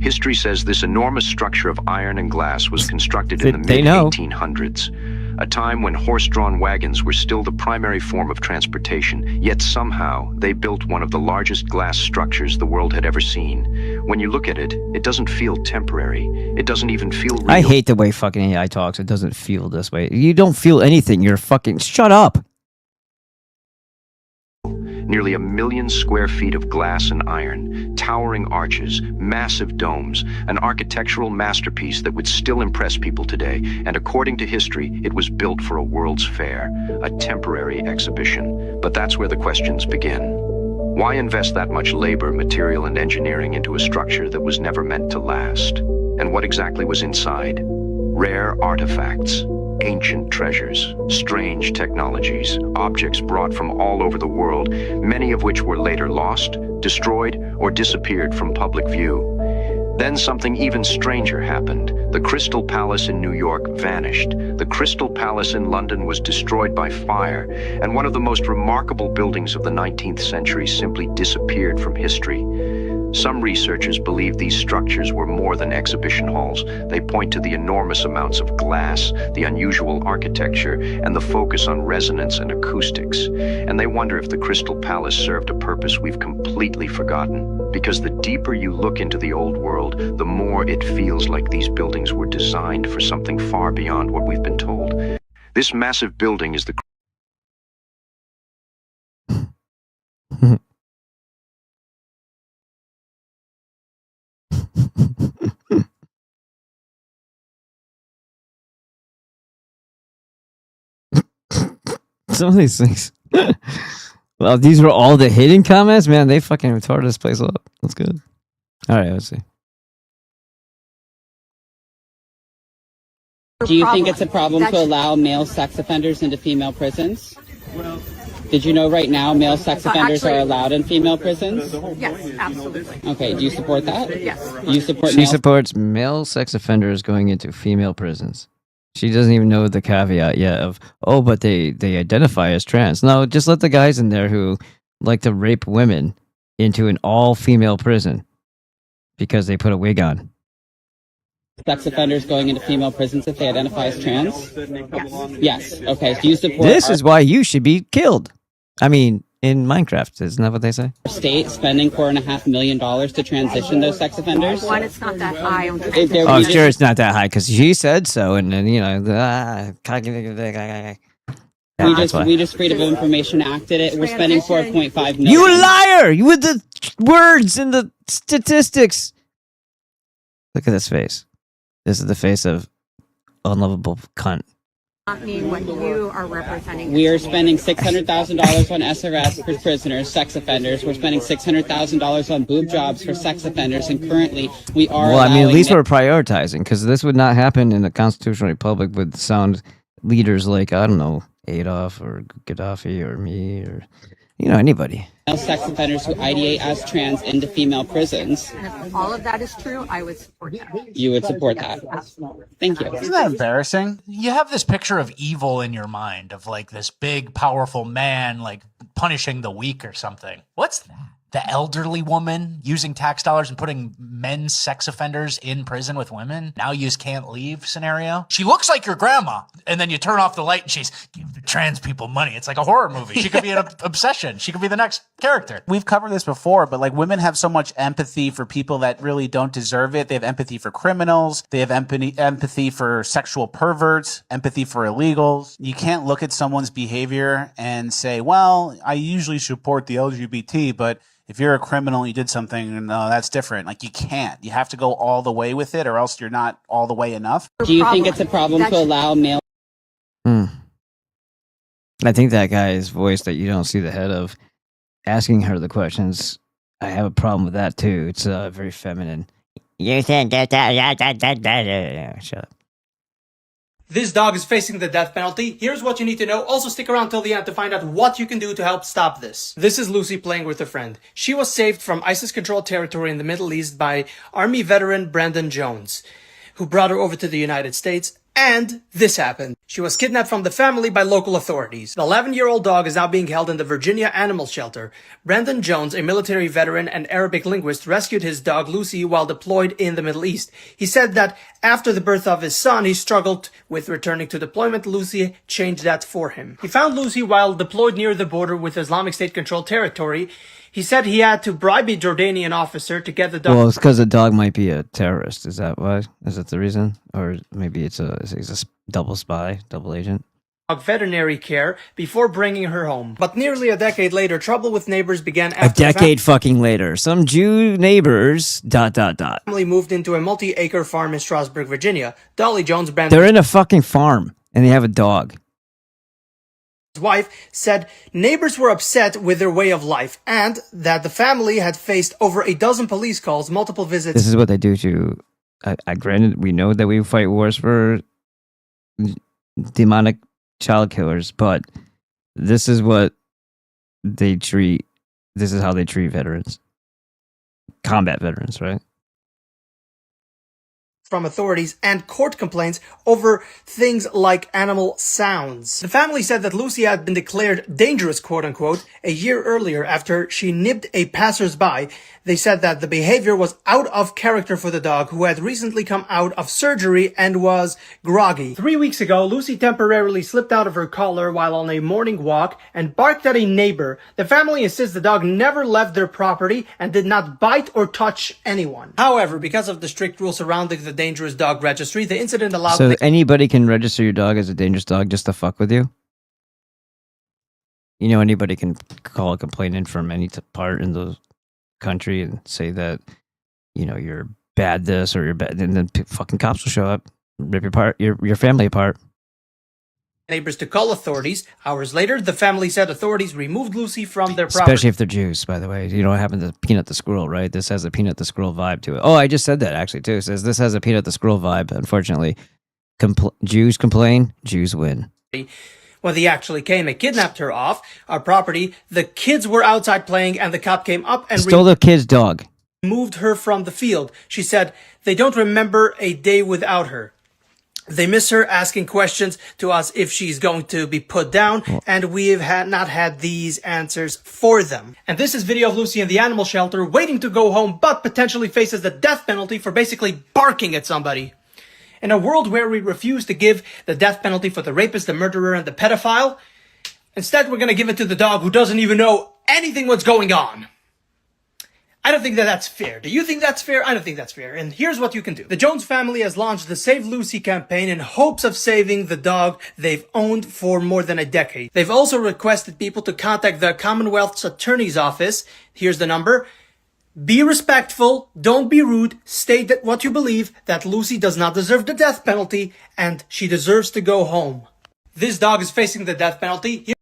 History says this enormous structure of iron and glass was constructed in the mid-1800s, a time when horse-drawn wagons were still the primary form of transportation, yet somehow they built one of the largest glass structures the world had ever seen. When you look at it, it doesn't feel temporary. It doesn't even feel real. I hate the way fucking AI talks. It doesn't feel this way. You don't feel anything. You're fucking... Shut up! Nearly 1 million square feet of glass and iron, towering arches, massive domes, an architectural masterpiece that would still impress people today. And according to history, it was built for a World's Fair, a temporary exhibition. But that's where the questions begin. Why invest that much labor, material, and engineering into a structure that was never meant to last? And what exactly was inside? Rare artifacts, ancient treasures, strange technologies, objects brought from all over the world, many of which were later lost, destroyed, or disappeared from public view. Then something even stranger happened. The Crystal Palace in New York vanished. The Crystal Palace in London was destroyed by fire, and one of the most remarkable buildings of the 19th century simply disappeared from history. Some researchers believe these structures were more than exhibition halls. They point to the enormous amounts of glass, the unusual architecture, and the focus on resonance and acoustics. And they wonder if the Crystal Palace served a purpose we've completely forgotten. Because the deeper you look into the old world, the more it feels like these buildings were designed for something far beyond what we've been told. This massive building is the... Some of these things. Well, these were all the hidden comments? Man, they fucking retarded this place up. That's good. All right, let's see. Do you think it's a problem to allow male sex offenders into female prisons? Did you know right now male sex offenders are allowed in female prisons? Yes, absolutely. Okay, do you support that? Yes. You support She supports male sex offenders going into female prisons. She doesn't even know the caveat yet of, oh, but they identify as trans. No, just let the guys in there who like to rape women into an all-female prison because they put a wig on. sex offenders going into female prisons if they identify as trans? Yes. Okay, do you support... This is why you should be killed. I mean, in Minecraft, isn't that what they say? State spending $4.5 million to transition those sex offenders? One, it's not that high. Oh, sure, it's not that high because she said so, and then you know, we just Freedom of Information Acted it. We're spending $4.5 million. You liar! You with the words and the statistics. Look at this face. This is the face of unlovable cunt. Not mean what you are representing. We are spending $600,000 on SRS for prisoners, sex offenders. We're spending $600,000 on boob jobs for sex offenders, and currently we are. Well, I mean, at least we're prioritizing, because this would not happen in a constitutional republic with sound leaders like, I don't know, Adolf or Gaddafi or me or, you know, anybody. Sex offenders who ideate as trans into female prisons. And if all of that is true, I would support that. You would support that. Thank you. Isn't that embarrassing? You have this picture of evil in your mind, of like this big, powerful man, like punishing the weak or something. What's that? The elderly woman using tax dollars and putting men's sex offenders in prison with women. Now you just can't leave scenario. She looks like your grandma. And then you turn off the light and she's, give the trans people money. It's like a horror movie. She could be an obsession. She could be the next character. We've covered this before, but like women have so much empathy for people that really don't deserve it. They have empathy for criminals. They have empathy for sexual perverts, empathy for illegals. You can't look at someone's behavior and say, well, I usually support the LGBT, but if you're a criminal and you did something, no, that's different. Like, you can't. You have to go all the way with it, or else you're not all the way enough. Do you think it's a problem to allow male? I think that guy's voice that you don't see the head of, asking her the questions, I have a problem with that too. It's very feminine. You think that? Shut up. This dog is facing the death penalty. Here's what you need to know. Also stick around till the end to find out what you can do to help stop this. This is Lucy playing with a friend. She was saved from ISIS-controlled territory in the Middle East by Army veteran Brandon Jones, who brought her over to the United States. And this happened. She was kidnapped from the family by local authorities. The 11-year-old dog is now being held in the Virginia Animal Shelter. Brandon Jones, a military veteran and Arabic linguist, rescued his dog Lucy while deployed in the Middle East. He said that after the birth of his son, he struggled with returning to deployment. Lucy changed that for him. He found Lucy while deployed near the border with Islamic State-controlled territory. He said he had to bribe a Jordanian officer to get the dog. Well, it's because the dog might be a terrorist. Is that why? Is that the reason? Or maybe it's a double spy, double agent? Veterinary care before bringing her home. But nearly a decade later, trouble with neighbors began after a decade fucking later. Some Jew neighbors, ... family moved into a multi-acre farm in Strasburg, Virginia. Dolly Jones, Brandon's They're in a fucking farm, and they have a dog. wife, said neighbors were upset with their way of life and that the family had faced over a dozen police calls, multiple visits. This is what they do to... granted, we know that we fight wars for demonic child killers, but this is what they treat... This is how they treat veterans. Combat veterans, right? From authorities and court complaints over things like animal sounds. The family said that Lucy had been declared dangerous, quote-unquote, a year earlier after she nipped a passersby. They said that the behavior was out of character for the dog, who had recently come out of surgery and was groggy. 3 weeks ago, Lucy temporarily slipped out of her collar while on a morning walk and barked at a neighbor. The family insists the dog never left their property and did not bite or touch anyone. However, because of the strict rules surrounding the dangerous dog registry, the incident allowed... So anybody can register your dog as a dangerous dog just to fuck with you? You know, anybody can call a complainant from any part in the country and say that, you know, you're bad this or you're bad, and then fucking cops will show up, rip your family apart. Neighbors to call authorities. Hours later, the family said authorities removed Lucy from their property. Especially if they're Jews, by the way. You know what happened to Peanut the Squirrel, right? This has a Peanut the Squirrel vibe to it. Oh, I just said that actually too. It says this has a Peanut the Squirrel vibe. Unfortunately, Jews complain, Jews win. When they actually came and kidnapped her off our property, the kids were outside playing and the cop came up and stole the kid's dog. Moved her from the field. She said they don't remember a day without her. They miss her, asking questions to us if she's going to be put down, and we have not had these answers for them. And this is video of Lucy in the animal shelter waiting to go home, but potentially faces the death penalty for basically barking at somebody. In a world where we refuse to give the death penalty for the rapist, the murderer, and the pedophile, instead we're going to give it to the dog who doesn't even know anything what's going on. I don't think that that's fair. Do you think that's fair? I don't think that's fair. And here's what you can do. The Jones family has launched the Save Lucy campaign in hopes of saving the dog they've owned for more than a decade. They've also requested people to contact the Commonwealth's Attorney's Office. Here's the number. Be respectful, don't be rude, state that what you believe, that Lucy does not deserve the death penalty, and she deserves to go home. this dog is facing the death penalty.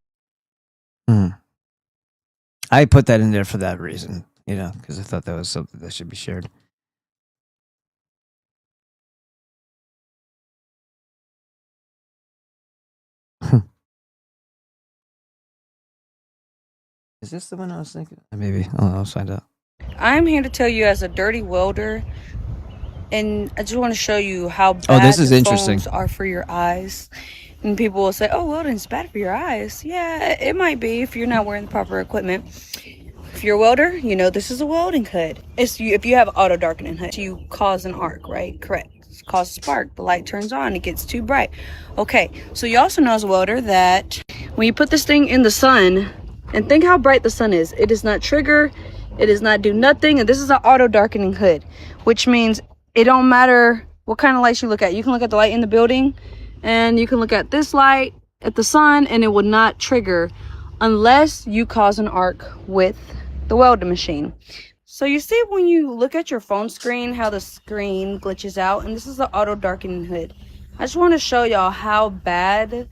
I put that in there for that reason, because I thought that was something that should be shared. Is this the one I was thinking? Maybe. I'll find out. I'm here to tell you as a dirty welder, and I just want to show you how bad this is the interesting. phones are for your eyes. And people will say, oh, welding's bad for your eyes. Yeah, it might be if you're not wearing the proper equipment. If you're a welder, you know this is a welding hood. If you have auto darkening hood, you cause an arc, right? Correct. It causes a spark. The light turns on. It gets too bright. Okay, so you also know as a welder that when you put this thing in the sun, and think how bright the sun is. It does not trigger. It does not do nothing. And this is an auto darkening hood, which means it don't matter what kind of lights you look at. You can look at the light in the building, and you can look at this light at the sun, and it will not trigger unless you cause an arc with the welding machine. So you see when you look at your phone screen, how the screen glitches out, and this is the auto darkening hood. I just want to show y'all how bad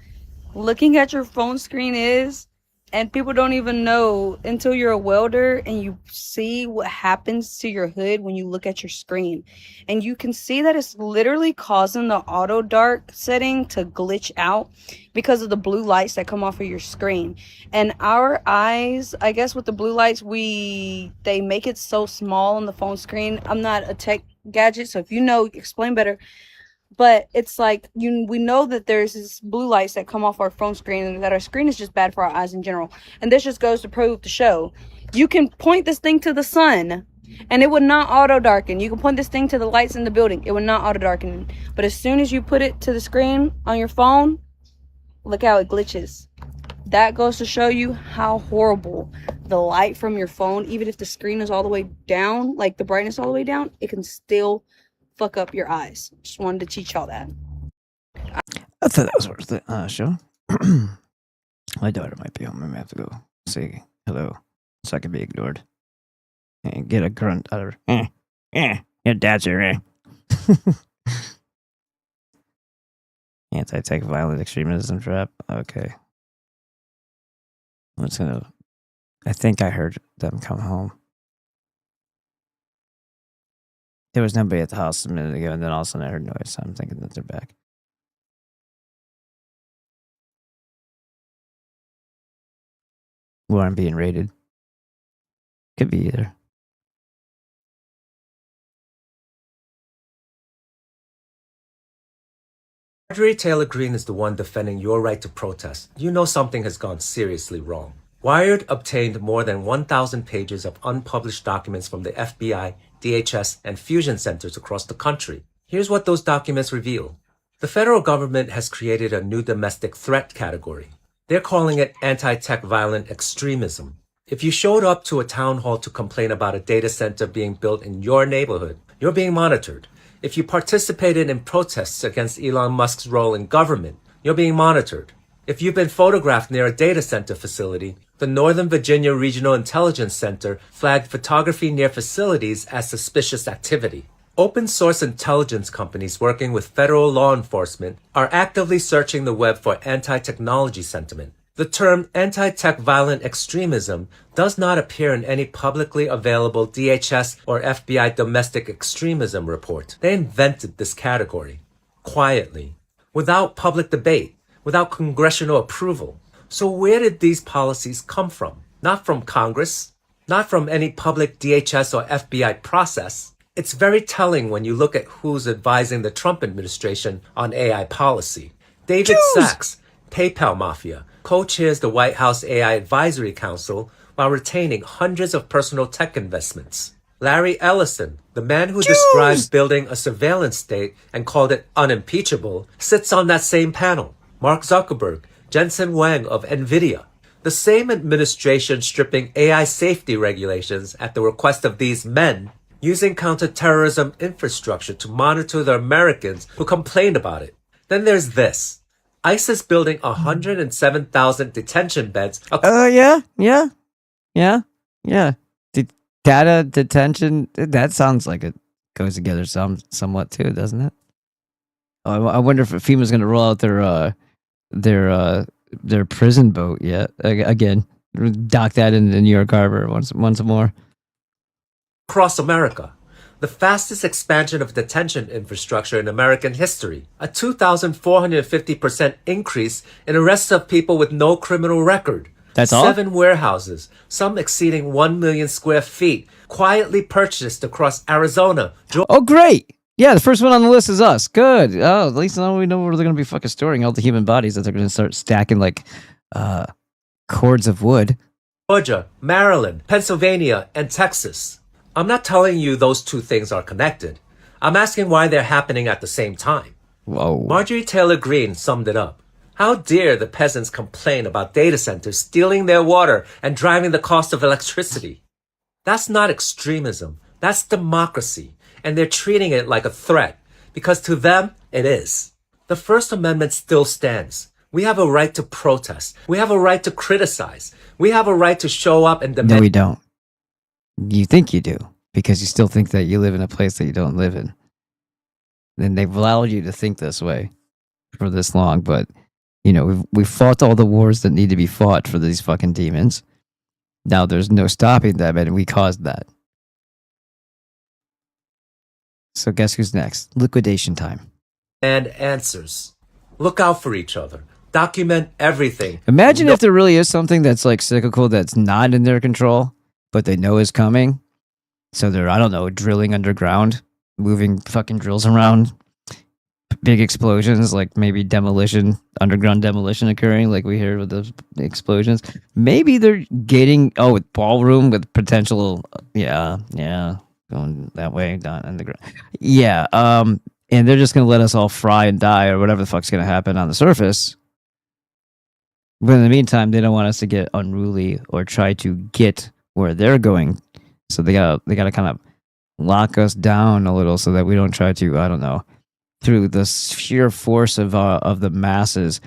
looking at your phone screen is. And people don't even know until you're a welder and you see what happens to your hood when you look at your screen. And you can see that it's literally causing the auto dark setting to glitch out because of the blue lights that come off of your screen. And our eyes, I guess with the blue lights, they make it so small on the phone screen. I'm not a tech gadget, so if you know, explain better. But it's like we know that there's this blue lights that come off our phone screen, and that our screen is just bad for our eyes in general. And this just goes to prove the show. You can point this thing to the sun and it would not auto darken. You can point this thing to the lights in the building. It would not auto darken. But as soon as you put it to the screen on your phone, look how it glitches. That goes to show you how horrible the light from your phone, even if the screen is all the way down, like the brightness all the way down, it can still fuck up your eyes. Just wanted to teach y'all that. I thought that was worth the show. My daughter might be home. I may have to go say hello so I can be ignored and get a grunt out of her. Your dad's here. Anti-tech violent extremism trap. Okay. I think I heard them come home. There was nobody at the house a minute ago, and then all of a sudden I heard noise, so I'm thinking that they're back. Or I'm being raided. Could be either. Marjorie Taylor Greene is the one defending your right to protest. You know something has gone seriously wrong. Wired obtained more than 1,000 pages of unpublished documents from the FBI, DHS, and fusion centers across the country. Here's what those documents reveal. The federal government has created a new domestic threat category. They're calling it anti-tech violent extremism. If you showed up to a town hall to complain about a data center being built in your neighborhood, you're being monitored. If you participated in protests against Elon Musk's role in government, you're being monitored. If you've been photographed near a data center facility, the Northern Virginia Regional Intelligence Center flagged photography near facilities as suspicious activity. Open source intelligence companies working with federal law enforcement are actively searching the web for anti-technology sentiment. The term anti-tech violent extremism does not appear in any publicly available DHS or FBI domestic extremism report. They invented this category. Quietly. Without public debate. Without congressional approval. So where did these policies come from? Not from Congress, not from any public DHS or FBI process. It's very telling when you look at who's advising the Trump administration on AI policy. David Sachs, PayPal Mafia, co-chairs the White House AI Advisory Council while retaining hundreds of personal tech investments. Larry Ellison, the man who described building a surveillance state and called it unimpeachable, sits on that same panel. Mark Zuckerberg, Jensen Huang of NVIDIA. The same administration stripping AI safety regulations at the request of these men, using counterterrorism infrastructure to monitor the Americans who complained about it. Then there's this. ISIS building 107,000 detention beds. Yeah. Data detention, that sounds like it goes together somewhat too, doesn't it? Oh, I wonder if FEMA's going to roll out their their prison boat yet. Again, dock that in the New York Harbor once more. Across America, the fastest expansion of detention infrastructure in American history, a 2,450% increase in arrests of people with no criminal record. That's all? 7 warehouses, some exceeding 1 million square feet, quietly purchased across Arizona. Oh, great! Yeah, the first one on the list is us. Good. Oh, at least now we know where they're going to be fucking storing all the human bodies that they're going to start stacking like cords of wood. Georgia, Maryland, Pennsylvania, and Texas. I'm not telling you those 2 things are connected. I'm asking why they're happening at the same time. Whoa. Marjorie Taylor Greene summed it up. How dare the peasants complain about data centers stealing their water and driving the cost of electricity? That's not extremism. That's democracy. And they're treating it like a threat, because to them, it is. The First Amendment still stands. We have a right to protest. We have a right to criticize. We have a right to show up and demand. No, we don't. You think you do, because you still think that you live in a place that you don't live in. And they've allowed you to think this way for this long, but, you know, we've fought all the wars that need to be fought for these fucking demons. Now there's no stopping them, and we caused that. So guess who's next? Liquidation time. And answers. Look out for each other. Document everything. Imagine if there really is something that's like cyclical that's not in their control, but they know is coming. So they're, I don't know, drilling underground, moving fucking drills around, big explosions, like maybe demolition, underground demolition occurring, like we hear with the explosions. Maybe they're gating, with ballroom with potential, going that way down underground. Yeah, and they're just gonna let us all fry and die or whatever the fuck's gonna happen on the surface. But in the meantime, they don't want us to get unruly or try to get where they're going. So they gotta kind of lock us down a little so that we don't try to, I don't know, through the sheer force of the masses,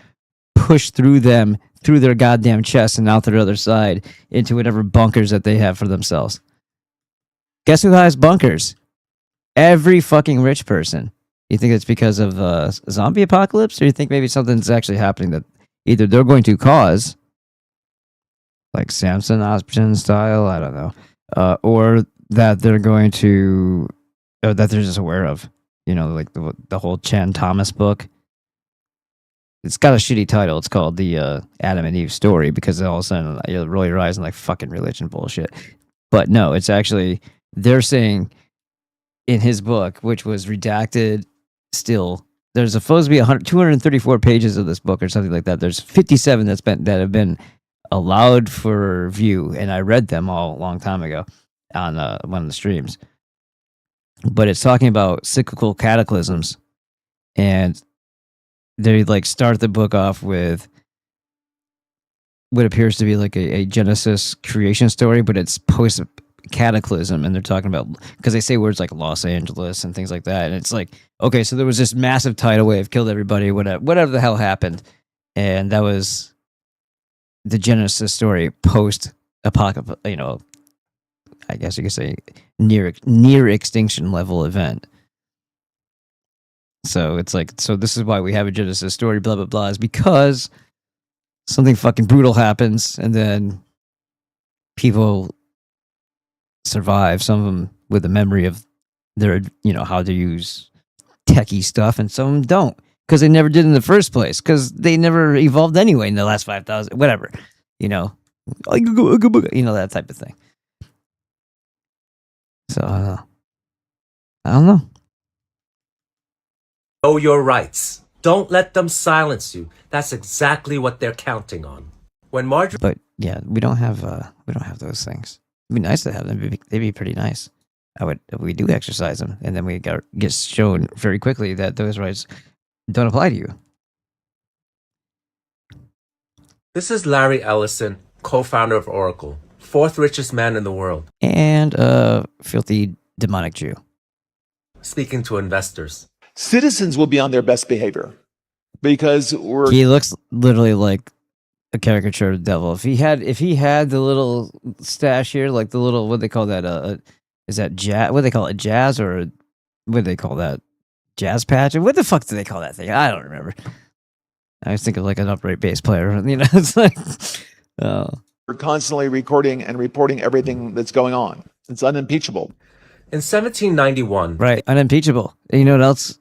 push through them, through their goddamn chests and out their other side into whatever bunkers that they have for themselves. Guess who has bunkers? Every fucking rich person. You think it's because of zombie apocalypse, or you think maybe something's actually happening that either they're going to cause, like Samson Osborne style, I don't know, or that they're going to, or that they're just aware of. You know, like the whole Chan Thomas book. It's got a shitty title. It's called the Adam and Eve story, because all of a sudden you roll your eyes and like fucking religion bullshit. But no, it's actually, they're saying in his book, which was redacted still, there's supposed to be 234 pages of this book or something like that. There's 57 that have been allowed for view, and I read them all a long time ago on one of the streams. But it's talking about cyclical cataclysms, and they like start the book off with what appears to be like a Genesis creation story, but it's post cataclysm, and they're talking about, because they say words like Los Angeles and things like that, and it's like, okay, so there was this massive tidal wave, killed everybody, whatever the hell happened, and that was the Genesis story post apocalypse, you know, I guess you could say near extinction level event. So it's like, so this is why we have a Genesis story, blah blah blah, is because something fucking brutal happens, and then people survive, some of them with a memory of their, you know, how to use techie stuff, and some of them don't, because they never did in the first place, because they never evolved anyway in the last 5,000, whatever, you know, that type of thing. So I don't know. Know your rights. Don't let them silence you. That's exactly what they're counting on. When Marjorie, but yeah, we don't have those things. It'd be nice to have them. They'd be pretty nice. We do exercise them, and then we get shown very quickly that those rights don't apply to you. This is Larry Ellison, co-founder of Oracle, 4th richest man in the world, and a filthy demonic Jew, speaking to investors. Citizens will be on their best behavior because he looks literally like a caricature of the devil. If he had the little stash here, like the little, what do they call that? Is that jazz? What do they call it? Jazz, or what do they call that? Jazz patch? What the fuck do they call that thing? I don't remember. I was thinking like an upright bass player. It's like, We're constantly recording and reporting everything that's going on. It's unimpeachable. In 1791, right, unimpeachable. And you know what else?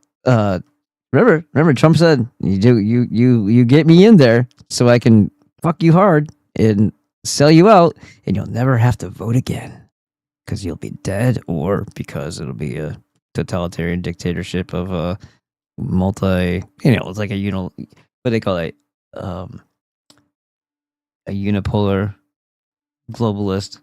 Remember, Trump said, you get me in there so I can fuck you hard and sell you out, and you'll never have to vote again because you'll be dead, or because it'll be a totalitarian dictatorship of a it's like what they call it, a unipolar globalist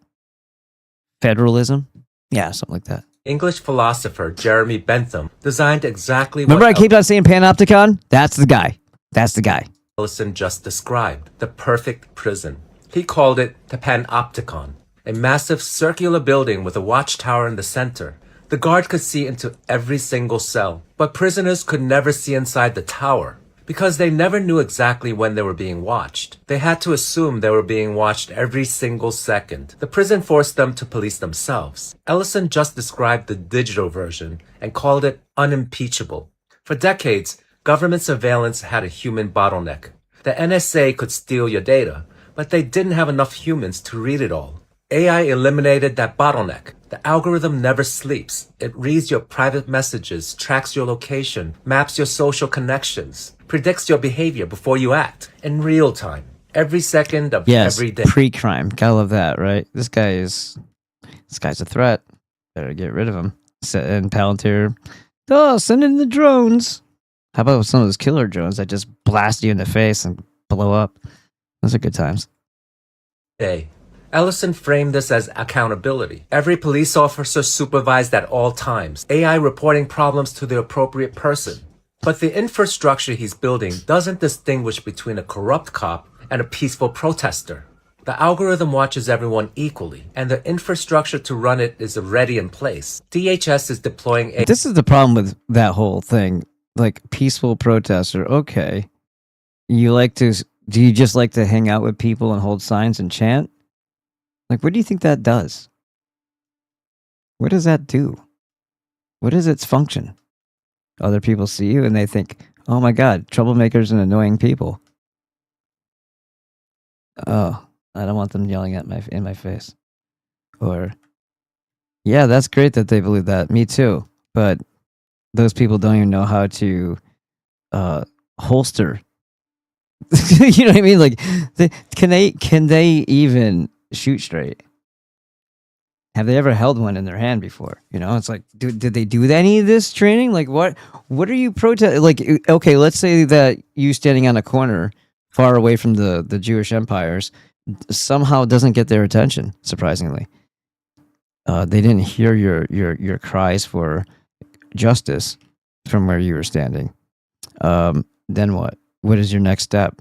federalism. Yeah, something like that. English philosopher Jeremy Bentham designed exactly Remember, what I keep on saying panopticon? That's the guy. That's the guy. Ellison just described, the perfect prison. He called it the panopticon, a massive circular building with a watchtower in the center. The guard could see into every single cell, but prisoners could never see inside the tower because they never knew exactly when they were being watched. They had to assume they were being watched every single second. The prison forced them to police themselves. Ellison just described the digital version and called it unimpeachable. For decades, government surveillance had a human bottleneck. The NSA could steal your data, but they didn't have enough humans to read it all. AI eliminated that bottleneck. The algorithm never sleeps. It reads your private messages, tracks your location, maps your social connections, predicts your behavior before you act in real time, every second of every day. Pre-crime. Gotta love that, right? This guy's a threat. Better get rid of him. And Palantir, send in the drones. How about some of those killer drones that just blast you in the face and blow up? Those are good times. Ellison framed this as accountability. Every police officer supervised at all times, AI reporting problems to the appropriate person. But the infrastructure he's building doesn't distinguish between a corrupt cop and a peaceful protester. The algorithm watches everyone equally, and the infrastructure to run it is already in place. DHS is deploying a... This is the problem with that whole thing. Like, peaceful protester, okay. Do you just like to hang out with people and hold signs and chant? Like, what do you think that does? What does that do? What is its function? Other people see you and they think, oh my God, troublemakers and annoying people. Oh, I don't want them yelling in my face. Or, yeah, that's great that they believe that. Me too. But those people don't even know how to holster. You know what I mean? Like, can they even shoot straight? Have they ever held one in their hand before? It's like, did they do any of this training? Like, what are you protesting? Like, okay, let's say that you standing on a corner far away from the Jewish empires somehow doesn't get their attention, surprisingly. They didn't hear your cries for justice from where you were standing. Then what? What is your next step?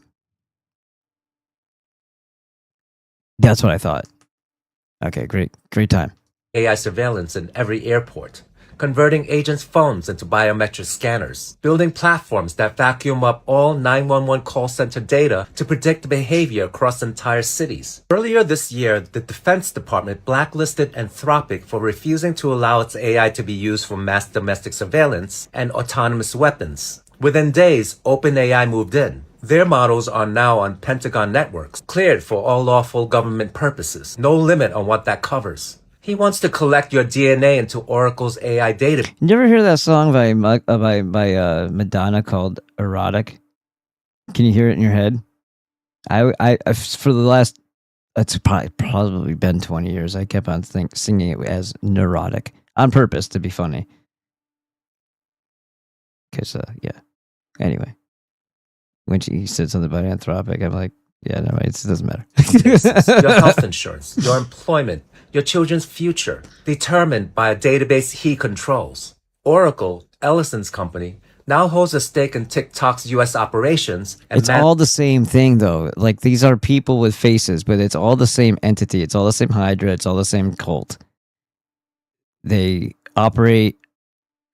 That's what I thought. Okay, great time. AI surveillance in every airport, converting agents' phones into biometric scanners, building platforms that vacuum up all 911 call center data to predict behavior across entire cities. Earlier this year, the Defense Department blacklisted Anthropic for refusing to allow its AI to be used for mass domestic surveillance and autonomous weapons. Within days, OpenAI moved in. Their models are now on Pentagon networks, cleared for all lawful government purposes. No limit on what that covers. He wants to collect your DNA into Oracle's AI data. You ever hear that song by Madonna called "Erotic"? Can you hear it in your head? I for the last, it's probably been 20 years. I kept on singing it as neurotic on purpose to be funny. Cause yeah. Anyway, when she said something about Anthropic, I'm like, yeah, no, it doesn't matter. Your health insurance, your employment, your children's future, determined by a database he controls. Oracle, Ellison's company, now holds a stake in TikTok's U.S. operations. And it's all the same thing, though. Like, these are people with faces, but it's all the same entity. It's all the same Hydra. It's all the same cult. They operate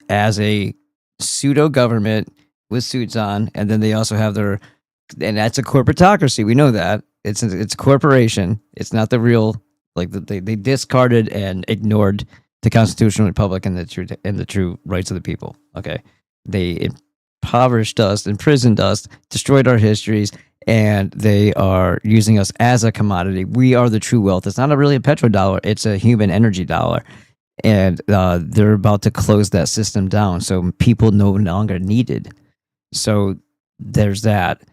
as a pseudo-government with suits on, and then they also have and that's a corporatocracy. We know that. It's a corporation. It's not the real, like, they discarded and ignored the constitutional republic and the true rights of the people. Okay. They impoverished us, imprisoned us, destroyed our histories, and they are using us as a commodity. We are the true wealth. It's not really a petrodollar. It's a human energy dollar. And they're about to close that system down. So people no longer needed. So there's that.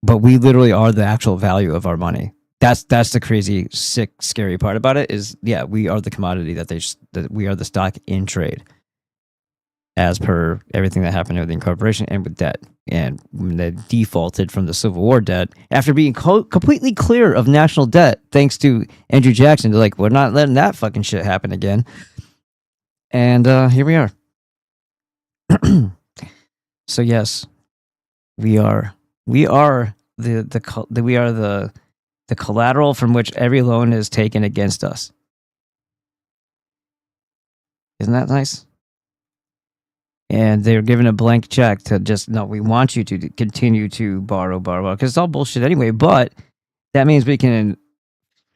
But we literally are the actual value of our money. That's the crazy, sick, scary part about it is, yeah, we are the commodity that we are the stock in trade as per everything that happened with the incorporation and with debt. And when they defaulted from the Civil War debt, after being completely clear of national debt, thanks to Andrew Jackson, they're like, we're not letting that fucking shit happen again. And here we are. So yes, we are the collateral from which every loan is taken against us. Isn't that nice? And they're given a blank check to just, no, we want you to continue to borrow, because it's all bullshit anyway. But that means we can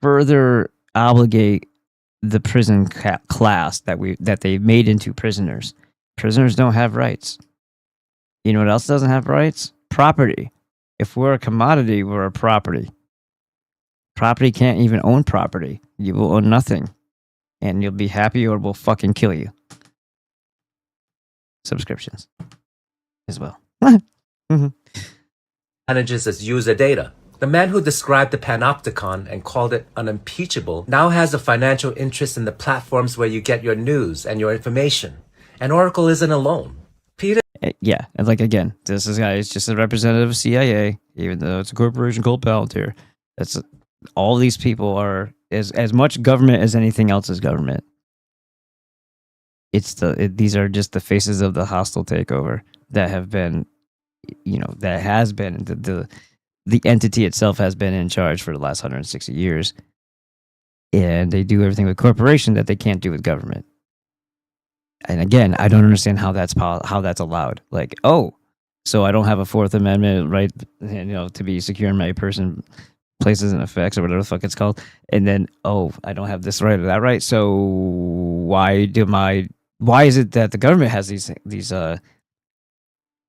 further obligate the prison class that they made into prisoners. Prisoners don't have rights. You know what else doesn't have rights? Property. If we're a commodity, we're a property. Property can't even own property. You will own nothing. And you'll be happy or we'll fucking kill you. Subscriptions as well. Manages as user data. The man who described the panopticon and called it unimpeachable now has a financial interest in the platforms where you get your news and your information. And Oracle isn't alone. Peter. Yeah, and like again, this guy is just a representative of CIA, even though it's a corporation called Palantir. That's all these people are as much government as anything else is government. These are just the faces of the hostile takeover that have been, that has been the entity itself has been in charge for the last 160 years, and they do everything with corporation that they can't do with government. And again, I don't understand how that's allowed. Like, oh, so I don't have a Fourth Amendment right, to be secure in my person, places, and effects, or whatever the fuck it's called. And then, oh, I don't have this right or that right. So why is it that the government has these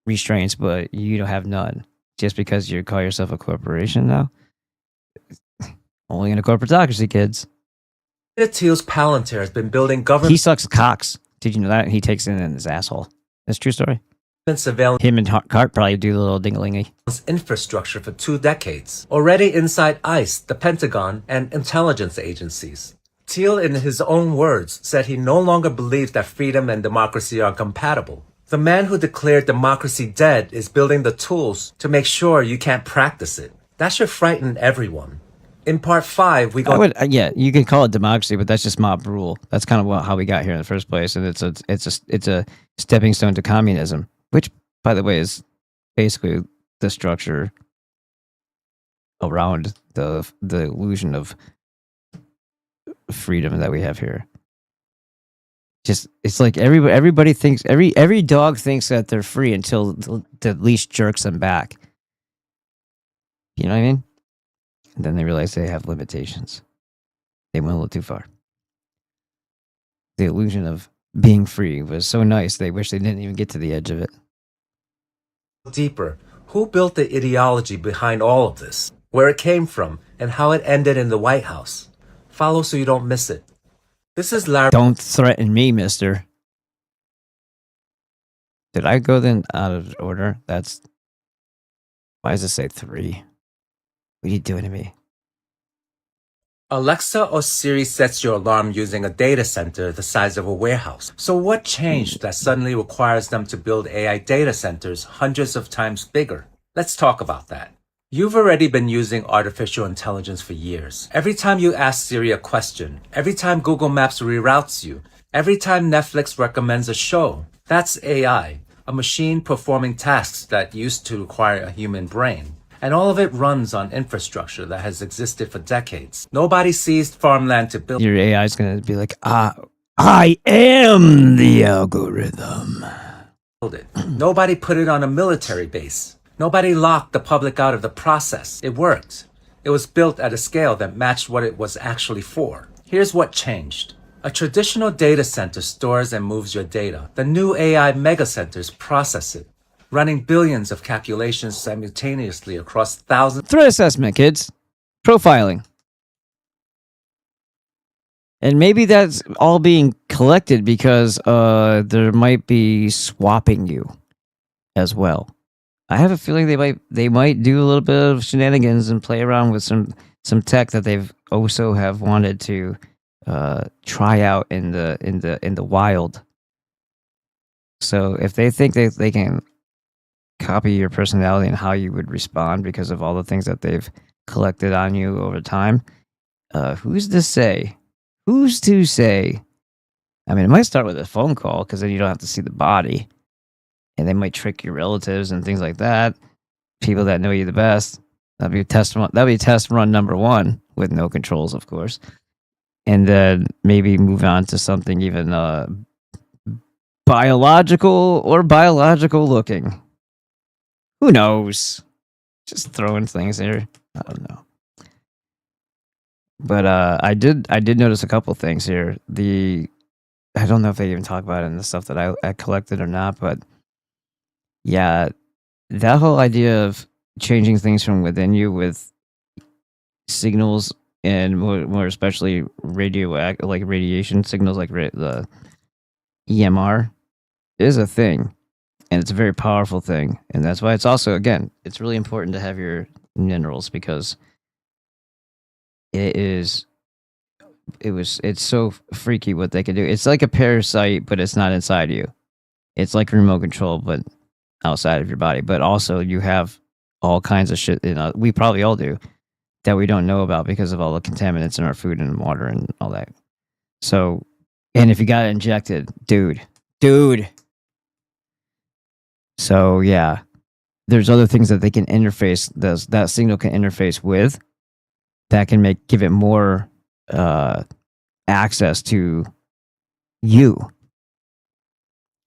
restraints, but you don't have none? Just because you call yourself a corporation now? Only in a corporatocracy, kids. Peter Thiel's Palantir has been building government. He sucks cocks. Did you know that? He takes it in his asshole. That's a true story. Surveillance. Him and Hart probably do the little ding-a-lingy. Infrastructure for 2 decades. Already inside ICE, the Pentagon, and intelligence agencies. Thiel, in his own words, said he no longer believes that freedom and democracy are compatible. The man who declared democracy dead is building the tools to make sure you can't practice it. That should frighten everyone. In part 5, we go. You can call it democracy, but that's just mob rule. That's kind of how we got here in the first place, and it's a stepping stone to communism, which, by the way, is basically the structure around the illusion of freedom that we have here. Just it's like everybody thinks every dog thinks that they're free until the leash jerks them back. You know what I mean? And then they realize they have limitations. They went a little too far. The illusion of being free was so nice, they wish they didn't even get to the edge of it. Deeper, who built the ideology behind all of this? Where it came from, and how it ended in the White House? Follow so you don't miss it. This is Larry. Don't threaten me, mister. Did I go then out of order? Why does it say 3? What are you doing to me? Alexa or Siri sets your alarm using a data center the size of a warehouse. So what changed that suddenly requires them to build AI data centers hundreds of times bigger? Let's talk about that. You've already been using artificial intelligence for years. Every time you ask Siri a question, every time Google Maps reroutes you, every time Netflix recommends a show, that's AI, a machine performing tasks that used to require a human brain. And all of it runs on infrastructure that has existed for decades. Nobody seized farmland to build. Your AI is going to be like, I am the algorithm. It. Nobody put it on a military base. Nobody locked the public out of the process. It worked. It was built at a scale that matched what it was actually for. Here's what changed. A traditional data center stores and moves your data. The new AI megacenters process it. running billions of calculations simultaneously across thousands. Threat assessment, kids. Profiling. And maybe that's all being collected because there might be swapping you as well. I have a feeling they might do a little bit of shenanigans and play around with some tech that they've also have wanted to try out in the wild. So if they think they can copy your personality and how you would respond because of all the things that they've collected on you over time, who's to say? Who's to say? I mean, it might start with a phone call because then you don't have to see the body. And they might trick your relatives and things like that. People that know you the best. That'd be test run number 1 with no controls, of course. And then maybe move on to something even biological looking. Who knows? Just throwing things here. I don't know. But I did notice a couple things here. I don't know if they even talk about it in the stuff that I collected or not, but yeah, that whole idea of changing things from within you with signals and more especially radiation signals like the EMR is a thing, and it's a very powerful thing, and that's why it's also, again, it's really important to have your minerals because it's so freaky what they can do. It's like a parasite, but it's not inside you. It's like remote control, but outside of your body. But also you have all kinds of shit, we probably all do, that we don't know about because of all the contaminants in our food and water and all that. So, and if you got it injected, dude. So yeah, there's other things that they can interface, that signal can interface with, that can give it more access to you.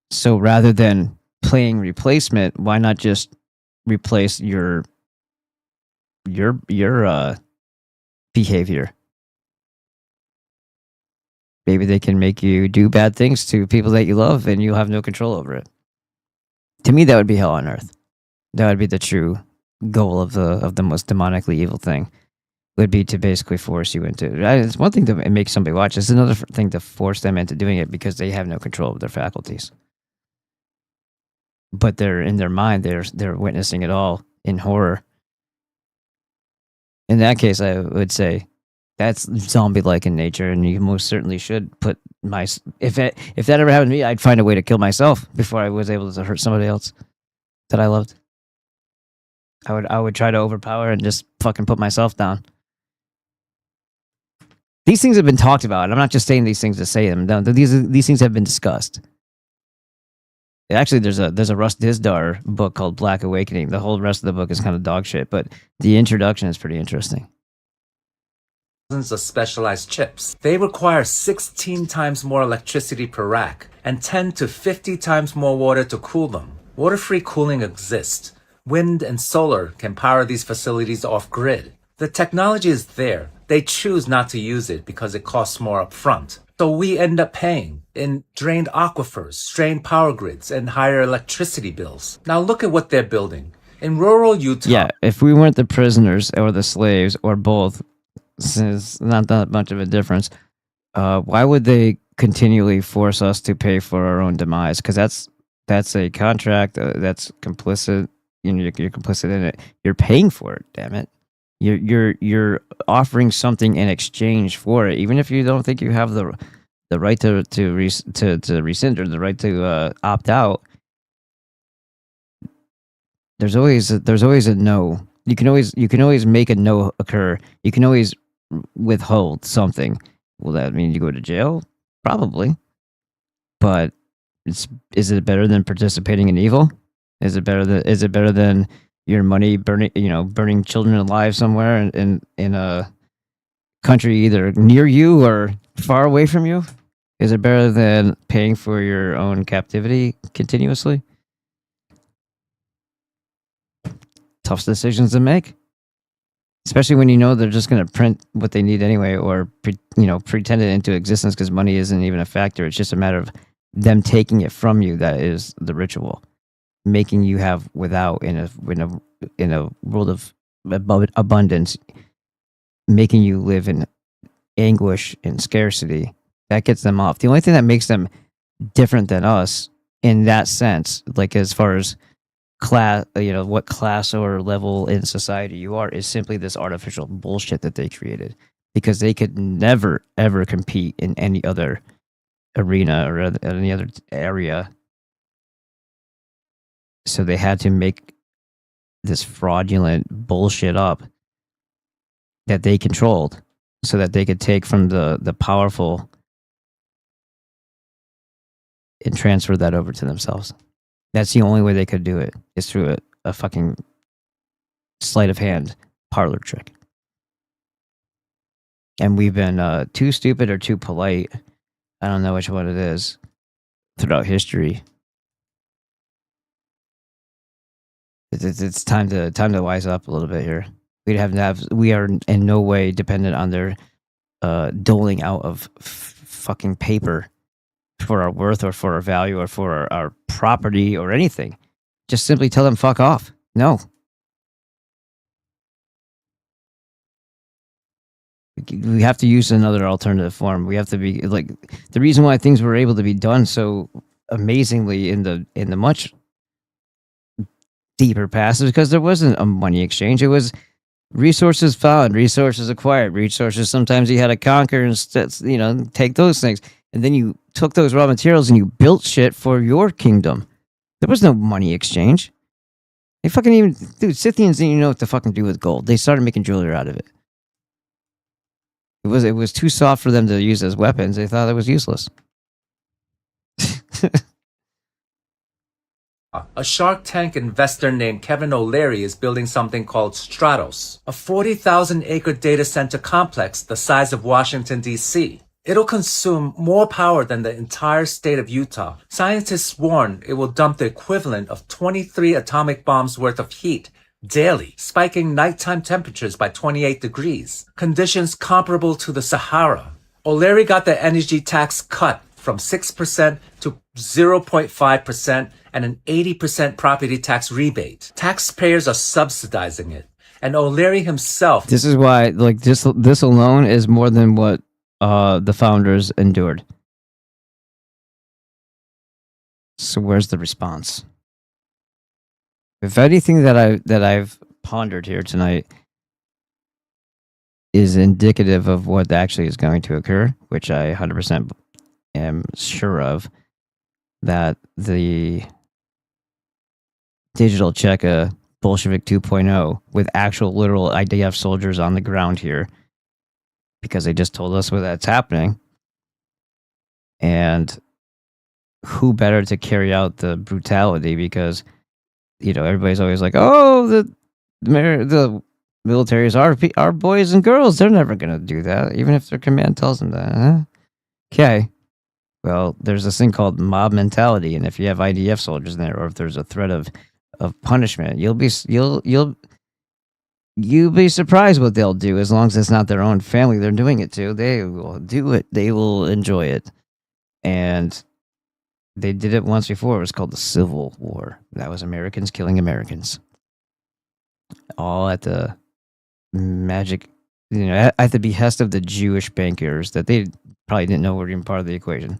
So rather than playing replacement, why not just replace your behavior? Maybe they can make you do bad things to people that you love and you have no control over it. To me, that would be hell on earth. That would be the true goal of the most demonically evil thing. Would be to basically force you into it. It's one thing to make somebody watch. It's another thing to force them into doing it because they have no control of their faculties. But they're in their mind. They're witnessing it all in horror. In that case, I would say that's zombie-like in nature, and you most certainly should put if that ever happened to me, I'd find a way to kill myself before I was able to hurt somebody else that I loved. I would try to overpower and just fucking put myself down. These things have been talked about. I'm not just saying these things to say them. No, these things have been discussed. Actually, there's a Russ Dizdar book called Black Awakening. The whole rest of the book is kind of dog shit, but the introduction is pretty interesting. Of specialized chips. They require 16 times more electricity per rack and 10 to 50 times more water to cool them. Water-free cooling exists. Wind and solar can power these facilities off-grid. The technology is there. They choose not to use it because it costs more upfront. So we end up paying in drained aquifers, strained power grids, and higher electricity bills. Now look at what they're building. In rural Utah... Yeah, if we weren't the prisoners or the slaves or both, since not that much of a difference, why would they continually force us to pay for our own demise? Because that's a contract that's complicit. You're complicit in it. You're paying for it. Damn it. You're offering something in exchange for it, even if you don't think you have the right to rescind or the right to opt out. There's always a no. You can always make a no occur. You can always withhold something. Will that mean you go to jail? Probably. But is it better than participating in evil? Is it better than your money burning children alive somewhere in a country either near you or far away from you? Is it better than paying for your own captivity continuously? Tough decisions to make, especially when you know they're just going to print what they need anyway, or pretend it into existence because money isn't even a factor. It's just a matter of them taking it from you. That is the ritual. making you have without in a world of abundance, making you live in anguish and scarcity. That gets them off. The only thing that makes them different than us in that sense, like as far as class, what class or level in society you are, is simply this artificial bullshit that they created, because they could never ever compete in any other arena or any other area. So they had to make this fraudulent bullshit up that they controlled, so that they could take from the powerful and transfer that over to themselves. That's the only way they could do it, is through a fucking sleight of hand parlor trick. And we've been too stupid or too polite. I don't know which one it is throughout history. It's time to wise up a little bit here. We are in no way dependent on their doling out of fucking paper for our worth or for our value or for our property or anything. Just simply tell them fuck off. No. We have to use another alternative form. We have to be like, the reason why things were able to be done so amazingly in the much deeper past is because there wasn't a money exchange. It was resources found, resources acquired, resources sometimes you had to conquer and take those things. And then you took those raw materials and you built shit for your kingdom. There was no money exchange. They fucking Scythians didn't even know what to fucking do with gold. They started making jewelry out of it. It was too soft for them to use as weapons. They thought it was useless. A Shark Tank investor named Kevin O'Leary is building something called Stratos, a 40,000-acre data center complex the size of Washington, D.C. It'll consume more power than the entire state of Utah. Scientists warn it will dump the equivalent of 23 atomic bombs worth of heat daily, spiking nighttime temperatures by 28 degrees, conditions comparable to the Sahara. O'Leary got the energy tax cut from 6% to 0.5% and an 80% property tax rebate. Taxpayers are subsidizing it. And O'Leary himself... This is why, like, this alone is more than what the founders endured. So where's the response? If anything that I've pondered here tonight is indicative of what actually is going to occur, which I 100% am sure of, that the digital Cheka Bolshevik 2.0 with actual literal IDF soldiers on the ground here, because they just told us where that's happening. And who better to carry out the brutality, because everybody's always like, oh, the military is our boys and girls. They're never going to do that, even if their command tells them that. Huh? Okay. Well, there's this thing called mob mentality, and if you have IDF soldiers in there, or if there's a threat of punishment, you'll be surprised what they'll do. As long as it's not their own family they're doing it to, they will do it. They will enjoy it. And they did it once before. It was called the Civil War. That was Americans killing Americans. All at the magic, at the behest of the Jewish bankers that they probably didn't know were even part of the equation.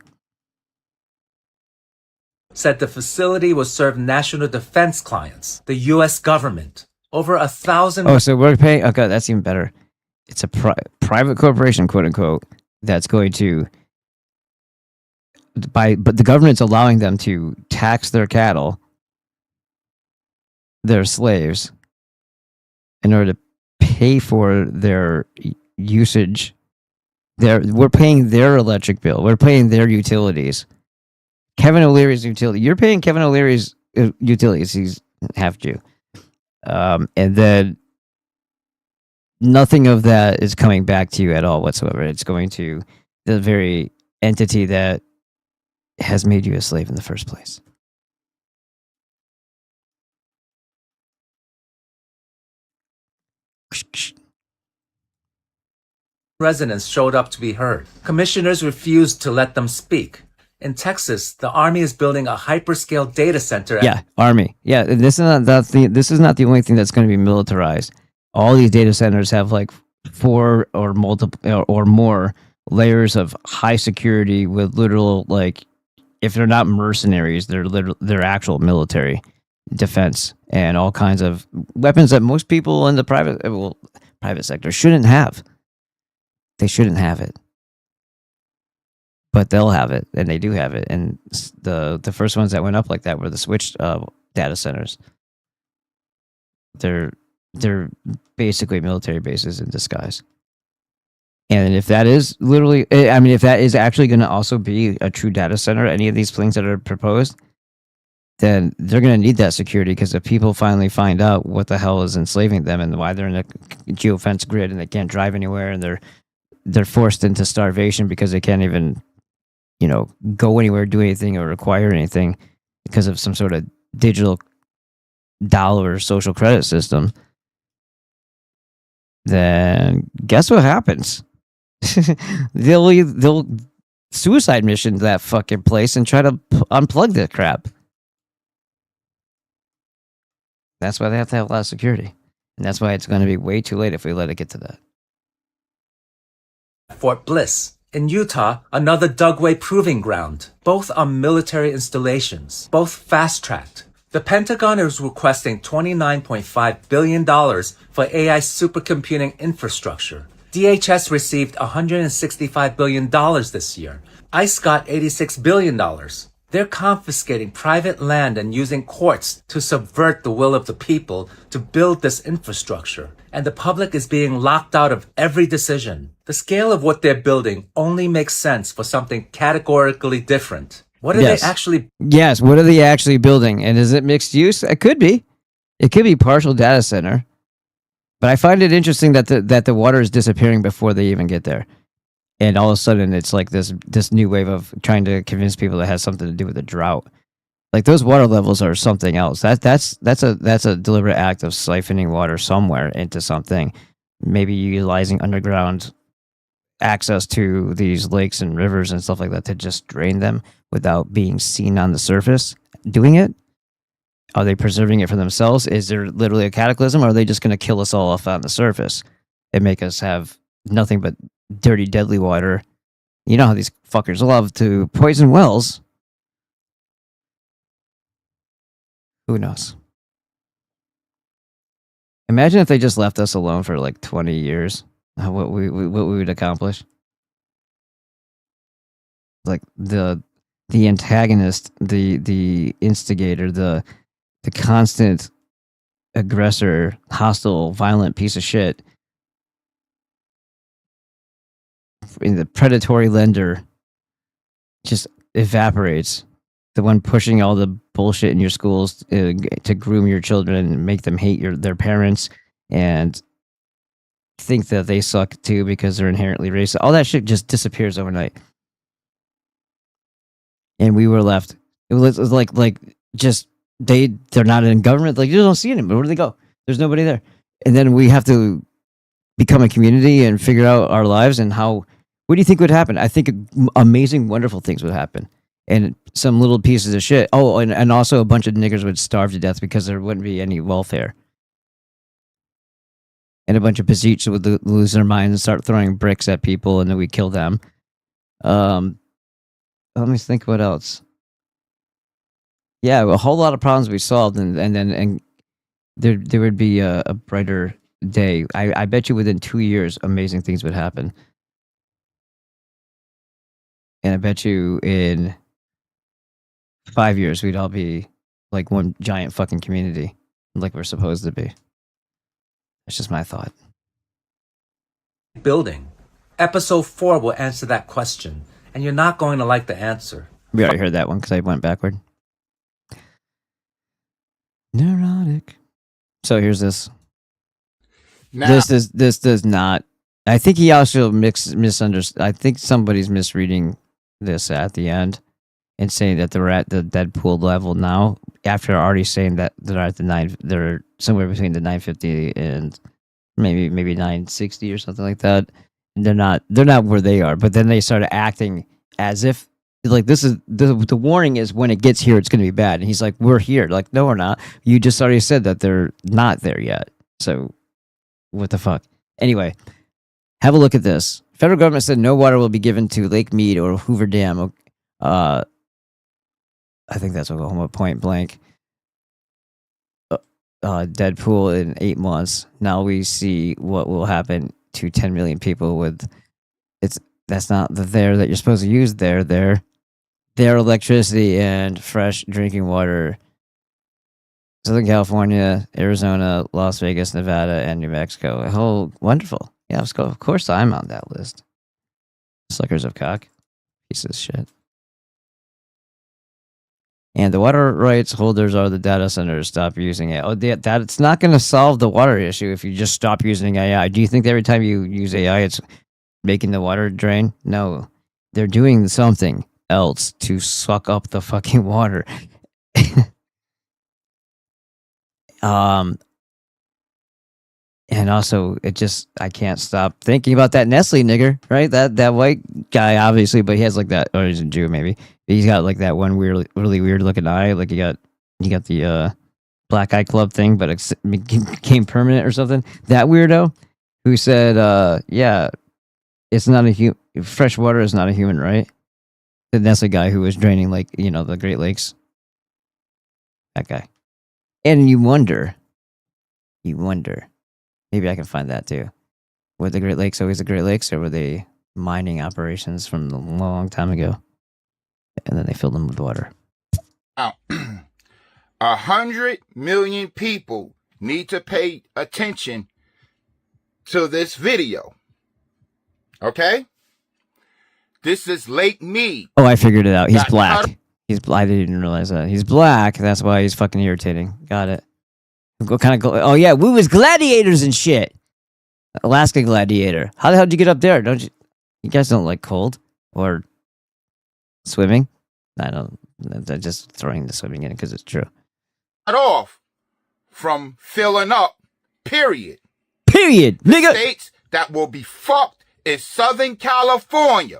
Said the facility will serve national defense clients, the U.S. government. Over 1,000... Oh, so we're paying... Okay, that's even better. It's a private corporation, quote unquote, that's going to... But the government's allowing them to tax their cattle, their slaves, in order to pay for their usage. We're paying their electric bill. We're paying their utilities. Kevin O'Leary's utility. You're paying Kevin O'Leary's utilities. He's half Jew. And then nothing of that is coming back to you at all whatsoever. It's going to the very entity that has made you a slave in the first place. Residents showed up to be heard. Commissioners refused to let them speak. In Texas, the Army is building a hyperscale data center. Yeah, Army. Yeah, this is not the only thing that's going to be militarized. All these data centers have like 4 or multiple or more layers of high security with literal, like, if they're not mercenaries, they're actual military defense and all kinds of weapons that most people in the private sector shouldn't have. They shouldn't have it, but they'll have it, and they do have it. And the first ones that went up like that were the switched data centers. They're basically military bases in disguise. And if that is literally, I mean, if that is actually going to also be a true data center, any of these things that are proposed, then they're going to need that security, because if people finally find out what the hell is enslaving them and why they're in a geofence grid and they can't drive anywhere and they're forced into starvation because they can't even, go anywhere, do anything, or require anything because of some sort of digital dollar social credit system, then guess what happens? They'll suicide mission that fucking place and try to unplug that crap. That's why they have to have a lot of security. And that's why it's going to be way too late if we let it get to that. Fort Bliss. In Utah, another Dugway proving ground. Both are military installations, both fast-tracked. The Pentagon is requesting $29.5 billion for AI supercomputing infrastructure. DHS received $165 billion this year. ICE got $86 billion. They're confiscating private land and using courts to subvert the will of the people to build this infrastructure. And the public is being locked out of every decision. The scale of what they're building only makes sense for something categorically different. What are they actually... Yes, what are they actually building? And is it mixed use? It could be. It could be partial data center. But I find it interesting that the water is disappearing before they even get there. And all of a sudden, it's like this new wave of trying to convince people that has something to do with the drought. Like, those water levels are something else. That's a deliberate act of siphoning water somewhere into something. Maybe utilizing underground access to these lakes and rivers and stuff like that to just drain them without being seen on the surface doing it. Are they preserving it for themselves? Is there literally a cataclysm, or are they just going to kill us all off on the surface and make us have nothing but dirty, deadly water? You know how these fuckers love to poison wells. Who knows? Imagine if they just left us alone for like 20 years. What we would accomplish. Like the antagonist, the instigator, the constant aggressor, hostile, violent piece of shit, in the predatory lender, just evaporates. The one pushing all the bullshit in your schools to groom your children and make them hate their parents and think that they suck too because they're inherently racist. All that shit just disappears overnight. And we were left. It was like just they're not in government. Like, you don't see them. Where do they go? There's nobody there. And then we have to become a community and figure out our lives and how. What do you think would happen? I think amazing, wonderful things would happen. And some little pieces of shit. Oh, and also a bunch of niggers would starve to death because there wouldn't be any welfare. And a bunch of Beziches would lose their minds and start throwing bricks at people, and then we kill them. Let me think what else. Yeah, a whole lot of problems we solved, and then there would be a brighter day. I bet you within 2 years, amazing things would happen. And I bet you in 5 years, we'd all be like one giant fucking community, like we're supposed to be. That's just my thought. Building. Episode 4 will answer that question, and you're not going to like the answer. We already heard that one because I went backward. Neurotic. So here's this. Now, this does not. I think he also misunderstood. I think somebody's misreading this at the end and saying that they're at the Deadpool level now, after already saying that they're at they're somewhere between the 950 and maybe 960 or something like that. They're not where they are, but then they started acting as if like, this is the warning is when it gets here, it's going to be bad. And he's like, we're here. Like, no, we're not. You just already said that they're not there yet. So what the fuck? Anyway, have a look at this. Federal government said no water will be given to Lake Mead or Hoover Dam. I think that's Oklahoma Point Blank. Deadpool in 8 months. Now we see what will happen to 10 million people with that's not the there that you're supposed to use their electricity and fresh drinking water. Southern California, Arizona, Las Vegas, Nevada, and New Mexico. Oh, wonderful. Yeah, of course I'm on that list. Suckers of cock. Pieces of shit. And the water rights holders are the data centers. Stop using it. Oh, that it's not going to solve the water issue if you just stop using AI. Do you think that every time you use AI, it's making the water drain? No. They're doing something else to suck up the fucking water. And also, I can't stop thinking about that Nestle nigger, right? That white guy, obviously, but he has like that, or he's a Jew maybe. He's got like that one really weird looking eye. Like he got the Black Eye Club thing, but it became permanent or something. That weirdo who said, yeah, it's not fresh water is not a human right. The Nestle guy who was draining the Great Lakes. That guy. And you wonder, maybe I can find that too. Were the Great Lakes always the Great Lakes, or were they mining operations from a long time ago? And then they filled them with water. 100 million people need to pay attention to this video. Okay? This is Lake Mead. Oh, I figured it out. He's black. I didn't realize that. He's black. That's why he's fucking irritating. Got it. Oh yeah, we was gladiators and shit. Alaska gladiator. How the hell did you get up there? Don't you? You guys don't like cold or swimming? I don't. I'm just throwing the swimming in because it's true. Cut off from filling up. Period. Nigga. States that will be fucked is Southern California.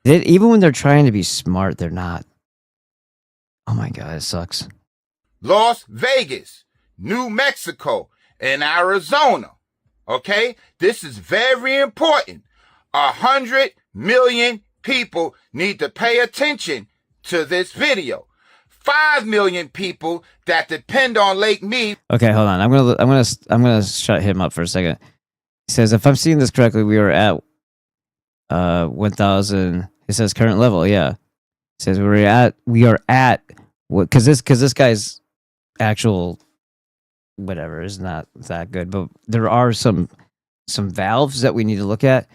Even when they're trying to be smart, they're not. Oh my god, it sucks. Las Vegas, New Mexico, and Arizona. Okay? This is very important. 100 million people need to pay attention to this video. 5 million people that depend on Lake Mead. Okay, hold on. I'm gonna shut him up for a second. He says, if I'm seeing this correctly, we are at 1,000. It says current level. Yeah. It says we are at what? Because this guy's actual whatever is not that good, but there are some valves that we need to look at.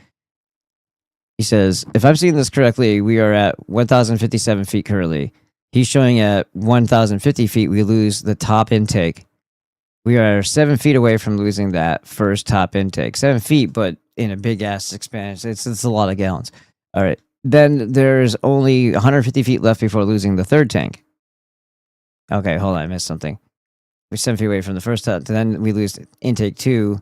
He says, if I'm seeing this correctly, we are at 1,057 feet currently. He's showing at 1,050 feet, we lose the top intake. We are 7 feet away from losing that first top intake. 7 feet, but in a big ass expansion. It's a lot of gallons. All right. Then there's only 150 feet left before losing the third tank. Okay, hold on. I missed something. We're 7 feet away from the first top. Then we lose intake 2,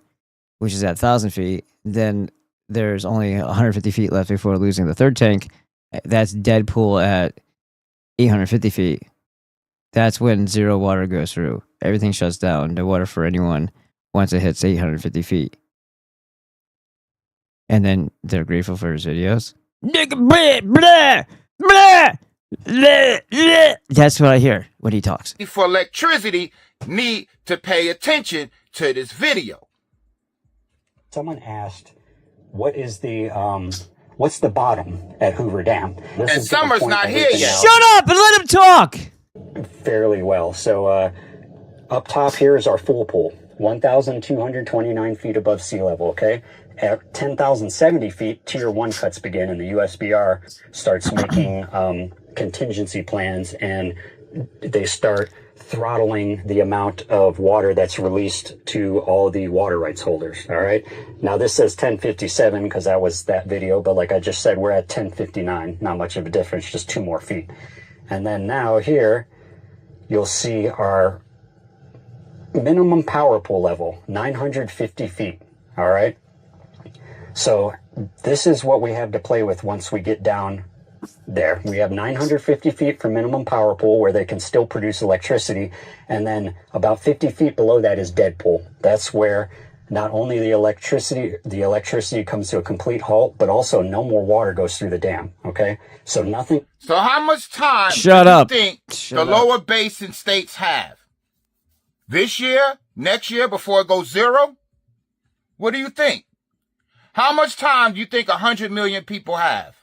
which is at 1,000 feet. Then there's only 150 feet left before losing the third tank. That's Deadpool at 850 feet. That's when zero water goes through. Everything shuts down. No water for anyone once it hits 850 feet. And then they're grateful for his videos. Nigga, blah, blah, blah, blah, blah. That's what I hear when he talks. For electricity, need to pay attention to this video. Someone asked, what is the what's the bottom at Hoover Dam? And Summer's not here yet. Shut up and let him talk. Fairly well. So up top here is our full pool, 1,229 feet above sea level, okay? At 10,070 feet, Tier 1 cuts begin, and the USBR starts making contingency plans, and they start throttling the amount of water that's released to all the water rights holders, all right? Now, this says 1057 because that was that video, but like I just said, we're at 1059. Not much of a difference, just 2 more feet. And then now here, you'll see our minimum power pool level, 950 feet, all right? So this is what we have to play with once we get down There, we have 950 feet for minimum power pool where they can still produce electricity. And then about 50 feet below that is dead pool. That's where not only the electricity comes to a complete halt, but also no more water goes through the dam. Okay. So nothing. So how much time Shut do you up. think Shut the up. lower basin states have? This year? Next year before it goes zero? What do you think? How much time do you think 100 million people have?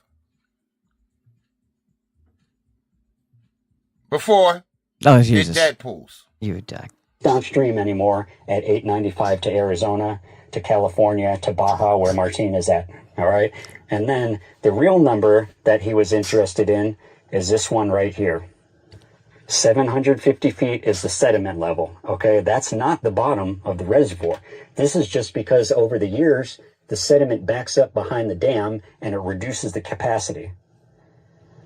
Before Oh, Jesus. it dead pools. You dick. Downstream anymore at 895 to Arizona, to California, to Baja, where Martin is at. All right. And then the real number that he was interested in is this one right here. 750 feet is the sediment level. Okay. That's not the bottom of the reservoir. This is just because over the years, the sediment backs up behind the dam and it reduces the capacity.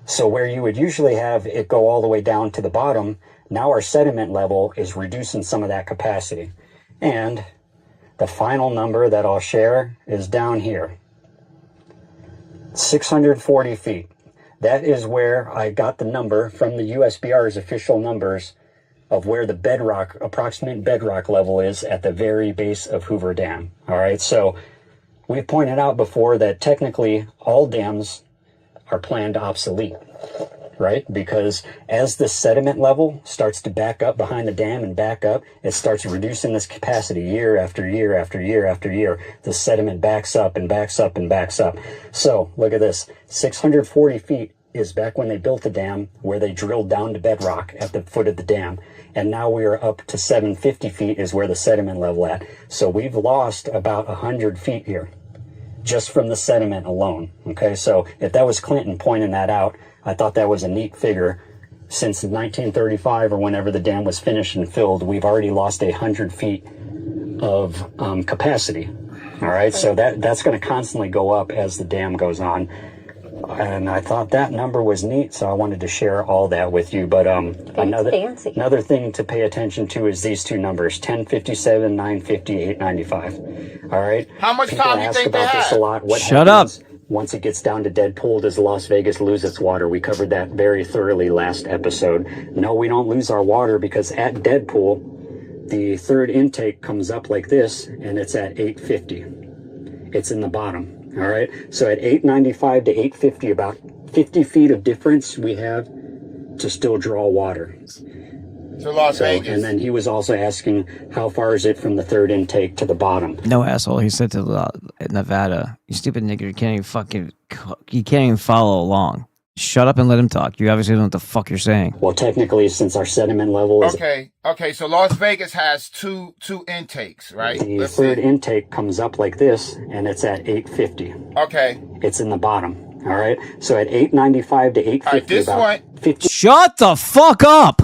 So where you would usually have it go all the way down to the bottom, now our sediment level is reducing some of that capacity. And the final number that I'll share is down here. 640 feet. That is where I got the number from the USBR's official numbers of where the bedrock, approximate bedrock level is at the very base of Hoover Dam. All right, so we've pointed out before that technically all dams are planned obsolete, right? Because as the sediment level starts to back up behind the dam and back up, it starts reducing this capacity year after year after year after year. The sediment backs up and backs up and backs up. So look at this, 640 feet is back when they built the dam, where they drilled down to bedrock at the foot of the dam. And now we are up to 750 feet is where the sediment level at. So we've lost about 100 feet here, just from the sediment alone. Okay, so if that was Clinton pointing that out, I thought that was a neat figure. Since 1935 or whenever the dam was finished and filled, we've already lost 100 feet of capacity. All right, so that's going to constantly go up as the dam goes on. And I thought that number was neat, so I wanted to share all that with you. But another thing to pay attention to is these two numbers: 1057, 950, 895. All right. How much People time do you ask think they about this have? a lot. What Shut up. happens once it gets down to dead pool? Does Las Vegas lose its water? We covered that very thoroughly last episode. No, we don't lose our water, because at dead pool, the third intake comes up like this, and it's at 850. It's in the bottom. All right. So at 895 to 850, about 50 feet of difference we have to still draw water. To Las Vegas. And then he was also asking, how far is it from the third intake to the bottom? No, asshole. He said to Nevada. You stupid nigger. You can't even follow along. Shut up and let him talk. You obviously don't know what the fuck you're saying. Well, technically, since our sediment level is... Okay, so Las Vegas has two intakes, right? The third intake comes up like this, and it's at 850. Okay. It's in the bottom. All right. So at 895 to 850, this about one... 50 Shut the fuck up!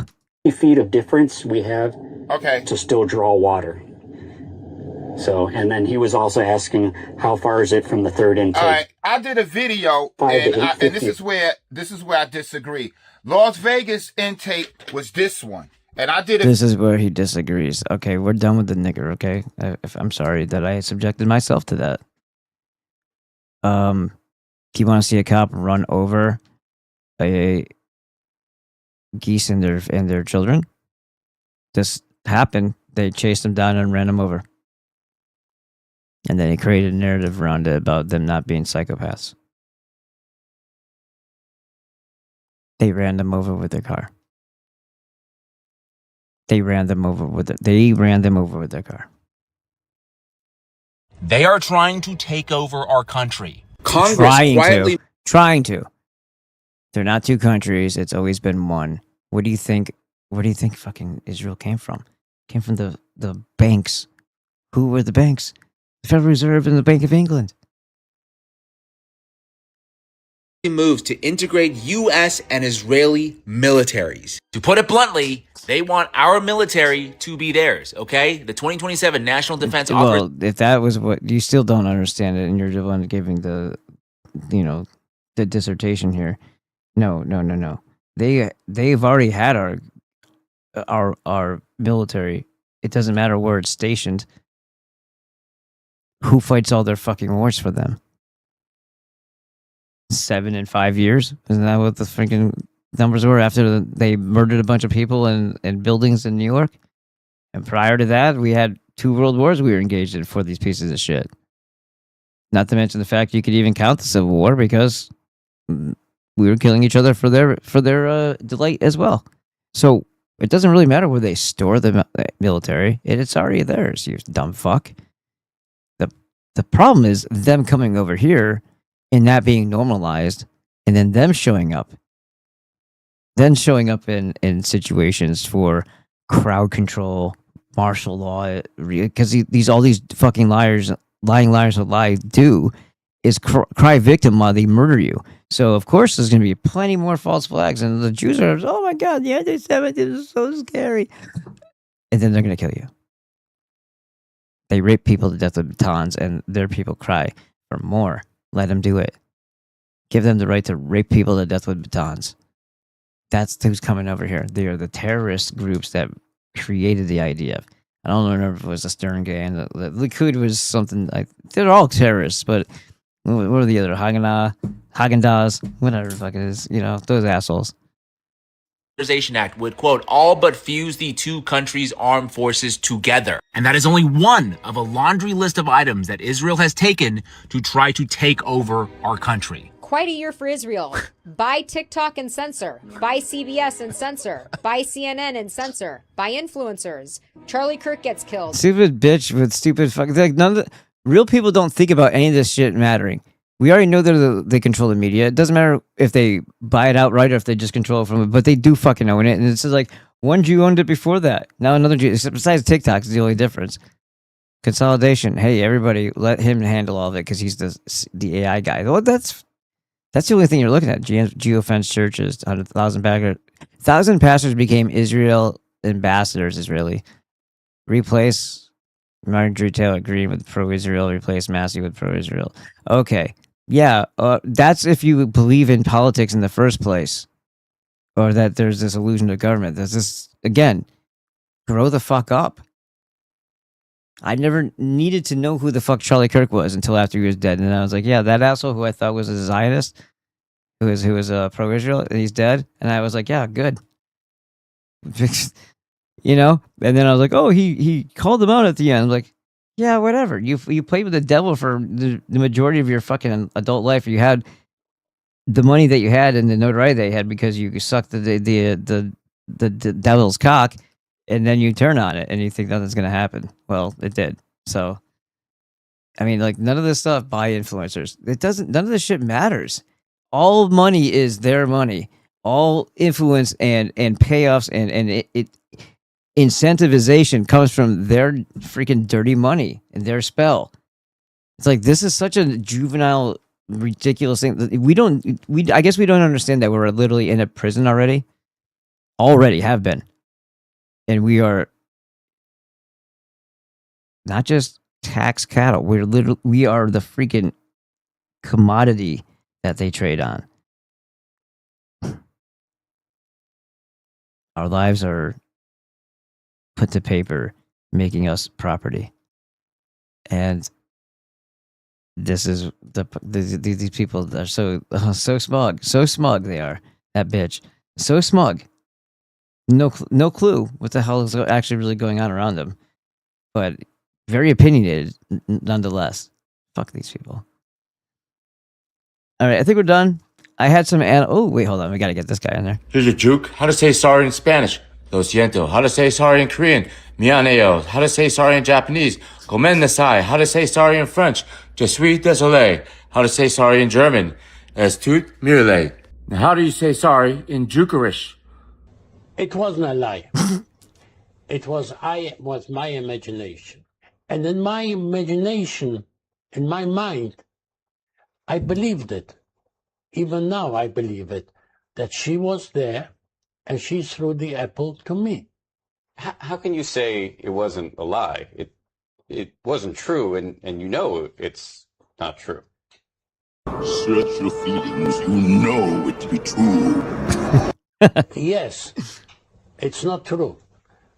feet of difference we have Okay. to still draw water. So, and then he was also asking, how far is it from the third intake? All right, I did a video, and this is where I disagree. Las Vegas intake was this one, and I did. This is where he disagrees. Okay, we're done with the nigger. Okay, I'm sorry that I subjected myself to that. You want to see a cop run over a geese and their children? This happened. They chased them down and ran them over. And then he created a narrative around it about them not being psychopaths. They ran them over with their car. They ran them over with their car. They are trying to take over our country. Congress trying to. They're not two countries. It's always been one. What do you think? Where do you think fucking Israel came from? Came from the banks. Who were the banks? The Federal Reserve and the Bank of England. Moves to integrate U.S. and Israeli militaries. To put it bluntly, they want our military to be theirs, okay? The 2027 National Defense Well, if that was what you still don't understand it, and you're the one giving the dissertation here. No. They've already had our military. It doesn't matter where it's stationed. Who fights all their fucking wars for them? 7 and 5 years. Isn't that what the freaking numbers were after they murdered a bunch of people in buildings in New York? And prior to that, we had 2 world wars we were engaged in for these pieces of shit. Not to mention the fact you could even count the Civil War because we were killing each other for their delight as well. So it doesn't really matter where they store the military. It's already theirs, you dumb fuck. The problem is them coming over here and that being normalized, and then them showing up. Then showing up in situations for crowd control, martial law, because all these fucking liars will lie do is cry victim while they murder you. So of course there's going to be plenty more false flags, and the Jews are, oh my god, the anti-Semitism is so scary, and then they're going to kill you. They rape people to death with batons, and their people cry for more. Let them do it. Give them the right to rape people to death with batons. That's who's coming over here. They are the terrorist groups that created the idea. I don't remember if it was the Stern Gang. The Likud was something like, they're all terrorists, but what are the other? Haagen-Dazs, whatever the fuck it is, those assholes. Act would, quote, all but fuse the two countries' armed forces together. And that is only one of a laundry list of items that Israel has taken to try to take over our country. Quite a year for Israel. Buy TikTok and censor. Buy CBS and censor. Buy CNN and censor. Buy influencers. Charlie Kirk gets killed. Stupid bitch with stupid fucking... Like, none of the... Real people don't think about any of this shit mattering. We already know that they control the media. It doesn't matter if they buy it outright or if they just control it from it, but they do fucking own it. And it's just like, one Jew owned it before that. Now another Jew, besides TikTok, is the only difference. Consolidation. Hey, everybody, let him handle all of it because he's the AI guy. Well, that's the only thing you're looking at. Geofence churches, 1,000 pastors became Israel ambassadors, Israeli. Replace Marjorie Taylor Greene with pro-Israel. Replace Massey with pro-Israel. Okay. Yeah, that's if you believe in politics in the first place, or that there's this illusion of government. There's this, again, grow the fuck up. I never needed to know who the fuck Charlie Kirk was until after he was dead, and I was like, yeah, that asshole who I thought was a Zionist, who was pro-Israel, and he's dead, and I was like, yeah, good. And then I was like, oh, he called them out at the end. I'm like, yeah, whatever. You played with the devil for the majority of your fucking adult life. You had the money that you had and the notoriety that you had because you sucked the devil's cock, and then you turn on it and you think nothing's gonna happen. Well, it did. So, I mean, like, none of this stuff by influencers. None of this shit matters. All money is their money. All influence and payoffs and it incentivization comes from their freaking dirty money and their spell. It's like, this is such a juvenile, ridiculous thing. I guess we don't understand that we're literally in a prison already have been. And we are not just tax cattle. We are the freaking commodity that they trade on. Our lives are put to paper, making us property. And this is these people that are so smug they are. That bitch, so smug. No clue what the hell is actually really going on around them, but very opinionated nonetheless. Fuck these people. All right, I think we're done. I had some. Oh wait, hold on. We gotta get this guy in there. Here's your juke. How to say sorry in Spanish. Lo siento. How to say sorry in Korean. Mianeo. How to say sorry in Japanese. Gomen nasai. How to say sorry in French. Je suis désolé. How to say sorry in German. Es tut mir leid. Now, how do you say sorry in Jukarish? It wasn't a lie. It was my imagination. And in my imagination, in my mind, I believed it. Even now I believe it, that she was there and she threw the apple to me. How can you say it wasn't a lie? It wasn't true, and you know it's not true. Search your feelings, you know it to be true. Yes, it's not true.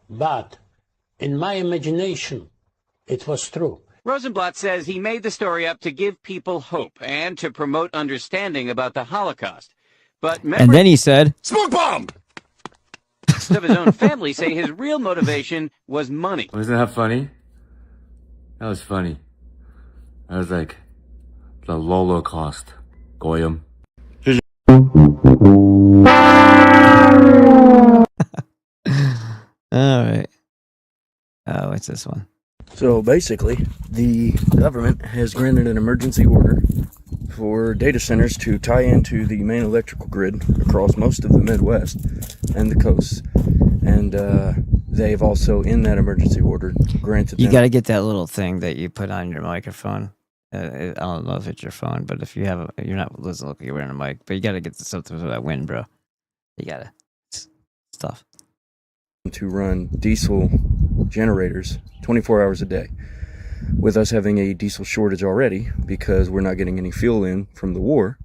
But in my imagination, it was true. Rosenblatt says he made the story up to give people hope and to promote understanding about the Holocaust. But And then he said, "Smoke bomb!" of his own family say his real motivation was money. Wasn't that funny? That was funny. I was like, the Holocaust, Goyim. all right. What's this one? So basically, the government has granted an emergency order for data centers to tie into the main electrical grid across most of the Midwest and the coasts. And they've also, in that emergency order, granted You them... got to get that little thing that you put on your microphone. I don't know if it's your phone, but if you have, you're not listening, look, you're wearing a mic, but you got to get something for that wind, bro. You got to stuff. to run diesel generators 24 hours a day. With us having a diesel shortage already, because we're not getting any fuel in from the war,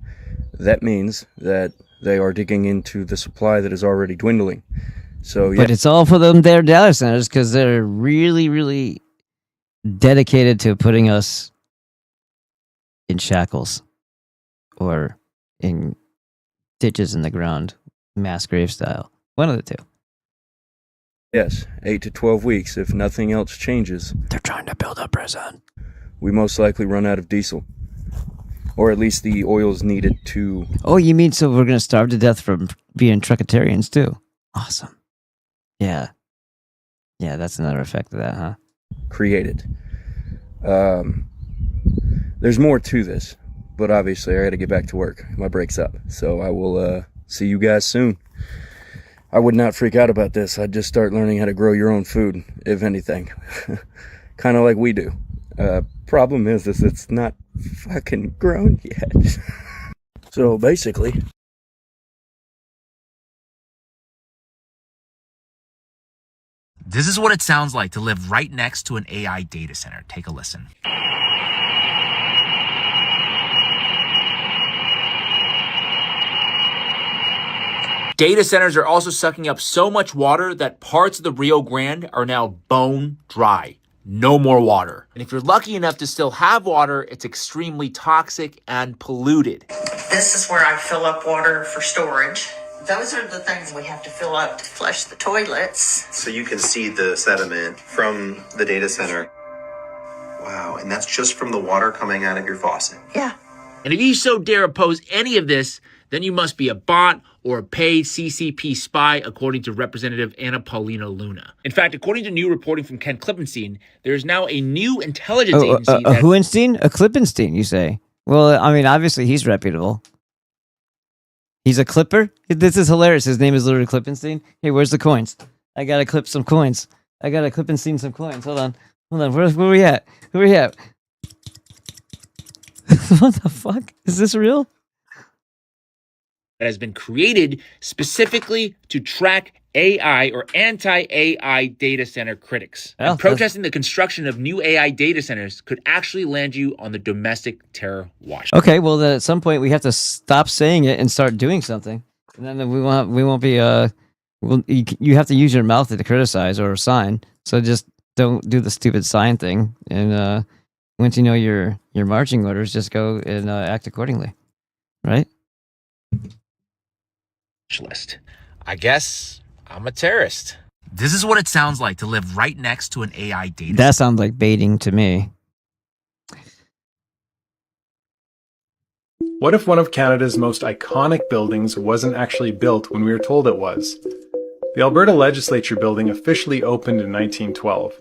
that means that they are digging into the supply that is already dwindling. So, yeah. But it's all for them their data centers because they're really, really dedicated to putting us in shackles or in ditches in the ground, mass grave style. One of the two. Yes, 8 to 12 weeks if nothing else changes. They're trying to build a prison. We most likely run out of diesel. Or at least the oil's needed to... Oh, you mean so we're going to starve to death from being truckatarians too? Awesome. Yeah. Yeah, that's another effect of that, huh? Create it. There's more to this, but obviously I got to get back to work. My break's up, so I will see you guys soon. I would not freak out about this. I'd just start learning how to grow your own food, if anything. Kind of like we do. Problem is it's not fucking grown yet. So basically... This is what it sounds like to live right next to an AI data center. Take a listen. Data centers are also sucking up so much water that parts of the Rio Grande are now bone dry. No more water. And if you're lucky enough to still have water, it's extremely toxic and polluted. This is where I fill up water for storage. Those are the things we have to fill up to flush the toilets. So you can see the sediment from the data center. Wow, and that's just from the water coming out of your faucet. Yeah. And if you so dare oppose any of this, then you must be a bot or a paid CCP spy, according to Representative Anna Paulina Luna. In fact, according to new reporting from Ken Klippenstein, there is now a new intelligence agency a Hohenstein? A Klippenstein, you say? Well, I mean, obviously he's reputable. He's a clipper? This is hilarious. His name is literally Klippenstein. Hey, where's the coins? I gotta clip some coins. I gotta Klippenstein some coins. Hold on. Where we at? Where we at? What the fuck? Is this real? That has been created specifically to track AI or anti-AI data center critics. Well, and protesting the construction of new AI data centers could actually land you on the domestic terror watch. Okay, well then at some point we have to stop saying it and start doing something. And then we won't be you have to use your mouth to criticize or sign. So just don't do the stupid sign thing. And once you know your marching orders, just go and act accordingly. Right? List. I guess I'm a terrorist. This is what it sounds like to live right next to an AI data center. That sounds like baiting to me. What if one of Canada's most iconic buildings wasn't actually built when we were told it was? The Alberta Legislature building officially opened in 1912.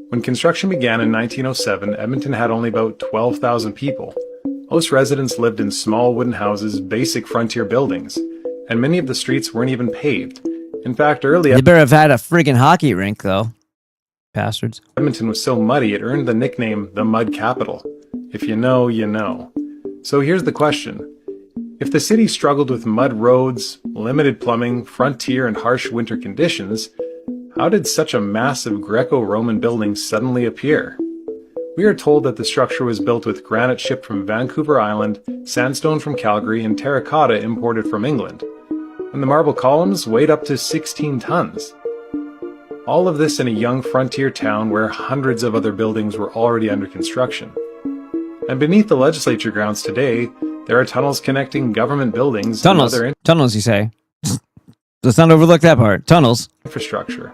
When construction began in 1907, Edmonton had only about 12,000 people. Most residents lived in small wooden houses, basic frontier buildings, and many of the streets weren't even paved. In fact, early... They better have had a friggin' hockey rink, though. Bastards. Edmonton was so muddy, it earned the nickname the Mud Capital. If you know, you know. So here's the question. If the city struggled with mud roads, limited plumbing, frontier, and harsh winter conditions, how did such a massive Greco-Roman building suddenly appear? We are told that the structure was built with granite shipped from Vancouver Island, sandstone from Calgary, and terracotta imported from England. And the marble columns weighed up to 16 tons. All of this in a young frontier town where hundreds of other buildings were already under construction. And beneath the legislature grounds today, there are tunnels connecting government buildings Tunnels. and other Tunnels, you say? Let's not overlook that part. Tunnels. Infrastructure.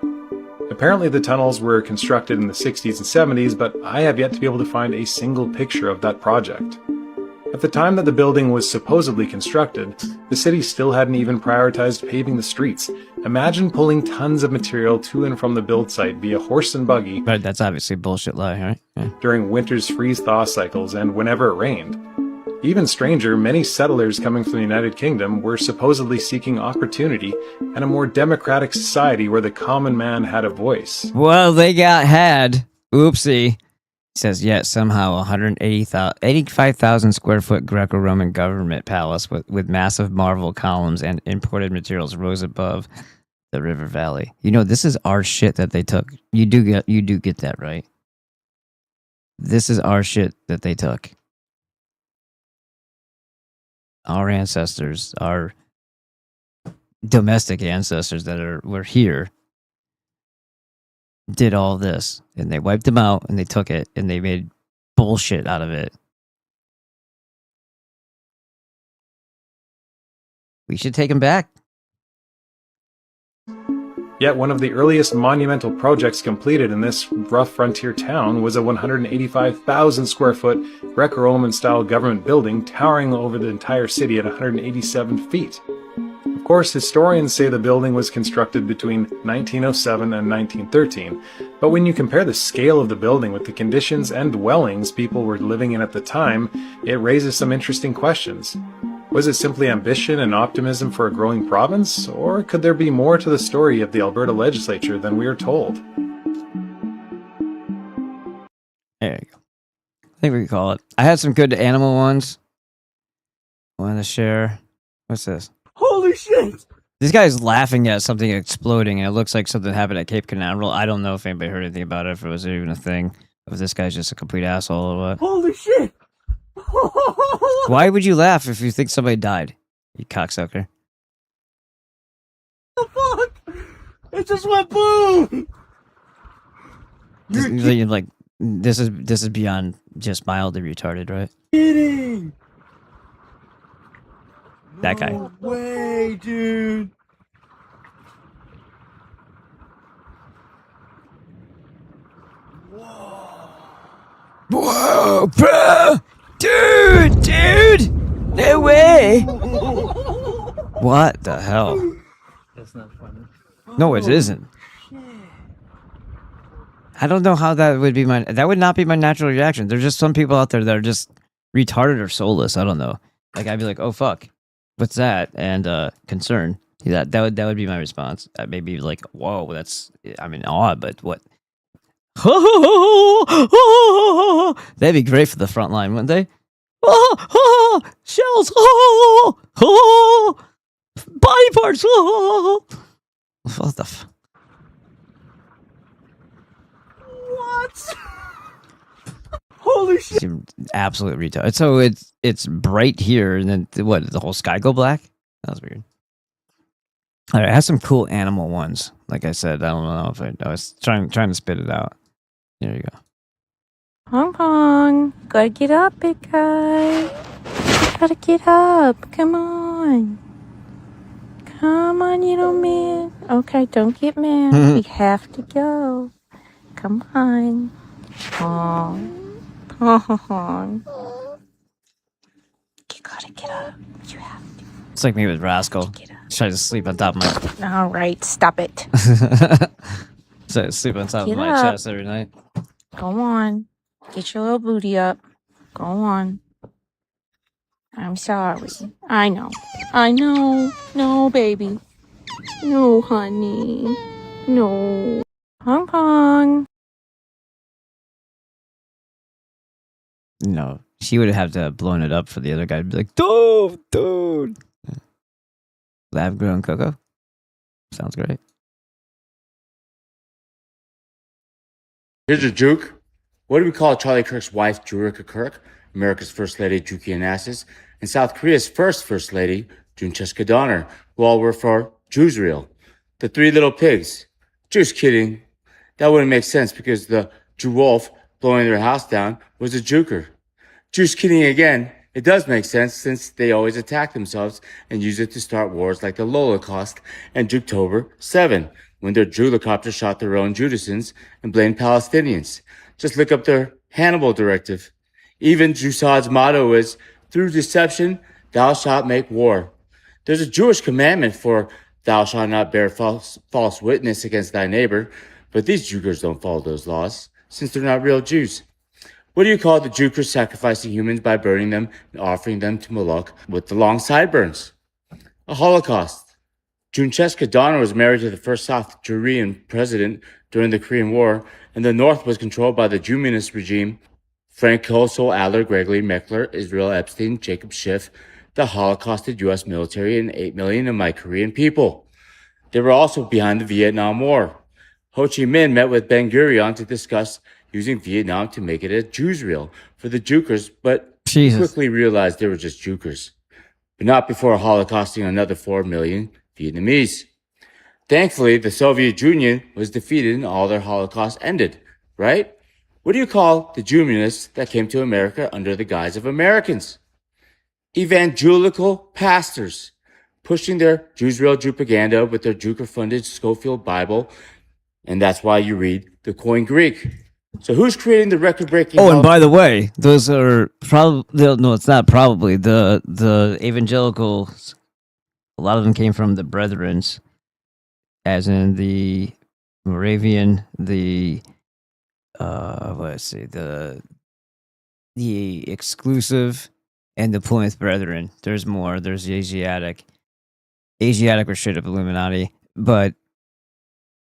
Apparently the tunnels were constructed in the 60s and 70s, but I have yet to be able to find a single picture of that project. At the time that the building was supposedly constructed, the city still hadn't even prioritized paving the streets. Imagine pulling tons of material to and from the build site via horse and buggy. But that's obviously a bullshit lie, right? Yeah. During winter's freeze-thaw cycles and whenever it rained. Even stranger, many settlers coming from the United Kingdom were supposedly seeking opportunity and a more democratic society where the common man had a voice. Well, they had. Oopsie. It says, yet somehow 85,000 square foot Greco-Roman government palace with massive marble columns and imported materials rose above the river valley. You know, this is our shit that they took. You do get that, right? This is our shit that they took. Our ancestors, our domestic ancestors that were here, did all this, and they wiped them out, and they took it, and they made bullshit out of it. We should take them back. Yet one of the earliest monumental projects completed in this rough frontier town was a 185,000 square foot Greco-Roman style government building towering over the entire city at 187 feet. Of course, historians say the building was constructed between 1907 and 1913, but when you compare the scale of the building with the conditions and dwellings people were living in at the time, it raises some interesting questions. Was it simply ambition and optimism for a growing province, or could there be more to the story of the Alberta legislature than we are told? There you go. I think we can call it. I had some good animal ones. I want to share. What's this? Holy shit! This guy's laughing at something exploding, and it looks like something happened at Cape Canaveral. I don't know if anybody heard anything about it, if it was even a thing, if this guy's just a complete asshole or what. Holy shit! Why would you laugh if you think somebody died, you cocksucker? What the fuck? It just went boom! You're like, this is beyond just mildly retarded, right? Kidding! That guy. No way, dude! Whoa, bro! Dude! No way! What the hell? That's not funny. No, it isn't. I don't know how that would be that would not be my natural reaction. There's just some people out there that are just retarded or soulless. I don't know. Like, I'd be like, oh fuck, what's that? And concern. That would be my response. Maybe like, whoa, I'm in awe, but what? That'd be great for the front line, wouldn't they? Shells! Body parts! What the What? Holy shit! Absolute retard. So it's bright here, and then what? Did the whole sky go black? That was weird. All right, I have some cool animal ones. Like I said, I don't know if I was trying to spit it out. There you go. Pong Pong, gotta get up, big guy. You gotta get up. Come on. Come on, you little man. Okay, don't get mad. We have to go. Come on. Pong. Pong. You gotta get up. You have to. It's like me with Rascal. Tries to sleep on top of my... All right, stop it. So I sleep on top Get of my up. chest every night. Go on. Get your little booty up. Go on. I'm sorry. I know. No, baby. No, honey. No. Pong Pong. No, she would have to have blown it up for the other guy to be like, dude. Lab grown cocoa? Sounds great. Here's a juke. What do we call Charlie Kirk's wife, Jurika Kirk, America's First Lady, Juki Onassis, and South Korea's First Lady, Juncheska Donner, who all were for Jewsreel? The Three Little Pigs. Just kidding. That wouldn't make sense because the Jew wolf blowing their house down was a juker. Just kidding again. It does make sense since they always attack themselves and use it to start wars like the Holocaust and Juktober 7, when their Julicopters shot their own Judasins and blamed Palestinians. Just look up their Hannibal directive. Even Jussad's motto is, through deception, thou shalt make war. There's a Jewish commandment for thou shalt not bear false witness against thy neighbor, but these Jukers don't follow those laws, since they're not real Jews. What do you call the Jukers sacrificing humans by burning them and offering them to Moloch with the long sideburns? A Holocaust. Juncheska Donner was married to the first South Korean president during the Korean War, and the North was controlled by the Communist regime. Frank Kosel, Adler, Gregory Meckler, Israel Epstein, Jacob Schiff, the Holocausted U.S. military, and 8 million of my Korean people. They were also behind the Vietnam War. Ho Chi Minh met with Ben-Gurion to discuss using Vietnam to make it a Jewsreel for the Jukers, but quickly realized they were just Jukers. But not before holocausting another 4 million Vietnamese. Thankfully, the Soviet Union was defeated and all their Holocaust ended, right? What do you call the Jewmanists that came to America under the guise of Americans? Evangelical pastors, pushing their Jewsreel propaganda with their Juker-funded Schofield Bible, and that's why you read the Koine Greek. So who's creating the record-breaking... Oh, and by the way, those are probably... No, it's not probably. The evangelicals, a lot of them came from the Brethrens, as in the Moravian, the... let's see, the Exclusive, and the Plymouth Brethren. There's more. There's the Asiatic. Asiatic were straight up Illuminati, but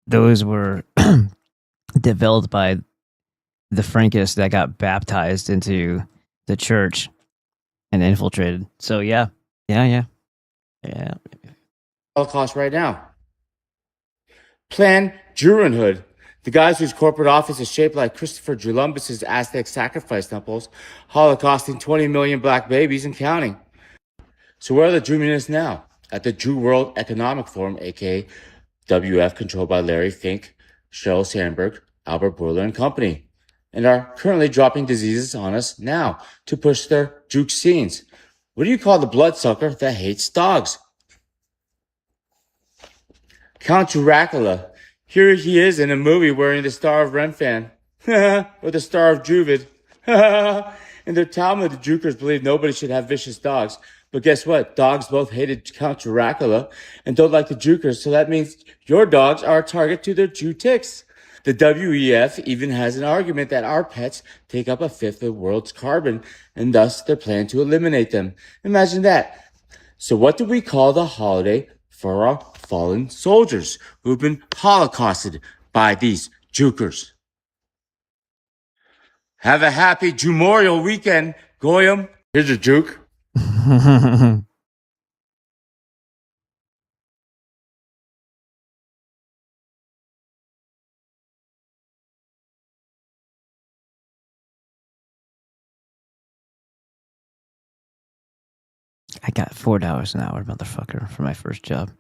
those were developed by the Frankists that got baptized into the church and infiltrated. So yeah. Holocaust right now. Planned Jurenhood, the guys whose corporate office is shaped like Christopher Columbus's Aztec sacrifice temples, holocausting 20 million black babies and counting. So where are the Jewmanists now? At the Jew World Economic Forum, aka WF, controlled by Larry Fink, Sheryl Sandberg, Albert Bourla and company, and are currently dropping diseases on us now to push their juke scenes. What do you call the bloodsucker that hates dogs? Count Dracula. Here he is in a movie wearing the Star of Renfan, or the Star of Juvid. In their Talmud, the Jukers believe nobody should have vicious dogs. But guess what? Dogs both hated Count Dracula and don't like the Jukers, so that means your dogs are a target to their Jew ticks. The WEF even has an argument that our pets take up a fifth of the world's carbon, and thus they're planning to eliminate them. Imagine that. So what do we call the holiday for our fallen soldiers who've been holocausted by these Jukers? Have a happy Jumorial weekend, Goyim. Here's a juke. I got $4 an hour, motherfucker, for my first job.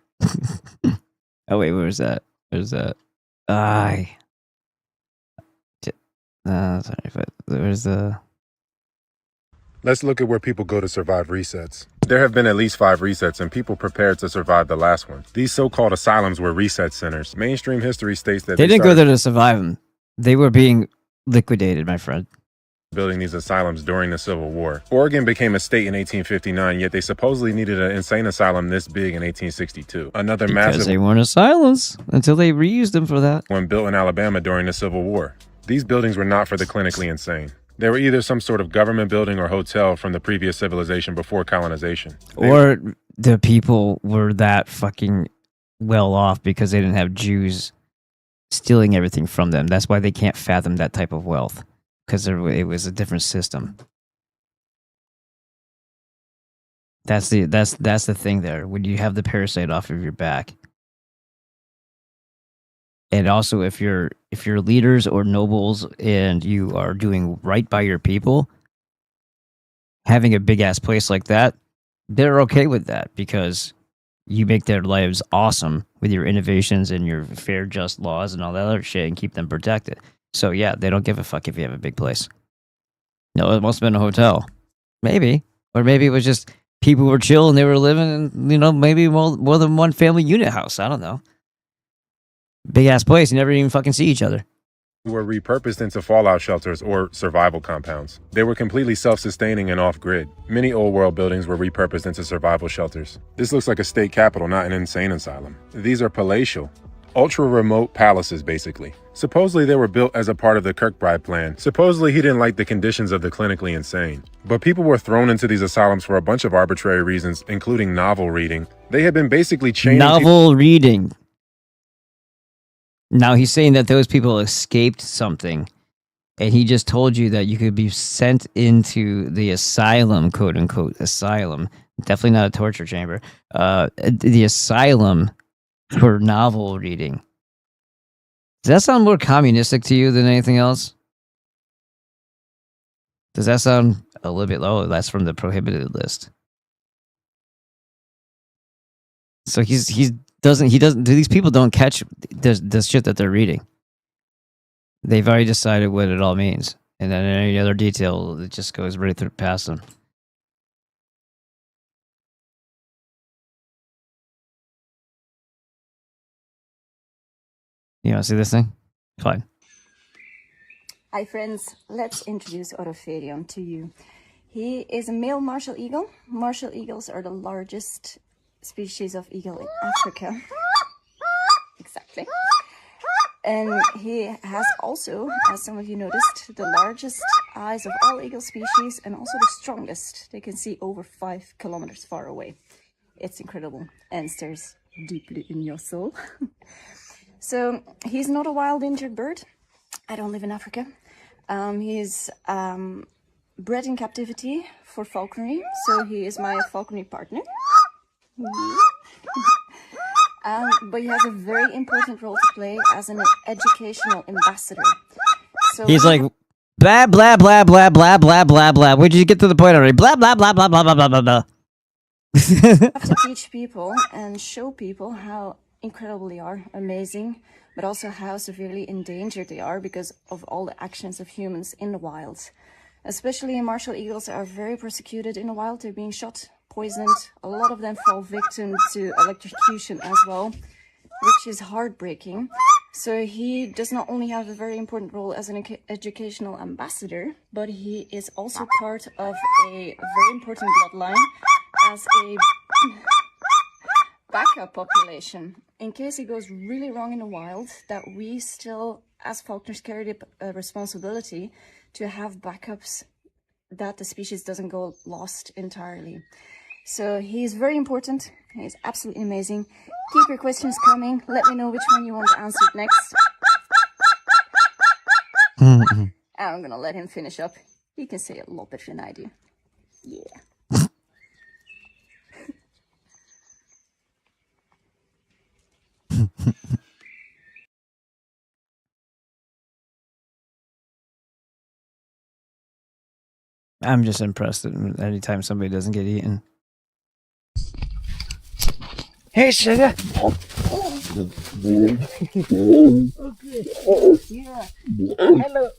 Oh wait, where's that? Where's that? Sorry, but where's the... Let's look at where people go to survive resets. There have been at least 5 resets and people prepared to survive the last one. These so-called asylums were reset centers. Mainstream history states that they didn't go there to survive them. They were being liquidated, my friend. Building these asylums during the Civil War. Oregon became a state in 1859, yet they supposedly needed an insane asylum this big in 1862. Another Because they weren't asylums until they reused them for that. One built in Alabama during the Civil War. These buildings were not for the clinically insane. They were either some sort of government building or hotel from the previous civilization before colonization. Or the people were that fucking well off because they didn't have Jews stealing everything from them. That's why they can't fathom that type of wealth. Because it was a different system. That's the thing there. When you have the parasite off of your back, and also if you're leaders or nobles and you are doing right by your people, having a big ass place like that, they're okay with that because you make their lives awesome with your innovations and your fair, just laws and all that other shit and keep them protected. So yeah, they don't give a fuck if you have a big place. No, it must have been a hotel. Maybe. Or maybe it was just people were chill and they were living in, you know, maybe more than one family unit house. I don't know. Big ass place. You never even fucking see each other. Were repurposed into fallout shelters or survival compounds. They were completely self-sustaining and off-grid. Many old world buildings were repurposed into survival shelters. This looks like a state capitol, not an insane asylum. These are palatial, ultra-remote palaces, basically. Supposedly they were built as a part of the Kirkbride plan. Supposedly he didn't like the conditions of the clinically insane. But people were thrown into these asylums for a bunch of arbitrary reasons, including novel reading. They had been basically chaining novel reading. Now he's saying that those people escaped something, and he just told you that you could be sent into the asylum, quote unquote, asylum. Definitely not a torture chamber. The asylum for novel reading. Does that sound more communistic to you than anything else? Does that sound a little bit low? That's from the prohibited list. So he doesn't these people don't catch the shit that they're reading. They've already decided what it all means, and then any other detail, it just goes right through past them. You want to see this thing? Fine. Hi friends, let's introduce Oropherion to you. He is a male martial eagle. Martial eagles are the largest species of eagle in Africa. Exactly. And he has also, as some of you noticed, the largest eyes of all eagle species and also the strongest. They can see over 5 kilometers far away. It's incredible and stares deeply in your soul. So he's not a wild injured bird. I don't live in Africa. He's bred in captivity for falconry, so he is my falconry partner. But he has a very important role to play as an educational ambassador. So he's like, blah, blah, blah, blah, blah, blah, blah, blah. Where'd you get to the point already? Blah, blah, blah, blah, blah, blah, blah, blah, blah. have to teach people and show people how incredible they are, amazing, but also how severely endangered they are because of all the actions of humans in the wild. Especially martial eagles are very persecuted in the wild. They're being shot, poisoned. A lot of them fall victim to electrocution as well, which is heartbreaking. So he does not only have a very important role as an educational ambassador, but he is also part of a very important bloodline as a backup population. In case it goes really wrong in the wild, that we still, as falconers, carry the responsibility to have backups that the species doesn't go lost entirely. So he's very important. He's absolutely amazing. Keep your questions coming. Let me know which one you want answered next. I'm gonna let him finish up. He can say it a lot better than I do. Yeah. I'm just impressed anytime somebody doesn't get eaten. Hey, sugar. Okay. Yeah. Hello.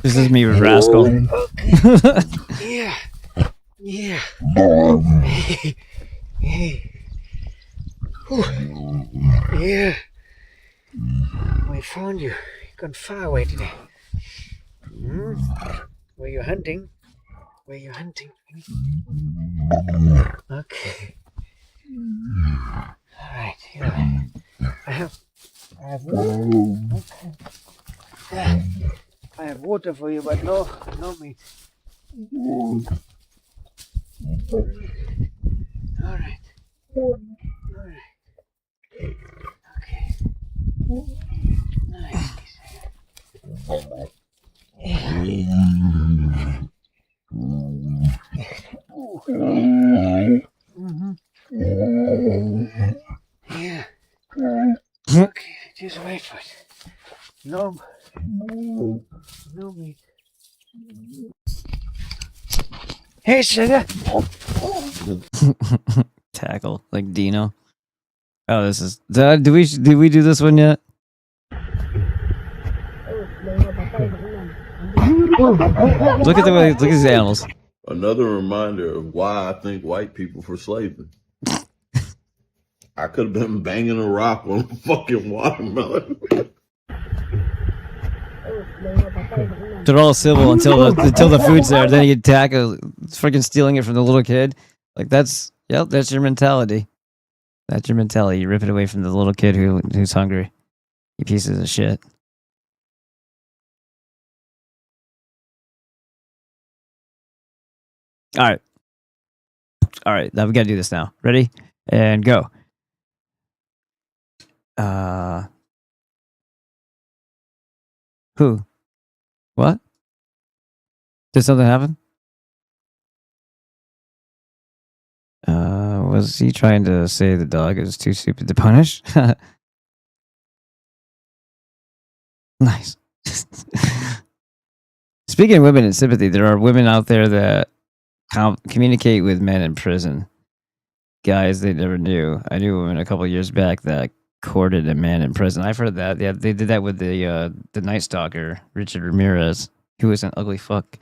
This is me with Rascal. Okay. Yeah. Yeah. Hey. Yeah. We found you. You've gone far away today. Were you hunting? Okay. All right. Here. I have water. Okay. I have water for you, but no meat. All right. Okay. Nice. Yeah. Okay, just wait for it. No meat. Hey, sugar. Tackle like Dino. Oh, this is. Did we do this one yet? Look at the way. Look at these animals. Another reminder of why I think white people for slavery. I could have been banging a rock on a fucking watermelon. They're all civil until the food's there. Then you tackle, freaking stealing it from the little kid. Like that's your mentality. That's your mentality. You rip it away from the little kid who's hungry. You pieces of shit. All right. Now we gotta do this now. Ready? And go. Who? What? Did something happen? Was he trying to say the dog is too stupid to punish? Nice. Speaking of women in sympathy, there are women out there that communicate with men in prison. Guys they never knew. I knew a woman a couple of years back that courted a man in prison. I've heard that. Yeah, they did that with the Night Stalker, Richard Ramirez, who was an ugly fuck.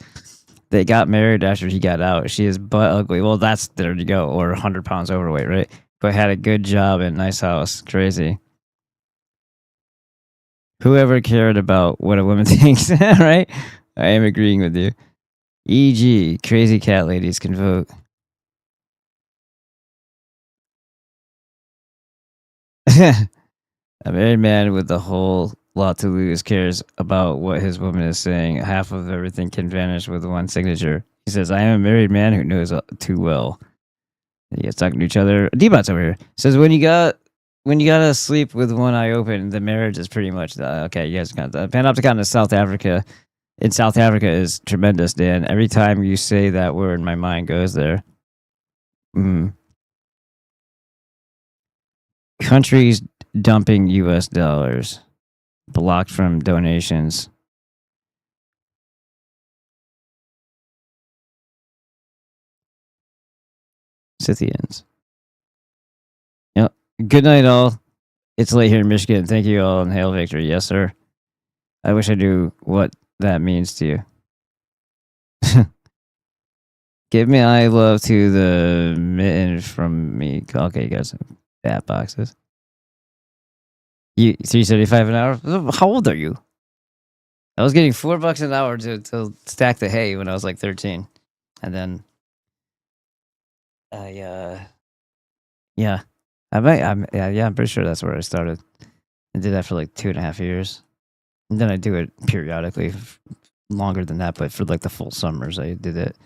They got married after he got out. She is butt ugly. Well, that's there you go, or 100 pounds overweight, right? But had a good job and nice house. Crazy. Whoever cared about what a woman thinks, right? I am agreeing with you. E.g., crazy cat ladies can vote. A married man with a whole lot to lose cares about what his woman is saying. Half of everything can vanish with one signature. He says, I am a married man who knows too well. You guys talking to each other. D-Bot's over here. Says, when you gotta sleep with one eye open, the marriage is pretty much okay. You guys got the Panopticon in South Africa. In South Africa is tremendous, Dan. Every time you say that word, my mind goes there. Countries dumping U.S. dollars. Blocked from donations. Scythians. Yep. Good night, all. It's late here in Michigan. Thank you all, and hail victory. Yes, sir. I wish I knew what that means to you. Give me I love to the mitten from me. Okay, you guys have bat boxes. You $3.75 an hour? How old are you? I was getting $4 an hour to stack the hay when I was like 13. And then I'm pretty sure that's where I started. I did that for like 2.5 years. And then I do it periodically, longer than that, but for like the full summers, I did it.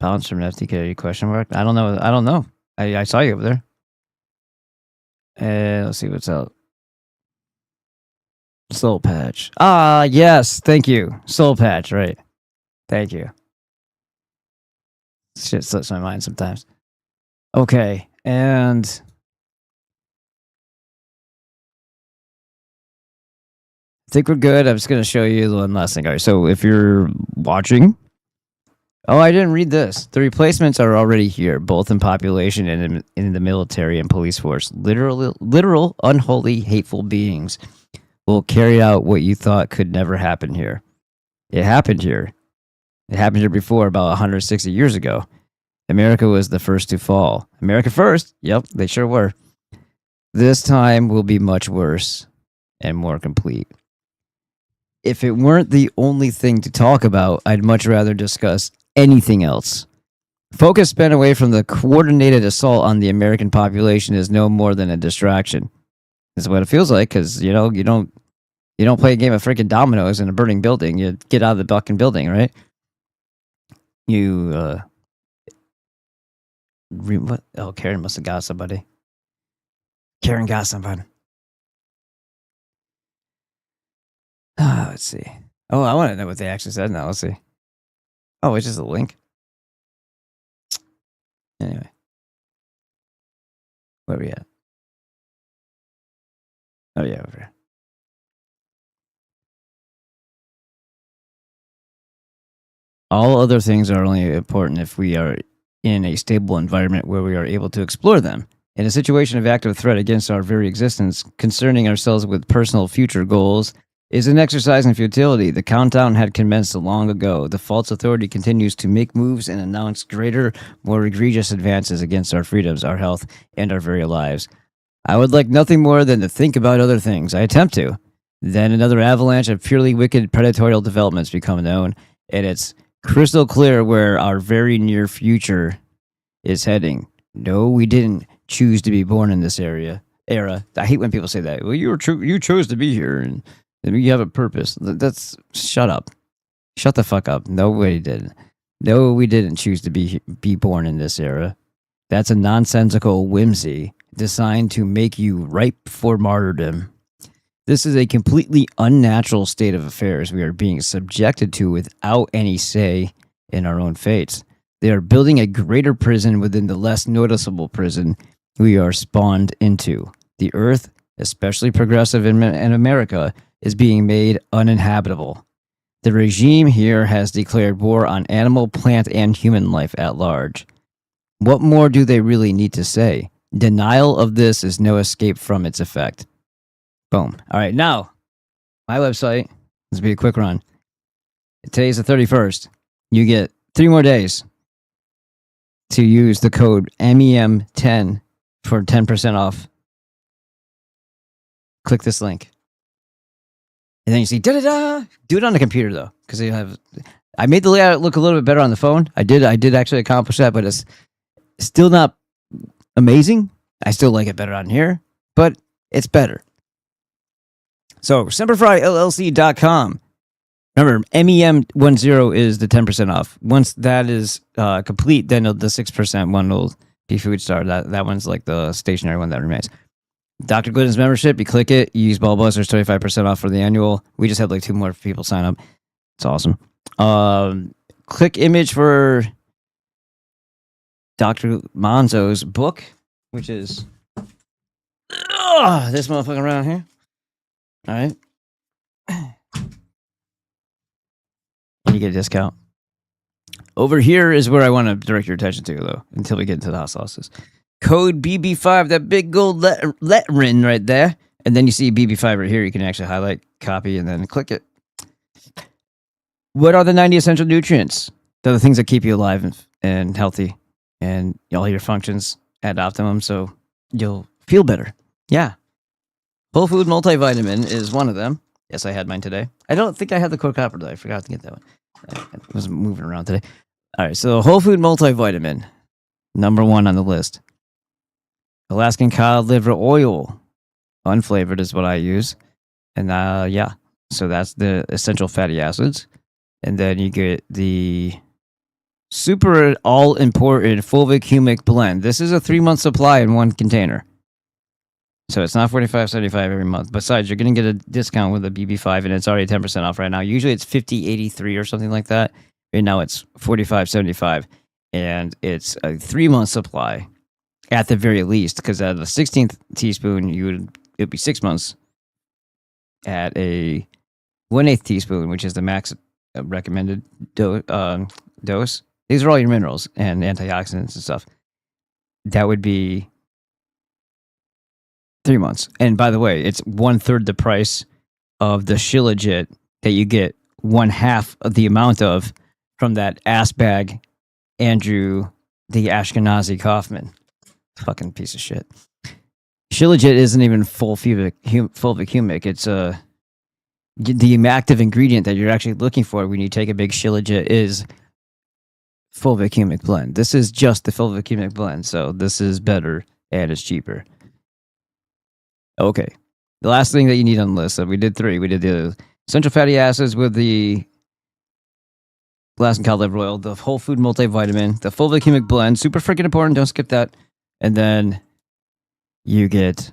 Pounds from FTK question mark? I don't know. I saw you over there. Let's see what's out. Soul Patch. Yes. Thank you. Soul Patch, right. Thank you. Shit slips my mind sometimes. Okay, and I think we're good. I'm just going to show you the one last thing. All right, so if you're watching... Oh, I didn't read this. The replacements are already here, both in population and in the military and police force. Literal, unholy, hateful beings will carry out what you thought could never happen here. It happened here. It happened here before, about 160 years ago. America was the first to fall. America first? Yep, they sure were. This time will be much worse and more complete. If it weren't the only thing to talk about, I'd much rather discuss anything else. Focus spent away from the coordinated assault on the American population is no more than a distraction. That's what it feels like, because you don't play a game of freaking dominoes in a burning building. You get out of the fucking building, right? What? Oh, Karen must have got somebody. Karen got somebody. Let's see. Oh, I want to know what they actually said now. Let's see. Oh, it's just a link. Anyway. Where are we at? Oh, yeah, over here. All other things are only important if we are in a stable environment where we are able to explore them. In a situation of active threat against our very existence, concerning ourselves with personal future goals is an exercise in futility. The countdown had commenced long ago. The false authority continues to make moves and announce greater, more egregious advances against our freedoms, our health, and our very lives. I would like nothing more than to think about other things. I attempt to. Then another avalanche of purely wicked predatorial developments become known, and it's crystal clear where our very near future is heading. No, we didn't choose to be born in this era. I hate when people say that. Well, you chose to be here, and you have a purpose. That's shut up. Shut the fuck up. Nobody did. No, we didn't choose to be born in this era. That's a nonsensical whimsy designed to make you ripe for martyrdom. This is a completely unnatural state of affairs we are being subjected to without any say in our own fates. They are building a greater prison within the less noticeable prison we are spawned into. The earth, especially progressive in America, is being made uninhabitable. The regime here has declared war on animal, plant, and human life at large. What more do they really need to say? Denial of this is no escape from its effect. Boom. All right, now, my website. This will be a quick run. Today's the 31st. You get 3 more days to use the code MEM10 for 10% off. Click this link. And then you see da-da-da. Do it on the computer, though, because I made the layout look a little bit better on the phone. I did actually accomplish that, but it's still not amazing. I still like it better on here, but it's better. So, SemperFryLLC.com. Remember, MEM10 is the 10% off. Once that is complete, then the 6% one will be Food Star. That one's like the stationary one that remains. Dr. Glidden's membership, you click it, you use Ballbusters, 25% off for the annual. We just had like 2 more people sign up. It's awesome. Click image for Dr. Monzo's book, which is this motherfucker around here. All right. And you get a discount. Over here is where I want to direct your attention to, though, until we get into the hot sauces. Code BB5, that big gold lettering right there. And then you see BB5 right here. You can actually highlight, copy, and then click it. What are the 90 essential nutrients? They're the things that keep you alive and healthy and all your functions at optimum, so you'll feel better. Yeah. Whole Food Multivitamin is one of them. Yes, I had mine today. I don't think I had the core copper, though. I forgot to get that one. I was moving around today. All right, so Whole Food Multivitamin, number 1 on the list. Alaskan cod liver oil, unflavored is what I use. And yeah, so that's the essential fatty acids. And then you get the super all-important fulvic humic blend. This is a 3-month supply in one container. So it's not $45.75 every month. Besides, you're going to get a discount with a BB5, and it's already 10% off right now. Usually it's $50.83 or something like that. Right now it's $45.75, and it's a 3-month supply at the very least. Because at the 16th teaspoon, it'd be 6 months at a 1/8 teaspoon, which is the max recommended dose. These are all your minerals and antioxidants and stuff. That would be 3 months. And by the way, it's 1/3 the price of the Shilajit that you get 1/2 of the amount of from that ass bag Andrew the Ashkenazi Kaufman. Fucking piece of shit. Shilajit isn't even full fulvic humic. It's the active ingredient that you're actually looking for when you take a big Shilajit is fulvic humic blend. This is just the fulvic humic blend, so this is better and it's cheaper. Okay. The last thing that you need on the list, we did 3. We did the essential fatty acids with the Alaskan cod liver oil, the Whole Food Multivitamin, the fulvic humic blend, super freaking important, don't skip that. And then you get,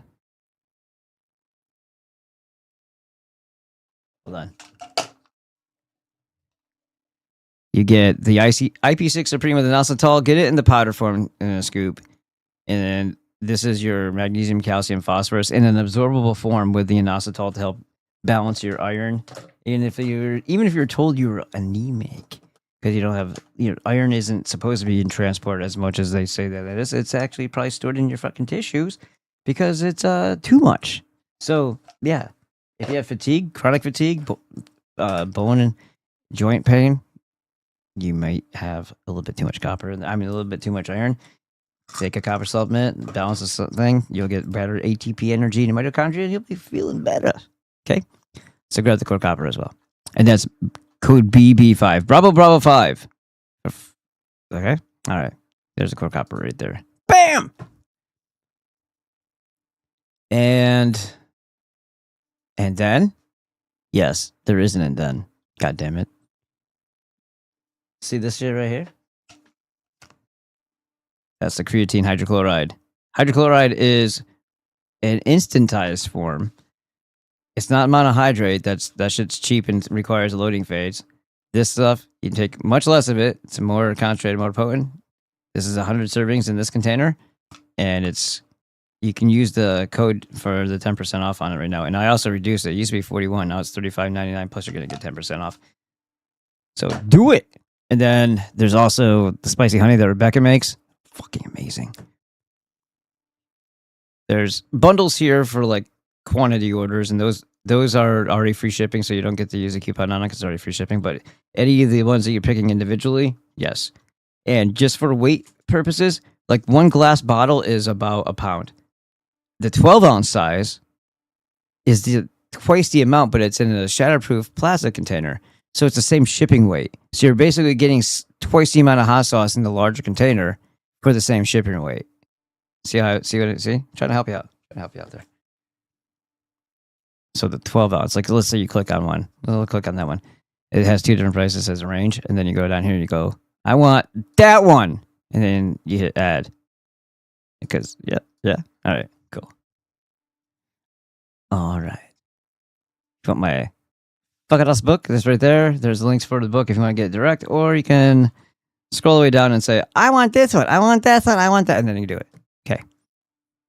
hold on. You get the IP6 Supreme with inositol, get it in the powder form in a scoop. And then this is your magnesium, calcium, phosphorus in an absorbable form with the inositol to help balance your iron. And if you're told you're anemic, because you don't have, iron isn't supposed to be in transport as much as they say that it is. It's actually probably stored in your fucking tissues because it's too much. So yeah, if you have fatigue, chronic fatigue, bone and joint pain, you might have a little bit too much copper. I mean, a little bit too much iron. Take a copper supplement, balance this thing. You'll get better ATP energy in your mitochondria, and you'll be feeling better. Okay, so grab the core copper as well, and that's code BB5. Bravo 5. Okay, all right. There's the core copper right there. Bam. And then, yes, there is an and then. God damn it. See this shit right here? That's the creatine hydrochloride. Hydrochloride is an instantized form. It's not monohydrate. That shit's cheap and requires a loading phase. This stuff, you can take much less of it. It's more concentrated, more potent. This is 100 servings in this container, and you can use the code for the 10% off on it right now. And I also reduced it. It used to be 41. Now it's $35.99. Plus, you're going to get 10% off. So do it. And then there's also the spicy honey that Rebecca makes. Fucking amazing. There's bundles here for like quantity orders, and those are already free shipping, so you don't get to use a coupon on it because it's already free shipping. But any of the ones that you're picking individually, yes. And just for weight purposes, like one glass bottle is about a pound. The 12-ounce size is twice the amount, but it's in a shatterproof plastic container. So it's the same shipping weight. So you're basically getting twice the amount of hot sauce in the larger container for the same shipping weight. See? Trying to help you out. There. So the 12-ounce, like let's say you click on one. We'll click on that one. It has two different prices as a range. And then you go down here and you go, I want that one. And then you hit add. Because, yeah. All right, cool. All right. You want my Fuck It Us book? That's right there. There's the links for the book if you want to get it direct. Or you can scroll all the way down and say, I want this one. I want that one. I want that. And then you do it. Okay.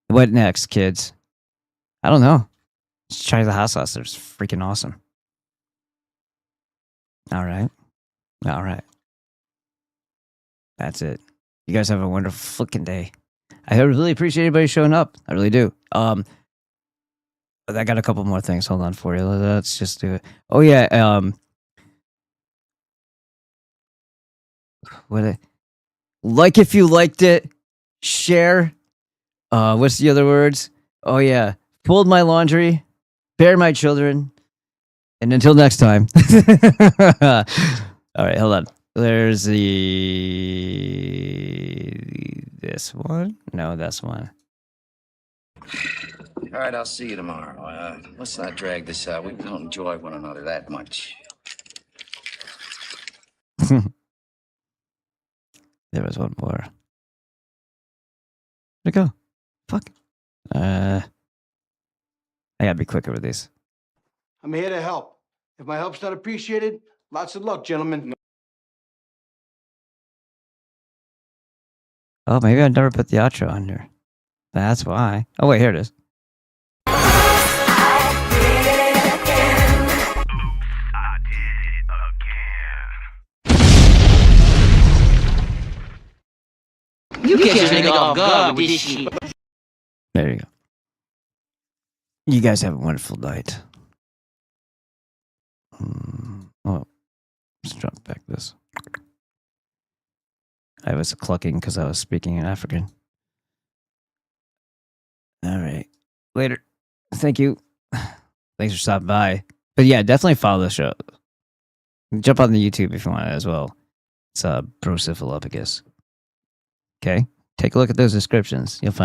What next, kids? I don't know. Just try the hot sauce. They're freaking awesome. All right. That's it. You guys have a wonderful fucking day. I really appreciate everybody showing up. I really do. I got a couple more things. Hold on for you. Let's just do it. Oh yeah. Like if you liked it, share. What's the other words? Oh yeah. Fold my laundry, bear my children, and until next time. All right, hold on. There's this one. No, that's one. All right, I'll see you tomorrow. Let's not drag this out. We don't enjoy one another that much. There was one more. Where'd it go? Fuck. I gotta be quicker with these. I'm here to help. If my help's not appreciated, lots of luck, gentlemen. Oh, maybe I never put the outro on here. That's why. Oh, wait, here it is. You catch a nigga off guard with this shit. There you go. You guys have a wonderful night. Oh, let's drop back this. I was clucking because I was speaking in African. All right. Later. Thank you. Thanks for stopping by. But yeah, definitely follow the show. Jump on the YouTube if you want as well. It's Brosyphilophagus. Okay? Take a look at those descriptions. You'll find